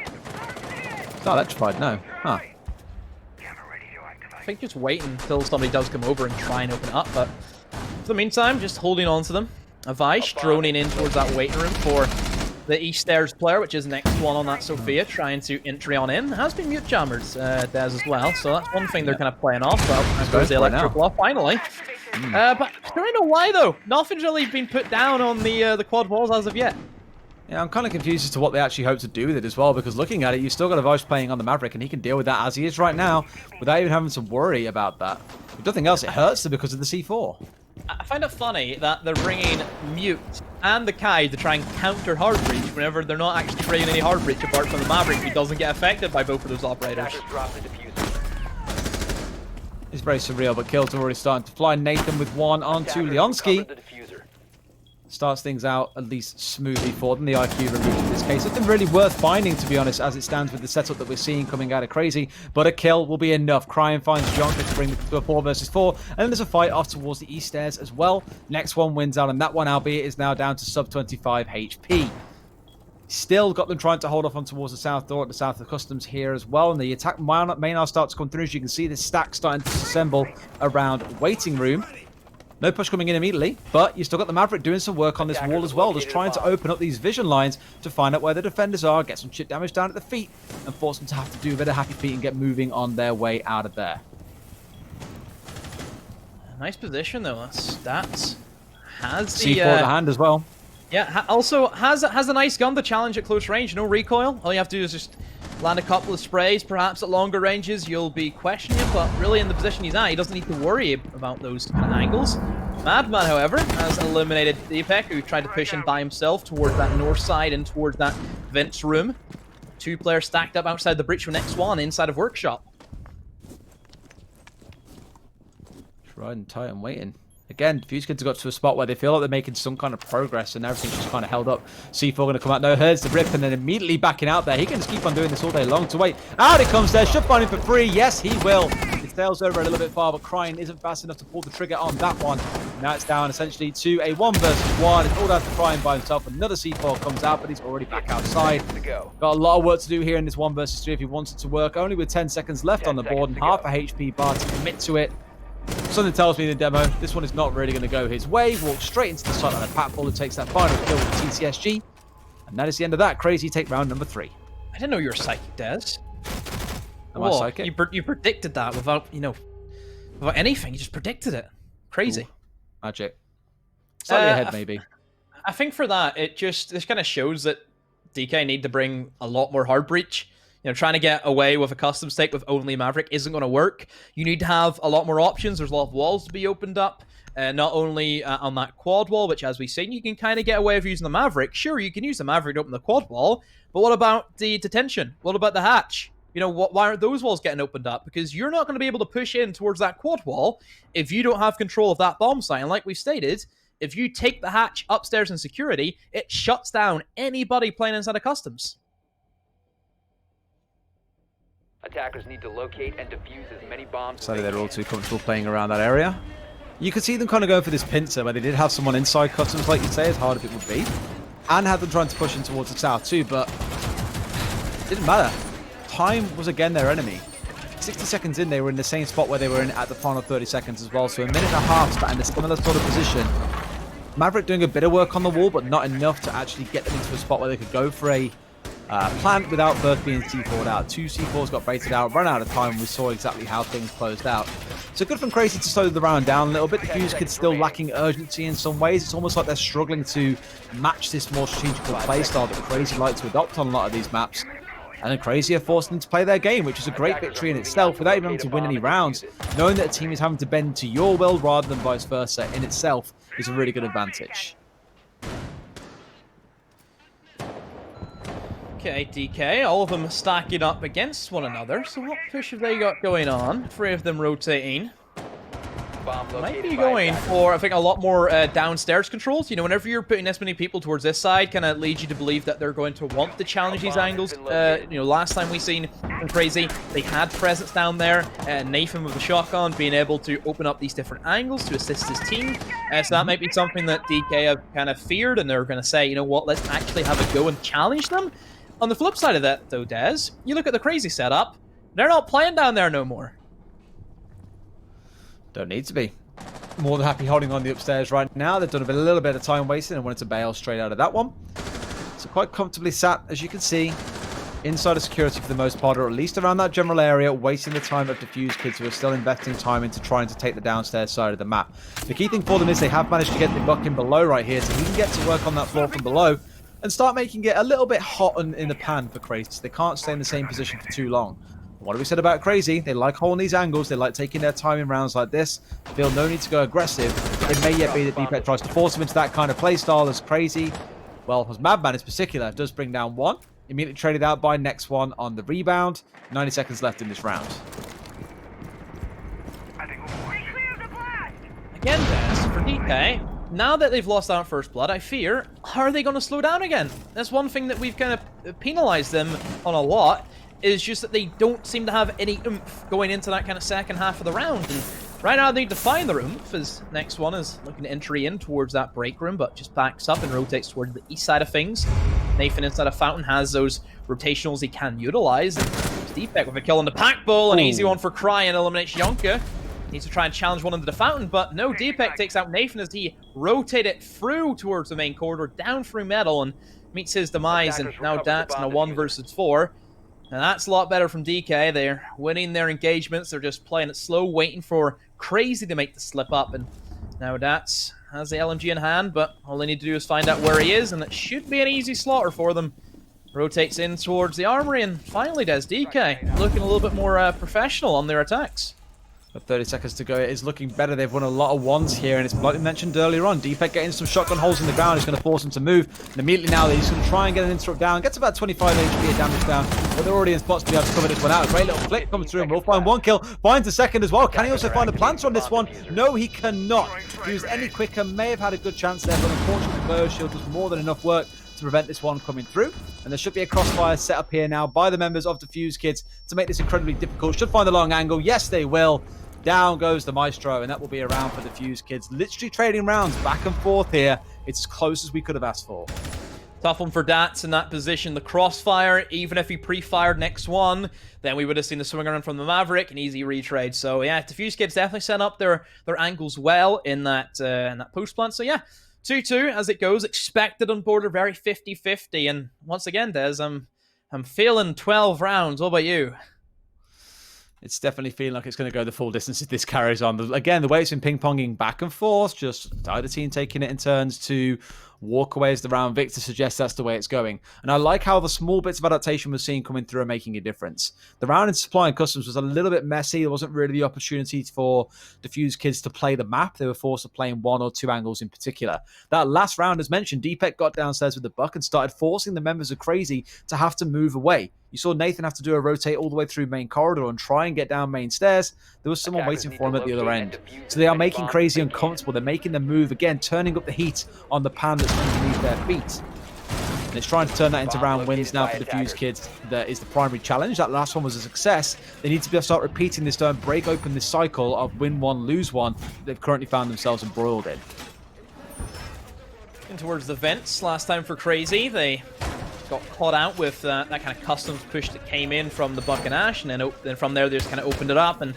It's not electrified, no. Huh. I think just wait until somebody does come over and try and open it up, but for the meantime, just holding on to them. A Vice droning in towards that waiting room for the East Stairs player, which is next one on that Sophia, trying to entry on in. Has been mute jammered, Dez as well, so that's one thing they're kind of playing off. Well, I suppose the electric off finally. But I don't know why though. Nothing's really been put down on the quad walls as of yet. Yeah, I'm kind of confused as to what they actually hope to do with it as well, because looking at it, you've still got a Vice playing on the Maverick, and he can deal with that as he is right now, without even having to worry about that. If nothing else, it hurts them because of the C4. I find it funny that they're bringing Mute and the Kai to try and counter hard breach whenever they're not actually bringing any hard breach apart from the Maverick, who doesn't get affected by both of those operators. Attackers drop the diffuser. It's very surreal, but kills are already starting to fly. Nathan with one onto Attackers Leonsky. recovered the diffuser. Starts things out at least smoothly for them. The IQ removed in this case. Nothing really worth finding, to be honest, as it stands with the setup that we're seeing coming out of Crazy. But a kill will be enough. Cryan finds Jonka to bring the to a 4 versus 4. And then there's a fight off towards the East Stairs as well. Next one wins out, and that one, albeit, is now down to sub 25 HP. Still got them trying to hold off on towards the south door at the south of Customs here as well. And the attack may now start to come through. As you can see, this stack starting to assemble around waiting room. No push coming in immediately, but you still got the Maverick doing some work on this wall as well, just trying to open up these vision lines to find out where the defenders are, get some chip damage down at the feet, and force them to have to do a bit of happy feet and get moving on their way out of there. Nice position though. Stats has the C4 at the hand as well. Yeah, also has a nice gun to challenge at close range. No recoil. All you have to do is just land a couple of sprays. Perhaps at longer ranges you'll be questioning him, but really in the position he's at, he doesn't need to worry about those kind of angles. Madman, however, has eliminated Deepak, who tried to push in by himself towards that north side and towards that Vince room. Two players stacked up outside the breach for next one inside of Workshop. Just riding tight and waiting. Again, Fuse Kids have got to a spot where they feel like they're making some kind of progress and everything's just kind of held up. C4 going to come out. No, here's the rip and then immediately backing out there. He can just keep on doing this all day long to wait. Out it comes there. Should find him for free. Yes, he will. It sails over a little bit far, but Cryan isn't fast enough to pull the trigger on that one. Now it's down essentially to a 1 versus 1. It's all down to Cryan by himself. Another C4 comes out, but he's already back outside. Got a lot of work to do here in this 1 versus 3 if he wants it to work. Only with 10 seconds left on the board and half a HP bar to commit to it. Something tells me in the demo, this one is not really going to go his way. Walks straight into the sight line of Patfall and takes that final kill with the TCSG. And that is the end of that. Crazy take round number 3. I didn't know you were psychic, Dez. Am I psychic? You predicted that without, without anything. You just predicted it. Crazy. Ooh, magic. Slightly ahead, maybe. I think for that, this kind of shows that DK need to bring a lot more hard breach. Trying to get away with a custom stake with only Maverick isn't going to work. You need to have a lot more options. There's a lot of walls to be opened up. Not only on that quad wall, which as we've seen, you can kind of get away with using the Maverick. Sure, you can use the Maverick to open the quad wall, but what about the detention? What about the hatch? Why aren't those walls getting opened up? Because you're not going to be able to push in towards that quad wall if you don't have control of that bomb site. And like we stated, if you take the hatch upstairs in security, it shuts down anybody playing inside of customs. Attackers need to locate and defuse as many bombs. Sadly, they're all too comfortable playing around that area. You could see them kind of going for this pincer where they did have someone inside customs, like you say, as hard as it would be. And had them trying to push in towards the south too, but it didn't matter. Time was again their enemy. 60 seconds in, they were in the same spot where they were in at the final 30 seconds as well. So a minute and a half spent in a similar sort of position. Maverick doing a bit of work on the wall, but not enough to actually get them into a spot where they could go for a plant without first being C4'd out. 2 C4s got baited out, run out of time, and we saw exactly how things closed out. So good from Crazy to slow the round down a little bit. The Fuse Kids still lacking urgency in some ways. It's almost like they're struggling to match this more strategical playstyle that Crazy like to adopt on a lot of these maps. And then Crazy are forcing them to play their game, which is a great victory in itself without even having to win any rounds. Knowing that a team is having to bend to your will rather than vice versa in itself is a really good advantage. Okay, DK, all of them stacking up against one another. So what push have they got going on? 3 of them rotating. Might be going for, I think, a lot more downstairs controls. Whenever you're putting this many people towards this side, kind of leads you to believe that they're going to want to challenge these angles. Last time we seen from Crazy, they had presence down there. Nathan with the shotgun being able to open up these different angles to assist his team. So that might be something that DK have kind of feared, and they're going to say, you know what, let's actually have a go and challenge them. On the flip side of that, though, Des, you look at the Crazy setup, they're not playing down there no more. Don't need to be. More than happy holding on the upstairs right now. They've done a little bit of time wasting and wanted to bail straight out of that one. So quite comfortably sat, as you can see, inside of security for the most part, or at least around that general area, wasting the time of Diffuse Kids who are still investing time into trying to take the downstairs side of the map. The key thing for them is they have managed to get the buck in below right here, so he can get to work on that floor from below and start making it a little bit hot in the pan for Crazy. They can't stay in the same position for too long. What have we said about Crazy? They like holding these angles. They like taking their time in rounds like this. Feel no need to go aggressive. It may yet be that Deepek tries to force him into that kind of playstyle as Crazy, well, as Madman in particular, does bring down 1. Immediately traded out by next one on the rebound. 90 seconds left in this round. Again, Des, for DK, now that they've lost out First Blood, I fear, how are they going to slow down again? That's one thing that we've kind of penalized them on a lot, is just that they don't seem to have any oomph going into that kind of second half of the round. And right now they need to find their oomph, as next one is looking to entry in towards that break room, but just backs up and rotates towards the east side of things. Nathan inside of Fountain has those rotationals he can utilize. And Deepek with a kill on the Pack Bull, an easy one for Cry and eliminates Yonka. Needs to try and challenge one into the Fountain, but no, Deepek takes out Nathan as he rotated through towards the main corridor, down through Metal, and meets his demise. And now that's in a 1 versus 4. And that's a lot better from DK. They're winning their engagements. They're just playing it slow, waiting for Crazy to make the slip up. And now Dats has the LMG in hand, but all they need to do is find out where he is, and it should be an easy slaughter for them. Rotates in towards the armory, and finally does DK, looking a little bit more professional on their attacks. With 30 seconds to go, it is looking better. They've won a lot of ones here, and it's like we mentioned earlier on. Deepek getting some shotgun holes in the ground is going to force them to move. And immediately now, he's going to try and get an interrupt down. Gets about 25 HP of damage down, but they're already in spots to be able to cover this one out. A great little flick comes through, and we'll find 1 kill. Finds a second as well. Can he also find a planter on this one? No, he cannot. If he was any quicker, may have had a good chance there, but unfortunately, the Burr Shield was more than enough work to prevent this one coming through. And there should be a crossfire set up here now by the members of the Fuse Kids to make this incredibly difficult. Should find the long angle. Yes, they will. Down goes the Maestro, and that will be around for the Fuse Kids. Literally trading rounds back and forth here. It's as close as we could have asked for. Tough one for Dats in that position. The crossfire, even if he pre-fired next one, then we would have seen the swing around from the Maverick, an easy retrade. So yeah, the Fuse Kids definitely set up their angles well in that post plant. So yeah, 2-2 as it goes. Expected on border, very 50-50. And once again, Des, I'm feeling 12 rounds. What about you? It's definitely feeling like it's going to go the full distance if this carries on. Again, the way it's been ping-ponging back and forth, just either team taking it in turns to walk away as the round victor suggests that's the way it's going. And I like how the small bits of adaptation we're seeing coming through are making a difference. The round in supply and customs was a little bit messy. There wasn't really the opportunity for Diffuse kids to play the map. They were forced to play in 1 or 2 angles in particular. That last round, as mentioned, Deepek got downstairs with the buck and started forcing the members of Crazy to have to move away. You saw Nathan have to do a rotate all the way through main corridor and try and get down main stairs. There was someone waiting for him at the other end. So they are making Crazy uncomfortable. They're making them move again, turning up the heat on the pan that's underneath their feet. And it's trying to turn that into round wins now for the Fuse kids. That is the primary challenge. That last one was a success. They need to be able to start repeating this, to break open this cycle of win one, lose one that they've currently found themselves embroiled in. In towards the vents last time for Crazy, they got caught out with that kind of customs push that came in from the Buck and Ash, and then from there they just kind of opened it up, and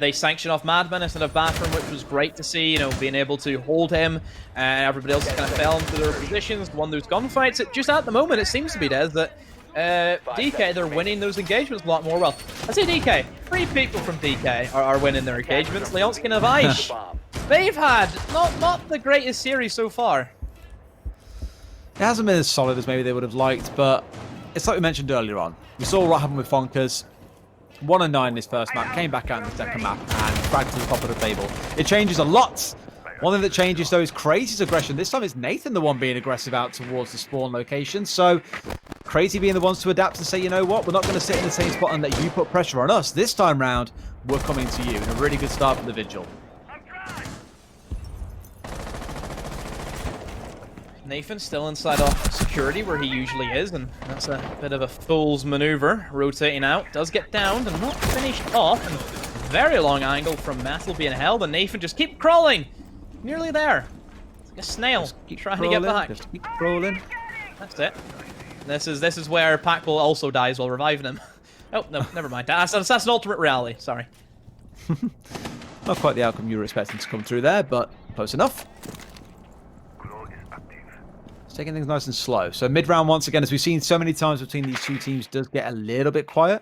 they sanctioned off Madman instead of Bathroom, which was great to see, you know, being able to hold him, and everybody else kind of fell into their positions, won those gunfights. Just at the moment, it seems to be, Des, that DK, they're winning those engagements a lot more well. I say DK, 3 people from DK are winning their engagements. Leonsky and Avaish, they've had not the greatest series so far. It hasn't been as solid as maybe they would have liked, but it's like we mentioned earlier on. We saw what happened with Fonkers. 1-9 in his first map, came back out in the second map, and fragged to the top of the table. It changes a lot. One thing that changes, though, is Crazy's aggression. This time it's Nathan the one being aggressive out towards the spawn location. So Crazy being the ones to adapt and say, you know what, we're not going to sit in the same spot and let you put pressure on us. This time round, we're coming to you. And a really good start for the Vigil. Nathan still inside off security where he usually is, and that's a bit of a fool's maneuver. Rotating out, does get downed and not finished off, and very long angle from Metal being held, and Nathan just keep crawling. Nearly there. It's like a snail. Keep trying to get back. Just keep crawling. That's it. This is where Packbull also dies while reviving him. Oh, no, never mind. That's an alternate reality, sorry. Not quite the outcome you were expecting to come through there, but close enough. Taking things nice and slow. So mid-round, once again, as we've seen so many times between these two teams, does get a little bit quiet.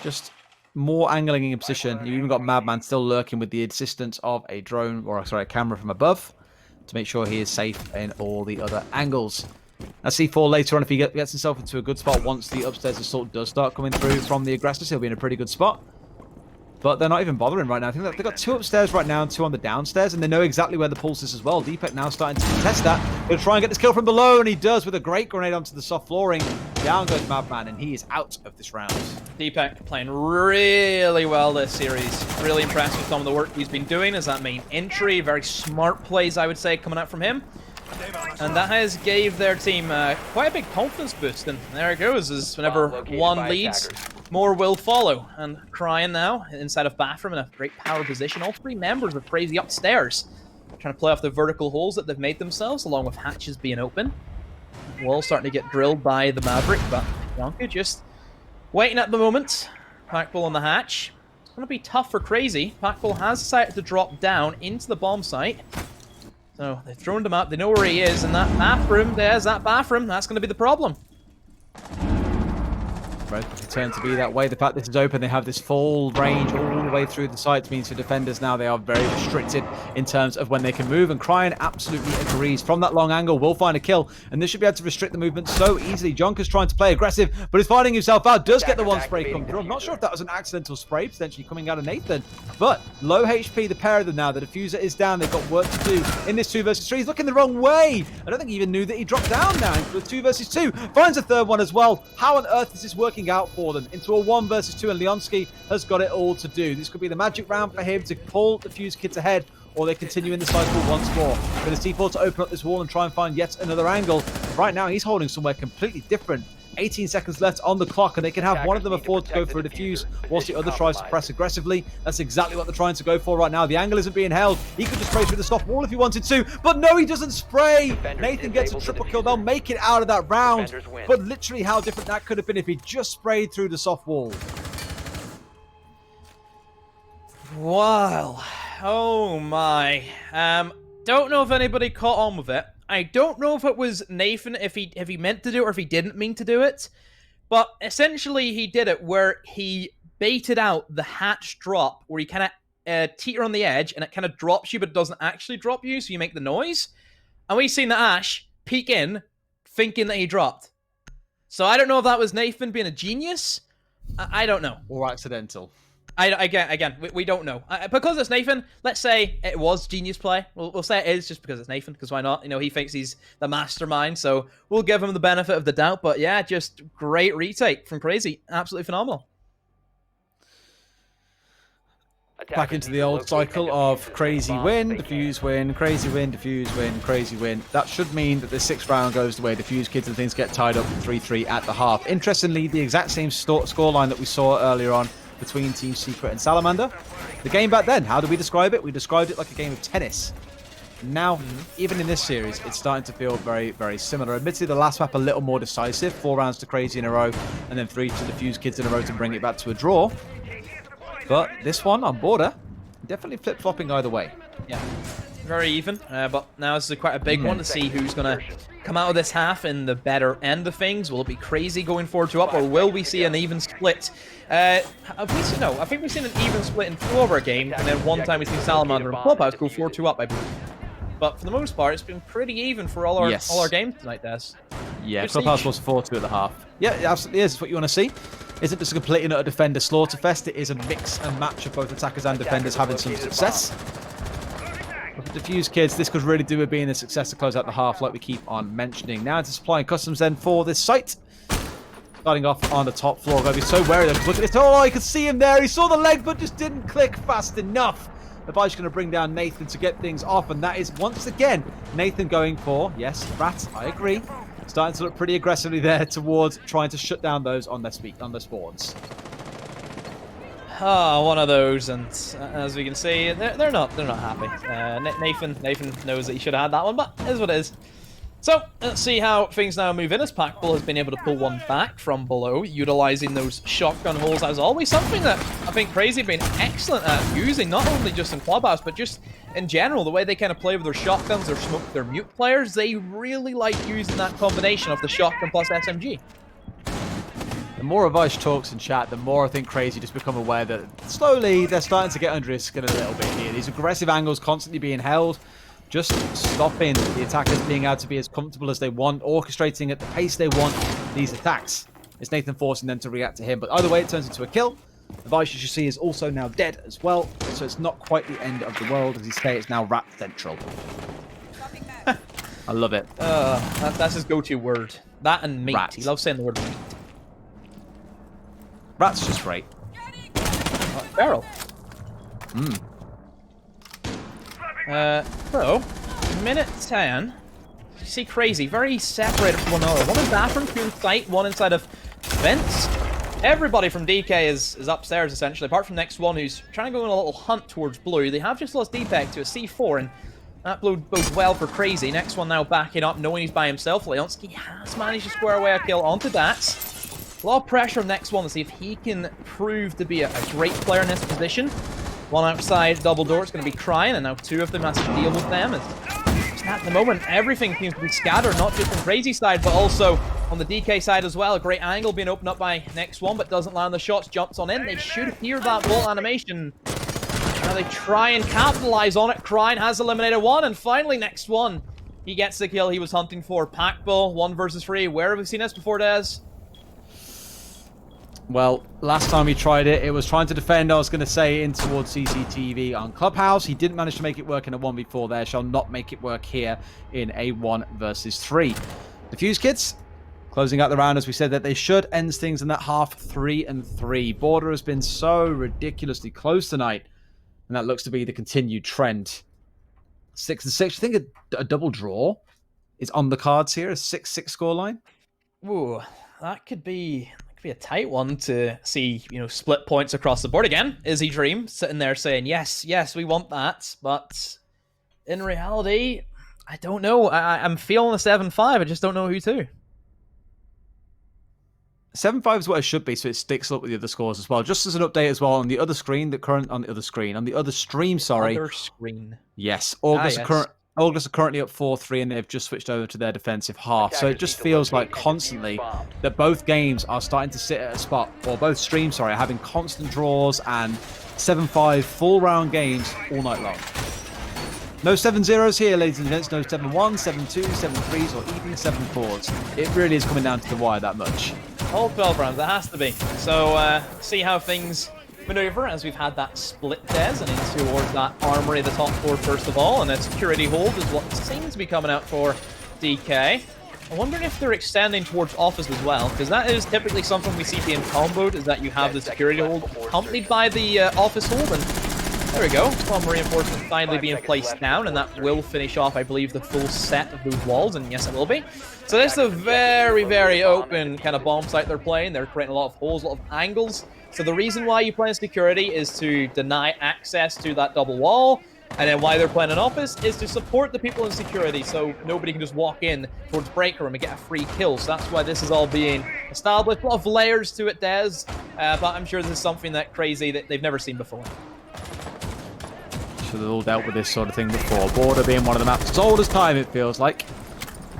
Just more angling in position. You've even got Madman still lurking with the assistance of a drone, or sorry, a camera from above to make sure he is safe in all the other angles. Now C4 later on, if he gets himself into a good spot, once the upstairs assault does start coming through from the aggressors, he'll be in a pretty good spot. But they're not even bothering right now. I think they've got 2 upstairs right now and 2 on the downstairs, and they know exactly where the pulse is as well. Deepek now starting to contest that. He'll try and get this kill from below, and he does with a great grenade onto the soft flooring. Down goes Madman, and he is out of this round. Deepek playing really well this series. Really impressed with some of the work he's been doing as that main entry. Very smart plays, I would say, coming out from him. And that has gave their team quite a big confidence boost. And there it goes, as whenever one leads, more will follow. And Crying now inside of Bathroom in a great power position. All 3 members of Crazy upstairs, trying to play off the vertical holes that they've made themselves, along with hatches being open. Wall starting to get drilled by the Maverick, but Yonka just waiting at the moment. Packbull on the hatch. It's going to be tough for Crazy. Packbull has decided to drop down into the bomb site. So they've thrown him up, they know where he is, and that bathroom, there's that bathroom, that's going to be the problem. Right, it turned to be that way. The fact this is open, they have this full range all the way through the sites, means for defenders now they are very restricted in terms of when they can move, and Crying absolutely agrees. From that long angle, will find a kill, and this should be able to restrict the movement so easily. Jonka's trying to play aggressive, but is finding himself out, does get the one spray come through. I'm not sure if that was an accidental spray, potentially coming out of Nathan, but low HP, the pair of them now. The diffuser is down, they've got work to do in this 2 versus 3. He's looking the wrong way. I don't think he even knew that he dropped down now into a 2 versus 2. Finds a third one as well. How on earth is this working out for them? Into a 1 versus 2, and Leonsky has got it all to do. This could be the magic round for him to pull the Fuse kids ahead, or they continue in the cycle once more. For the C4 to open up this wall and try and find yet another angle. Right now, he's holding somewhere completely different. 18 seconds left on the clock, and they can have one of them afford to go for a defuse whilst the other tries to press aggressively. That's exactly what they're trying to go for right now. The angle isn't being held. He could just spray through the soft wall if he wanted to, but no, he doesn't spray. Nathan gets a triple kill. They'll make it out of that round, but literally how different that could have been if he just sprayed through the soft wall. Wow. Oh my. Don't know if anybody caught on with it. I don't know if it was Nathan, if he meant to do it or if he didn't mean to do it, but essentially he did it where he baited out the hatch drop, where he kind of teeter on the edge, and it kind of drops you, but it doesn't actually drop you, so you make the noise. And we've seen the Ash peek in, thinking that he dropped. So I don't know if that was Nathan being a genius. I don't know. Or accidental. Again, we don't know. Because it's Nathan, let's say it was genius play. We'll say it is just because it's Nathan, because why not? You know, he thinks he's the mastermind, so we'll give him the benefit of the doubt. But yeah, just great retake from Crazy. Absolutely phenomenal. Back into the old cycle of Crazy win, Defuse win, Crazy win, Defuse win, Crazy win. That should mean that the 6th round goes the way Defuse kids and things get tied up 3-3 at the half. Interestingly, the exact same scoreline that we saw earlier on between Team Secret and Salamander. The game back then, how do we describe it? We described it like a game of tennis. Now, even in this series, it's starting to feel very, very similar. Admittedly, the last map a little more decisive. 4 rounds to Crazy in a row, and then 3 to Defuse kids in a row to bring it back to a draw. But this one on border, definitely flip-flopping either way. Yeah, very even. But now this is quite a big one to see who's going to come out of this half in the better end of things. Will it be Crazy going 4-2 up, or will we see an even split? I think we've seen an even split in 2 over a game, and then one time we've seen Salamander and Clubhouse go 4-2 up, I believe. But for the most part, it's been pretty even for all our games tonight, Des. Yeah, Clubhouse was 4-2 at the half. Yeah, it absolutely is. It's what you want to see. Isn't just a complete and utter defender slaughterfest. It is a mix and match of both attackers and defenders having some success. But for Defuse kids, this could really do with being a success to close out the half, like we keep on mentioning. Now into supplying customs then for this site. Starting off on the top floor. Gotta be so wary though. Look at this. Oh, you can see him there. He saw the leg, but just didn't click fast enough. The Vice going to bring down Nathan to get things off, and that is once again Nathan going for, yes, rats, I agree. Starting to look pretty aggressively there towards trying to shut down those on their spawns. Oh, one of those, and as we can see, they're not happy. Nathan knows that he should have had that one, but it is what it is. So let's see how things now move in, as Packball has been able to pull one back from below, utilizing those shotgun holes as always. Something that I think Crazy have been excellent at using, not only just in Clubhouse, but just in general, the way they kind of play with their shotguns, their smoke, their mute players. They really like using that combination of the shotgun plus SMG. The more Vice talks in chat, the more I think Crazy just become aware that slowly they're starting to get under his skin a little bit here. These aggressive angles constantly being held, just stopping the attackers being able to be as comfortable as they want, orchestrating at the pace they want these attacks. It's Nathan forcing them to react to him, but either way it turns into a kill. The Vice, you should see, is also now dead as well, so it's not quite the end of the world. As you say, it's now Rat Central. I love it. That's his go-to word. That and meat. Rat. He loves saying the word meat. Rat's just great. Barrel. So, minute 10. You see Crazy, very separated from one another. One in bathroom, 2 in sight, 1 inside of vents. Everybody from DK is upstairs, essentially, apart from next one, who's trying to go on a little hunt towards blue. They have just lost Deepak to a C4, and that bodes well for Crazy. Next one now backing up, knowing he's by himself. Leonsky has managed to square away a kill onto that. A lot of pressure on next one to see if he can prove to be a great player in this position. One outside, double door, it's going to be crying, and now 2 of them has to deal with them. At the moment, everything seems to be scattered, not just on Crazy side, but also on the DK side as well. A great angle being opened up by next one, but doesn't land the shots, jumps on in. They should hear that wall animation. Now they try and capitalize on it. Crying has eliminated 1, and finally next one. He gets the kill he was hunting for. Packball, 1 versus 3. Where have we seen this before, Des? Well, last time he tried it, it was trying to defend, I was going to say, in towards CCTV on Clubhouse. He didn't manage to make it work in a 1v4 there. Shall not make it work here in a 1 versus 3. Defuse kids, closing out the round as we said that they should, ends things in that half 3-3. Border has been so ridiculously close tonight, and that looks to be the continued trend. 6-6. I think a double draw is on the cards here, a 6-6 scoreline. Ooh, that could be a tight one to see, split points across the board again. Izzy Dream sitting there saying, yes, we want that. But in reality, I don't know. I'm feeling a 7-5. I just don't know who to. 7-5 is what it should be, so it sticks up with the other scores as well. Just as an update as well, on the other stream, on the other stream, sorry. Other screen. Yes, August are currently up 4-3, and they've just switched over to their defensive half. So it just feels like constantly that both games are starting to sit at a spot, or both streams, sorry, are having constant draws and 7-5 full round games all night long. No 7-0s here, ladies and gents. No 7-1, 7-2, 7-3s, or even 7-4s. It really is coming down to the wire that much. All 12 rounds, that has to be. So, see how things maneuver as we've had that split Des and in towards that armory at the top floor first of all, and a security hold is what seems to be coming out for DK. I'm wondering if they're extending towards office as well, because that is typically something we see being comboed, is that you have the security hold accompanied by the office hold, and there we go. One reinforcement finally being placed down, and that will finish off, I believe, the full set of those walls, and yes, it will be. So this is a very, very open kind of bomb site they're playing. They're creating a lot of holes, a lot of angles. So the reason why you play in security is to deny access to that double wall, and then why they're playing an office is to support the people in security, so nobody can just walk in towards break room and get a free kill. So that's why this is all being established. A lot of layers to it, Des, but I'm sure this is something that crazy that they've never seen before. Should have all dealt with this sort of thing before. Border being one of the maps as old as time, it feels like.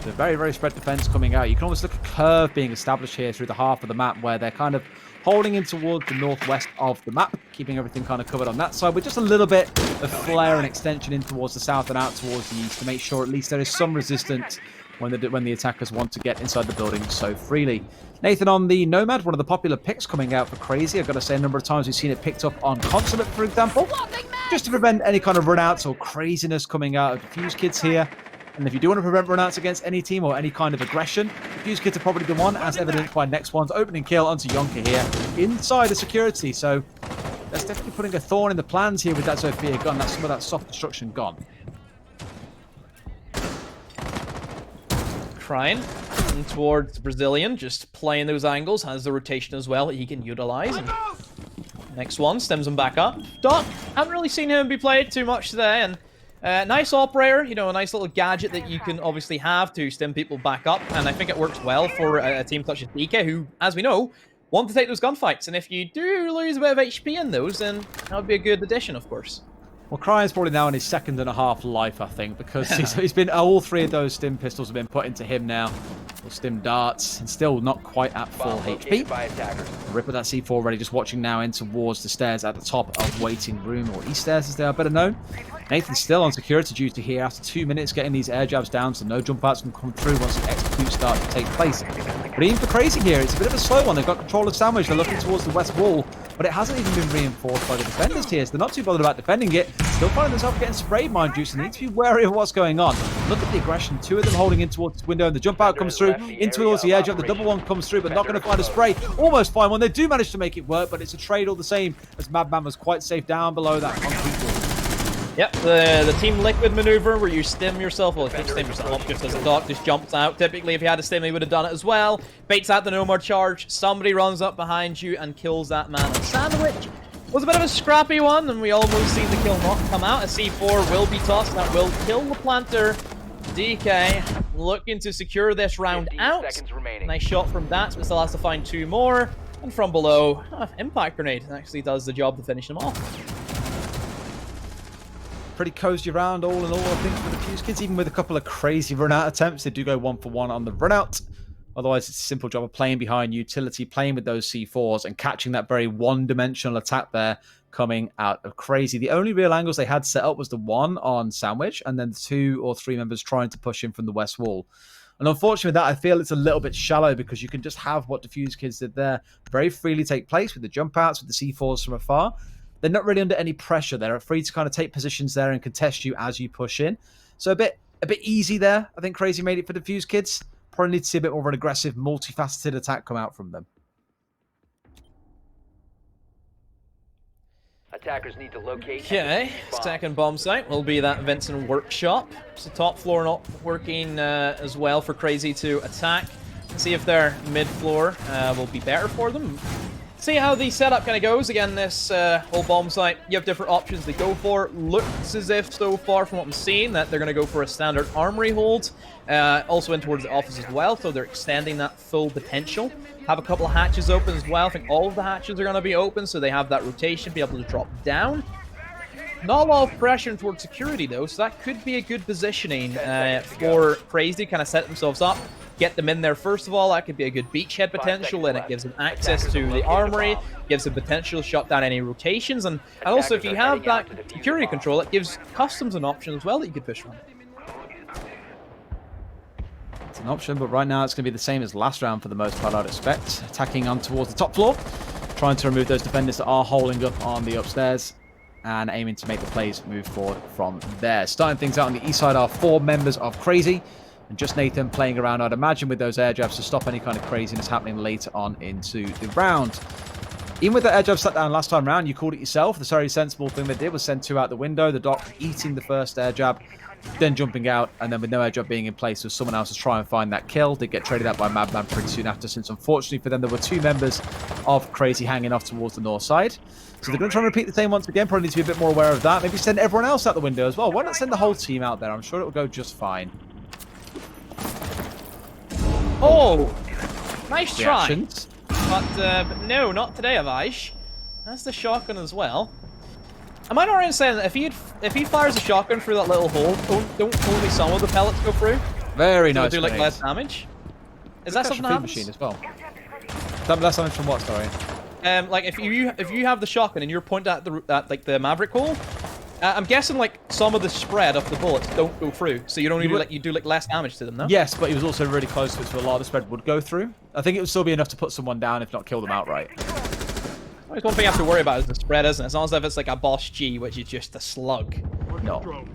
The very, very spread defense coming out. You can almost look at a curve being established here through the half of the map where they're kind of holding in towards the northwest of the map, keeping everything kind of covered on that side with just a little bit of flare and extension in towards the south and out towards the east to make sure at least there is some resistance when the attackers want to get inside the building so freely. Nathan on the Nomad, one of the popular picks coming out for Crazy. I've got to say a number of times we've seen it picked up on Consulate, for example, just to prevent any kind of runouts or craziness coming out of Diffuse Kids here. And if you do want to prevent runouts against any team or any kind of aggression, Diffuse Kids are probably the one, as evidenced by next one's opening kill onto Yonka here inside the security. So that's definitely putting a thorn in the plans here with that Sophia gun. That's some of that soft destruction gone. Crying towards the Brazilian, just playing those angles, has the rotation as well that he can utilize. And next one stems him back up. Doc, haven't really seen him be played too much today, and nice operator, you know, a nice little gadget that you can obviously have to stem people back up, and I think it works well for a team such as DK, who, as we know, want to take those gunfights, and if you do lose a bit of HP in those, then that would be a good addition, of course. Well, Cryan's probably now in his 2.5 life, I think, because he's been all three of those stim pistols have been put into him now. Or stim darts, and still not quite at full HP. Rip with that C4 ready, just watching now in towards the stairs at the top of waiting room, or east stairs as they are better known. Nathan's still on security duty here after 2 minutes getting these air jabs down, so no jump outs can come through once the execute start to take place. But even for Crazy here, it's a bit of a slow one. They've got control of Sandwich, they're looking towards the west wall, but it hasn't even been reinforced by the defenders here, so they're not too bothered about defending it. Still finding themselves getting sprayed, mind you, so they need to be wary of what's going on. Look at the aggression, 2 of them holding in towards the window, and the jump out comes through, in towards the edge of the double one comes through, but not going to find a spray. Almost find one. They do manage to make it work, but it's a trade all the same, as Madman was quite safe down below that concrete wall. Yep, the Team Liquid maneuver where you stim yourself, well, if you stim yourself, just as a Doc just jumps out. Typically, if he had a stim, he would have done it as well. Baits out the Nomad charge, somebody runs up behind you and kills that man on Sandwich. Was a bit of a scrappy one, and we almost seen the kill not come out. A C4 will be tossed, that will kill the planter. DK looking to secure this round out. Nice shot from that, but still has to find 2 more. And from below, Impact Grenade actually does the job to finish him off. Pretty cozy round all in all, I think, for the Fuse Kids, even with a couple of crazy run-out attempts. They do go 1-for-1 on the run-out. Otherwise, it's a simple job of playing behind utility, playing with those C4s, and catching that very one-dimensional attack there coming out of Crazy. The only real angles they had set up was the one on Sandwich, and then 2 or 3 members trying to push in from the west wall. And unfortunately, that I feel it's a little bit shallow, because you can just have what Diffuse Kids did there very freely take place with the jump outs, with the C4s from afar. They're not really under any pressure. They're free to kind of take positions there and contest you as you push in. So a bit easy there. I think Crazy made it for Diffuse Kids. Probably need to see a bit more of an aggressive, multifaceted attack come out from them. Attackers need to locate. Okay, second bomb site will be that Vincent workshop. It's the top floor not working as well for Crazy to attack. See if their mid floor will be better for them. See how the setup kind of goes. Again, this whole bomb site, you have different options they go for. Looks as if, so far from what I'm seeing, that they're going to go for a standard armory hold. Also in towards the office as well, so they're extending that full potential. Have a couple of hatches open as well. I think all of the hatches are going to be open, so they have that rotation, be able to drop down. Not a lot of pressure towards security, though, so that could be a good positioning for Crazy to kind of set themselves up get them in there first of all, that could be a good beachhead potential, and it gives them access to the armory, gives them potential to shut down any rotations, and also if you have that security control, it gives customs an option as well that you could push from. It's an option, but right now it's going to be the same as last round for the most part, I'd expect. Attacking on towards the top floor, trying to remove those defenders that are holding up on the upstairs, and aiming to make the plays move forward from there. Starting things out on the east side are 4 members of Crazy, and just Nathan playing around, I'd imagine, with those air jabs to stop any kind of craziness happening later on into the round. Even with the air jab sat down last time round, you called it yourself. The very sensible thing they did was send 2 out the window. The Doc eating the first air jab, then jumping out, and then with no air jab being in place, was someone else to try and find that kill. They get traded out by Madman pretty soon after, since unfortunately for them, there were 2 members of Crazy hanging off towards the north side. So they're going to try and repeat the same once again. Probably need to be a bit more aware of that. Maybe send everyone else out the window as well. Why not send the whole team out there? I'm sure it will go just fine. Oh! Nice try. Reactions. But no, not today, Avaj. That's the shotgun as well. Am I not right in saying that if he fires a shotgun through that little hole, don't only some of the pellets go through? Very nice. Do like less damage? Is that something that happens? Machine as well. Less damage from what? Sorry. Like if you have the shotgun and you're pointing at the Maverick hole, I'm guessing like some of the spread of the bullets don't go through, so you don't even you do like less damage to them, no? Yes, but he was also really close to it, so a lot of the spread would go through. I think it would still be enough to put someone down, if not kill them outright. There's one thing you have to worry about is the spread, isn't it? It's not as if it's like a Boss G, which is just a slug. No.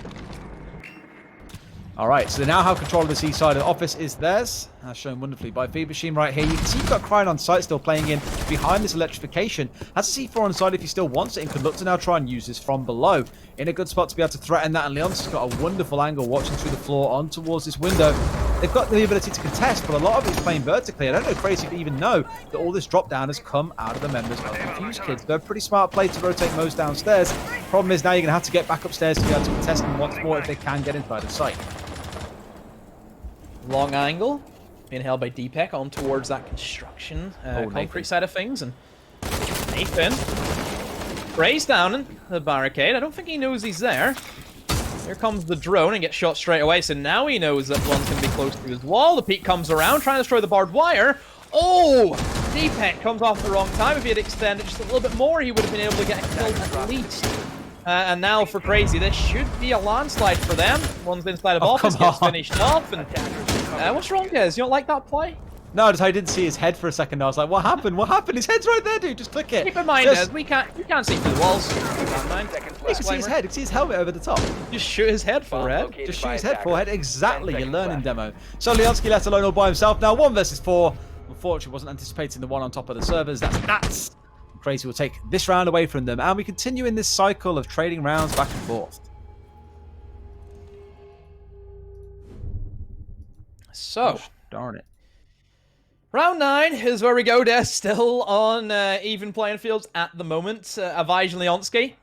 Alright, so they now have control of this east side of the office is theirs, as shown wonderfully by Feed Machine right here. You can see you've got Crying on site still playing in behind this electrification. Has a C4 on site if he still wants it, and could look to now try and use this from below. In a good spot to be able to threaten that, and Leon's got a wonderful angle watching through the floor on towards this window. They've got the ability to contest, but a lot of it is playing vertically. I don't know Crazy if they even know that all this drop down has come out of the members of the Fuse Kids. They're a pretty smart play to rotate most downstairs. Problem is now you're going to have to get back upstairs to be able to contest them once more if they can get inside the site. Long angle, being held by Deepak on towards that construction concrete side of things, and Nathan sprays down in the barricade. I don't think he knows he's there. Here comes the drone and gets shot straight away, so now he knows that one's going to be close to his wall. The peak comes around, trying to destroy the barbed wire. Oh! Deepak comes off at the wrong time. If he had extended just a little bit more, he would have been able to get a kill at least. And now for Crazy, this should be a landslide for them. One's inside of office, gets finished off, and what's wrong, guys? You don't like that play? No, I didn't see his head for a second. I was like, what happened? What happened? His head's right there, dude. Just click it. Keep in mind, you can't see through the walls. You can see his head. You can see his helmet over the top. Just shoot his head, forehead. Just shoot his head, forehead. Exactly, your learning demo. So Leonsky left alone all by himself. Now 1 versus 4. Unfortunately, wasn't anticipating the one on top of the servers. That's nuts. Crazy will take this round away from them, and we continue in this cycle of trading rounds back and forth. So, darn it. Round 9 is where we go. Des still on even playing fields at the moment. Avaj and Leonsky.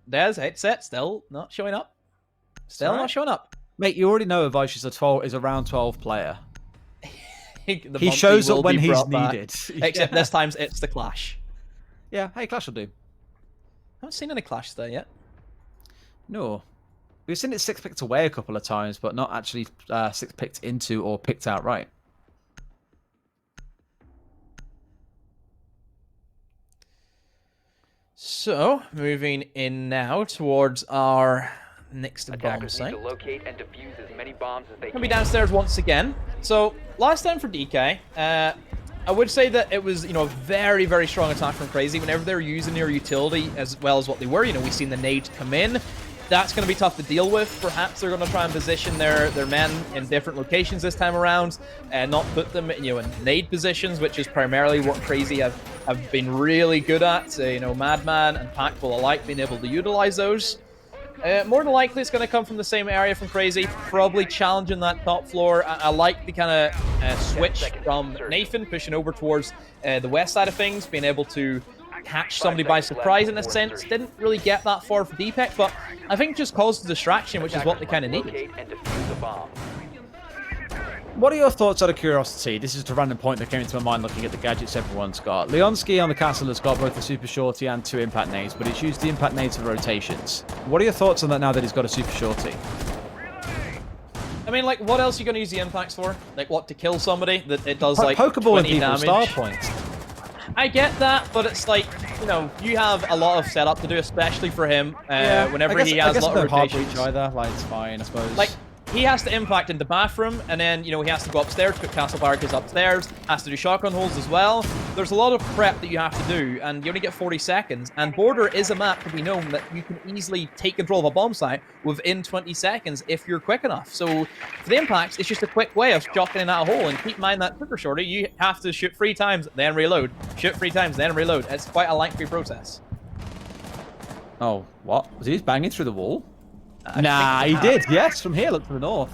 Des, headset, still not showing up. Still not showing up. Mate, you already know Avaj is a round 12 player. He shows up when he's needed. Except this time it's the Clash. Yeah, hey, Clash will do. I haven't seen any Clash there yet. No. We've seen it 6-picked away a couple of times, but not actually 6-picked into or picked outright. So, moving in now towards our next bomb site. Need to locate and defuse as many bombs as they Gonna be downstairs once again. So, last time for DK, I would say that it was, a very, very strong attack from Crazy. Whenever they were using their utility as well as what they were, we've seen the nades come in. That's going to be tough to deal with. Perhaps they're going to try and position their men in different locations this time around and not put them in nade positions, which is primarily what Crazy have been really good at. Madman and Packful alike being able to utilize those. More than likely, it's going to come from the same area from Crazy, probably challenging that top floor. I like the kind of switch from Nathan, pushing over towards the west side of things, being able to catch somebody by surprise in a sense. Didn't really get that far for Deepak, but I think just caused a distraction, which is what they kind of needed. What are your thoughts out of curiosity? This is just a random point that came into my mind looking at the gadgets everyone's got. Leonsky on the castle has got both the Super Shorty and 2 impact nades, but he's used the impact nades for rotations. What are your thoughts on that now that he's got a Super Shorty? I mean, like, what else are you going to use the impacts for? Like, what, to kill somebody? That it does, like, Pokeball and 20 people's damage? star points. I get that, but it's like, you know, you have a lot of setup to do, especially for him. Whenever he has a lot of rotations. Either. Like, it's fine, I suppose. Like, he has to impact in the bathroom, and then, you know, he has to go upstairs, put castle barricades upstairs, has to do shotgun holes as well. There's a lot of prep that you have to do, and you only get 40 seconds. And Border is a map to be known that you can easily take control of a bomb site within 20 seconds if you're quick enough. So, for the impacts, it's just a quick way of shotgunning that hole. And keep in mind that trigger shorty, you have to shoot 3 times, then reload. Shoot 3 times, then reload. It's quite a lengthy process. Oh, what? Was he just banging through the wall? Nah, he did. Yes, from here, look to the north.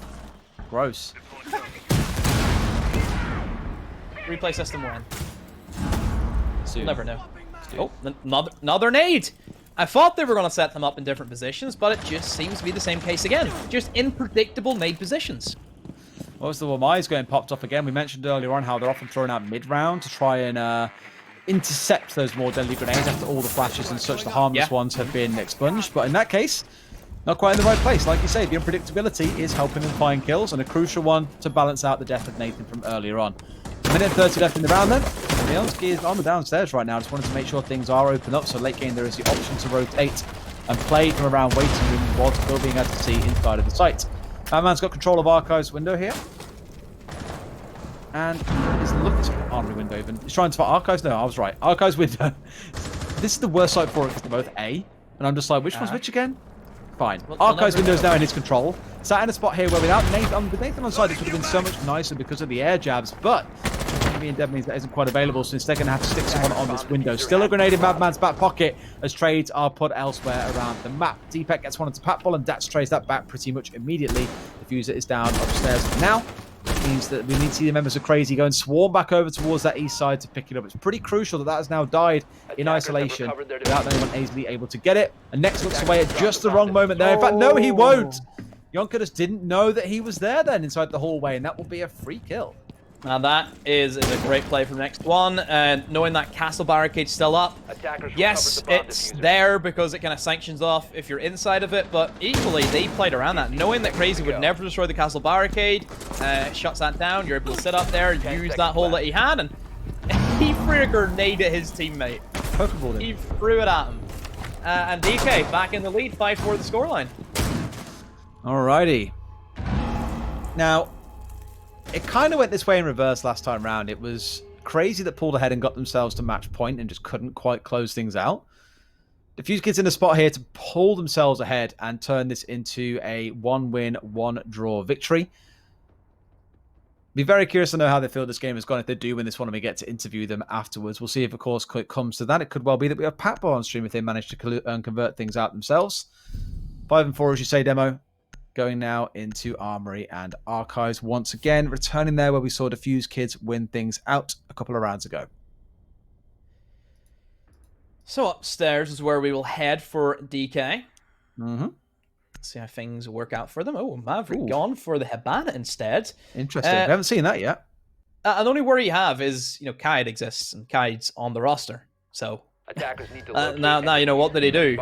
Gross. Replay system when? Soon. We'll never know. Soon. Oh, another nade! I thought they were going to set them up in different positions, but it just seems to be the same case again. Just unpredictable nade positions. What was the Wamai's going popped off again? We mentioned earlier on how they're often thrown out mid-round to try and intercept those more deadly grenades after all the flashes and such. The harmless ones have been expunged, but in that case, not quite in the right place. Like you say, the unpredictability is helping them find kills, and a crucial one to balance out the death of Nathan from earlier on. A minute and 30 left in the round then. Leonski is on the downstairs right now. Just wanted to make sure things are open up, so late game there is the option to rotate and play from around waiting room while still being able to see inside of the site. Batman's got control of Archive's window here. And he's looked at Armory window even. He's trying to fight Archives. No, I was right. Archives window. This is the worst site for it because they're both A. And I'm just like, which one's which again? Fine. Archives window is now in his control. Sat in a spot here where without Nathan, with Nathan on side, it would have been so much nicer because of the air jabs, but me and Dev means that isn't quite available, so instead going to have to stick someone on this window. Still a grenade in Madman's back pocket as trades are put elsewhere around the map. Deepak gets one into Patball and Dats trays that back pretty much immediately. The Fuser is down upstairs for now. It means that we need to see the members of Crazy go and swarm back over towards that east side to pick it up. It's pretty crucial that that has now died in isolation without anyone easily able to get it. And Next looks away at just the wrong moment there. In fact, no, he won't. Yonka just didn't know that he was there then inside the hallway, and that will be a free kill. Now that is a great play from Next One, and knowing that castle barricade's still up. Yes, it's there because it kind of sanctions off if you're inside of it, but equally they played around that, knowing that Crazy would never destroy the castle barricade. Shuts that down. You're able to sit up there, use that hole that he had, and he threw a grenade at his teammate. He threw it at him, and DK back in the lead, 5-4 the scoreline. Alrighty. Now, it kind of went this way in reverse last time round. It was Crazy that pulled ahead and got themselves to match point and just couldn't quite close things out. The Fuse Kids in a spot here to pull themselves ahead and turn this into a 1-win, 1-draw victory. Be very curious to know how they feel this game has gone if they do win this one and we get to interview them afterwards. We'll see if, of course, it comes to that. It could well be that we have Patball on stream if they manage to convert things out themselves. 5-4, as you say, Demo. Going now into Armory and Archives once again, returning there where we saw the Fuse Kids win things out a couple of rounds ago. So upstairs is where we will head for DK. Mm-hmm. See how things work out for them. Oh, Maverick gone for the Hibana instead. Interesting. We haven't seen that yet. The only worry you have is, you know, Kaid exists and Kaid's on the roster. So now you know what did he do?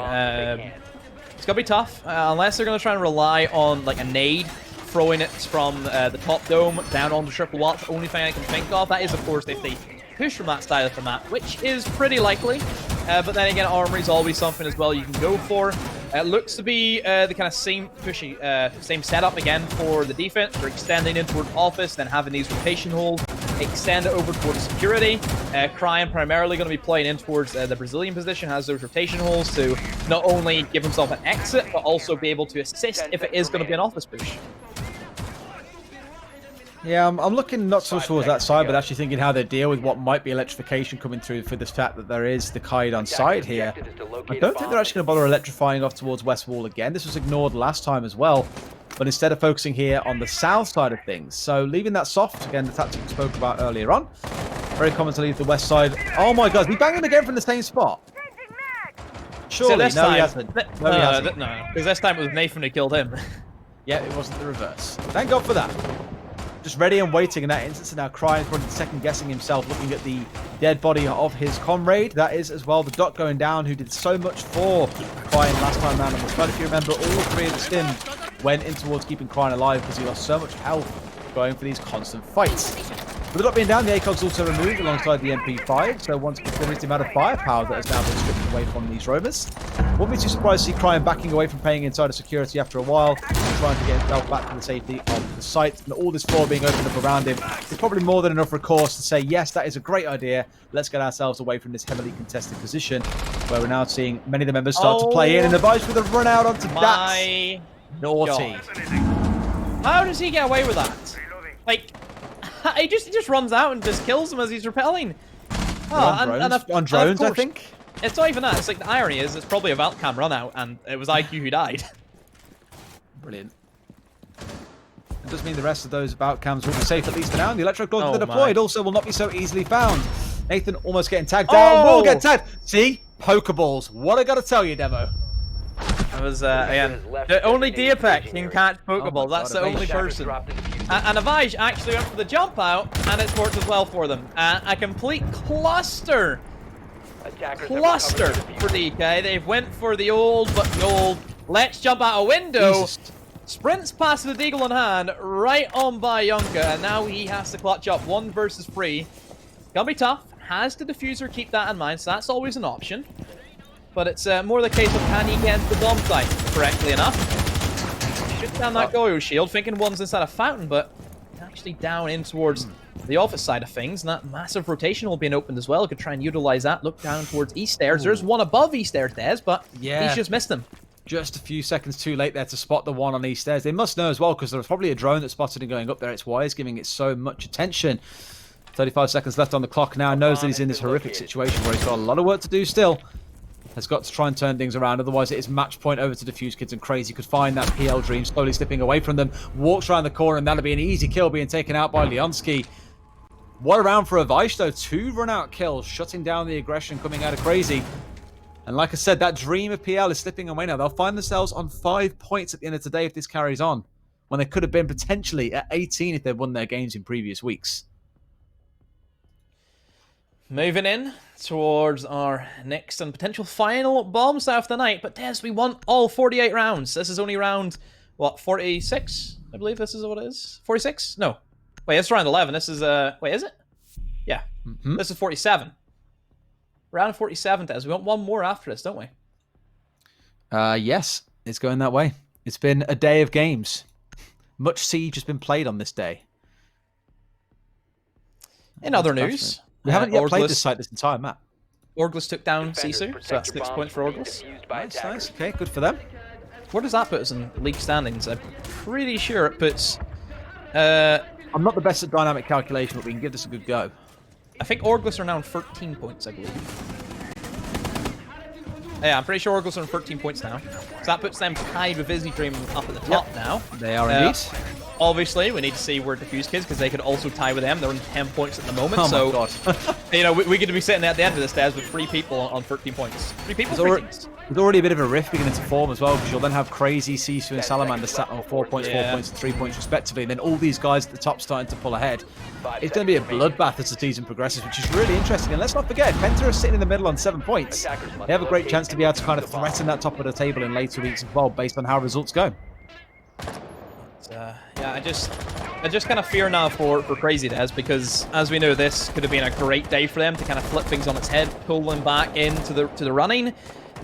It's going to be tough, unless they're going to try and rely on, like, a nade, throwing it from the top dome down onto Triple Watt. The only thing I can think of, that is, of course, if they push from that side of the map, which is pretty likely. But then again, Armory's always something as well you can go for. It looks to be the kind of same pushy, same setup again for the defense. They're extending in toward office, then having these rotation holes, extend it over towards security. Cryan primarily going to be playing in towards the Brazilian position, has those rotation holes to not only give himself an exit, but also be able to assist if it is going to be an office push. Yeah, I'm looking not so towards that side, but actually thinking how they deal with what might be electrification coming through for this fact that there is the Kaid on side here. I don't think they're actually going to bother electrifying off towards West Wall again. This was ignored last time as well, but instead of focusing here on the south side of things. So leaving that soft, again, the tactic we spoke about earlier on. Very common to leave the west side. Oh my god, he banged again from the same spot. Surely, so no, he hasn't. No, because this time it was Nathan who killed him. Yeah, it wasn't the reverse. Thank God for that. Just ready and waiting in that instance, and now Cryan probably second-guessing himself, looking at the dead body of his comrade. That is as well the Dot going down, who did so much for Cryan last time round on the side. If you remember, all three of the stims went in towards keeping Crine alive because he lost so much health going for these constant fights. With the drop being down, the ACOG's also removed alongside the MP5, so once again, the amount of firepower that has now been stripped away from these roamers. Wouldn't be too surprised to see Crine backing away from paying inside of security after a while, trying to get himself back to the safety of the site. And all this floor being opened up around him is probably more than enough recourse to say, yes, that is a great idea. Let's get ourselves away from this heavily contested position, where we're now seeing many of the members start to play in, and the Vice with a run out onto that. Naughty. How does he get away with that? Like, he just runs out and just kills them as he's repelling. Oh, on drones, I think. It's not even that. It's like the irony is it's probably a Valcam run out, and it was IQ who died. Brilliant. It does mean the rest of those Valcams will be safe at least for now. And the electro claws that are deployed also will not be so easily found. Nathan almost getting tagged down. Will get tagged. See? Pokeballs. What I got to tell you, Demo. That was, again, the only Diapec can catch Pokeballs. That's the only person. And Avage actually went for the jump out, and it's worked as well for them. A complete cluster for DK. They've went for the old, let's jump out a window. Jesus. Sprints past the Deagle in hand, right on by Yunka, and now he has to clutch up 1 versus 3. Gonna be tough. Has the diffuser, keep that in mind, so that's always an option. But it's more the case of can he get into the bomb site correctly enough. Shoot down that Goyo shield, thinking one's inside a fountain, but actually down in towards the office side of things, and that massive rotation will be opened as well. Could try and utilize that. Look down towards East Stairs. There's one above East Stairs, but he's just missed them. Just a few seconds too late there to spot the one on East Stairs. They must know as well, because there was probably a drone that spotted him going up there. It's why he's giving it so much attention. 35 seconds left on the clock now. Knows that he's in this horrific situation where he's got a lot of work to do still. Has got to try and turn things around, otherwise it is match point over to Diffuse Kids and Crazy. Could find that PL Dream slowly slipping away from them, walks around the corner, and that'll be an easy kill being taken out by Leonski. What a round for Avaish though, 2 run-out kills, shutting down the aggression coming out of Crazy. And like I said, that dream of PL is slipping away now. They'll find themselves on 5 points at the end of today if this carries on, when they could have been potentially at 18 if they'd won their games in previous weeks. Moving in towards our next and potential final bomb start of the night. But Des, we want all 48 rounds. This is only round, what, 46? I believe this is what it is. 46? No. Wait, it's round 11. This is, wait, is it? Yeah. This is 47. Round 47, Des. We want one more after this, don't we? Yes, it's going that way. It's been a day of games. Much Siege has been played on this day. In other news... We haven't yet played this site this entire map. Orglis took down Sisu, so that's 6 points for Orglis. Nice. Okay, good for them. Where does that put us in league standings? I'm pretty sure it puts... I'm not the best at dynamic calculation, but we can give this a good go. I think Orglis are now on 13 points, I believe. Yeah, I'm pretty sure Orglis are on 13 points now. So that puts them tied with Izzy Dream up at the top now. They are indeed. Obviously, we need to see where Diffuse Kids, because they could also tie with them. They're on 10 points at the moment. Oh so, my god. You know, we could be sitting at the end of this stage with 3 people on 13 points. 3 people, 3 teams. There's already a bit of a rift beginning to form as well, because you'll then have Crazy, Sisu, and Salamander sat on 4 points, 4 points, and 3 points respectively, and then all these guys at the top starting to pull ahead. It's going to be a bloodbath as the season progresses, which is really interesting. And let's not forget, Penta are sitting in the middle on 7 points. They have a great chance to be able to kind of threaten that top of the table in later weeks as well, based on how results go. Yeah, I just kind of fear now for Crazy Des, because as we know, this could have been a great day for them to kind of flip things on its head, pull them back into the running.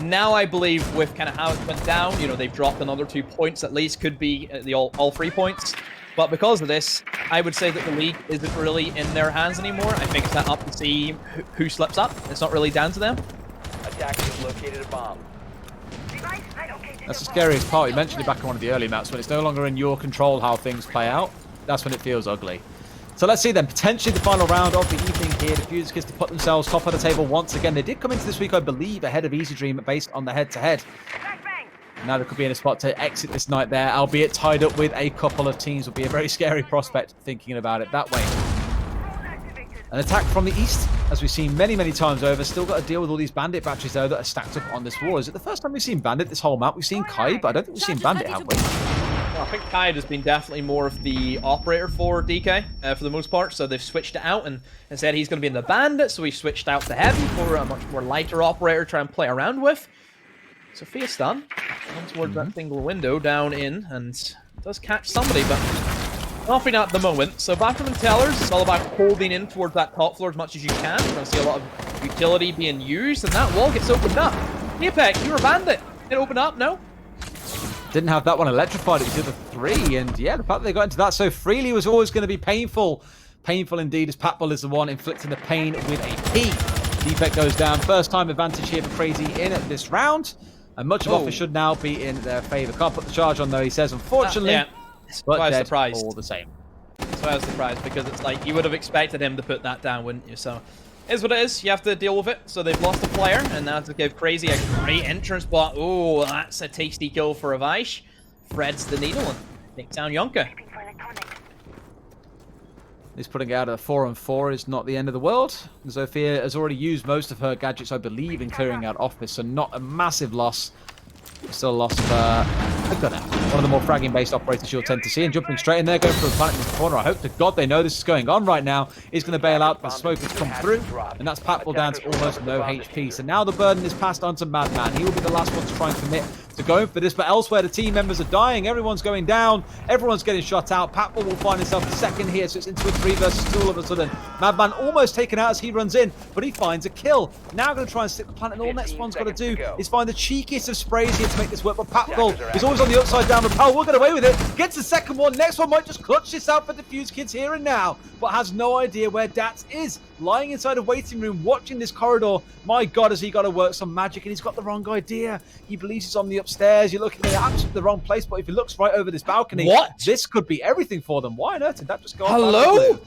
Now I believe with kind of how it went down, you know, they've dropped another 2 points at least, could be all 3 points. But because of this, I would say that the league isn't really in their hands anymore. I think it's up to see who slips up. It's not really down to them. Attackers located a bomb. That's the scariest part. You mentioned it back on one of the early maps. When it's no longer in your control how things play out, that's when it feels ugly. So let's see then. Potentially the final round of the evening here. Diffuse Kids to put themselves top of the table once again. They did come into this week, I believe, ahead of Easy Dream based on the head-to-head. Now they could be in a spot to exit this night there, albeit tied up with a couple of teams. Would be a very scary prospect thinking about it that way. An attack from the east, as we've seen many, many times over. Still got to deal with all these bandit batteries, though, that are stacked up on this wall. Is it the first time we've seen bandit this whole map? We've seen Kai, but I don't think we've seen bandit, have we? Well, I think Kai has been definitely more of the operator for DK, for the most part. So they've switched it out, and instead he's going to be in the bandit, so we switched out to heavy for a much more lighter operator to try and play around with. Sophia stun. Down towards that single window, down in, and does catch somebody, but nothing at the moment. So bathroom and tellers, it's all about holding in towards that top floor as much as you can. You're going to see a lot of utility being used, and that wall gets opened up. Apex, you were a bandit. Did it open up? No? Didn't have that one electrified. It was the other three. And yeah, the fact that they got into that so freely was always going to be painful. Painful indeed, as Patbull is the one inflicting the pain with a P. Defect goes down. First time advantage here for Crazy in this round. And much of office should now be in their favour. Can't put the charge on though, he says, unfortunately. Yeah. But I was dead surprised. all the same. So I was surprised because it's like you would have expected him to put that down, wouldn't you? So is what it is. You have to deal with it. So they've lost a player, and now to give Crazy a great entrance. But oh, that's a tasty kill for Avish. Threads the needle and takes down Yonka. He's putting it out at 4-on-4 is not the end of the world. Zofia has already used most of her gadgets, I believe, in clearing out office, so not a massive loss. Still a loss of a gunner. One of the more fragging-based operators you'll tend to see. And jumping straight in there, going for a planet in the corner. I hope to God they know this is going on right now. He's going to bail out, but smoke has come through. And that's Patbull down to almost no HP. So now the burden is passed on to Madman. He will be the last one to try and commit to going for this. But elsewhere, the team members are dying. Everyone's going down. Everyone's getting shot out. Patbull will find himself second here. So it's into a 3 versus 2 all of a sudden. Madman almost taken out as he runs in, but he finds a kill. Now going to try and stick the planet. And all next one's got to do is find the cheekiest of sprays here to make this work. But Patbull is always on the upside down rappel. We'll get away with it. Gets the second one. Next one might just clutch this out for Diffuse Kids here and now, but has no idea where Dats is. Lying inside a waiting room, watching this corridor. My God, has he got to work some magic, and he's got the wrong idea. He believes he's on the upstairs. You're looking at absolutely the wrong place, but if he looks right over this balcony, this could be everything for them. Why on earth did that just go off? Hello?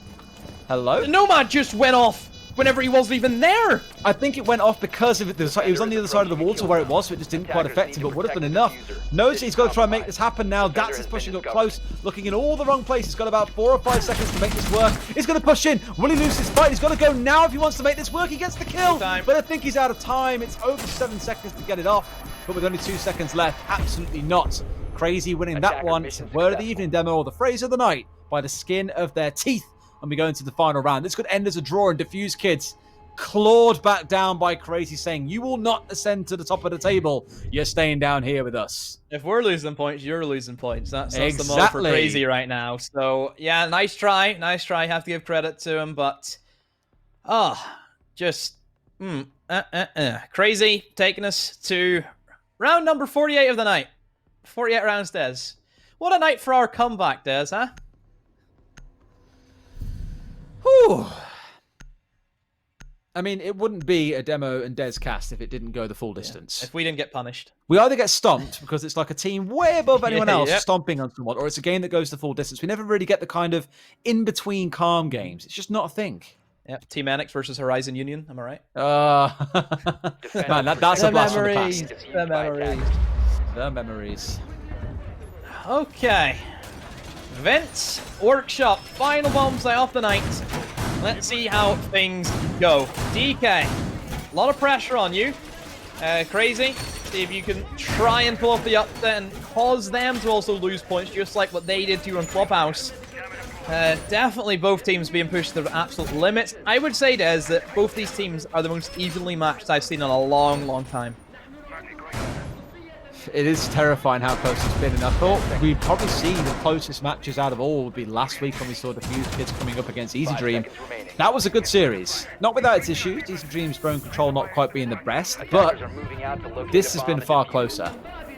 Hello? The Nomad just went off whenever he wasn't even there. I think it went off because of it. He was on the other side of the wall to where it was, so it just didn't quite affect him, but would have been enough. Knows he's got to try and make this happen now. Dats is pushing up close, looking in all the wrong places. Got about 4 or 5 seconds to make this work. He's going to push in. Will he lose his fight? He's got to go now if he wants to make this work. He gets the kill, but I think he's out of time. It's over 7 seconds to get it off, but with only 2 seconds left, absolutely not. Crazy winning that one. It's the word of the evening demo, or the phrase of the night, by the skin of their teeth. And we go into the final round. This could end as a draw, and Diffuse Kids clawed back down by Crazy, saying, you will not ascend to the top of the table. You're staying down here with us. If we're losing points, you're losing points. That's the mode for Crazy right now. So, yeah, nice try. Nice try. Have to give credit to him, but... Crazy taking us to round number 48 of the night. 48 rounds, Des. What a night for our comeback, Des, huh? Whew. I mean, it wouldn't be a demo and Des cast if it didn't go the full distance. If we didn't get punished. We either get stomped because it's like a team way above anyone else stomping on someone, or it's a game that goes the full distance. We never really get the kind of in-between calm games. It's just not a thing. Yep, Team Annex versus Horizon Union, am I right? Man, that's a blast from the past. The memories. The memories. Okay. Vents, Workshop, final bombs of the night. Let's see how things go. DK, a lot of pressure on you. Crazy, see if you can try and pull off the upset and cause them to also lose points, just like what they did to you in Clubhouse. Definitely both teams being pushed to their absolute limits. I would say, Des, that both these teams are the most evenly matched I've seen in a long, long time. It is terrifying how close it's been, and I thought we'd probably see the closest matches out of all would be last week when we saw the Fuse Kids coming up against Easy Dream. That was a good series. Not without its issues, Easy Dream's drone control not quite being the best, but this has been far closer.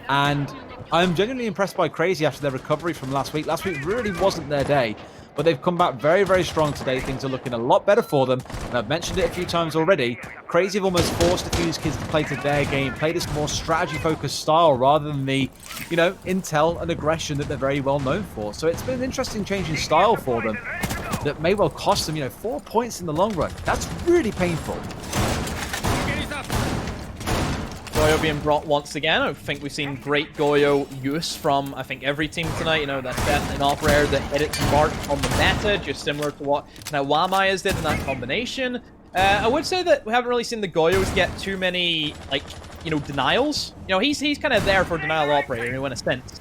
And I'm genuinely impressed by Crazy after their recovery from last week. Last week really wasn't their day, but they've come back very, very strong today. Things are looking a lot better for them, and I've mentioned it a few times already. Crazy have almost forced the Fuse Kids to play to their game, play this more strategy-focused style rather than the, you know, intel and aggression that they're very well known for. So it's been an interesting change in style for them that may well cost them, 4 points in the long run. That's really painful. Goyo being brought once again. I think we've seen great Goyo use from, I think, every team tonight. That's definitely an operator that hit its mark on the meta, just similar to what Wamayas did in that combination. I would say that we haven't really seen the Goyos get too many, denials. He's kind of there for denial operator, in a sense.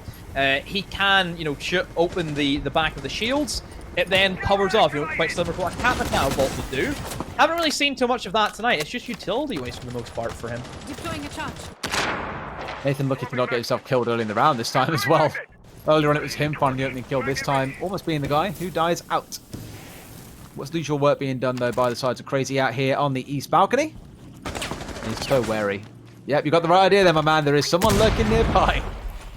He can, shoot open the back of the shields. It then covers off, quite similar to what a Katana Bolt would do. Haven't really seen too much of that tonight. It's just utility waste for the most part for him. Deploying a charge. Nathan lucky to not get himself killed early in the round this time as well. Earlier on it was him finding the opening kill, this time almost being the guy who dies out. What's the usual work being done though by the sides of Crazy out here on the east balcony? He's so wary. Yep, you got the right idea there, my man. There is someone lurking nearby.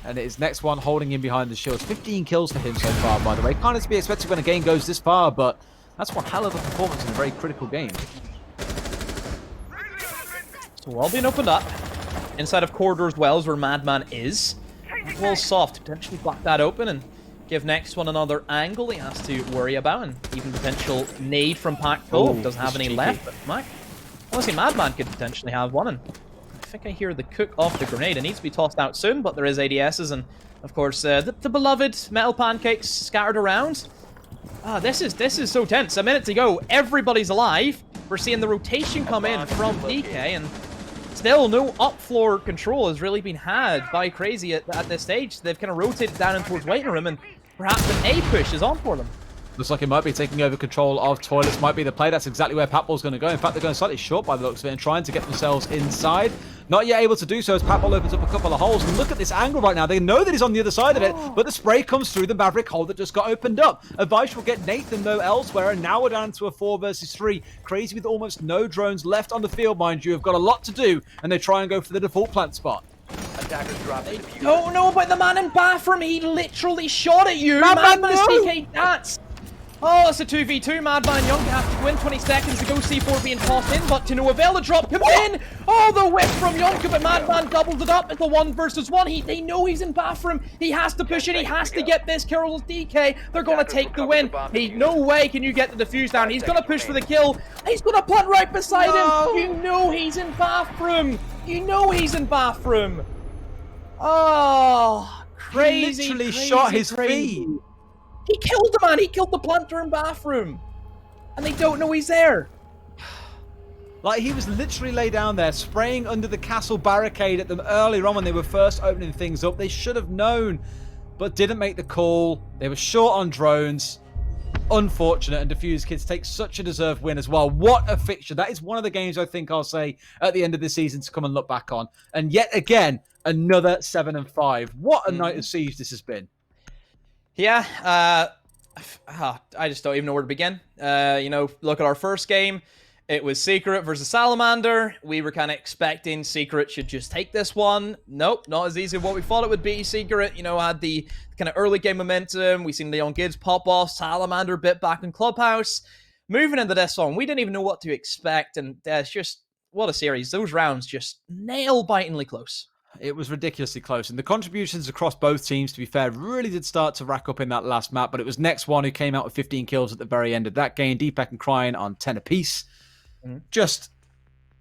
And it is next one holding him behind the shields. 15 kills for him so far, by the way. Kind of to be expected when a game goes this far, but that's one hell of a performance in a very critical game. So we're all being opened up. Inside of corridors wells where Madman is. Well, soft. Potentially block that open and give next one another angle he has to worry about. And even potential nade from Pac-Go. Doesn't have any left, but Mac. Honestly, Madman could potentially have one. And I think I hear the cook off the grenade. It needs to be tossed out soon, but there is ADSs and, of course, the beloved metal pancakes scattered around. Ah, this is so tense. A minute to go. Everybody's alive. We're seeing the rotation come in from DK, and still no up-floor control has really been had by Crazy at this stage. They've kind of rotated down in towards waiting room, and perhaps an A push is on for them. Looks like it might be taking over control of toilets, might be the play. That's exactly where Patball's going to go. In fact, they're going slightly short by the looks of it and trying to get themselves inside. Not yet able to do so as Patball opens up a couple of holes. And look at this angle right now. They know that he's on the other side of it, but the spray comes through the Maverick hole that just got opened up. Avish will get Nathan, though, elsewhere, and now we're down to a 4 versus 3. Crazy with almost no drones left on the field, mind you, have got a lot to do, and they try and go for the default plant spot. Attackers drop the diffuser. Don't know about the man in bathroom. He literally shot at you. Madman is TK Dats. Oh, it's a 2v2. Madman and Young have to win 20 seconds to go. C4 being tossed in, but to no avail. The drop comes in. Oh, the whip from Yonka, but Madman doubles it up. It's a 1 versus 1. They know he's in bathroom. He has to push it. He has to get this. Carol's DK. They're going to take the win. No way can you get the defuse down. He's going to push for the kill. He's going to plant right beside him. You know he's in bathroom. You know he's in bathroom. Oh, crazy. He literally crazy, shot his crazy. feet. He killed the man. He killed the planter in bathroom. And they don't know he's there. Like, he was literally laid down there, spraying under the castle barricade at them earlier on when they were first opening things up. They should have known, but didn't make the call. They were short on drones. Unfortunate, and Diffuse Kids take such a deserved win as well. What a fixture. That is one of the games I think I'll say at the end of the season to come and look back on. And yet again, another 7 and 5. What a night of Siege this has been. Yeah, I just don't even know where to begin. You know, look at our first game. It was Secret versus Salamander. We were kind of expecting Secret should just take this one. Nope, not as easy as what we thought it would be. Secret, you know, had the kind of early game momentum. We seen Leon Gibbs pop off. Salamander bit back in Clubhouse. Moving into this one, we didn't even know what to expect. And it's just, what a series. Those rounds just nail-bitingly close. It was ridiculously close, and the contributions across both teams, to be fair, really did start to rack up in that last map, but it was next one who came out with 15 kills at the very end of that game. Deepak and Crying on 10 apiece. Just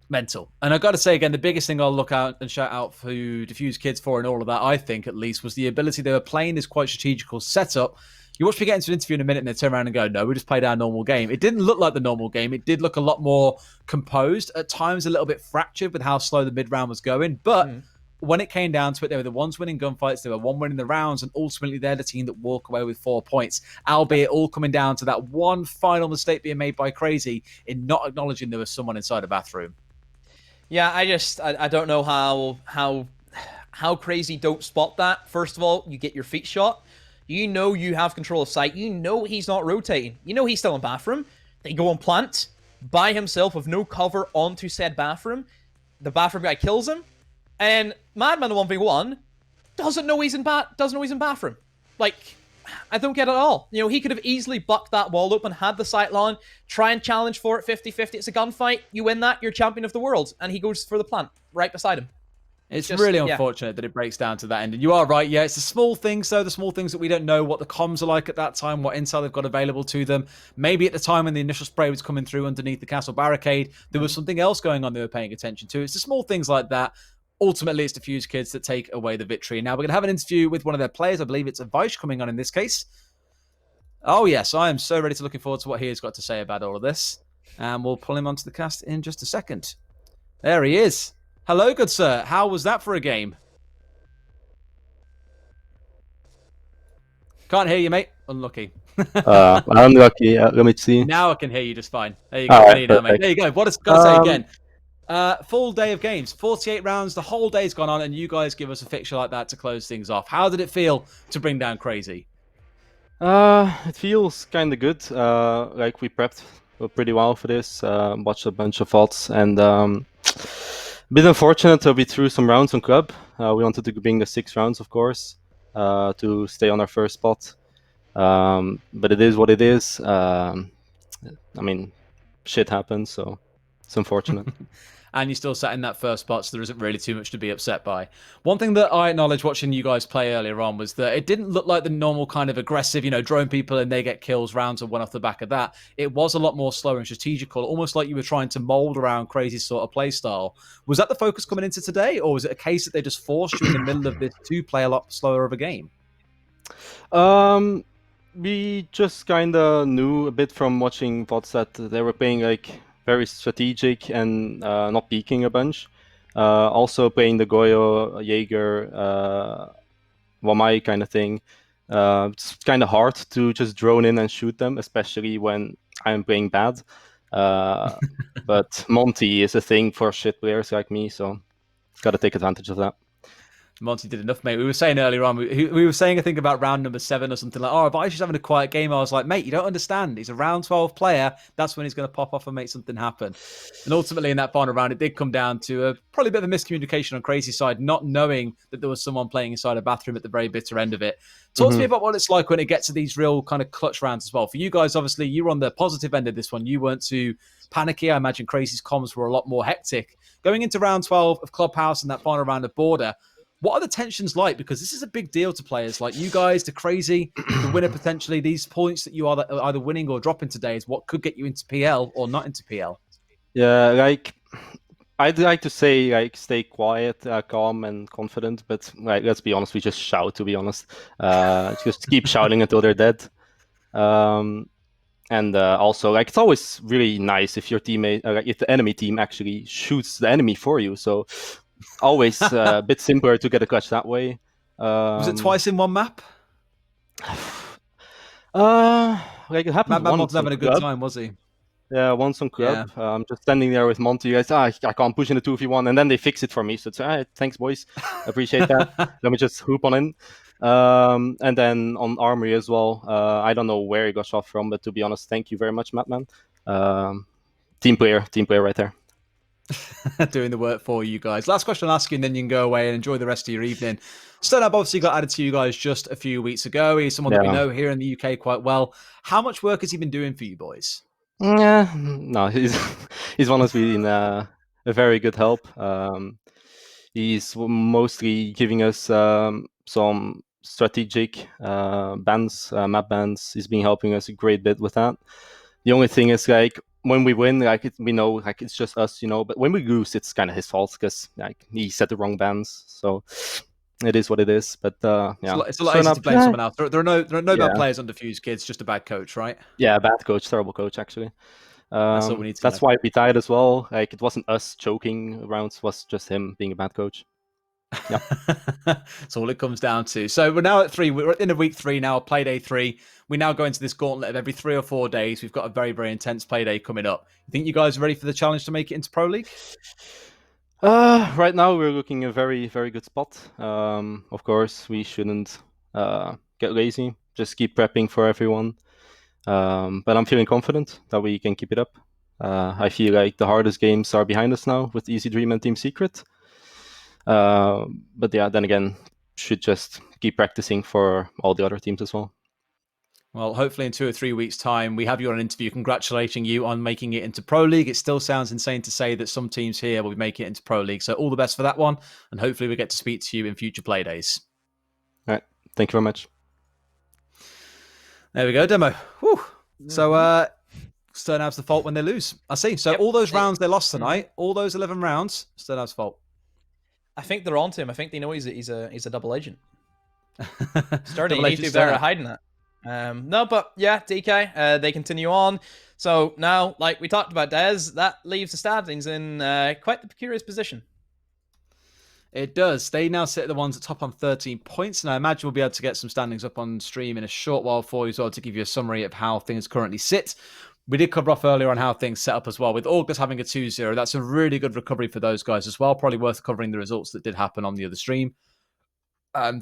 mental. And I've got to say again, the biggest thing I'll look out and shout out for Diffuse Kids for and all of that, I think at least, was the ability they were playing this quite strategical setup. You watch me get into an interview in a minute and they turn around and go, no, we just played our normal game. It didn't look like the normal game. It did look a lot more composed, at times a little bit fractured with how slow the mid-round was going, but when it came down to it, they were the ones winning gunfights, they were one winning the rounds, and ultimately they're the team that walk away with 4 points, albeit all coming down to that one final mistake being made by Crazy in not acknowledging there was someone inside a bathroom. Yeah, I don't know how Crazy don't spot that. First of all, you get your feet shot. You know you have control of sight. You know he's not rotating. You know he's still in bathroom. They go on plant by himself with no cover onto said bathroom. The bathroom guy kills him. And Madman, the 1v1, doesn't know he's in bathroom. Like, I don't get it at all. You know, he could have easily bucked that wall open, had the sight line, try and challenge for it 50-50. It's a gunfight. You win that, you're champion of the world. And he goes for the plant right beside him. It's just, really unfortunate that it breaks down to that end. And you are right, yeah, it's the small things, though, the small things that we don't know what the comms are like at that time, what intel they've got available to them. Maybe at the time when the initial spray was coming through underneath the castle barricade, there was something else going on they were paying attention to. It's the small things like that. Ultimately, it's Diffuse Kids that take away the victory. Now, we're going to have an interview with one of their players. I believe it's Avish coming on in this case. Oh, yes, I am so ready to looking forward to what he has got to say about all of this. And we'll pull him onto the cast in just a second. There he is. Hello, good sir. How was that for a game? Can't hear you, mate. Unlucky. Unlucky. Let me see. Now I can hear you just fine. There you go. All I right, can hear you now, mate. perfect. There you go. What has got to say again? Full day of games, 48 rounds, the whole day's gone on, and you guys give us a fixture like that to close things off. How did it feel to bring down Crazy? It feels kind of good. Like we prepped pretty well for this. Watched a bunch of VODs, and a bit unfortunate that we threw some rounds on club. We wanted to bring the 6 rounds, of course, to stay on our first spot. But it is what it is. I mean, shit happens, so it's unfortunate. And you still sat in that first spot, so there isn't really too much to be upset by. One thing that I acknowledged watching you guys play earlier on was that it didn't look like the normal kind of aggressive, drone people and they get kills, rounds and one off the back of that. It was a lot more slow and strategical, almost like you were trying to mold around Crazy sort of play style. Was that the focus coming into today, or was it a case that they just forced you in the middle of this to play a lot slower of a game? We just kind of knew a bit from watching VODs that they were playing like very strategic and not peeking a bunch. Also playing the Goyo, Jaeger, Wamai kind of thing. It's kind of hard to just drone in and shoot them, especially when I'm playing bad. But Monty is a thing for shit players like me, so got to take advantage of that. Monty did enough, mate. We were saying earlier on, we were saying, I think, about round number 7 or something like, oh, if I was just having a quiet game, I was like, mate, you don't understand. He's a round 12 player. That's when he's going to pop off and make something happen. And ultimately, in that final round, it did come down to probably a bit of a miscommunication on Crazy's side, not knowing that there was someone playing inside a bathroom at the very bitter end of it. Talk to me about what it's like when it gets to these real kind of clutch rounds as well. For you guys, obviously, you were on the positive end of this one. You weren't too panicky. I imagine Crazy's comms were a lot more hectic. Going into round 12 of Clubhouse and that final round of Border, what are the tensions like? Because this is a big deal to players like you guys, the Crazy, the winner potentially. These points that you are either winning or dropping today is what could get you into PL or not into PL. Yeah, like I'd like to say like stay quiet, calm, and confident, but like let's be honest, we just shout. To be honest, just keep shouting until they're dead. And also, like it's always really nice if your teammate, if the enemy team actually shoots the enemy for you. So always a bit simpler to get a clutch that way. Was it twice in one map? Like it happened Mad once. wasn't having a good time, was he? Yeah, once on club. Just standing there with Monty. Guys, I can't push in a 2v1, and then they fix it for me. So it's all right. Thanks, boys. Appreciate that. Let me just hoop on in. And then on Armory as well. I don't know where he got shot from, but to be honest, thank you very much, Madman. Team player right there. Doing the work for you guys. Last question I'll ask you, and then you can go away and enjoy the rest of your evening. Stonab obviously got added to you guys just a few weeks ago. He's someone that we know here in the UK quite well. How much work has he been doing for you boys? Yeah, no, he's honestly been a very good help. He's mostly giving us some strategic bans, map bans. He's been helping us a great bit with that. The only thing is like when we win, like we know like it's just us, but when we lose, it's kind of his fault because like he set the wrong bans. So it is what it is. But yeah, it's a lot easier to blame someone else. There are no bad players on Diffuse, kids. Just a bad coach, right? Yeah, bad coach, terrible coach actually. That's all we need to that's know. why we tied as well. Like it wasn't us choking rounds; it was just him being a bad coach. Yeah, that's all it comes down to. So we're now at 3. We're in a week 3 now, Playday 3. We now go into this gauntlet of every 3 or 4 days. We've got a very, very intense Playday coming up. You think you guys are ready for the challenge to make it into Pro League? Right now we're looking a very, very good spot. Of course, we shouldn't get lazy. Just keep prepping for everyone. But I'm feeling confident that we can keep it up. I feel like the hardest games are behind us now with Easy Dream and Team Secret. But yeah, then again, should just keep practicing for all the other teams as well. Well, hopefully in 2 or 3 weeks' time, we have you on an interview congratulating you on making it into Pro League. It still sounds insane to say that some teams here will be making it into Pro League. So all the best for that one. And hopefully we get to speak to you in future Playdays. All right. Thank you very much. There we go, demo. Whew. So Sternav's the fault when they lose. I see. So all those rounds they lost tonight, all those 11 rounds, Sternav's fault. I think they're onto him. I think they know he's a double agent. Starting, Double you need to be better at hiding that. No, but yeah, DK, they continue on. So now, like we talked about, Dez, that leaves the standings in quite the precarious position. It does. They now sit at the ones at top on 13 points, and I imagine we'll be able to get some standings up on stream in a short while for you as well to give you a summary of how things currently sit. We did cover off earlier on how things set up as well. With August having a 2-0, that's a really good recovery for those guys as well. Probably worth covering the results that did happen on the other stream.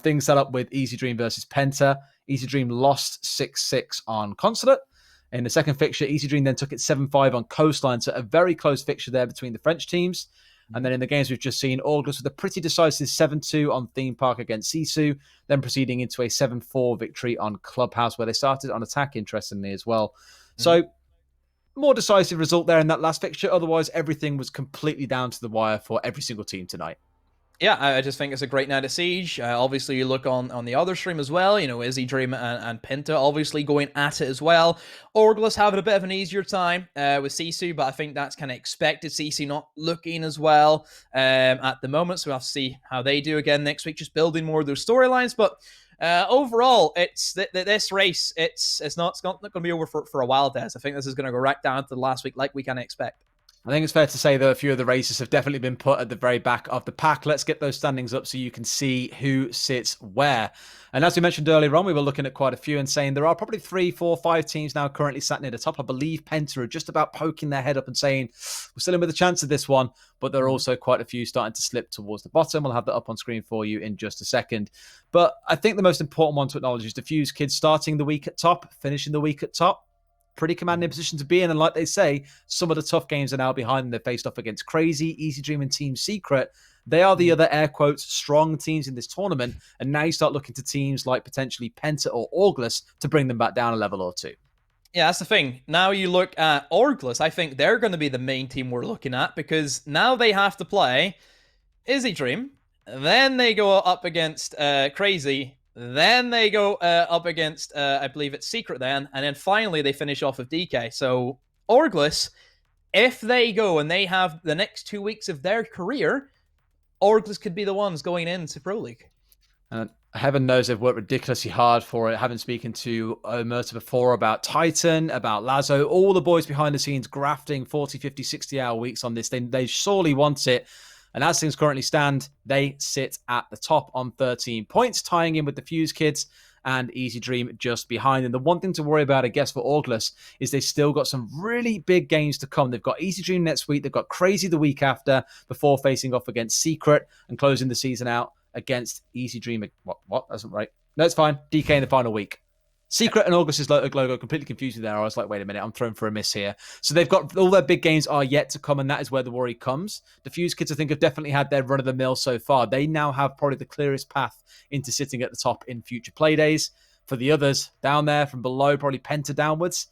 Things set up with Easy Dream versus Penta. Easy Dream lost 6-6 on Consulate. In the second fixture, Easy Dream then took it 7-5 on Coastline. So a very close fixture there between the French teams. And then in the games we've just seen, August with a pretty decisive 7-2 on Theme Park against Sisu, then proceeding into a 7-4 victory on Clubhouse, where they started on attack, interestingly, as well. So more decisive result there in that last fixture. Otherwise, everything was completely down to the wire for every single team tonight. Yeah, I just think it's a great night of Siege. Obviously, you look on the other stream as well. You know, Izzy Dream and Penta obviously going at it as well. Orgulus having a bit of an easier time with Sisu, but I think that's kind of expected. Sisu not looking as well at the moment, so we'll have to see how they do again next week, just building more of those storylines. But overall, it's this race, it's not going to be over for a while, Des. I think this is going to go right down to the last week like we can expect. I think it's fair to say that a few of the races have definitely been put at the very back of the pack. Let's get those standings up so you can see who sits where. And as we mentioned earlier on, we were looking at quite a few and saying there are probably 3, 4, 5 teams now currently sat near the top. I believe Penta are just about poking their head up and saying, we're still in with a chance of this one. But there are also quite a few starting to slip towards the bottom. We'll have that up on screen for you in just a second. But I think the most important one to acknowledge is Diffuse Kids starting the week at top, finishing the week at top. Pretty commanding position to be in. And like they say, some of the tough games are now behind them. They faced off against Crazy, Easy Dream, and Team Secret. They are the other, air quotes, strong teams in this tournament. And now you start looking to teams like potentially Penta or Orgulus to bring them back down a level or two. Yeah, that's the thing. Now you look at Orgulus, I think they're going to be the main team we're looking at, because now they have to play Izzy Dream. Then they go up against Crazy. Then they go up against, I believe it's Secret then. And then finally they finish off with DK. So Orgulus, if they go and they have the next 2 weeks of their career, Orgulus could be the ones going into Pro League. Heaven knows they've worked ridiculously hard for it. Having spoken to Omerta before about Titan, about Lazo, all the boys behind the scenes grafting 40, 50, 60-hour weeks on this. They sorely want it. And as things currently stand, they sit at the top on 13 points, tying in with the Fuse Kids and Easy Dream just behind. And the one thing to worry about, I guess, for Orgulus is they've still got some really big games to come. They've got Easy Dream next week. They've got Crazy the week after before facing off against Secret and closing the season out against Easy Dream. What? That's not right. No, it's fine. DK in the final week. Secret and August's logo completely confused me there. I was like, wait a minute, I'm thrown for a miss here. So they've got all their big games are yet to come, and that is where the worry comes. The Fuse Kids, I think, have definitely had their run of the mill so far. They now have probably the clearest path into sitting at the top in future Playdays. For the others down there from below, probably Penta downwards,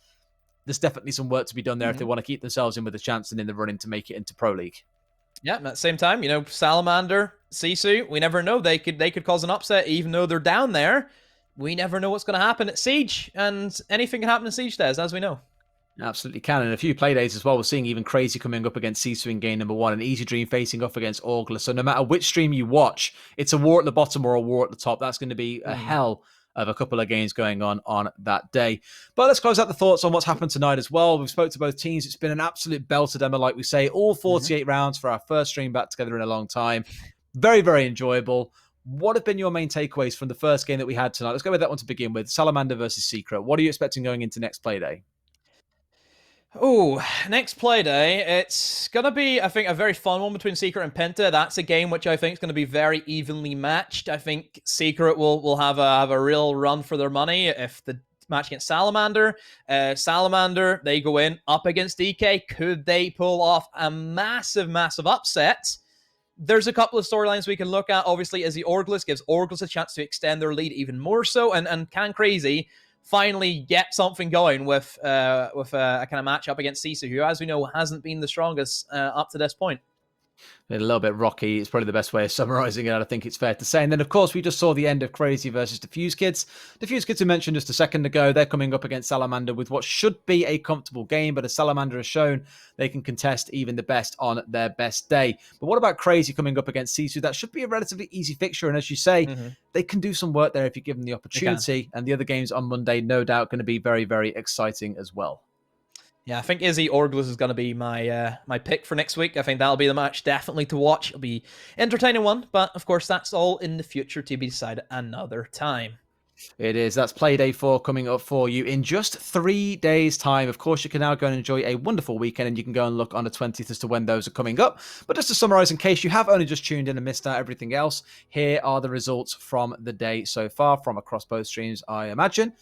there's definitely some work to be done there if they want to keep themselves in with a chance and in the running to make it into Pro League. Yeah, at the same time, you know, Salamander, Sisu, we never know. They could cause an upset even though they're down there. We never know what's going to happen at Siege, and anything can happen in Siege, Des, as we know. Absolutely can. And a few Playdays as well. We're seeing even Crazy coming up against Sisu in game number 1 and Easy Dream facing off against Orgulus. So no matter which stream you watch, it's a war at the bottom or a war at the top. That's going to be a hell of a couple of games going on that day. But let's close out the thoughts on what's happened tonight as well. We've spoke to both teams. It's been an absolute belter demo, like we say. All 48 rounds for our first stream back together in a long time. Very, very enjoyable. What have been your main takeaways from the first game that we had tonight? Let's go with that one to begin with. Salamander versus Secret. What are you expecting going into next Playday? Oh, next Playday, it's going to be, I think, a very fun one between Secret and Penta. That's a game which I think is going to be very evenly matched. I think Secret will have a real run for their money if the match against Salamander. Salamander, they go in up against DK. Could they pull off a massive, massive upset? There's a couple of storylines we can look at. Obviously, as the Orgulus gives Orgulus a chance to extend their lead even more so, and can Crazy finally get something going with a kind of match up against Sisu, who, as we know, hasn't been the strongest up to this point. A little bit rocky. It's probably the best way of summarizing it, I think it's fair to say. And then, of course, we just saw the end of Crazy versus Diffuse Kids. Diffuse Kids, we mentioned just a second ago, they're coming up against Salamander with what should be a comfortable game, but as Salamander has shown, they can contest even the best on their best day. But what about Crazy coming up against Sisu? That should be a relatively easy fixture, and as you say, they can do some work there if you give them the opportunity. And the other games on Monday, no doubt, going to be very, very exciting as well. Yeah, I think Izzy Orgulus is going to be my pick for next week. I think that'll be the match definitely to watch. It'll be entertaining one, but of course that's all in the future to be decided another time. It is. That's Playday 4 coming up for you in just 3 days' time. Of course, you can now go and enjoy a wonderful weekend, and you can go and look on the 20th as to when those are coming up. But just to summarize, in case you have only just tuned in and missed out everything else, here are the results from the day so far from across both streams, I imagine.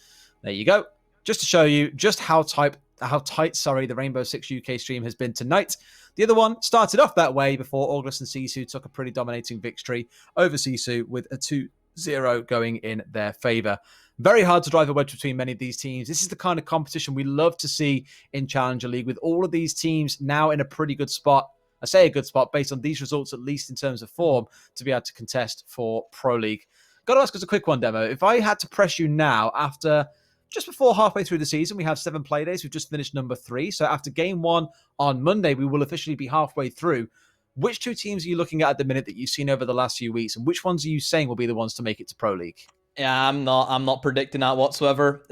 There you go. Just to show you just how tight the Rainbow Six UK stream has been tonight. The other one started off that way before August and Sisu took a pretty dominating victory over Sisu with a 2-0 going in their favor. Very hard to drive a wedge between many of these teams. This is the kind of competition we love to see in Challenger League, with all of these teams now in a pretty good spot. I say a good spot based on these results, at least in terms of form, to be able to contest for Pro League. Got to ask us a quick one, Demo. If I had to press you now after just before halfway through the season, we have 7 play days. We've just finished number 3. So after game 1 on Monday, we will officially be halfway through. Which 2 teams are you looking at the minute that you've seen over the last few weeks, and which ones are you saying will be the ones to make it to Pro League? Yeah, I'm not predicting that whatsoever.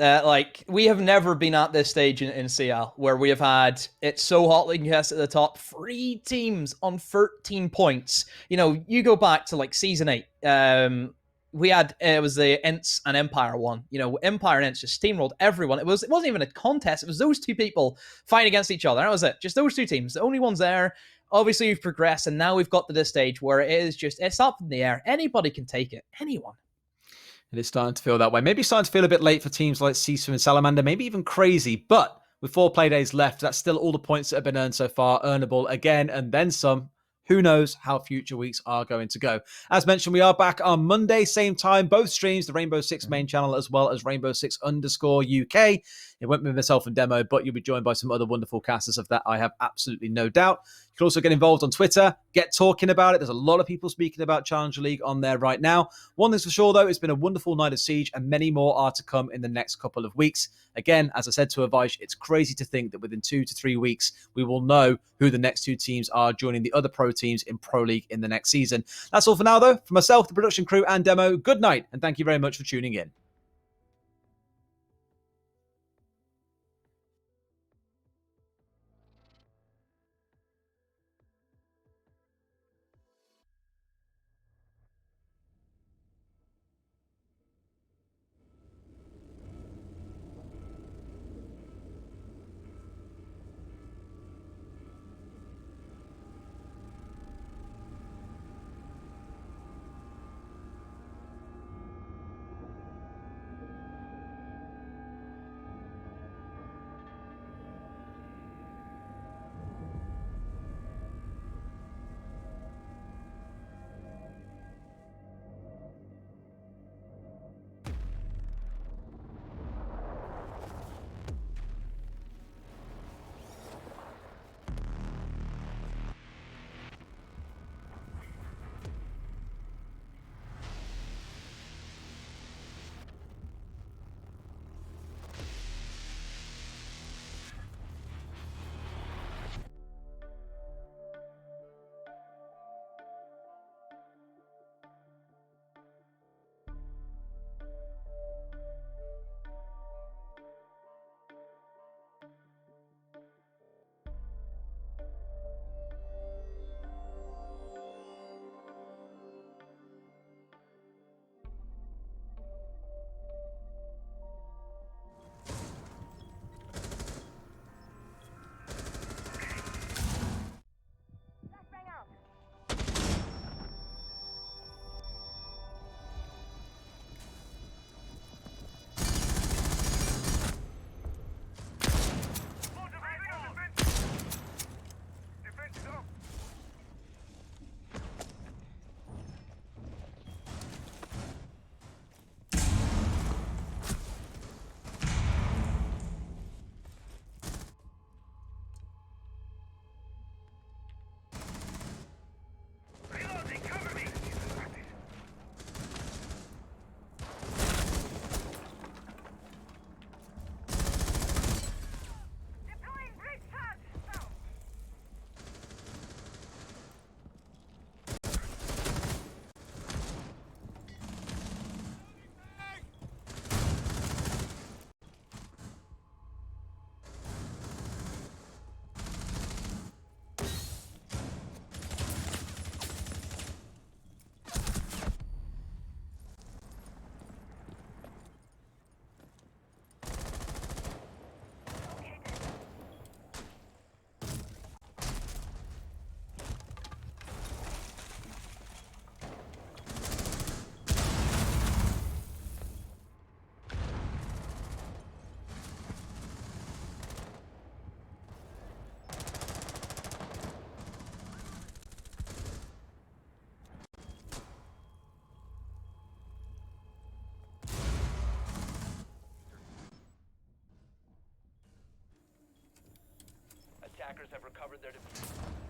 We have never been at this stage in CL where we have had it so hotly contested at the top. 3 teams on 13 points. You know, you go back to like season 8. We had it was the Ints and Empire one. You know, Empire and Ints just steamrolled everyone. It wasn't even a contest. It was those 2 people fighting against each other. That was it. Just those 2 teams, the only ones there. Obviously, we've progressed, and now we've got to this stage where it's up in the air. Anybody can take it. Anyone. It is starting to feel that way. Maybe starting to feel a bit late for teams like Sisu and Salamander, maybe even Crazy. But with 4 play days left, that's still all the points that have been earned so far, earnable again, and then some. Who knows how future weeks are going to go. As mentioned, we are back on Monday, same time, both streams, the Rainbow Six main channel, as well as Rainbow Six _UK. It went with myself and Demo, but you'll be joined by some other wonderful casters of that, I have absolutely no doubt. You can also get involved on Twitter, get talking about it. There's a lot of people speaking about Challenger League on there right now. One thing's for sure, though, it's been a wonderful night of Siege, and many more are to come in the next couple of weeks. Again, as I said to Avish, it's crazy to think that within 2 to 3 weeks, we will know who the next 2 teams are joining the other pro teams in Pro League in the next season. That's all for now, though. For myself, the production crew, and Demo, good night, and thank you very much for tuning in. have recovered their defuse.